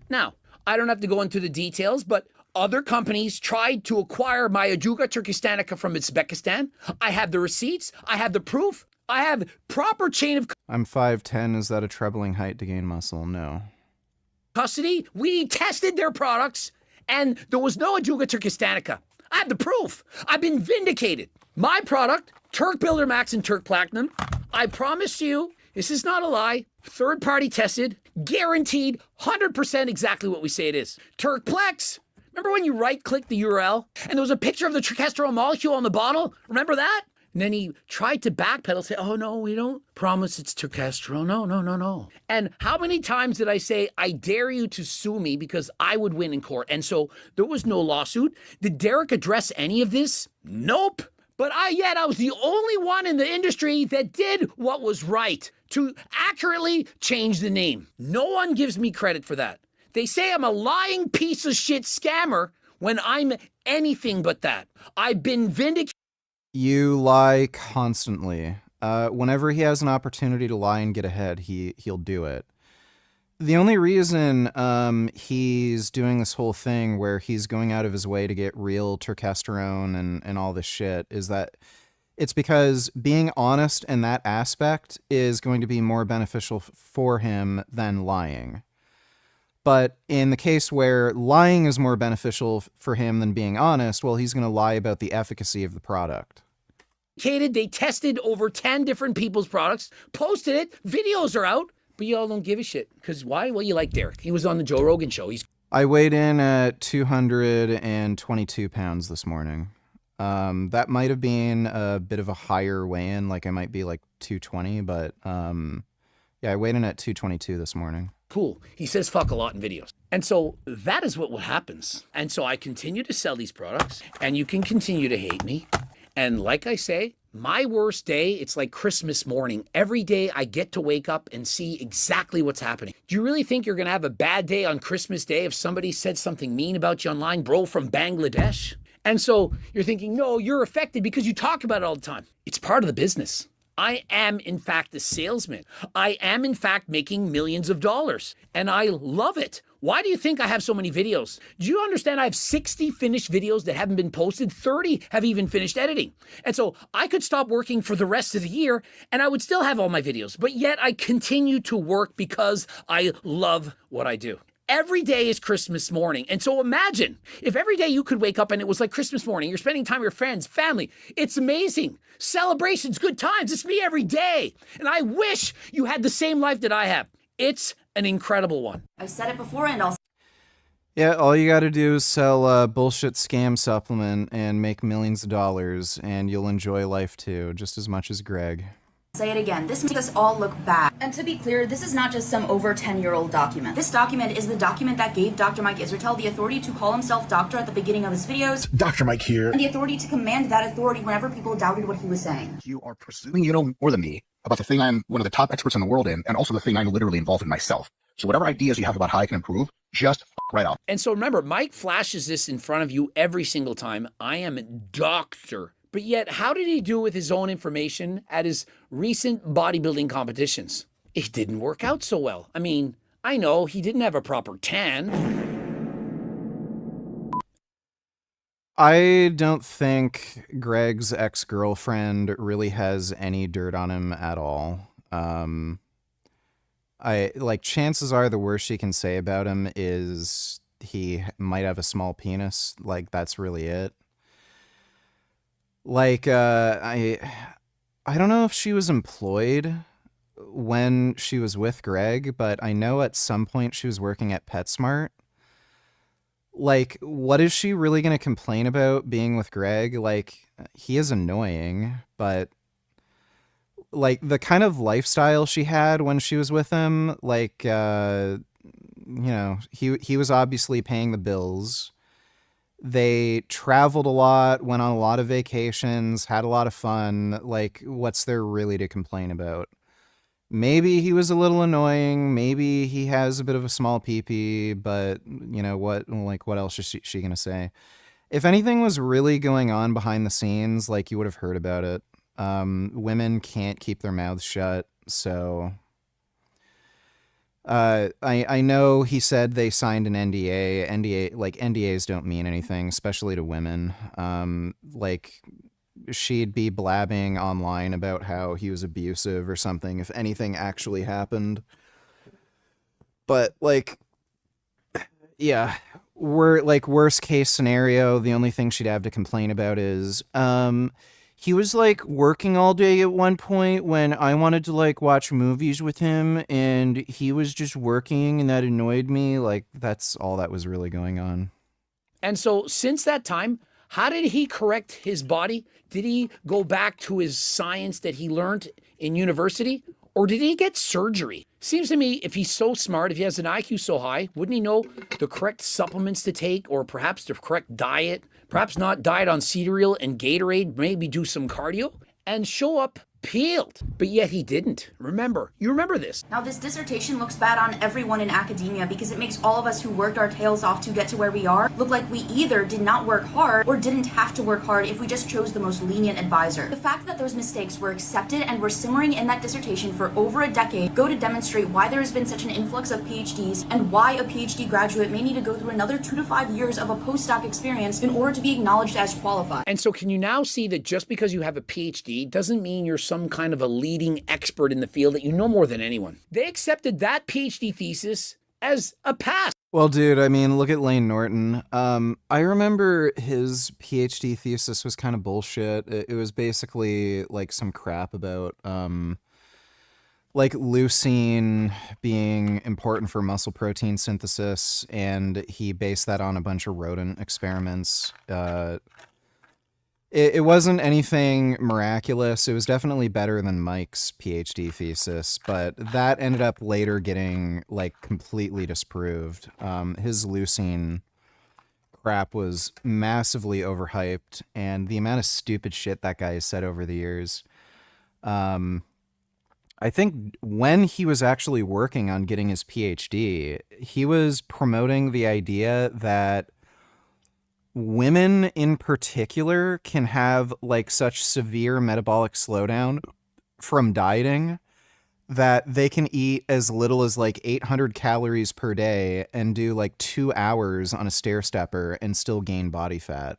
Speaker 6: Now, I don't have to go into the details, but other companies tried to acquire my Ajuga turkistanica from Uzbekistan. I have the receipts. I have the proof. I have proper chain of
Speaker 2: I'm 5'10". Is that a troubling height to gain muscle? No.
Speaker 6: custody. We tested their products, and there was no Ajuga turkistanica. I have the proof. I've been vindicated. My product, Turk Builder Max and Turk Platinum, I promise you, this is not a lie, third-party tested, guaranteed, 100% exactly what we say it is. Turkplex. Remember when you right-click the URL, and there was a picture of the turkesterone molecule on the bottle? Remember that? And then he tried to backpedal, say, oh, no, we don't promise it's turkesterone. No. And how many times did I say, I dare you to sue me because I would win in court? And so there was no lawsuit. Did Derek address any of this? Nope. But I was the only one in the industry that did what was right to accurately change the name. No one gives me credit for that. They say I'm a lying piece of shit scammer when I'm anything but that. I've been vindicated.
Speaker 2: You lie constantly. Whenever he has an opportunity to lie and get ahead, he'll do it. The only reason he's doing this whole thing where he's going out of his way to get real turkesterone and all this shit is that it's because being honest in that aspect is going to be more beneficial for him than lying. But in the case where lying is more beneficial for him than being honest, well, he's going to lie about the efficacy of the product.
Speaker 6: They tested over 10 different people's products, posted it, videos are out, but y'all don't give a shit. Because why? Well, you like Derek. He was on the Joe Rogan show.
Speaker 2: I weighed in at 222 pounds this morning. That might have been a bit of a higher weigh-in, like I might be like 220, but yeah, I weighed in at 222 this morning.
Speaker 6: Cool. He says fuck a lot in videos. And so that is what happens. And so I continue to sell these products, and you can continue to hate me. And like I say, my worst day, it's like Christmas morning. Every day I get to wake up and see exactly what's happening. Do you really think you're going to have a bad day on Christmas Day if somebody said something mean about you online, bro, from Bangladesh? And so you're thinking, no, you're affected because you talk about it all the time. It's part of the business. I am, in fact, a salesman. I am, in fact, making millions of dollars. And I love it. Why do you think I have so many videos? Do you understand I have 60 finished videos that haven't been posted? 30 have even finished editing. And so I could stop working for the rest of the year and I would still have all my videos. But yet I continue to work because I love what I do. Every day is Christmas morning. And so imagine if every day you could wake up and it was like Christmas morning. You're spending time with your friends, family. It's amazing. Celebrations, good times. It's me every day. And I wish you had the same life that I have. It's an incredible one.
Speaker 21: I've said it before and I'll
Speaker 2: Yeah, all you gotta do is sell a bullshit scam supplement and make millions of dollars, and you'll enjoy life too, just as much as Greg.
Speaker 21: say it again. This makes us all look bad. And to be clear, this is not just some over 10-year-old document. This document is the document that gave Dr. Mike Israetel the authority to call himself doctor at the beginning of his videos.
Speaker 10: Dr. Mike here.
Speaker 21: And the authority to command that authority whenever people doubted what he was saying.
Speaker 10: You are presuming you know more than me about the thing I'm one of the top experts in the world in, and also the thing I'm literally involved in myself. So whatever ideas you have about how I can improve, just right off.
Speaker 6: And so remember, Mike flashes this in front of you every single time. I am doctor. But yet, how did he do with his own information at his recent bodybuilding competitions? It didn't work out so well. I mean, I know he didn't have a proper tan.
Speaker 2: I don't think Greg's ex-girlfriend really has any dirt on him at all. Chances are the worst she can say about him is he might have a small penis. Like, that's really it. Like, I don't know if she was employed when she was with Greg, but I know at some point she was working at PetSmart. Like, what is she really going to complain about being with Greg? Like, he is annoying, but like the kind of lifestyle she had when she was with him, like, you know, he was obviously paying the bills. They traveled a lot, went on a lot of vacations, had a lot of fun. Like, what's there really to complain about? Maybe he was a little annoying. Maybe he has a bit of a small pee-pee, but you know what else is she going to say? If anything was really going on behind the scenes, like, you would have heard about it. Women can't keep their mouths shut. So, I know he said they signed an NDA. NDAs don't mean anything, especially to women. She'd be blabbing online about how he was abusive or something if anything actually happened. But yeah, worst case scenario, the only thing she'd have to complain about is he was working all day at one point when I wanted to watch movies with him, and he was just working, and that annoyed me. That's all that was really going on.
Speaker 6: And so since that time, how did he correct his body? Did he go back to his science that he learned in university? Or did he get surgery? Seems to me if he's so smart, if he has an IQ so high, wouldn't he know the correct supplements to take, or perhaps the correct diet? Perhaps not diet on cereal and Gatorade, maybe do some cardio and show up peeled. But yet he didn't. You remember this.
Speaker 21: Now this dissertation looks bad on everyone in academia because it makes all of us who worked our tails off to get to where we are look like we either did not work hard or didn't have to work hard if we just chose the most lenient advisor. The fact that those mistakes were accepted and were simmering in that dissertation for over a decade go to demonstrate why there has been such an influx of PhDs and why a PhD graduate may need to go through another 2 to 5 years of a postdoc experience in order to be acknowledged as qualified.
Speaker 6: And so can you now see that just because you have a PhD doesn't mean you're some kind of a leading expert in the field, that you know more than anyone? They accepted that PhD thesis as a pass.
Speaker 2: Well, dude, I mean, look at Lane Norton. I remember his PhD thesis was kind of bullshit. It was basically some crap about leucine being important for muscle protein synthesis, and he based that on a bunch of rodent experiments. It wasn't anything miraculous. It was definitely better than Mike's PhD thesis, but that ended up later getting completely disproved. His leucine crap was massively overhyped, and the amount of stupid shit that guy has said over the years. I think when he was actually working on getting his PhD, he was promoting the idea that women in particular can have such severe metabolic slowdown from dieting that they can eat as little as 800 calories per day and do 2 hours on a stair stepper and still gain body fat.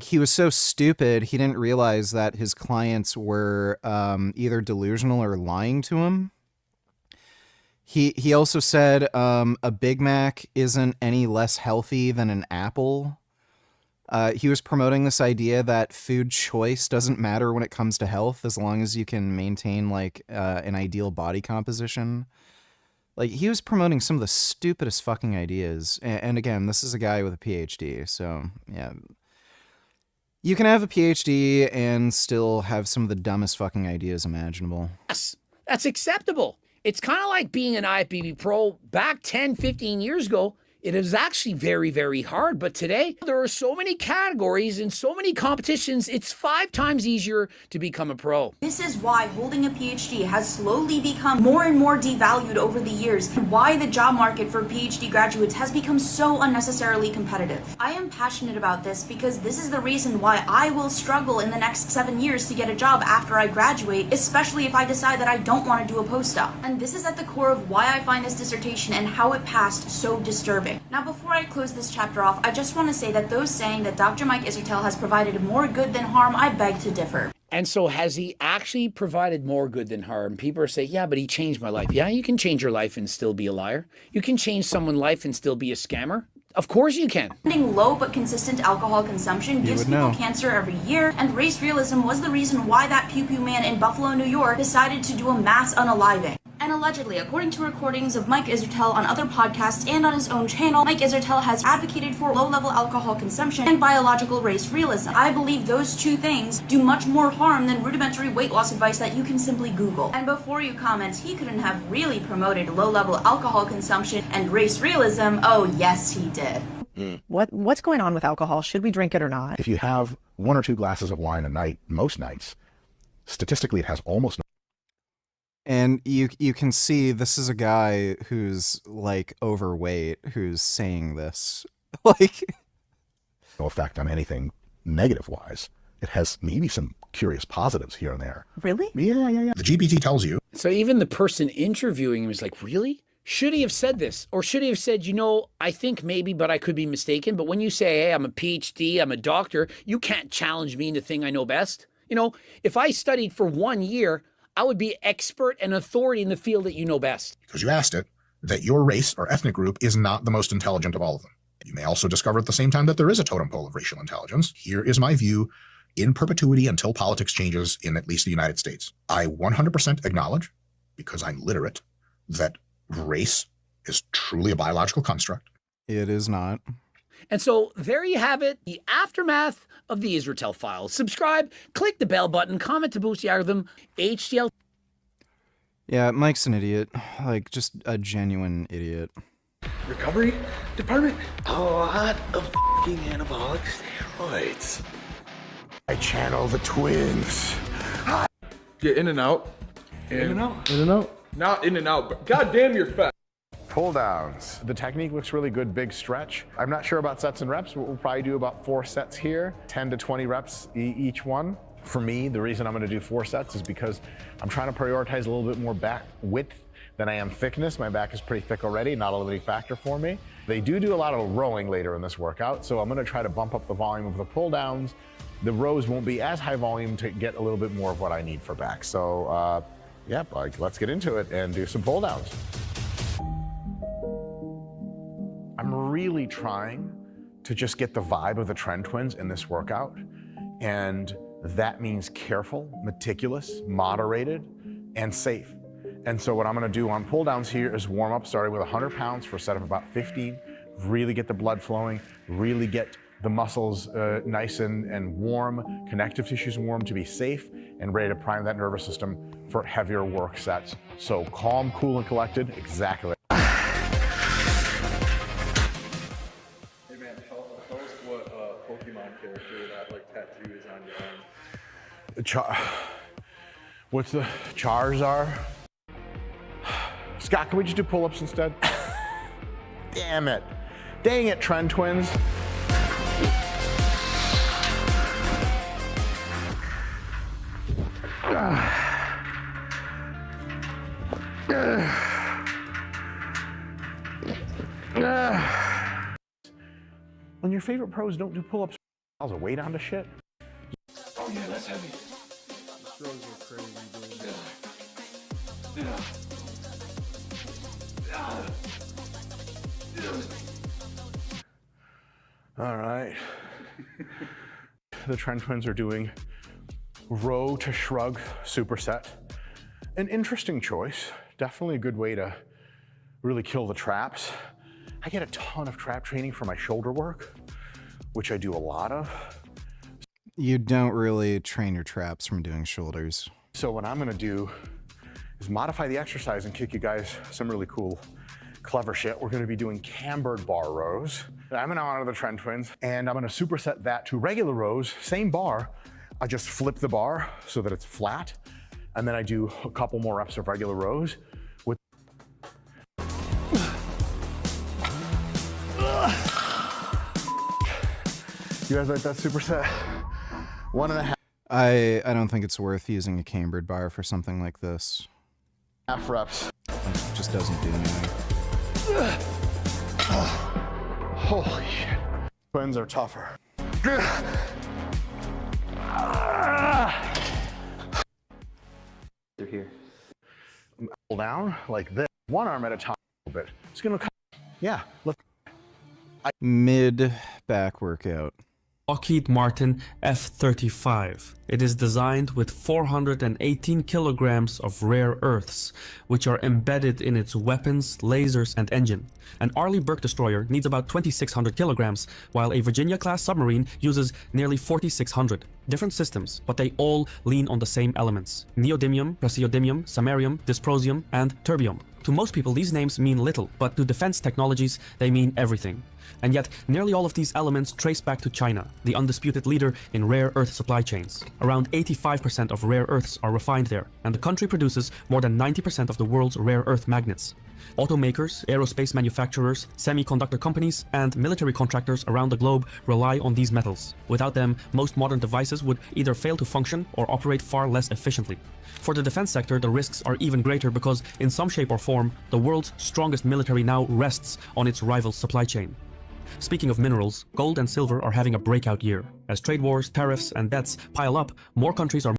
Speaker 2: He was so stupid, he didn't realize that his clients were either delusional or lying to him. He also said a Big Mac isn't any less healthy than an apple. He was promoting this idea that food choice doesn't matter when it comes to health as long as you can maintain an ideal body composition. He was promoting some of the stupidest fucking ideas. And again, this is a guy with a PhD, so yeah. You can have a PhD and still have some of the dumbest fucking ideas imaginable.
Speaker 6: Yes, that's acceptable. It's kind of like being an IFBB pro back 10, 15 years ago. It is actually very, very hard. But today, there are so many categories and so many competitions, it's 5 times easier to become a pro.
Speaker 21: This is why holding a PhD has slowly become more and more devalued over the years, and why the job market for PhD graduates has become so unnecessarily competitive. I am passionate about this because this is the reason why I will struggle in the next 7 years to get a job after I graduate, especially if I decide that I don't want to do a postdoc. And this is at the core of why I find this dissertation and how it passed so disturbing. Now, before I close this chapter off, I just want to say that those saying that Dr. Mike Israetel has provided more good than harm, I beg to differ.
Speaker 6: And so has he actually provided more good than harm? People are saying, yeah, but he changed my life. Yeah, you can change your life and still be a liar. You can change someone's life and still be a scammer. Of course you can.
Speaker 21: Low but consistent alcohol consumption gives people cancer every year, and race realism was the reason why that Pew Pew man in Buffalo, New York decided to do a mass unaliving. And allegedly, according to recordings of Mike Israetel on other podcasts and on his own channel, Mike Israetel has advocated for low-level alcohol consumption and biological race realism. I believe those two things do much more harm than rudimentary weight loss advice that you can simply Google. And before you comment, he couldn't have really promoted low-level alcohol consumption and race realism. Oh, yes, he did.
Speaker 9: What's going on with alcohol? Should we drink it or not?
Speaker 10: If you have 1 or 2 glasses of wine a night, most nights, statistically it has almost
Speaker 2: And you can see this is a guy who's overweight who's saying this.
Speaker 10: No effect on anything negative wise. It has maybe some curious positives here and there.
Speaker 9: Really?
Speaker 10: Yeah. The GPT tells you.
Speaker 6: So even the person interviewing him is like, really? Should he have said this? Or should he have said, you know, I think maybe, but I could be mistaken. But when you say, hey, I'm a PhD, I'm a doctor, you can't challenge me in the thing I know best. You know, if I studied for 1 year, I would be expert and authority in the field that you know best.
Speaker 10: Because you asked it, that your race or ethnic group is not the most intelligent of all of them. You may also discover at the same time that there is a totem pole of racial intelligence. Here is my view in perpetuity until politics changes in at least the United States. I 100% acknowledge, because I'm literate, that race is truly a biological construct.
Speaker 2: It is not.
Speaker 6: And so there you have it, the aftermath of the Israetel files. Subscribe, click the bell button, comment to boost the algorithm. HDL.
Speaker 2: Yeah, Mike's an idiot. Like, just a genuine idiot.
Speaker 12: Recovery department? A lot of f***ing anabolic steroids.
Speaker 10: I channel the twins.
Speaker 11: Get in and out.
Speaker 12: In and out?
Speaker 11: In and out. Not in and out, but goddamn, you're fat.
Speaker 13: Pull downs. The technique looks really good, big stretch. I'm not sure about sets and reps. We'll probably do about 4 sets here, 10 to 20 reps each one. For me, the reason I'm gonna do 4 sets is because I'm trying to prioritize a little bit more back width than I am thickness. My back is pretty thick already, not a limiting factor for me. They do a lot of rowing later in this workout, so I'm gonna try to bump up the volume of the pull downs. The rows won't be as high volume to get a little bit more of what I need for back. So, yeah, let's get into it and do some pull downs. I'm really trying to just get the vibe of the Trend Twins in this workout. And that means careful, meticulous, moderated, and safe. And so what I'm gonna do on pull downs here is warm up starting with 100 pounds for a set of about 15, really get the blood flowing, really get the muscles nice and warm, connective tissues warm to be safe and ready to prime that nervous system for heavier work sets. So calm, cool, and collected, exactly.
Speaker 11: Hey man, tell us what Pokemon character that like tattoo is on your arm.
Speaker 13: What's the Charizard? Scott, can we just do pull-ups instead? Damn it. Dang it, Trend Twins. When your favorite pros don't do pull-ups, piles of weight onto shit.
Speaker 11: Oh yeah, that's heavy.
Speaker 7: Throws are crazy, dude.
Speaker 13: All right. The Trend Twins are doing row to shrug superset. An interesting choice. Definitely a good way to really kill the traps. I get a ton of trap training for my shoulder work, which I do a lot of.
Speaker 2: You don't really train your traps from doing shoulders.
Speaker 13: So what I'm gonna do is modify the exercise and kick you guys some really cool, clever shit. We're gonna be doing cambered bar rows. I'm gonna honor the Trend Twins, and I'm gonna superset that to regular rows, same bar. I just flip the bar so that it's flat, and then I do a couple more reps of regular rows. With you guys like that superset? 1.5.
Speaker 2: I don't think it's worth using a cambered bar for something like this.
Speaker 13: Half reps.
Speaker 2: It just doesn't do anything.
Speaker 13: Holy shit. Twins are tougher.
Speaker 17: They're here.
Speaker 13: Pull down like this. One arm at a time a little bit. It's gonna, yeah.
Speaker 2: Mid back workout.
Speaker 14: Lockheed Martin F-35. It is designed with 418 kilograms of rare earths, which are embedded in its weapons, lasers, and engine. An Arleigh Burke destroyer needs about 2,600 kilograms, while a Virginia-class submarine uses nearly 4,600. Different systems, but they all lean on the same elements: neodymium, praseodymium, samarium, dysprosium, and terbium. To most people, these names mean little, but to defense technologies, they mean everything. And yet, nearly all of these elements trace back to China, the undisputed leader in rare earth supply chains. Around 85% of rare earths are refined there, and the country produces more than 90% of the world's rare earth magnets. Automakers, aerospace manufacturers, semiconductor companies, and military contractors around the globe rely on these metals. Without them, most modern devices would either fail to function or operate far less efficiently. For the defense sector, the risks are even greater because, in some shape or form, the world's strongest military now rests on its rival's supply chain. Speaking of minerals, gold and silver are having a breakout year. As trade wars, tariffs, and debts pile up, more countries are.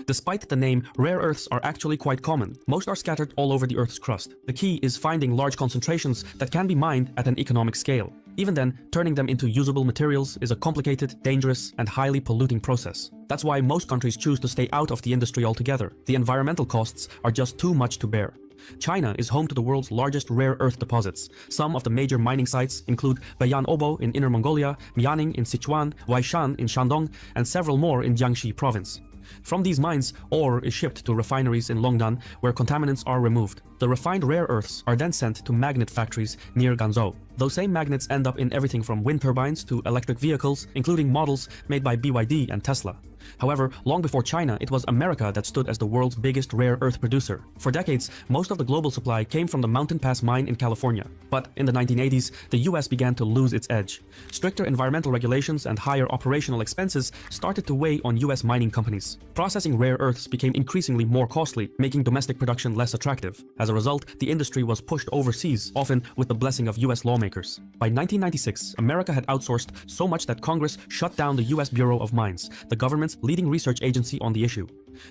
Speaker 14: Despite the name, rare earths are actually quite common. Most are scattered all over the Earth's crust. The key is finding large concentrations that can be mined at an economic scale. Even then, turning them into usable materials is a complicated, dangerous, and highly polluting process. That's why most countries choose to stay out of the industry altogether. The environmental costs are just too much to bear. China is home to the world's largest rare earth deposits. Some of the major mining sites include Bayan Obo in Inner Mongolia, Mianing in Sichuan, Waishan in Shandong, and several more in Jiangxi province. From these mines, ore is shipped to refineries in Longnan, where contaminants are removed. The refined rare earths are then sent to magnet factories near Ganzhou. Those same magnets end up in everything from wind turbines to electric vehicles, including models made by BYD and Tesla. However, long before China, it was America that stood as the world's biggest rare earth producer. For decades, most of the global supply came from the Mountain Pass mine in California. But in the 1980s, the US began to lose its edge. Stricter environmental regulations and higher operational expenses started to weigh on US mining companies. Processing rare earths became increasingly more costly, making domestic production less attractive. As a result, the industry was pushed overseas, often with the blessing of US lawmakers. By 1996, America had outsourced so much that Congress shut down the US Bureau of Mines, the government's leading research agency on the issue.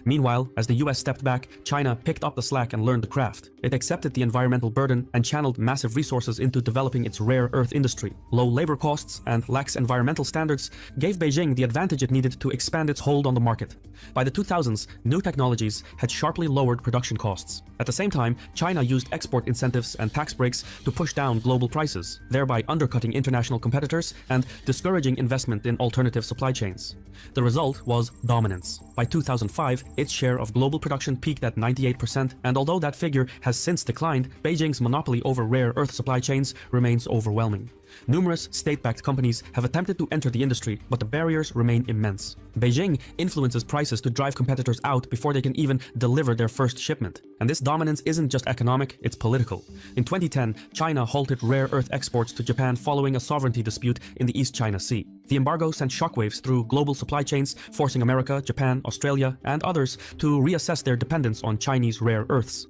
Speaker 14: Meanwhile, as the US stepped back, China picked up the slack and learned the craft. It accepted the environmental burden and channeled massive resources into developing its rare earth industry. Low labor costs and lax environmental standards gave Beijing the advantage it needed to expand its hold on the market. By the 2000s, new technologies had sharply lowered production costs. At the same time, China used export incentives and tax breaks to push down global prices, thereby undercutting international competitors and discouraging investment in alternative supply chains. The result was dominance. By 2005, its share of global production peaked at 98%, and although that figure has since declined, Beijing's monopoly over rare earth supply chains remains overwhelming. Numerous state-backed companies have attempted to enter the industry, but the barriers remain immense. Beijing influences prices to drive competitors out before they can even deliver their first shipment. And this dominance isn't just economic, it's political. In 2010, China halted rare earth exports to Japan following a sovereignty dispute in the East China Sea. The embargo sent shockwaves through global supply chains, forcing America, Japan, Australia, and others to reassess their dependence on Chinese rare earths.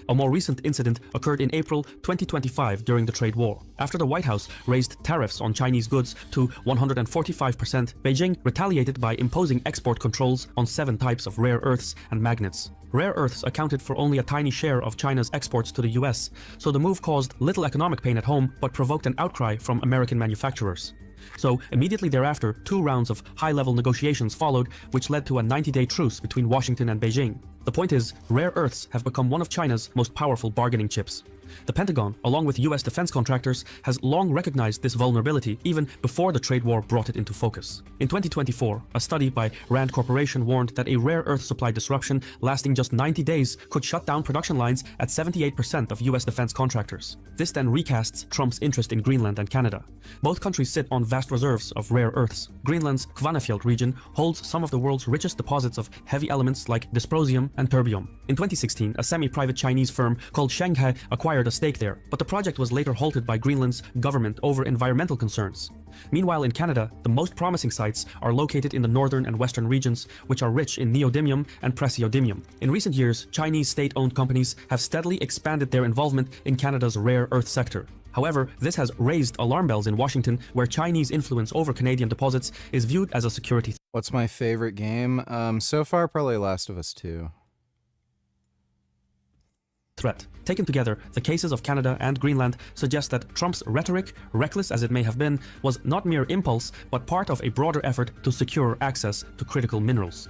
Speaker 14: A more recent incident occurred in April 2025 during the trade war. After the White House raised tariffs on Chinese goods to 145%, Beijing retaliated by imposing export controls on 7 types of rare earths and magnets. Rare earths accounted for only a tiny share of China's exports to the US, so the move caused little economic pain at home but provoked an outcry from American manufacturers. So, immediately thereafter, 2 rounds of high-level negotiations followed, which led to a 90-day truce between Washington and Beijing. The point is, rare earths have become one of China's most powerful bargaining chips. The Pentagon, along with US defense contractors, has long recognized this vulnerability even before the trade war brought it into focus. In 2024, a study by Rand Corporation warned that a rare earth supply disruption lasting just 90 days could shut down production lines at 78% of US defense contractors. This then recasts Trump's interest in Greenland and Canada. Both countries sit on vast reserves of rare earths. Greenland's Kvanefjeld region holds some of the world's richest deposits of heavy elements like dysprosium and terbium. In 2016, a semi-private Chinese firm called Shanghai acquired a stake there, but the project was later halted by Greenland's government over environmental concerns. Meanwhile, in Canada, the most promising sites are located in the northern and western regions, which are rich in neodymium and praseodymium. In recent years, Chinese state-owned companies have steadily expanded their involvement in Canada's rare earth sector. However, this has raised alarm bells in Washington, where Chinese influence over Canadian deposits is viewed as a security threat.
Speaker 2: What's my favorite game? So far, probably Last of Us 2.
Speaker 14: Taken together, the cases of Canada and Greenland suggest that Trump's rhetoric, reckless as it may have been, was not mere impulse, but part of a broader effort to secure access to critical minerals.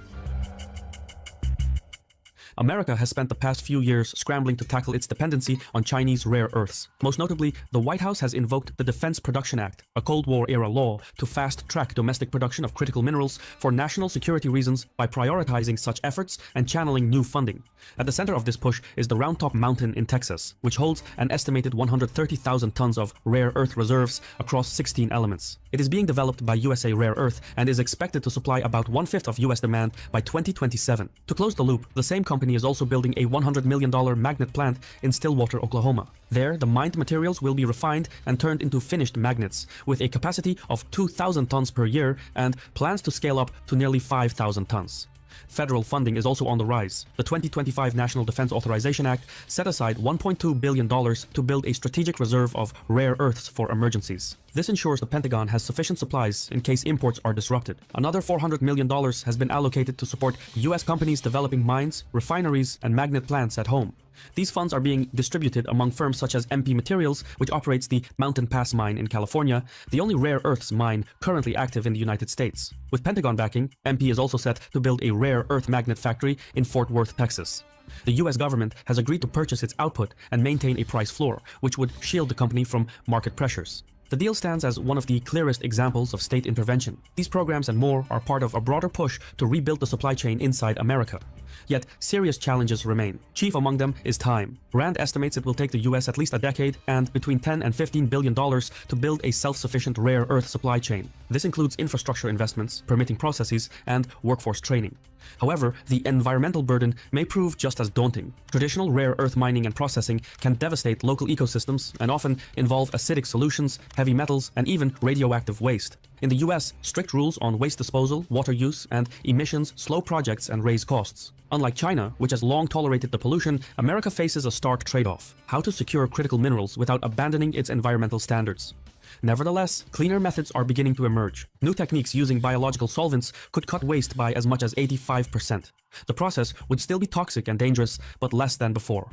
Speaker 14: America has spent the past few years scrambling to tackle its dependency on Chinese rare earths. Most notably, the White House has invoked the Defense Production Act, a Cold War-era law, to fast-track domestic production of critical minerals for national security reasons by prioritizing such efforts and channeling new funding. At the center of this push is the Round Top Mountain in Texas, which holds an estimated 130,000 tons of rare earth reserves across 16 elements. It is being developed by USA Rare Earth and is expected to supply about 1/5 of US demand by 2027. To close the loop, the same company company is also building a $100 million magnet plant in Stillwater, Oklahoma. There, the mined materials will be refined and turned into finished magnets, with a capacity of 2,000 tons per year and plans to scale up to nearly 5,000 tons. Federal funding is also on the rise. The 2025 National Defense Authorization Act set aside $1.2 billion to build a strategic reserve of rare earths for emergencies. This ensures the Pentagon has sufficient supplies in case imports are disrupted. Another $400 million has been allocated to support U.S. companies developing mines, refineries, and magnet plants at home. These funds are being distributed among firms such as MP Materials, which operates the Mountain Pass mine in California, the only rare earths mine currently active in the United States. With Pentagon backing, MP is also set to build a rare earth magnet factory in Fort Worth, Texas. The US government has agreed to purchase its output and maintain a price floor, which would shield the company from market pressures. The deal stands as one of the clearest examples of state intervention. These programs and more are part of a broader push to rebuild the supply chain inside America. Yet, serious challenges remain. Chief among them is time. Rand estimates it will take the US at least a decade and between $10 and $15 billion to build a self-sufficient rare earth supply chain. This includes infrastructure investments, permitting processes, and workforce training. However, the environmental burden may prove just as daunting. Traditional rare earth mining and processing can devastate local ecosystems and often involve acidic solutions, heavy metals, and even radioactive waste. In the US, strict rules on waste disposal, water use, and emissions slow projects and raise costs. Unlike China, which has long tolerated the pollution, America faces a stark trade-off: how to secure critical minerals without abandoning its environmental standards. Nevertheless, cleaner methods are beginning to emerge. New techniques using biological solvents could cut waste by as much as 85%. The process would still be toxic and dangerous, but less than before.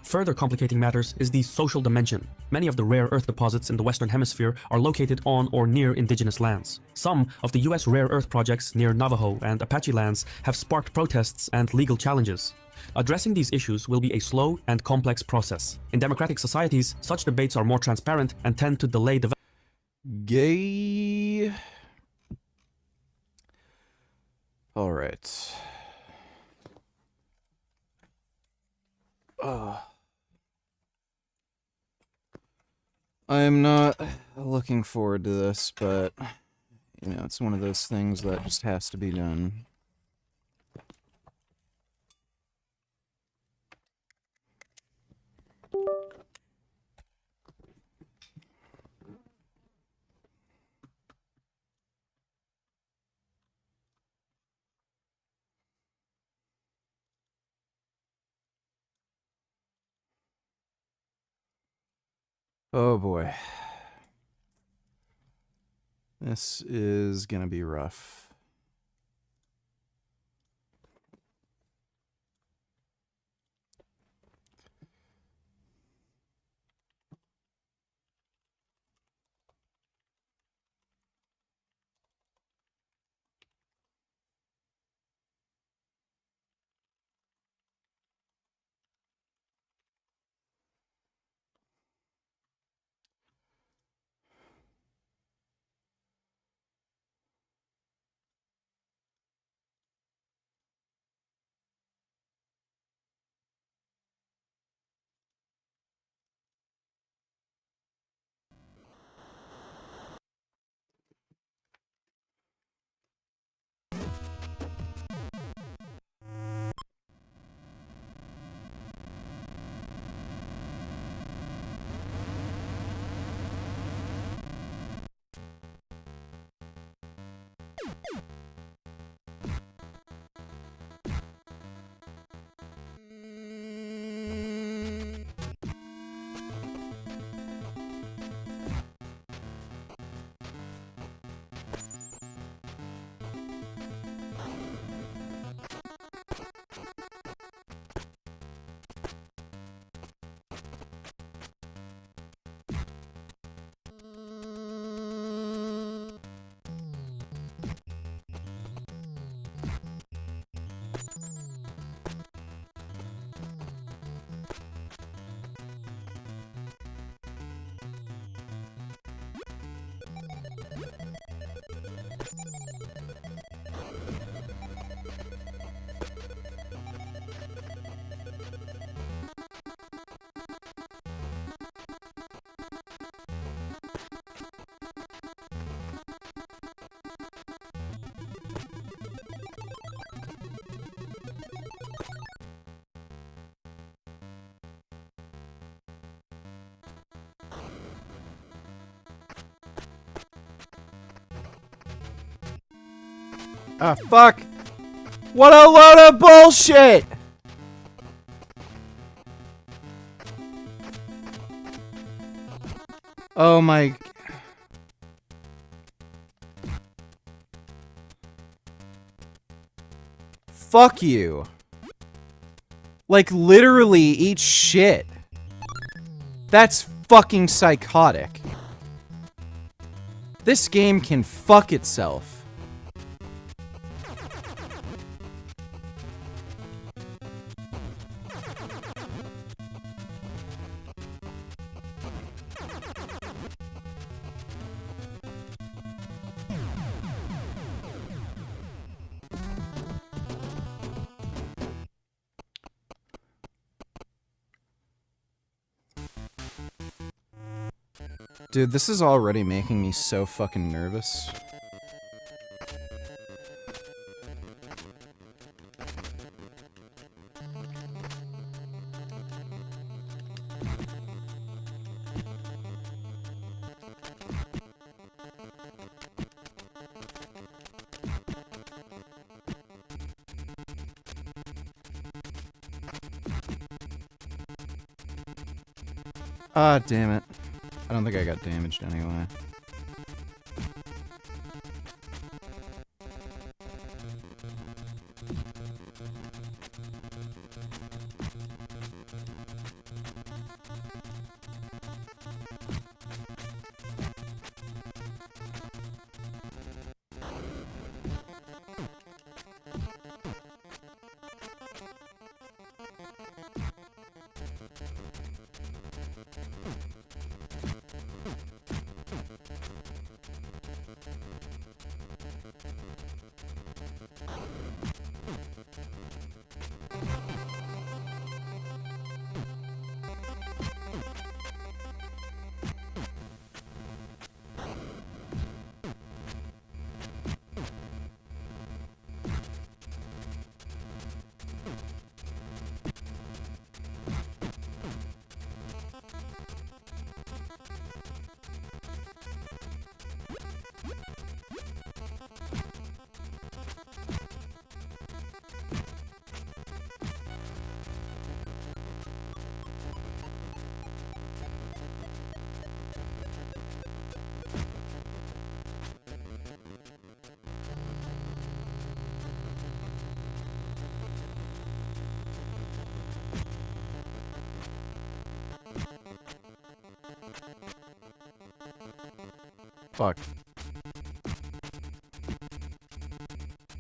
Speaker 14: Further complicating matters is the social dimension. Many of the rare earth deposits in the Western Hemisphere are located on or near indigenous lands. Some of the US rare earth projects near Navajo and Apache lands have sparked protests and legal challenges. Addressing these issues will be a slow and complex process. In democratic societies, such debates are more transparent and tend to delay development.
Speaker 2: Gay. All right. I'm not looking forward to this, but, you know, it's one of those things that just has to be done. Oh boy. This is gonna be rough. Ah, fuck! What a load of bullshit! Oh my... Fuck you. Like, literally eat shit. That's fucking psychotic. This game can fuck itself. Dude, this is already making me so fucking nervous. Ah, damn it. I don't think I got damaged anyway. Fuck.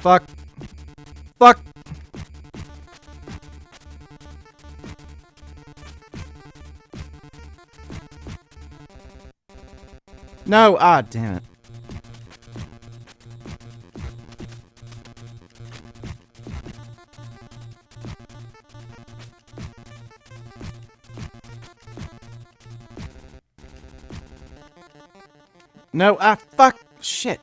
Speaker 2: Fuck. Fuck! No! Ah, damn it. No, ah, fuck! Shit!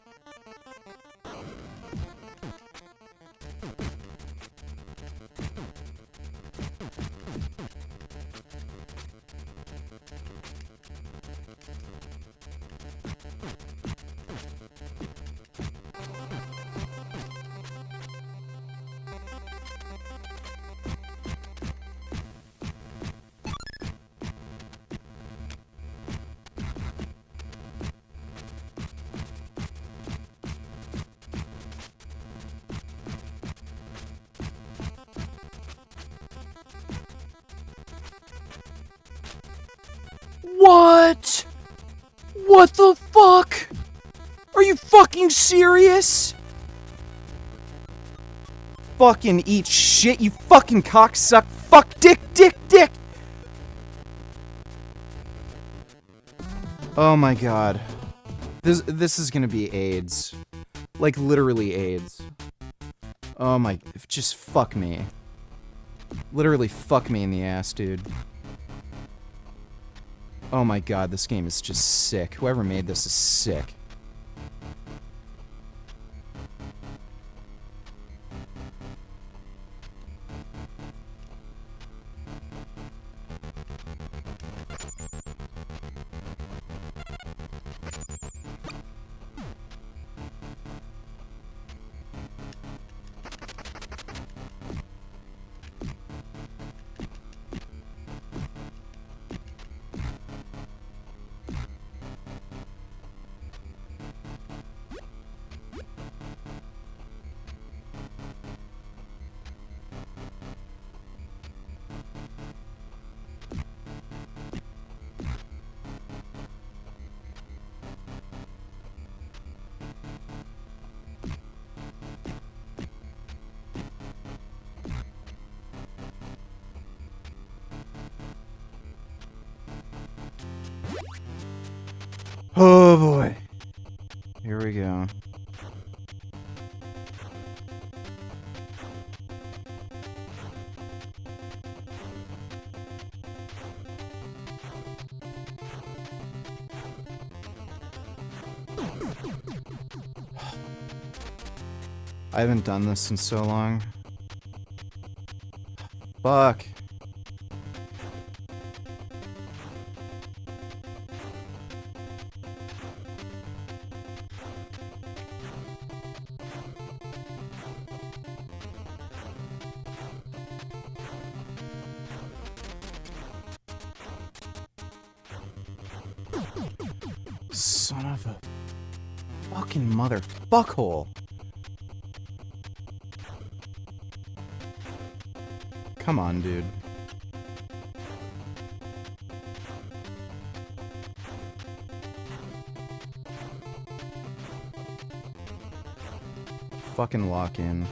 Speaker 2: What? What the fuck? Are you fucking serious? Fucking eat shit, you fucking cocksuck. Fuck, dick, dick, dick. Oh my god. This is gonna be AIDS. Like, literally AIDS. Oh my, just fuck me. Literally fuck me in the ass, dude. Oh my god, this game is just sick. Whoever made this is sick. Oh boy. Here we go. I haven't done this in so long. Fuck. Son of a fucking motherfuckhole. Come on, dude. Fucking lock in.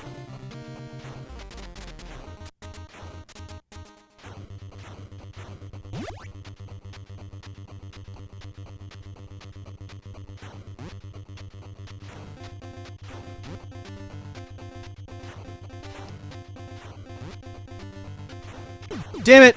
Speaker 2: Damn it!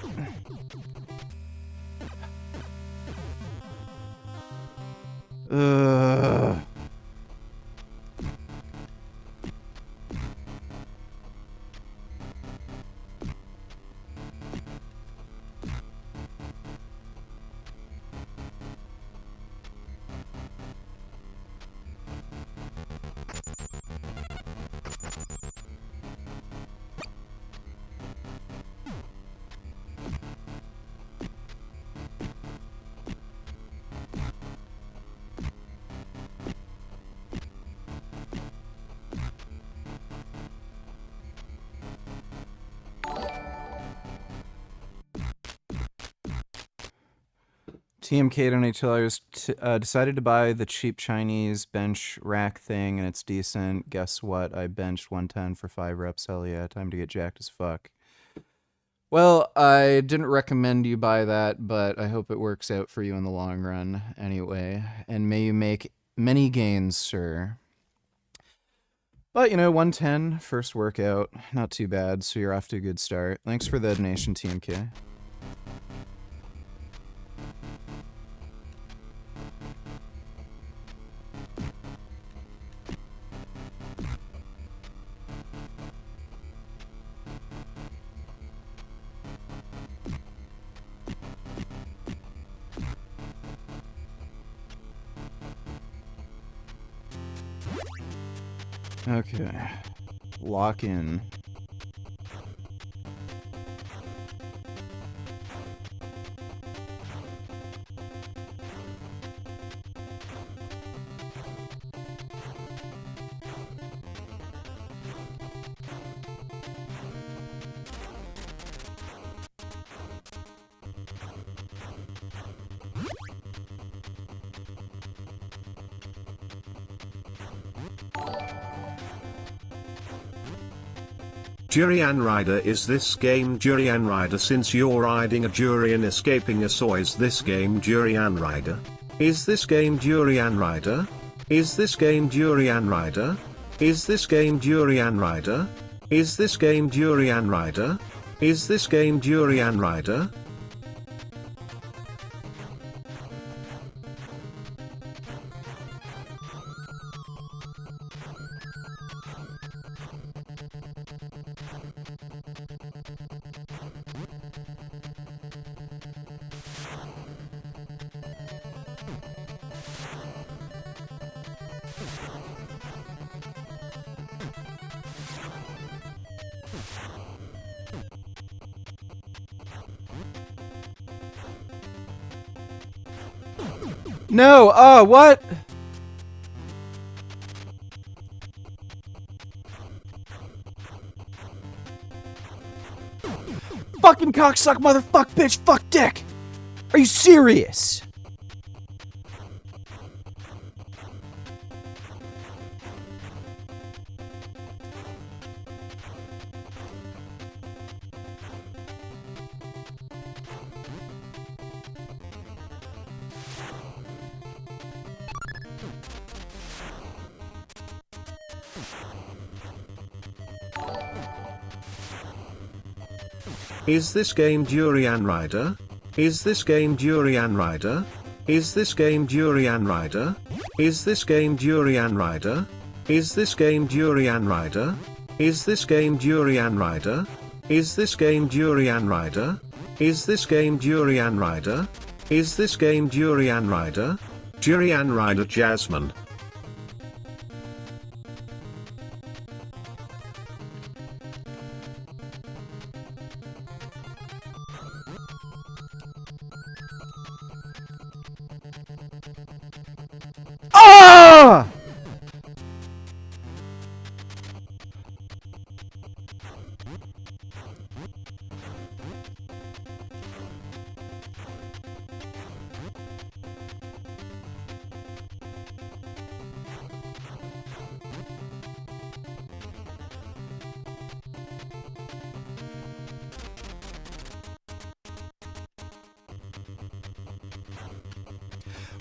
Speaker 2: TMK donated decided to buy the cheap Chinese bench rack thing, and it's decent. Guess what? I benched 110 for 5 reps. Hell yeah, time to get jacked as fuck. Well, I didn't recommend you buy that, but I hope it works out for you in the long run anyway. And may you make many gains, sir. But, you know, 110, first workout, not too bad, so you're off to a good start. Thanks for the donation, TMK. Okay, lock in.
Speaker 3: Durian Rider, is this game Durian Rider? Since you're riding a durian escaping a saw, is this game Durian Rider? Is this game Durian Rider? Is this game Durian Rider? Is this game Durian Rider? Is this game Durian Rider? Is this game Durian Rider? No, what? Fucking cocksuck, motherfuck, bitch, fuck dick! Are you serious? Is this game Durian Rider? Is this game Durian Rider? Is this game Durian Rider? Is this game Durian Rider? Is this game Durian Rider? Is this game Durian Rider? Is this game Durian Rider? Is this game Durian Rider? Is this game Durian Rider? Durian Rider Jasmine.
Speaker 2: Ah!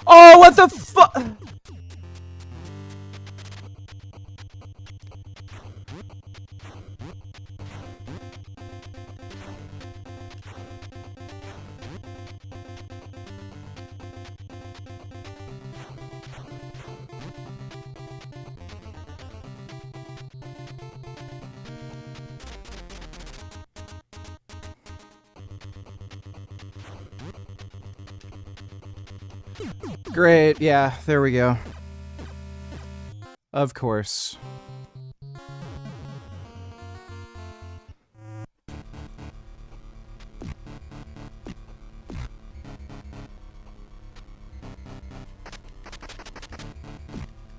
Speaker 2: Oh, what the fuck? Great, yeah, there we go. Of course.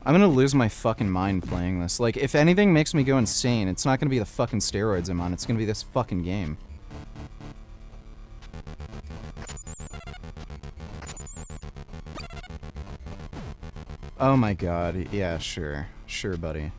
Speaker 2: I'm gonna lose my fucking mind playing this. Like, if anything makes me go insane, it's not gonna be the fucking steroids I'm on, it's gonna be this fucking game. Oh my god, yeah, sure. Sure, buddy.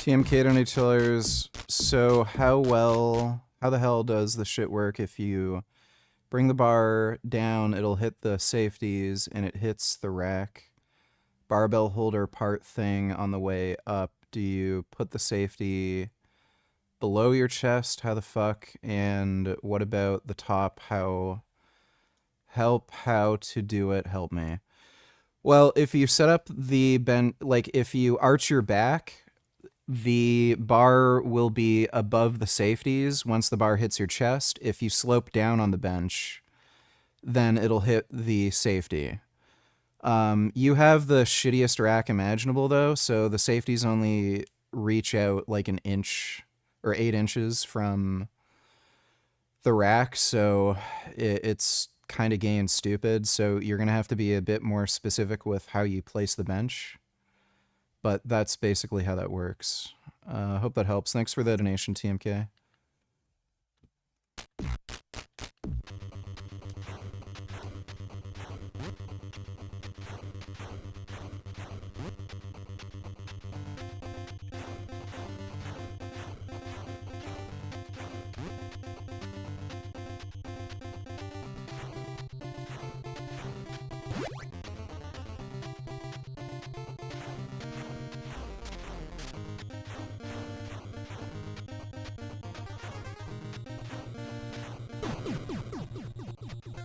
Speaker 2: TMK donate $2. So how the hell does the shit work if you bring the bar down, it'll hit the safeties and it hits the rack barbell holder part thing on the way up? Do you put the safety below your chest? How the fuck? And what about the top? How to do it? Help me. Well, if you set up the bend, like if you arch your back, the bar will be above the safeties once the bar hits your chest. If you slope down on the bench, then it'll hit the safety. You have the shittiest rack imaginable, though, so the safeties only reach out like an inch or 8 inches from the rack, so it's kind of gay and stupid, so you're going to have to be a bit more specific with how you place the bench. But that's basically how that works. Hope that helps. Thanks for the donation, TMK.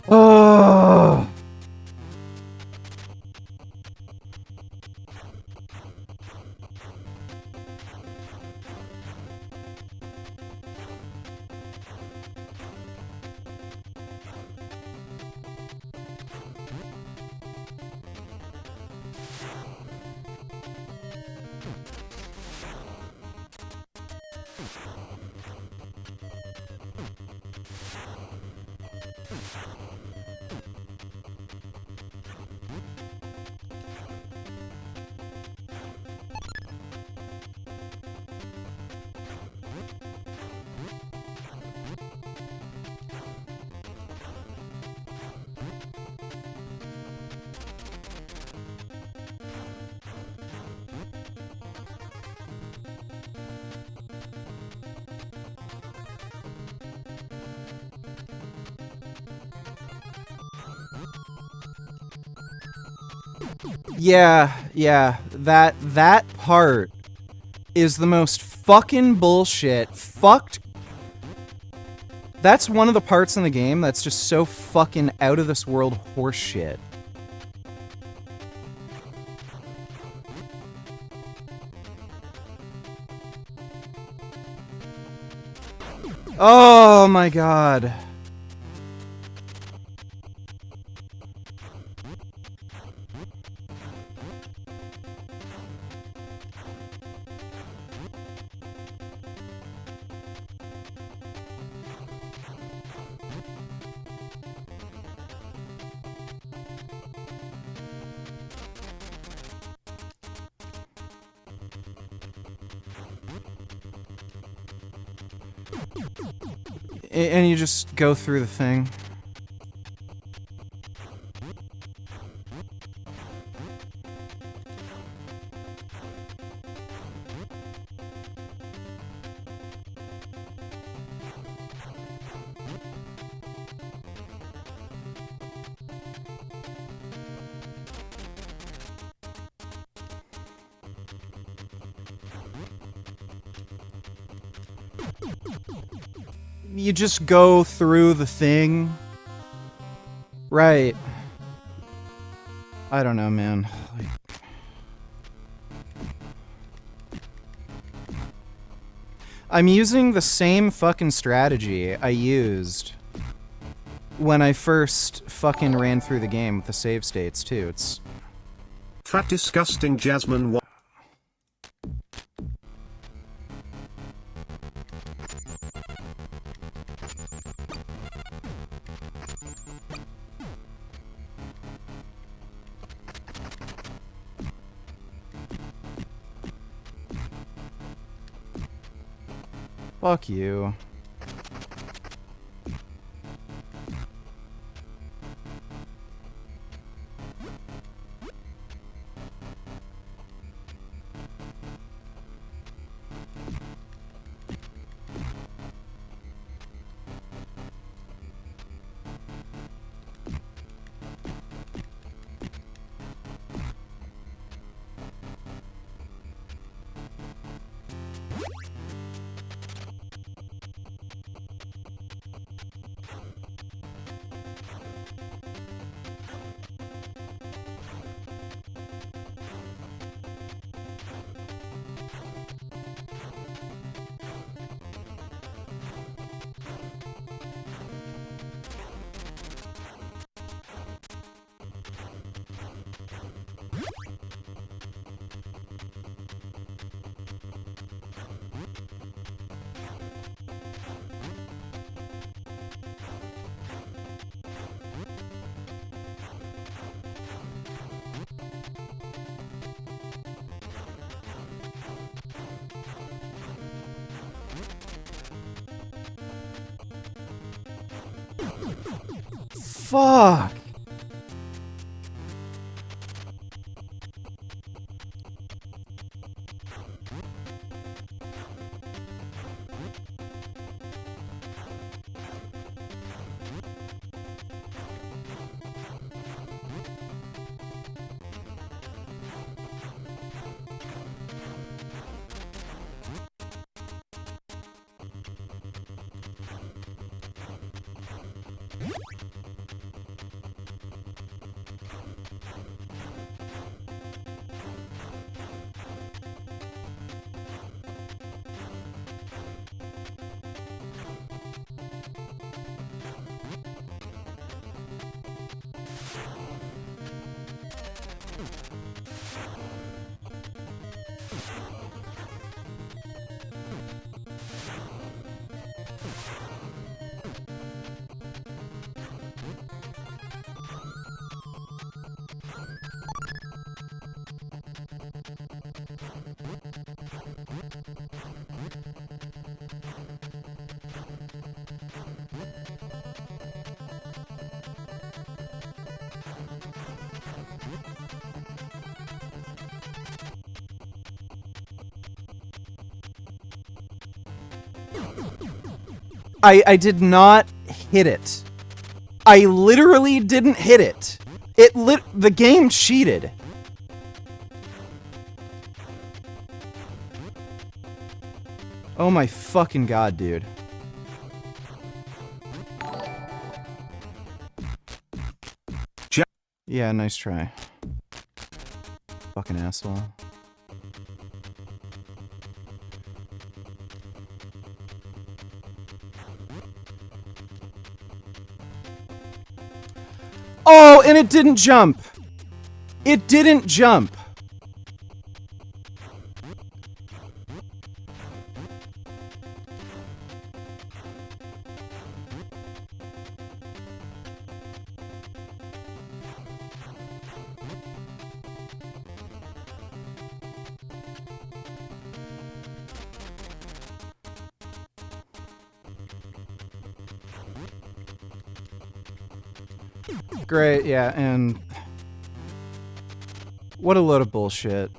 Speaker 2: Oh. Yeah, that part is the most fucking bullshit. That's one of the parts in the game that's just so fucking out of this world horseshit. Oh my god. And you just go through the thing. You just go through the thing. Right. I don't know, man. I'm using the same fucking strategy I used when I first fucking ran through the game with the save states, too. It's...
Speaker 3: Fat disgusting Jasmine.
Speaker 2: Fuck you. Fuck. I did not hit it. I literally didn't hit it. The game cheated. Oh my fucking god, dude. Yeah, nice try. Fucking asshole. Oh, and it didn't jump. It didn't jump. Great, yeah, and what a load of bullshit.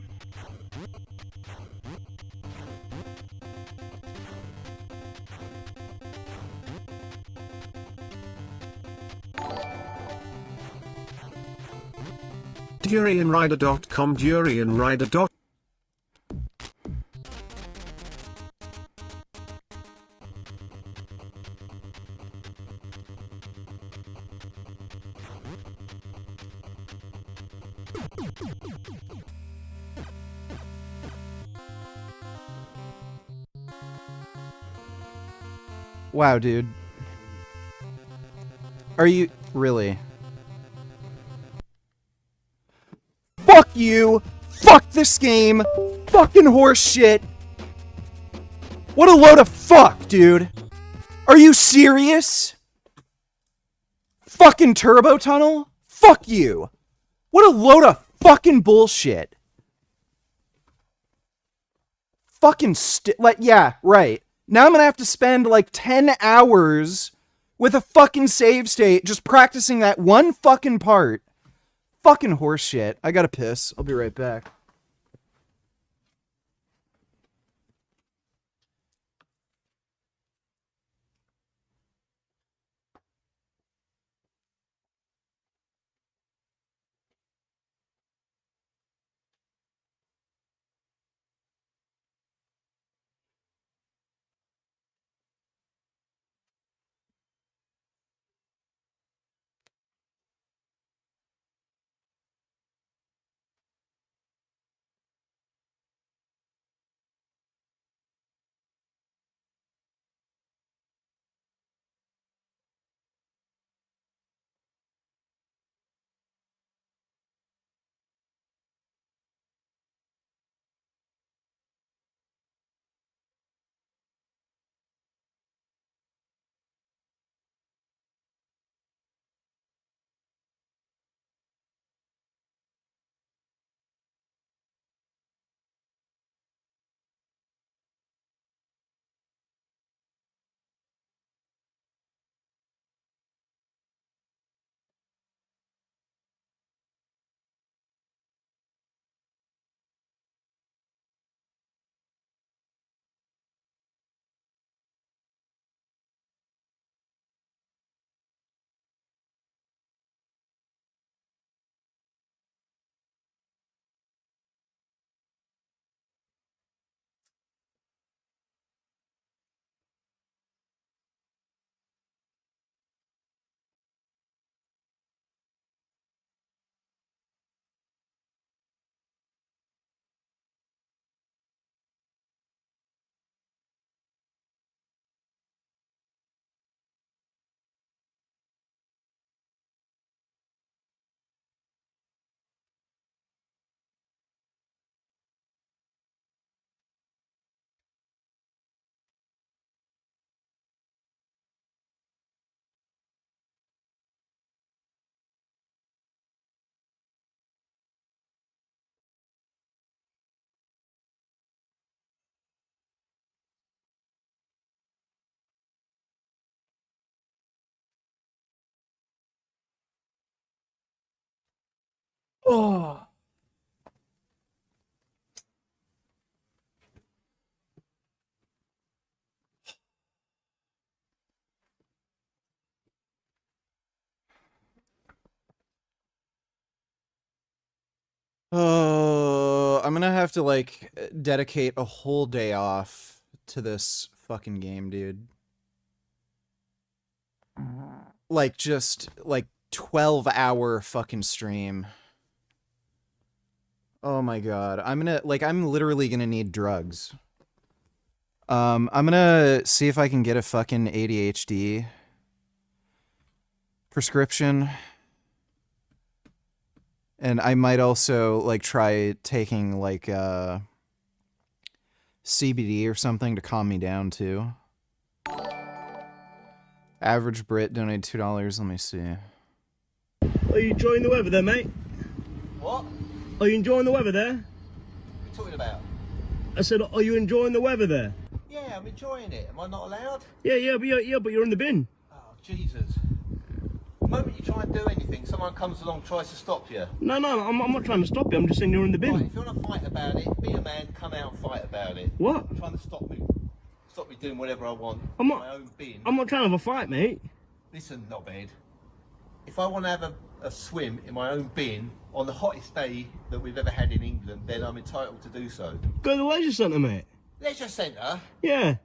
Speaker 3: DurianRider.com DurianRider.
Speaker 2: Wow, dude. Are you really? Fuck you! Fuck this game! Fucking horse shit! What a load of fuck, dude! Are you serious? Fucking turbo tunnel? Fuck you! What a load of fucking bullshit! Fucking yeah, right. Now I'm gonna have to spend like 10 hours with a fucking save state just practicing that one fucking part. Fucking horseshit. I gotta piss. I'll be right back. Oh. Oh, I'm gonna have to, like, dedicate a whole day off to this fucking game, dude. Like, just, like, 12-hour fucking stream. Oh my god. I'm literally gonna need drugs. I'm gonna see if I can get a fucking ADHD prescription. And I might also, like, try taking, like, CBD or something to calm me down, too. Average Brit donated $2. Let me see.
Speaker 15: Are you enjoying the weather there, mate?
Speaker 18: What?
Speaker 15: Are you enjoying the weather there?
Speaker 18: What are you talking about?
Speaker 15: I said, are you enjoying the weather there?
Speaker 18: Yeah, I'm enjoying it. Am I not allowed?
Speaker 15: Yeah, but you're in the bin.
Speaker 18: Oh, Jesus. The moment you try and do anything, someone comes along and tries to stop you.
Speaker 15: No, I'm not trying to stop you. I'm just saying you're in the bin.
Speaker 18: Right, if you want to fight about it, be a man, come out and fight about it.
Speaker 15: What?
Speaker 18: You're trying to stop me doing whatever I want
Speaker 15: I'm
Speaker 18: in my own bin.
Speaker 15: I'm not trying to have a fight, mate.
Speaker 18: Listen, knobhead. If I want to have a swim in my own bin on the hottest day that we've ever had in England, then I'm entitled to do so.
Speaker 15: Go to the leisure centre, mate.
Speaker 18: Leisure centre?
Speaker 15: Yeah.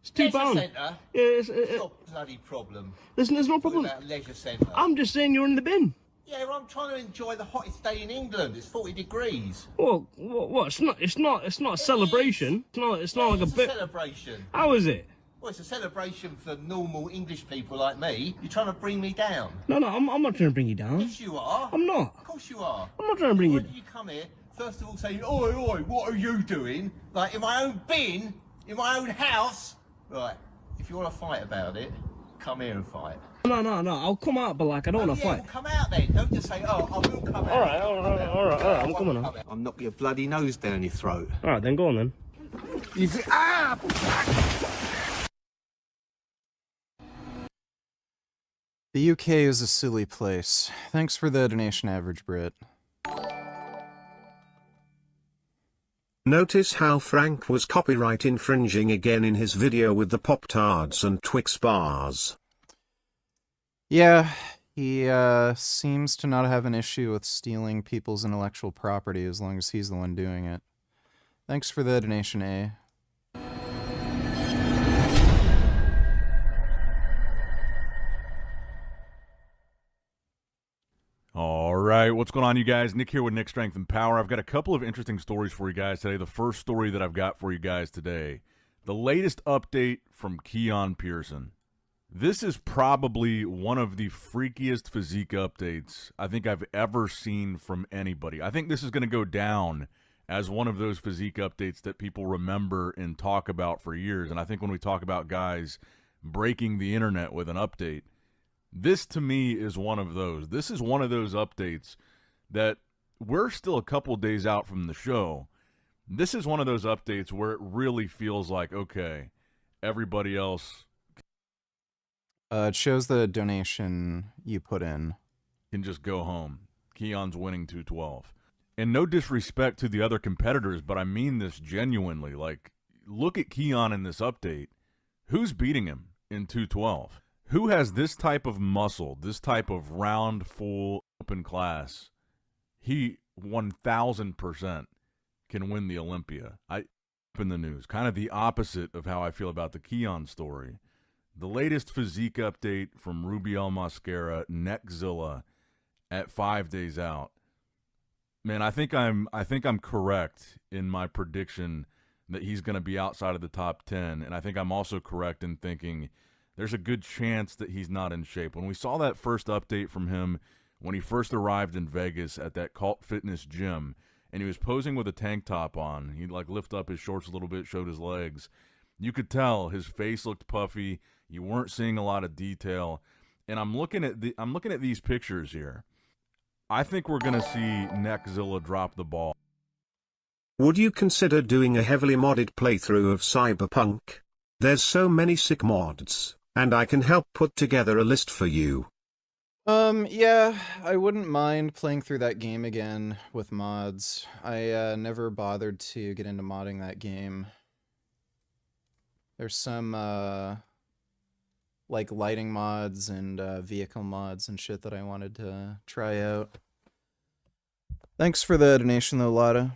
Speaker 15: It's £2.
Speaker 18: Leisure centre?
Speaker 15: Yeah, it's
Speaker 18: not a bloody problem.
Speaker 15: Listen, there's no problem.
Speaker 18: About leisure centre.
Speaker 15: I'm just saying you're in the bin.
Speaker 18: Yeah, well, I'm trying to enjoy the hottest day in England. It's 40 degrees.
Speaker 15: Well, what? It's not a celebration. It's not like a bit.
Speaker 18: Celebration.
Speaker 15: How is it?
Speaker 18: Well, it's a celebration for normal English people like me. You're trying to bring me down.
Speaker 15: No, I'm not trying to bring you down.
Speaker 18: Yes, you are.
Speaker 15: I'm not.
Speaker 18: Of course you are.
Speaker 15: I'm not trying to bring you.
Speaker 18: Why did you come here? First of all, saying, "Oi, oi, what are you doing?" Like in my own bin, in my own house. Right. If you want to fight about it, come here and fight.
Speaker 15: No. I'll come out, but like I don't want to fight.
Speaker 18: Well, come out then. Don't just say, "Oh, I will come out."
Speaker 15: All right. I'm coming out.
Speaker 18: I'll knock your bloody nose down your throat.
Speaker 15: All right, then go on then.
Speaker 2: The UK is a silly place. Thanks for the donation, Average Brit.
Speaker 3: Notice how Frank was copyright infringing again in his video with the Pop-Tarts and Twix bars.
Speaker 2: Yeah, he seems to not have an issue with stealing people's intellectual property as long as he's the one doing it. Thanks for the donation, A.
Speaker 20: All right, what's going on, you guys? Nick here with Nick Strength and Power. I've got a couple of interesting stories for you guys today. The first story that I've got for you guys today, the latest update from Keon Pearson. This is probably one of the freakiest physique updates I think I've ever seen from anybody. I think this is going to go down as one of those physique updates that people remember and talk about for years. And I think when we talk about guys breaking the internet with an update, this, to me, is one of those. This is one of those updates that we're still a couple days out from the show. This is one of those updates where it really feels like, okay, everybody else...
Speaker 2: it shows the donation you put in.
Speaker 20: Can just go home. Keon's winning 212. And no disrespect to the other competitors, but I mean this genuinely. Like, look at Keon in this update. Who's beating him in 212? Who has this type of muscle, this type of round, full, open class? He 1,000% can win the Olympia. In the news, kind of the opposite of how I feel about the Keon story. The latest physique update from Rubiel Mosquera, Neckzilla, at 5 days out. Man, I think I'm correct in my prediction that he's going to be outside of the top 10, and I think I'm also correct in thinking there's a good chance that he's not in shape. When we saw that first update from him when he first arrived in Vegas at that Cult Fitness gym, and he was posing with a tank top on, he'd like lift up his shorts a little bit, showed his legs. You could tell his face looked puffy. You weren't seeing a lot of detail. And I'm looking at these pictures here. I think we're going to see Neckzilla drop the ball.
Speaker 3: Would you consider doing a heavily modded playthrough of Cyberpunk? There's so many sick mods, and I can help put together a list for you.
Speaker 2: Yeah, I wouldn't mind playing through that game again with mods. I never bothered to get into modding that game. There's some, like, lighting mods and vehicle mods and shit that I wanted to try out. Thanks for the donation, though, Lotta.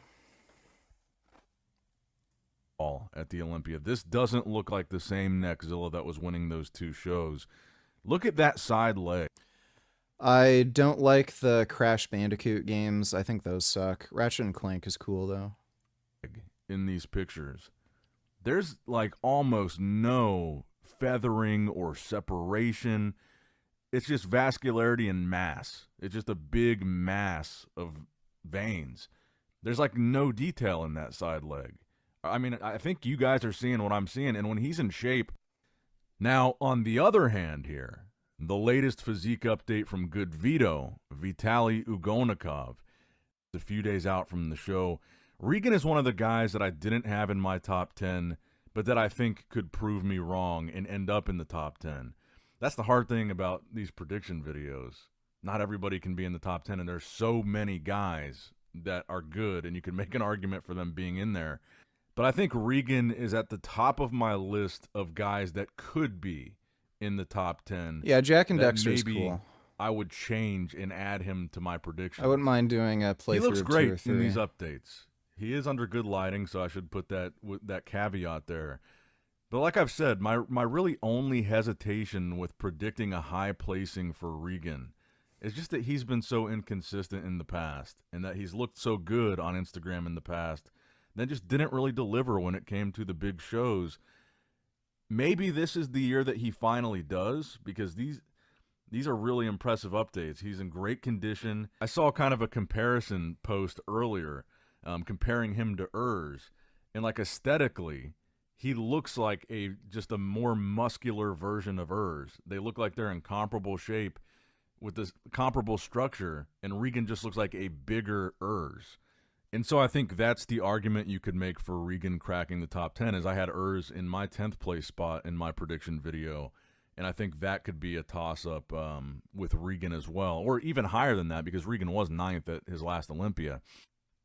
Speaker 20: At the Olympia. This doesn't look like the same Neckzilla that was winning those 2 shows. Look at that side leg.
Speaker 2: I don't like the Crash Bandicoot games. I think those suck. Ratchet and Clank is cool, though.
Speaker 20: In these pictures, there's like almost no feathering or separation. It's just vascularity and mass. It's just a big mass of veins. There's like no detail in that side leg. I mean, I think you guys are seeing what I'm seeing, and when he's in shape. Now, on the other hand here, the latest physique update from Good Vito, Vitaly Ugonikov, a few days out from the show. Regan is one of the guys that I didn't have in my top 10, but that I think could prove me wrong and end up in the top 10. That's the hard thing about these prediction videos. Not everybody can be in the top 10, and there's so many guys that are good, and you can make an argument for them being in there. But I think Regan is at the top of my list of guys that could be in the top 10.
Speaker 2: Yeah, Jack and Dexter's cool.
Speaker 20: I would change and add him to my prediction.
Speaker 2: I wouldn't mind doing a playthrough.
Speaker 20: He looks
Speaker 2: of
Speaker 20: great
Speaker 2: 2 or 3.
Speaker 20: in these updates. He is under good lighting, so I should put that caveat there. But like I've said, my really only hesitation with predicting a high placing for Regan is just that he's been so inconsistent in the past, and that he's looked so good on Instagram in the past, then just didn't really deliver when it came to the big shows. Maybe this is the year that he finally does, because these are really impressive updates. He's in great condition. I saw kind of a comparison post earlier, comparing him to Urs, and like aesthetically, he looks like just a more muscular version of Urs. They look like they're in comparable shape with this comparable structure, and Regan just looks like a bigger Urs. And so I think that's the argument you could make for Regan cracking the top 10, is I had Urs in my 10th place spot in my prediction video, and I think that could be a toss-up with Regan as well, or even higher than that, because Regan was 9th at his last Olympia.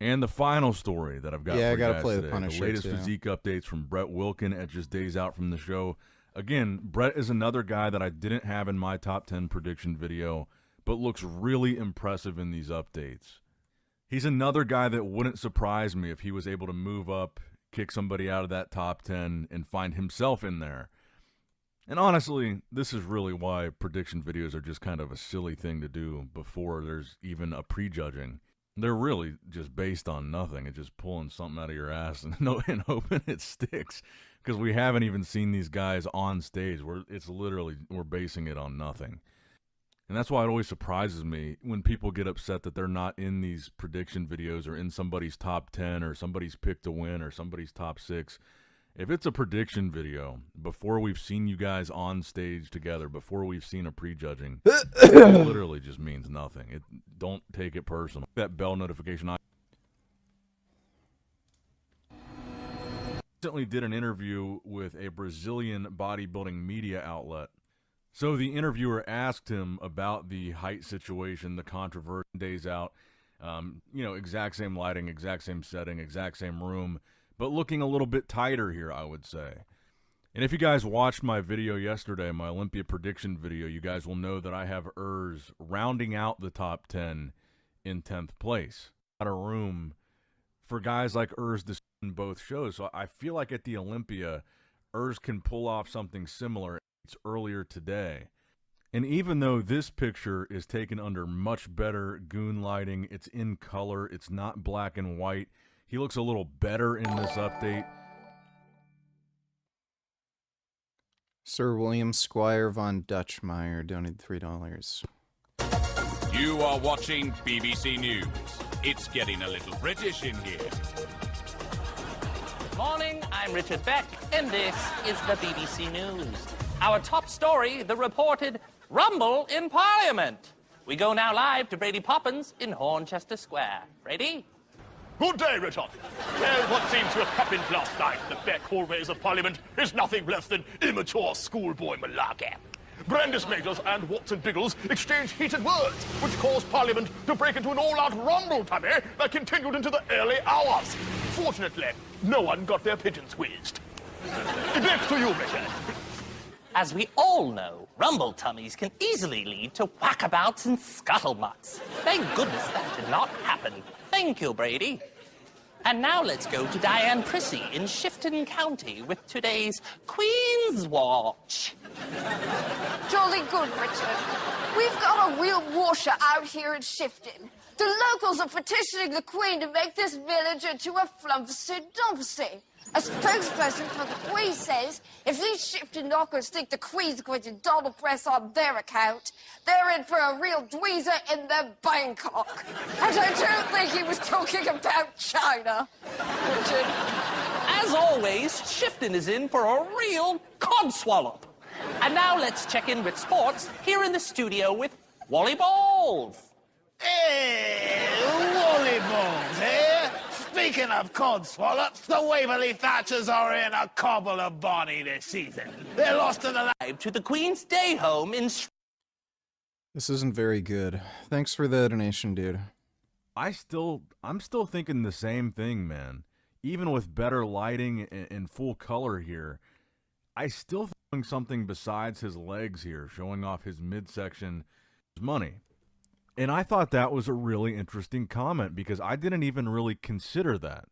Speaker 20: And the final story that I've got for you guys today, the latest physique updates from Brett Wilkin at just days out from the show. Again, Brett is another guy that I didn't have in my top 10 prediction video, but looks really impressive in these updates. He's another guy that wouldn't surprise me if he was able to move up, kick somebody out of that top 10, and find himself in there. And honestly, this is really why prediction videos are just kind of a silly thing to do before there's even a prejudging. They're really just based on nothing. It's just pulling something out of your ass and hoping it sticks. Because we haven't even seen these guys on stage. We're basing it on nothing. And that's why it always surprises me when people get upset that they're not in these prediction videos or in somebody's top 10 or somebody's pick to win or somebody's top 6. If it's a prediction video, before we've seen you guys on stage together, before we've seen a prejudging, it literally just means nothing. Don't take it personal. That bell notification. I recently did an interview with a Brazilian bodybuilding media outlet. So the interviewer asked him about the height situation, the controversy days out, exact same lighting, exact same setting, exact same room, but looking a little bit tighter here, I would say. And if you guys watched my video yesterday, my Olympia prediction video, you guys will know that I have Urs rounding out the top 10 in 10th place. Not a room for guys like Urs to in both shows. So I feel like at the Olympia, Urs can pull off something similar. It's earlier today. And even though this picture is taken under much better goon lighting, it's in color, it's not black and white, he looks a little better in this update.
Speaker 2: Sir William Squire von Dutchmeyer donated $3.
Speaker 19: You are watching BBC News. It's getting a little British in here.
Speaker 22: Morning, I'm Richard Beck, and this is the BBC News. Our top story, the reported rumble in Parliament. We go now live to Brady Poppins in Hornchester Square. Brady?
Speaker 23: Good day, Richard. Well, what seemed to have happened last night in the back hallways of Parliament is nothing less than immature schoolboy malarkey. Brandis Majors and Watson Biggles exchanged heated words, which caused Parliament to break into an all-out rumble tummy that continued into the early hours. Fortunately, no one got their pigeons whizzed. Back to you, Richard.
Speaker 22: As we all know, rumble tummies can easily lead to whackabouts and scuttlebutts. Thank goodness that did not happen. Thank you, Brady. And now let's go to Diane Prissy in Shifton County with today's Queen's Watch.
Speaker 1: Jolly good, Richard. We've got a real washer out here in Shifton. The locals are petitioning the Queen to make this village into a flumpsy-dumpsy. A spokesperson for the Queen says if these Shifton knockers think the Queen's going to double press on their account, they're in for a real dweezer in their Bangkok. And I don't think he was talking about China. Richard.
Speaker 22: As always, Shifton is in for a real codswallop. And now let's check in with sports here in the studio with Wally Balls.
Speaker 4: Hey, Wally Balls here. Speaking of codswallops, the Waverley Thatchers are in a cobble of body this season. They lost to
Speaker 22: the Queen's Day home in...
Speaker 2: This isn't very good. Thanks for the donation, dude.
Speaker 20: I'm still thinking the same thing, man. Even with better lighting and full color here, I still think something besides his legs here, showing off his midsection, is money. And I thought that was a really interesting comment because I didn't even really consider that.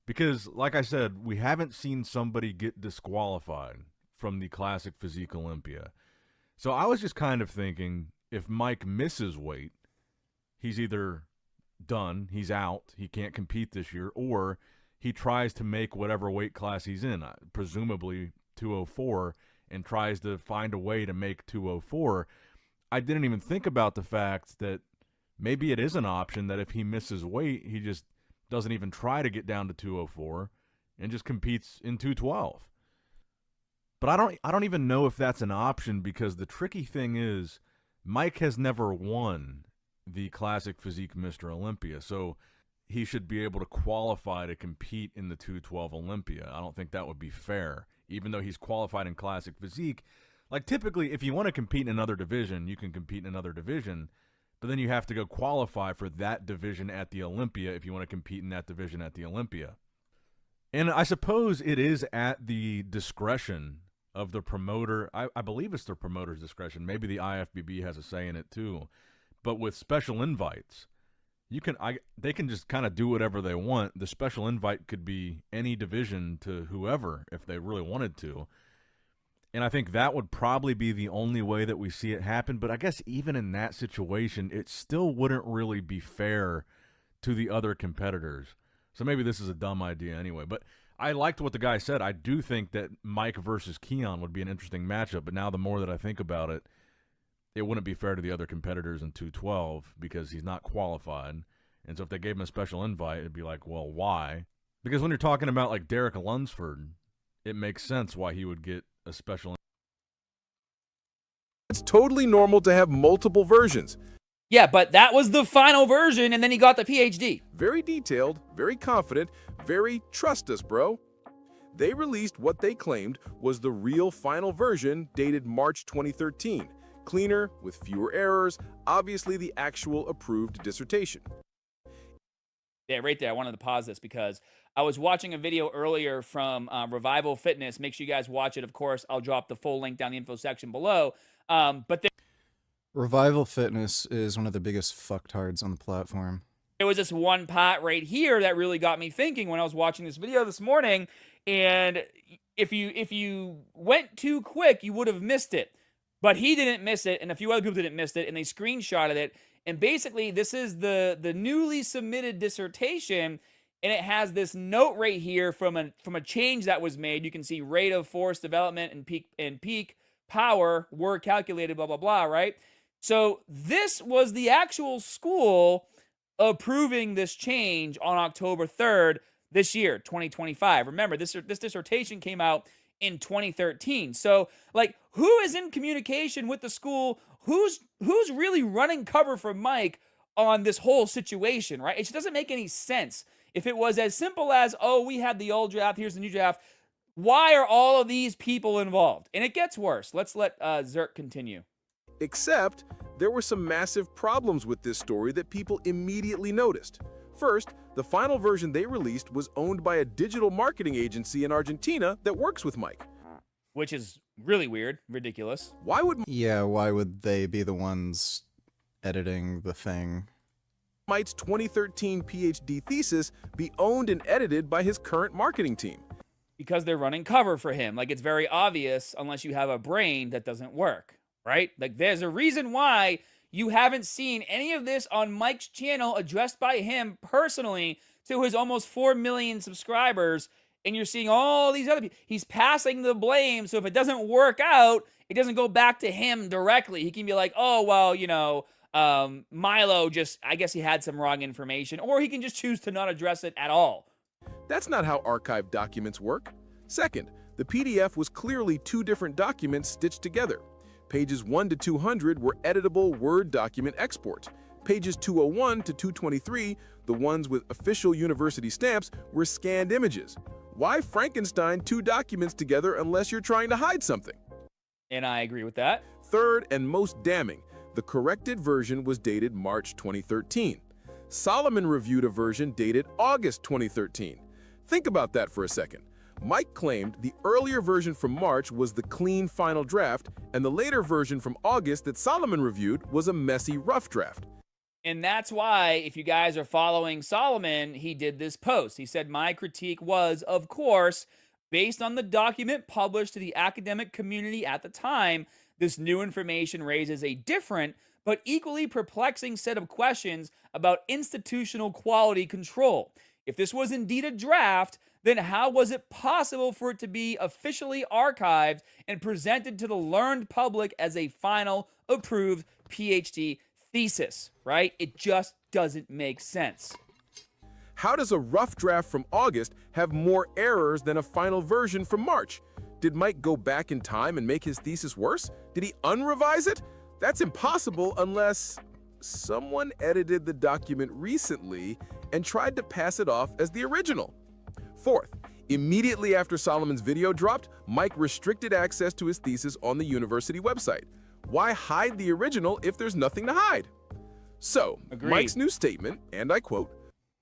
Speaker 20: Because, like I said, we haven't seen somebody get disqualified from the Classic Physique Olympia. So I was just kind of thinking, if Mike misses weight, he's either done, he's out, he can't compete this year, or he tries to make whatever weight class he's in, presumably 204, and tries to find a way to make 204. I didn't even think about the fact that maybe it is an option that if he misses weight, he just doesn't even try to get down to 204 and just competes in 212. But I don't even know if that's an option because the tricky thing is Mike has never won the Classic Physique Mr. Olympia, so he should be able to qualify to compete in the 212 Olympia. I don't think that would be fair, even though he's qualified in Classic Physique. Like, typically, if you want to compete in another division, you can compete in another division, but then you have to go qualify for that division at the Olympia if you want to compete in that division at the Olympia. And I suppose it is at the discretion of the promoter. I believe it's the promoter's discretion. Maybe the IFBB has a say in it too. But with special invites, they can just kind of do whatever they want. The special invite could be any division to whoever if they really wanted to. And I think that would probably be the only way that we see it happen. But I guess even in that situation, it still wouldn't really be fair to the other competitors. So maybe this is a dumb idea anyway. But I liked what the guy said. I do think that Mike versus Keon would be an interesting matchup. But now the more that I think about it, it wouldn't be fair to the other competitors in 212 because he's not qualified. And so if they gave him a special invite, it'd be like, well, why? Because when you're talking about like Derek Lunsford, it makes sense why he would get a special.
Speaker 16: It's totally normal to have multiple versions.
Speaker 24: Yeah, but that was the final version, and then he got the PhD.
Speaker 16: Very detailed, very confident, very trust us, bro. They released what they claimed was the real final version dated March 2013. Cleaner, with fewer errors, obviously the actual approved dissertation.
Speaker 24: Yeah, right there. I wanted to pause this because I was watching a video earlier from Revival Fitness. Make sure you guys watch it. Of course, I'll drop the full link down in the info section below. But
Speaker 2: Revival Fitness is one of the biggest fucktards on the platform.
Speaker 24: there was this one part right here that really got me thinking when I was watching this video this morning. And if you went too quick, you would have missed it. But he didn't miss it, and a few other people didn't miss it, and they screenshotted it. And basically, this is the newly submitted dissertation, and it has this note right here from a change that was made. You can see rate of force development and peak power were calculated, blah, blah, blah, right? So this was the actual school approving this change on October 3rd this year, 2025. Remember, this dissertation came out in 2013. So, like, who is in communication with the school? Who's really running cover for Mike on this whole situation, right? It just doesn't make any sense. If it was as simple as, oh, we had the old draft, here's the new draft, why are all of these people involved? And it gets worse. Let's let Zerk continue.
Speaker 16: Except, there were some massive problems with this story that people immediately noticed. First, the final version they released was owned by a digital marketing agency in Argentina that works with Mike.
Speaker 24: Which is really weird, ridiculous.
Speaker 2: Why would they be the ones editing the thing?
Speaker 16: Mike's 2013 PhD thesis be owned and edited by his current marketing team?
Speaker 24: Because they're running cover for him. Like, it's very obvious unless you have a brain that doesn't work, right? Like, there's a reason why you haven't seen any of this on Mike's channel addressed by him personally to his almost 4 million subscribers, and you're seeing all these other people. He's passing the blame, so if it doesn't work out, it doesn't go back to him directly. He can be like, oh, well, you know, Milo just, I guess he had some wrong information, or he can just choose to not address it at all.
Speaker 16: That's not how archived documents work. Second, the PDF was clearly two different documents stitched together. Pages 1 to 200 were editable Word document exports. Pages 201 to 223, the ones with official university stamps, were scanned images. Why Frankenstein two documents together unless you're trying to hide something?
Speaker 24: And I agree with that.
Speaker 16: Third, and most damning, the corrected version was dated March 2013. Solomon reviewed a version dated August 2013. Think about that for a second. Mike claimed the earlier version from March was the clean final draft, and the later version from August that Solomon reviewed was a messy rough draft.
Speaker 24: And that's why, if you guys are following Solomon, he did this post. He said, my critique was, of course, based on the document published to the academic community at the time, this new information raises a different but equally perplexing set of questions about institutional quality control. If this was indeed a draft, then how was it possible for it to be officially archived and presented to the learned public as a final approved PhD thesis, right? It just doesn't make sense.
Speaker 16: How does a rough draft from August have more errors than a final version from March? Did Mike go back in time and make his thesis worse? Did he unrevise it? That's impossible unless someone edited the document recently and tried to pass it off as the original. Fourth, immediately after Solomon's video dropped, Mike restricted access to his thesis on the university website. Why hide the original if there's nothing to hide? So,
Speaker 24: Agreed.
Speaker 16: Mike's new statement, and I quote,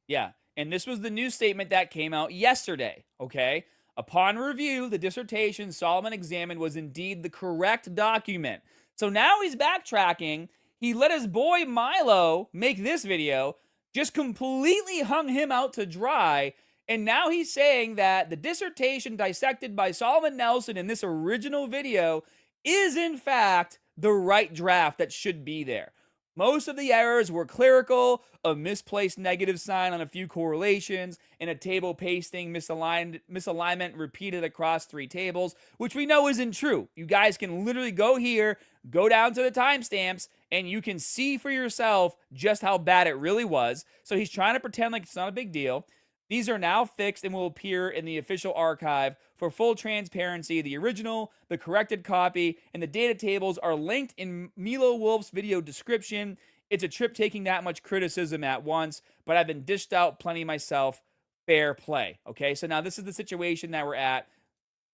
Speaker 24: Yeah, and this was the new statement that came out yesterday, okay? Upon review, the dissertation Solomon examined was indeed the correct document. So now he's backtracking. He let his boy Milo make this video, just completely hung him out to dry, and now he's saying that the dissertation dissected by Solomon Nelson in this original video is in fact the right draft that should be there. Most of the errors were clerical, a misplaced negative sign on a few correlations, and a table pasting misalignment repeated across 3 tables, which we know isn't true. You guys can literally go here, go down to the timestamps, and you can see for yourself just how bad it really was. So he's trying to pretend like it's not a big deal. These are now fixed and will appear in the official archive. For full transparency, the original, the corrected copy, and the data tables are linked in Milo Wolf's video description. It's a trip taking that much criticism at once, but I've been dished out plenty myself. Fair play. Okay, so now this is the situation that we're at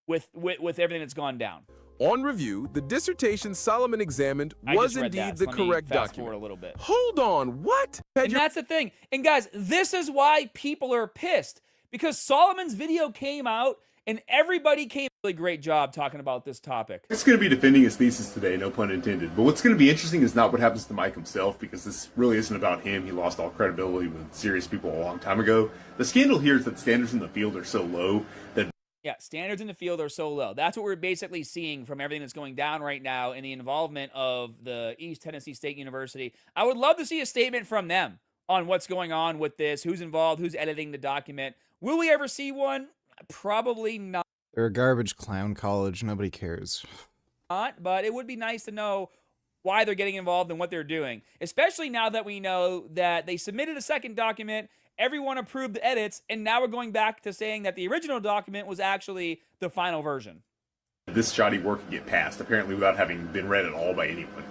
Speaker 24: with everything that's gone down.
Speaker 16: On review, the dissertation Solomon examined was indeed the correct
Speaker 24: fast forward
Speaker 16: document.
Speaker 24: a little bit.
Speaker 16: Hold on, what?
Speaker 24: And that's the thing. And guys, this is why people are pissed. Because Solomon's video came out and everybody came. Really great job talking about this topic.
Speaker 5: It's going to be defending his thesis today, no pun intended. But what's going to be interesting is not what happens to Mike himself, because this really isn't about him. He lost all credibility with serious people a long time ago. The scandal here is that standards in the field are so low that
Speaker 24: Yeah, standards in the field are so low. That's what we're basically seeing from everything that's going down right now in the involvement of the East Tennessee State University. I would love to see a statement from them on what's going on with this, who's involved, who's editing the document. Will we ever see one? Probably not.
Speaker 2: They're a garbage clown college. Nobody cares.
Speaker 24: But it would be nice to know why they're getting involved and what they're doing, especially now that we know that they submitted a second document, everyone approved the edits, and now we're going back to saying that the original document was actually the final version.
Speaker 5: this shoddy work can get passed, apparently without having been read at all by anyone.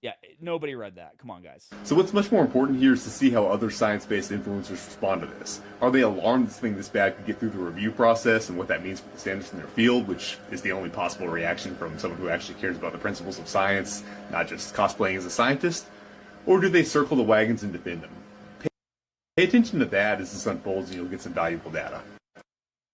Speaker 24: Yeah, nobody read that. Come on, guys.
Speaker 5: So what's much more important here is to see how other science-based influencers respond to this. Are they alarmed this thing this bad could get through the review process and what that means for the standards in their field, which is the only possible reaction from someone who actually cares about the principles of science, not just cosplaying as a scientist? Or do they circle the wagons and defend them? Pay attention to that as this unfolds and you'll get some valuable data.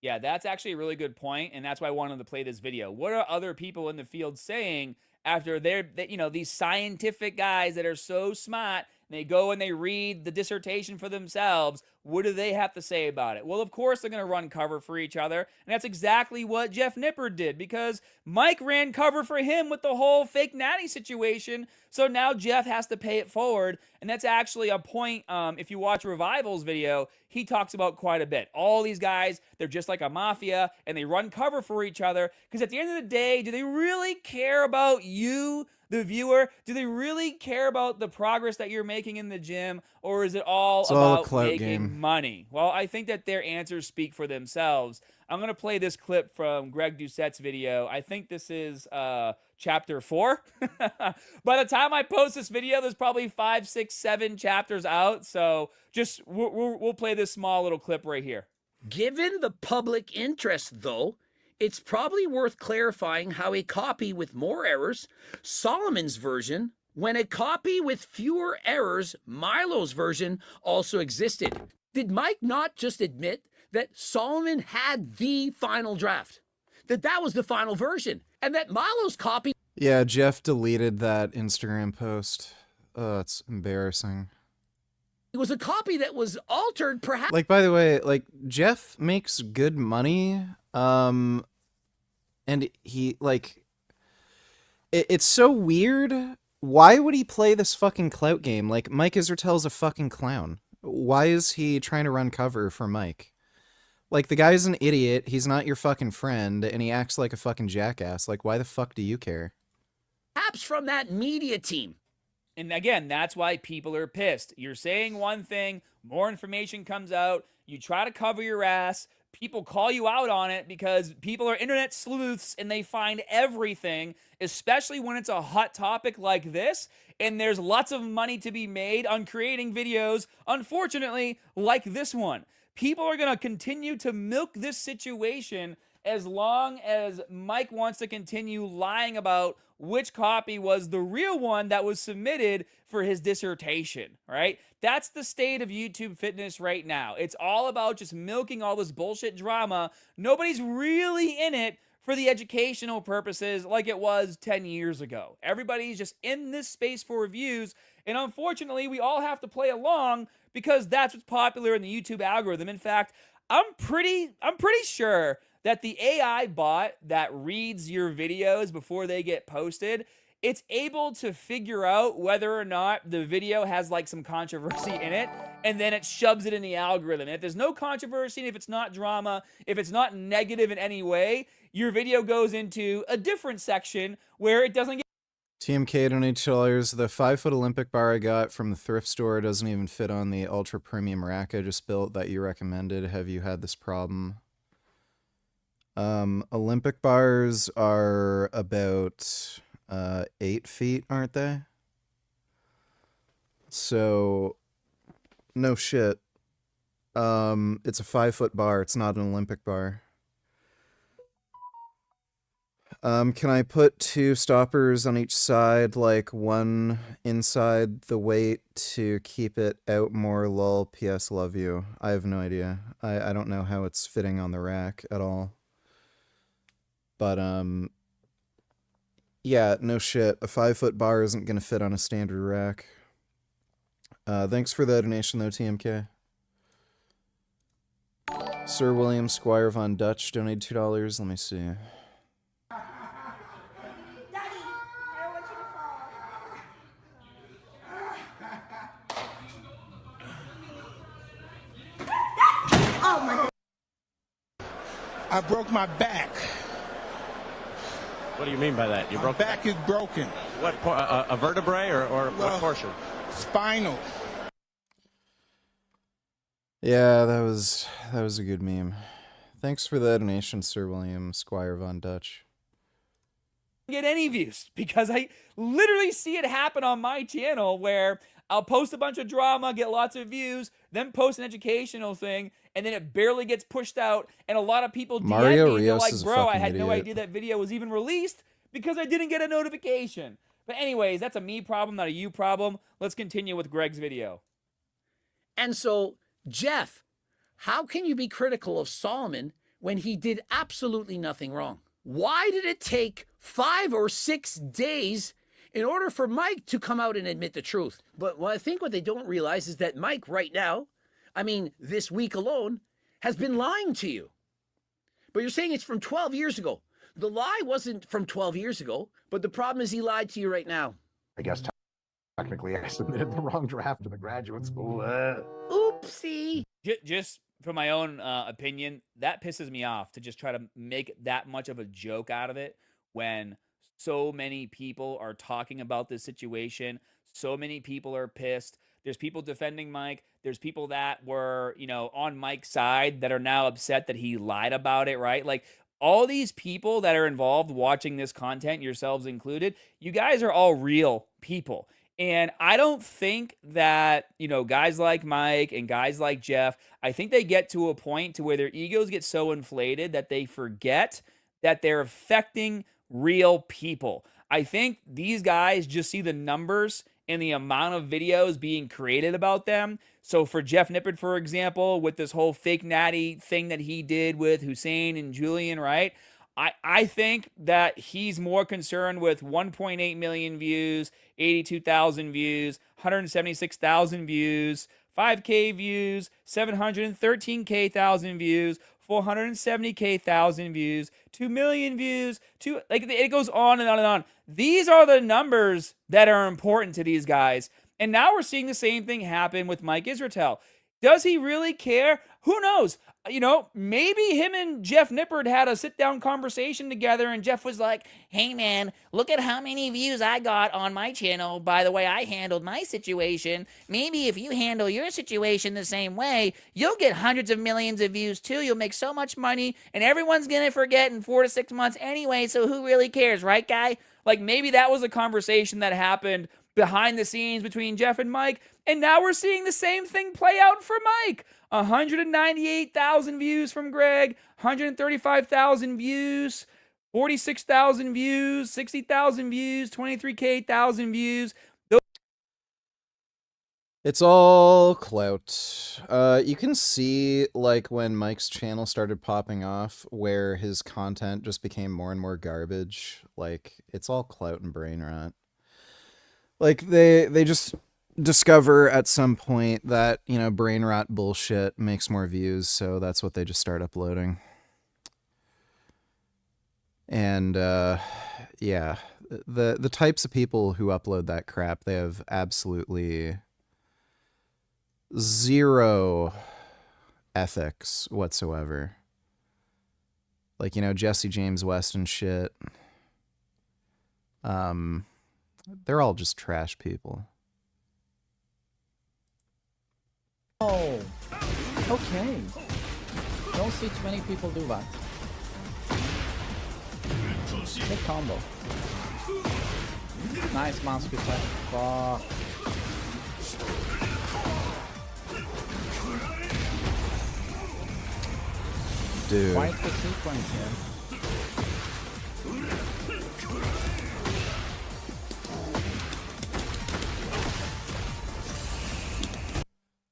Speaker 24: Yeah, that's actually a really good point, and that's why I wanted to play this video. What are other people in the field saying after they're, you know, these scientific guys that are so smart, and they go and they read the dissertation for themselves, what do they have to say about it? Well, of course they're going to run cover for each other, and that's exactly what Jeff Nippard did, because Mike ran cover for him with the whole fake natty situation, so now Jeff has to pay it forward, and that's actually a point, if you watch Revival's video, he talks about quite a bit. All these guys, they're just like a mafia, and they run cover for each other, because at the end of the day, do they really care about you, the viewer? Do they really care about the progress that you're making in the gym, or is it all about making money? Well, I think that their answers speak for themselves. I'm going to play this clip from Greg Doucette's video. I think this is chapter 4. By the time I post this video, there's probably 5, 6, 7 chapters out. So just we'll play this small little clip right here.
Speaker 6: Given the public interest, though, it's probably worth clarifying how a copy with more errors, Solomon's version, when a copy with fewer errors, Milo's version, also existed. Did Mike not just admit that Solomon had the final draft? That was the final version, and that Milo's copy...
Speaker 2: Yeah, Jeff deleted that Instagram post. Oh, it's embarrassing.
Speaker 6: It was a copy that was altered, perhaps...
Speaker 2: Like, by the way, like, Jeff makes good money, and he, like... It's so weird. Why would he play this fucking clout game? Like, Mike Israetel's a fucking clown. Why is he trying to run cover for Mike? Like, the guy's an idiot, he's not your fucking friend, and he acts like a fucking jackass. Like, why the fuck do you care?
Speaker 6: Perhaps from that media team.
Speaker 24: And again, that's why people are pissed. You're saying one thing, more information comes out, you try to cover your ass, people call you out on it because people are internet sleuths and they find everything, especially when it's a hot topic like this, and there's lots of money to be made on creating videos, unfortunately, like this one. People are going to continue to milk this situation as long as Mike wants to continue lying about which copy was the real one that was submitted for his dissertation, right? That's the state of YouTube fitness right now. It's all about just milking all this bullshit drama. Nobody's really in it for the educational purposes like it was 10 years ago. Everybody's just in this space for reviews, and unfortunately, we all have to play along because that's what's popular in the YouTube algorithm. In fact, I'm pretty sure that the AI bot that reads your videos before they get posted, it's able to figure out whether or not the video has like some controversy in it, and then it shoves it in the algorithm. And if there's no controversy, if it's not drama, if it's not negative in any way, your video goes into a different section where it doesn't get...
Speaker 2: TMK donated $2. The 5-foot Olympic bar I got from the thrift store doesn't even fit on the ultra premium rack I just built that you recommended. Have you had this problem? Olympic bars are about 8 feet, aren't they? So, no shit. It's a 5-foot bar. It's not an Olympic bar. Can I put 2 stoppers on each side, like one inside the weight to keep it out more? Lol, PS, love you. I have no idea. I don't know how it's fitting on the rack at all. But, yeah, no shit. A 5-foot bar isn't gonna fit on a standard rack. Thanks for the donation, though, TMK. Sir William Squire Von Dutch donated $2. Let me see.
Speaker 8: Oh my! I broke my back.
Speaker 9: What do you mean by that? You broke?
Speaker 8: My back is broken.
Speaker 9: What? A vertebrae or what portion?
Speaker 8: Spinal.
Speaker 2: Yeah, that was a good meme. Thanks for the donation, Sir William Squire Von Dutch.
Speaker 24: Get any views because I literally see it happen on my channel where I'll post a bunch of drama, get lots of views, then post an educational thing, and then it barely gets pushed out, and a lot of people DM me, they're like, bro, I had no idea that video was even released because I didn't get a notification. But anyways, that's a me problem, not a you problem. Let's continue with Greg's video.
Speaker 6: And so, Jeff, how can you be critical of Solomon when he did absolutely nothing wrong? Why did it take 5 or 6 days in order for Mike to come out and admit the truth. But I think what they don't realize is that Mike right now, I mean, this week alone, has been lying to you. But you're saying it's from 12 years ago. The lie wasn't from 12 years ago, but the problem is he lied to you right now.
Speaker 13: I guess technically I submitted the wrong draft to the graduate school.
Speaker 6: Oopsie.
Speaker 24: Just from my own opinion, that pisses me off to just try to make that much of a joke out of it when so many people are talking about this situation. So many people are pissed. There's people defending Mike. There's people that were, on Mike's side that are now upset that he lied about it, right? Like, all these people that are involved watching this content, yourselves included, you guys are all real people. And I don't think that, guys like Mike and guys like Jeff, I think they get to a point to where their egos get so inflated that they forget that they're affecting real people. I think these guys just see the numbers and the amount of videos being created about them. So for Jeff Nippert, for example, with this whole fake natty thing that he did with Hussein and Julian, right? I think that he's more concerned with 1.8 million views, 82,000 views, 176,000 views, 5K views, 713,000 views, 470,000 views, 2 million views, it goes on and on and on. These are the numbers that are important to these guys. And now we're seeing the same thing happen with Mike Israetel. Does he really care? Who knows? Maybe him and Jeff Nippert had a sit-down conversation together, and Jeff was like, hey, man, look at how many views I got on my channel by the way I handled my situation. Maybe if you handle your situation the same way, you'll get hundreds of millions of views, too. You'll make so much money, and everyone's going to forget in 4 to 6 months anyway, so who really cares, right, guy? Like, maybe that was a conversation that happened behind the scenes between Jeff and Mike, and now we're seeing the same thing play out for Mike. 198,000 views from Greg, 135,000 views, 46,000 views, 60,000 views, 23,000 views.
Speaker 2: It's all clout. You can see, like, when Mike's channel started popping off, where his content just became more and more garbage. Like, it's all clout and brain rot. Like, they just discover at some point that, brain rot bullshit makes more views, so that's what they just start uploading. And, yeah, the types of people who upload that crap, they have absolutely zero ethics whatsoever. Like, Jesse James West and shit. They're all just trash people.
Speaker 10: Oh, okay. Don't see too many people do that. Good combo. Nice mouse attack. Fuck.
Speaker 2: Dude.
Speaker 10: Quite the sequence here.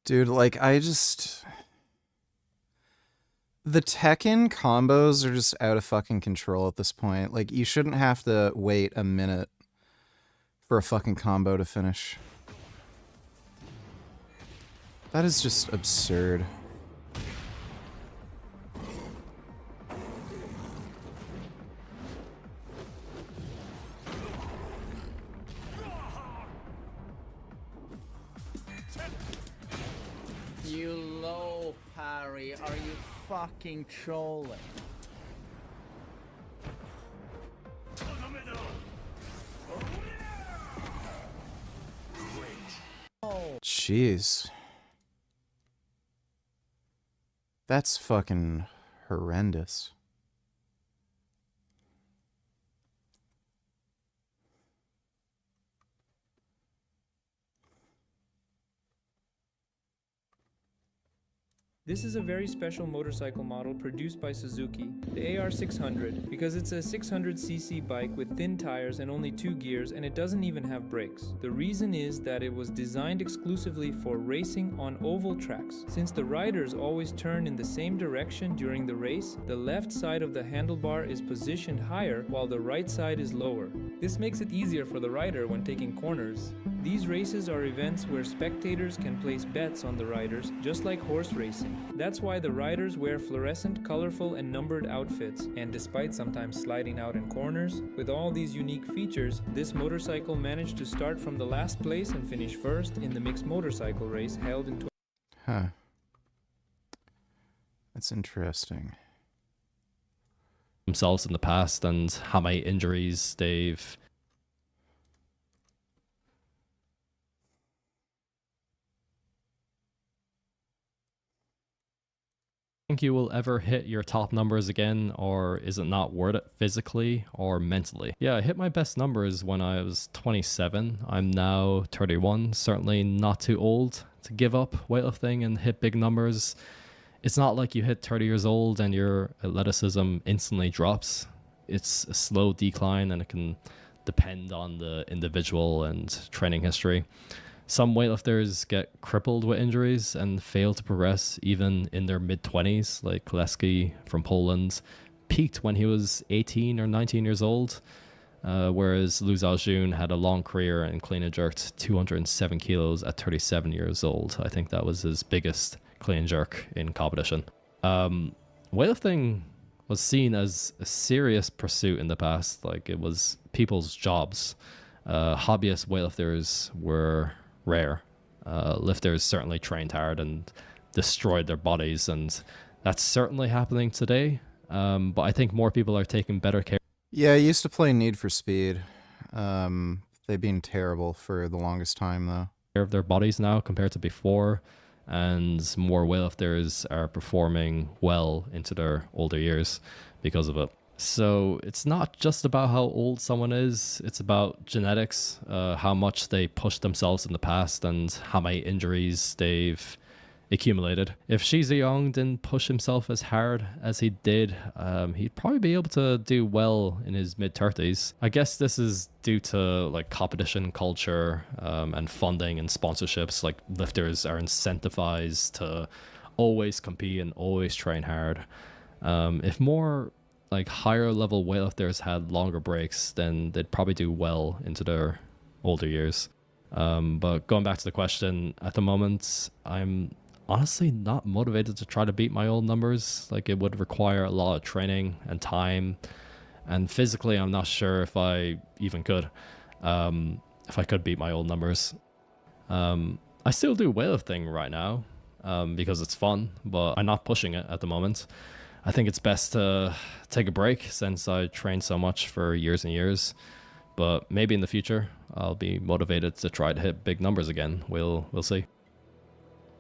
Speaker 2: Dude, like, the Tekken combos are just out of fucking control at this point. Like, you shouldn't have to wait a minute for a fucking combo to finish. That is just absurd.
Speaker 10: You low parry, are you fucking trolling?
Speaker 2: Jeez. That's fucking horrendous.
Speaker 7: This is a very special motorcycle model produced by Suzuki, the AR600, because it's a 600cc bike with thin tires and only 2 gears, and it doesn't even have brakes. The reason is that it was designed exclusively for racing on oval tracks. Since the riders always turn in the same direction during the race, the left side of the handlebar is positioned higher while the right side is lower. This makes it easier for the rider when taking corners. These races are events where spectators can place bets on the riders, just like horse racing. That's why the riders wear fluorescent, colorful, and numbered outfits. And despite sometimes sliding out in corners, with all these unique features, this motorcycle managed to start from the last place and finish first in the mixed motorcycle race held in...
Speaker 2: Huh. That's interesting.
Speaker 11: Themselves in the past and how many injuries they've... Think you will ever hit your top numbers again, or is it not worth it physically or mentally? Yeah, I hit my best numbers when I was 27. I'm now 31, certainly not too old to give up weightlifting and hit big numbers. It's not like you hit 30 years old and your athleticism instantly drops. It's a slow decline and it can depend on the individual and training history. Some weightlifters get crippled with injuries and fail to progress even in their mid-20s, like Koleski from Poland peaked when he was 18 or 19 years old, whereas Liu Xiaojun had a long career and clean and jerked 207 kilos at 37 years old. I think that was his biggest clean and jerk in competition. Weightlifting was seen as a serious pursuit in the past, like it was people's jobs. Hobbyist weightlifters were rare. Lifters certainly trained hard and destroyed their bodies, and that's certainly happening today. But I think more people are taking better care.
Speaker 2: Yeah, I used to play Need for Speed. They've been terrible for the longest time, though.
Speaker 11: Of their bodies now compared to before, and more weightlifters are performing well into their older years because of it. So it's not just about how old someone is, it's about genetics, how much they pushed themselves in the past and how many injuries they've accumulated. If Shizi Young didn't push himself as hard as he did, he'd probably be able to do well in his mid-30s. I guess this is due to like competition culture and funding and sponsorships. Like lifters are incentivized to always compete and always train hard. If more like higher level weightlifters had longer breaks, then they'd probably do well into their older years. But going back to the question, at the moment, I'm honestly not motivated to try to beat my old numbers. Like it would require a lot of training and time, and physically I'm not sure if I even could, if I could beat my old numbers. I still do weightlifting right now because it's fun, but I'm not pushing it at the moment. I think it's best to take a break since I trained so much for years and years, but maybe in the future I'll be motivated to try to hit big numbers again. We'll see.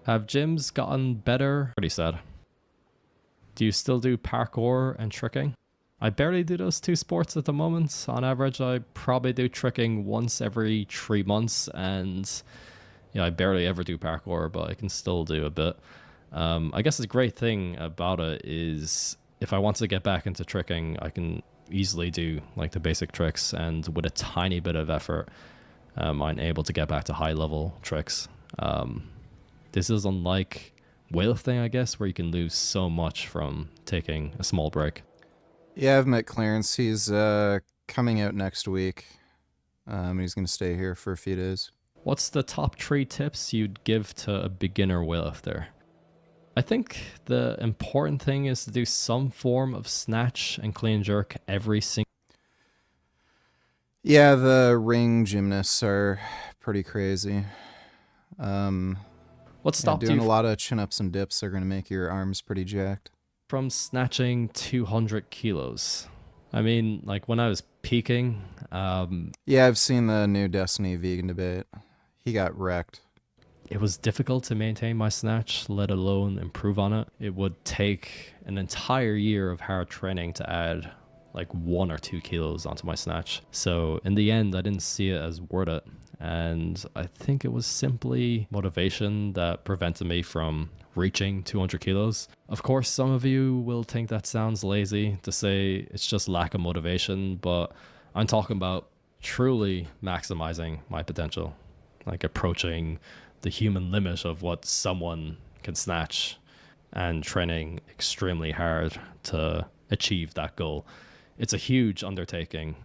Speaker 11: Have gyms gotten better? Pretty sad. Do you still do parkour and tricking? I barely do those two sports at the moment. On average, I probably do tricking once every 3 months, and yeah, I barely ever do parkour, but I can still do a bit. I guess the great thing about it is if I want to get back into tricking, I can easily do like the basic tricks, and with a tiny bit of effort, I'm able to get back to high level tricks. This is unlike weightlifting, I guess, where you can lose so much from taking a small break.
Speaker 2: Yeah, I've met Clarence. He's coming out next week. He's going to stay here for a few days.
Speaker 11: What's the top 3 tips you'd give to a beginner weightlifter? I think the important thing is to do some form of snatch and clean and jerk every single...
Speaker 2: Yeah, the ring gymnasts are pretty crazy.
Speaker 11: What stopped
Speaker 2: doing
Speaker 11: you
Speaker 2: a lot of chin-ups and dips are going to make your arms pretty jacked.
Speaker 11: From snatching 200 kilos? I mean, like when I was peaking...
Speaker 2: Yeah, I've seen the new Destiny vegan debate. He got wrecked.
Speaker 11: It was difficult to maintain my snatch, let alone improve on it. It would take an entire year of hard training to add like 1 or 2 kilos onto my snatch. So in the end, I didn't see it as worth it. And I think it was simply motivation that prevented me from reaching 200 kilos. Of course, some of you will think that sounds lazy to say it's just lack of motivation, but I'm talking about truly maximizing my potential, like approaching the human limit of what someone can snatch and training extremely hard to achieve that goal. It's a huge undertaking.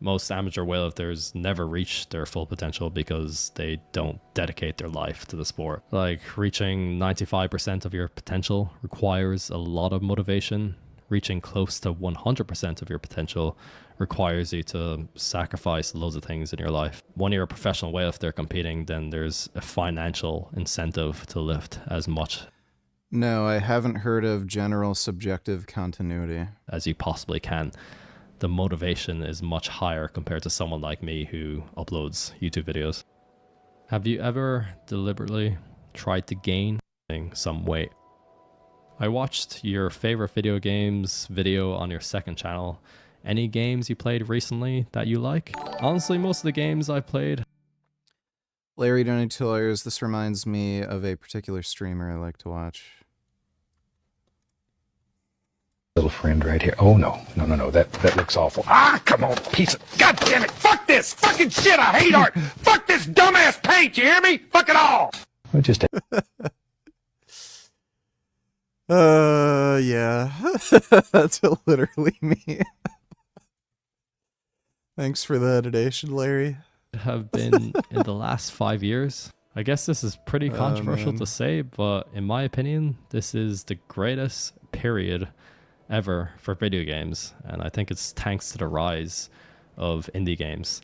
Speaker 11: Most amateur weightlifters never reach their full potential because they don't dedicate their life to the sport. Like, reaching 95% of your potential requires a lot of motivation. Reaching close to 100% of your potential requires you to sacrifice loads of things in your life. When you're a professional weightlifter competing, then there's a financial incentive to lift as much.
Speaker 2: No, I haven't heard of general subjective continuity.
Speaker 11: As you possibly can. The motivation is much higher compared to someone like me who uploads YouTube videos. Have you ever deliberately tried to gain some weight? I watched your favorite video games video on your second channel. Any games you played recently that you like? Honestly, most of the games I played.
Speaker 2: Larry donated $2. This reminds me of a particular streamer I like to watch.
Speaker 12: Little friend right here. Oh no, that looks awful. Ah, come on, piece of, god damn it, fuck this fucking shit, I hate art. Fuck this dumbass paint, you hear me? Fuck it all. I just
Speaker 2: yeah. That's literally me. Thanks for the donation, Larry.
Speaker 11: Have been in the last 5 years. I guess this is pretty controversial to say, but in my opinion, this is the greatest period ever for video games, and I think it's thanks to the rise of indie games.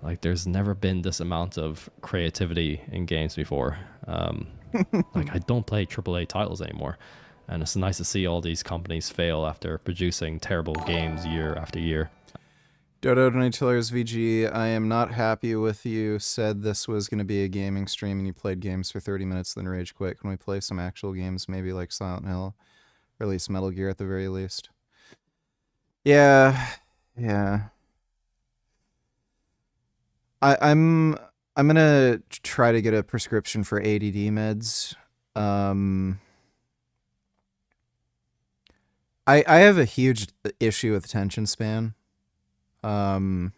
Speaker 11: Like, there's never been this amount of creativity in games before. Like, I don't play AAA titles anymore, and it's nice to see all these companies fail after producing terrible games year after year.
Speaker 2: Dodo Donatillers VG, I am not happy with you. Said this was going to be a gaming stream and you played games for 30 minutes, then rage quit. Can we play some actual games, maybe like Silent Hill? Or at least Metal Gear at the very least. Yeah. I'm gonna try to get a prescription for ADD meds. I have a huge issue with attention span. I'm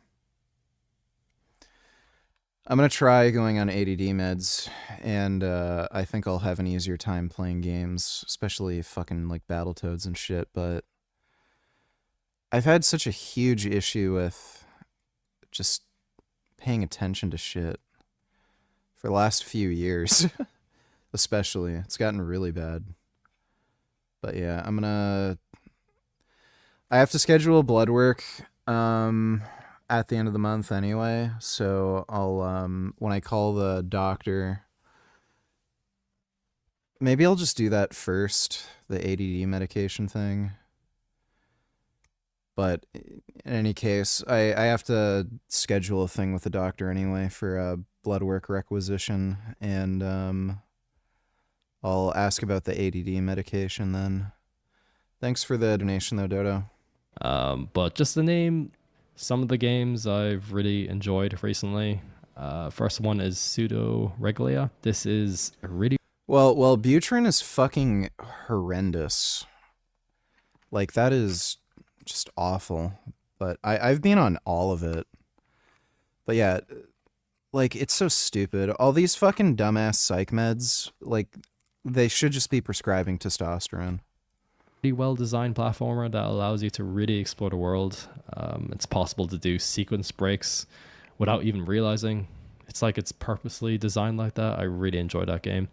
Speaker 2: gonna try going on ADD meds, and I think I'll have an easier time playing games, especially fucking like Battletoads and shit, but I've had such a huge issue with just paying attention to shit for the last few years, especially. It's gotten really bad. But yeah, I have to schedule blood work at the end of the month anyway, so I'll when I call the doctor, maybe I'll just do that first, the ADD medication thing. But in any case, I have to schedule a thing with the doctor anyway for a blood work requisition, and I'll ask about the ADD medication then. Thanks for the donation though, Dodo.
Speaker 11: But just to name some of the games I've really enjoyed recently. First one is Pseudo Reglia. This is a really...
Speaker 2: Well, Butrin is fucking horrendous. Like, that is just awful. But I've been on all of it. But yeah, like, it's so stupid. All these fucking dumbass psych meds, like, they should just be prescribing testosterone.
Speaker 11: Pretty well-designed platformer that allows you to really explore the world. It's possible to do sequence breaks without even realizing. It's like it's purposely designed like that. I really enjoy that game.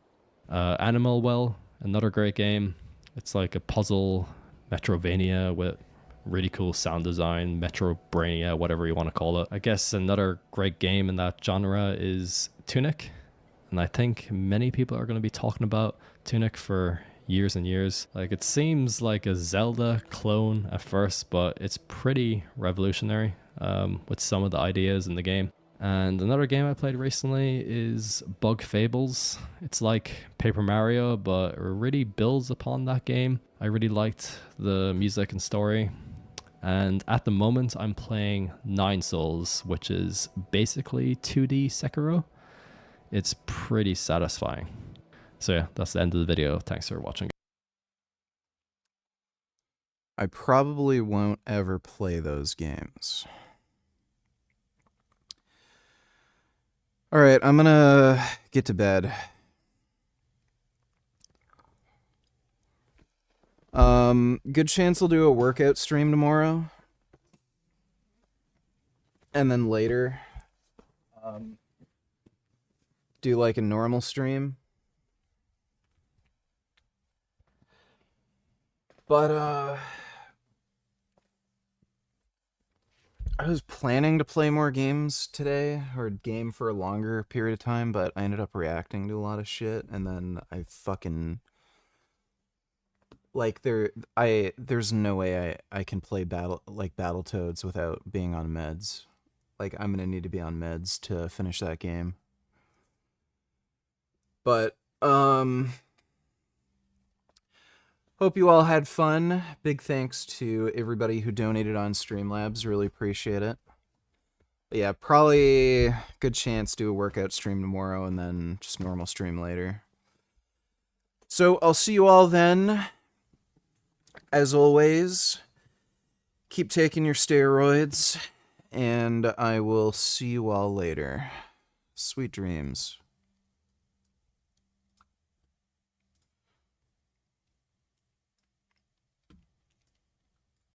Speaker 11: Animal Well, another great game. It's like a puzzle Metrovania with really cool sound design, Metrobrania, whatever you want to call it. I guess another great game in that genre is Tunic. And I think many people are going to be talking about Tunic for years and years. Like, it seems like a Zelda clone at first, but it's pretty revolutionary with some of the ideas in the game. And another game I played recently is Bug Fables. It's like Paper Mario, but it really builds upon that game. I really liked the music and story. And at the moment, I'm playing 9 Souls, which is basically 2D Sekiro. It's pretty satisfying. So yeah, that's the end of the video. Thanks for watching.
Speaker 2: I probably won't ever play those games. All right, I'm gonna get to bed. Good chance I'll do a workout stream tomorrow. And then later, do like a normal stream. But, I was planning to play more games today, or game for a longer period of time, but I ended up reacting to a lot of shit, and then I fucking... Like, there's no way I can play Battletoads without being on meds. Like, I'm gonna need to be on meds to finish that game. But, hope you all had fun. Big thanks to everybody who donated on Streamlabs. Really appreciate it. But yeah, probably good chance to do a workout stream tomorrow and then just normal stream later. So I'll see you all then. As always, keep taking your steroids, and I will see you all later. Sweet dreams.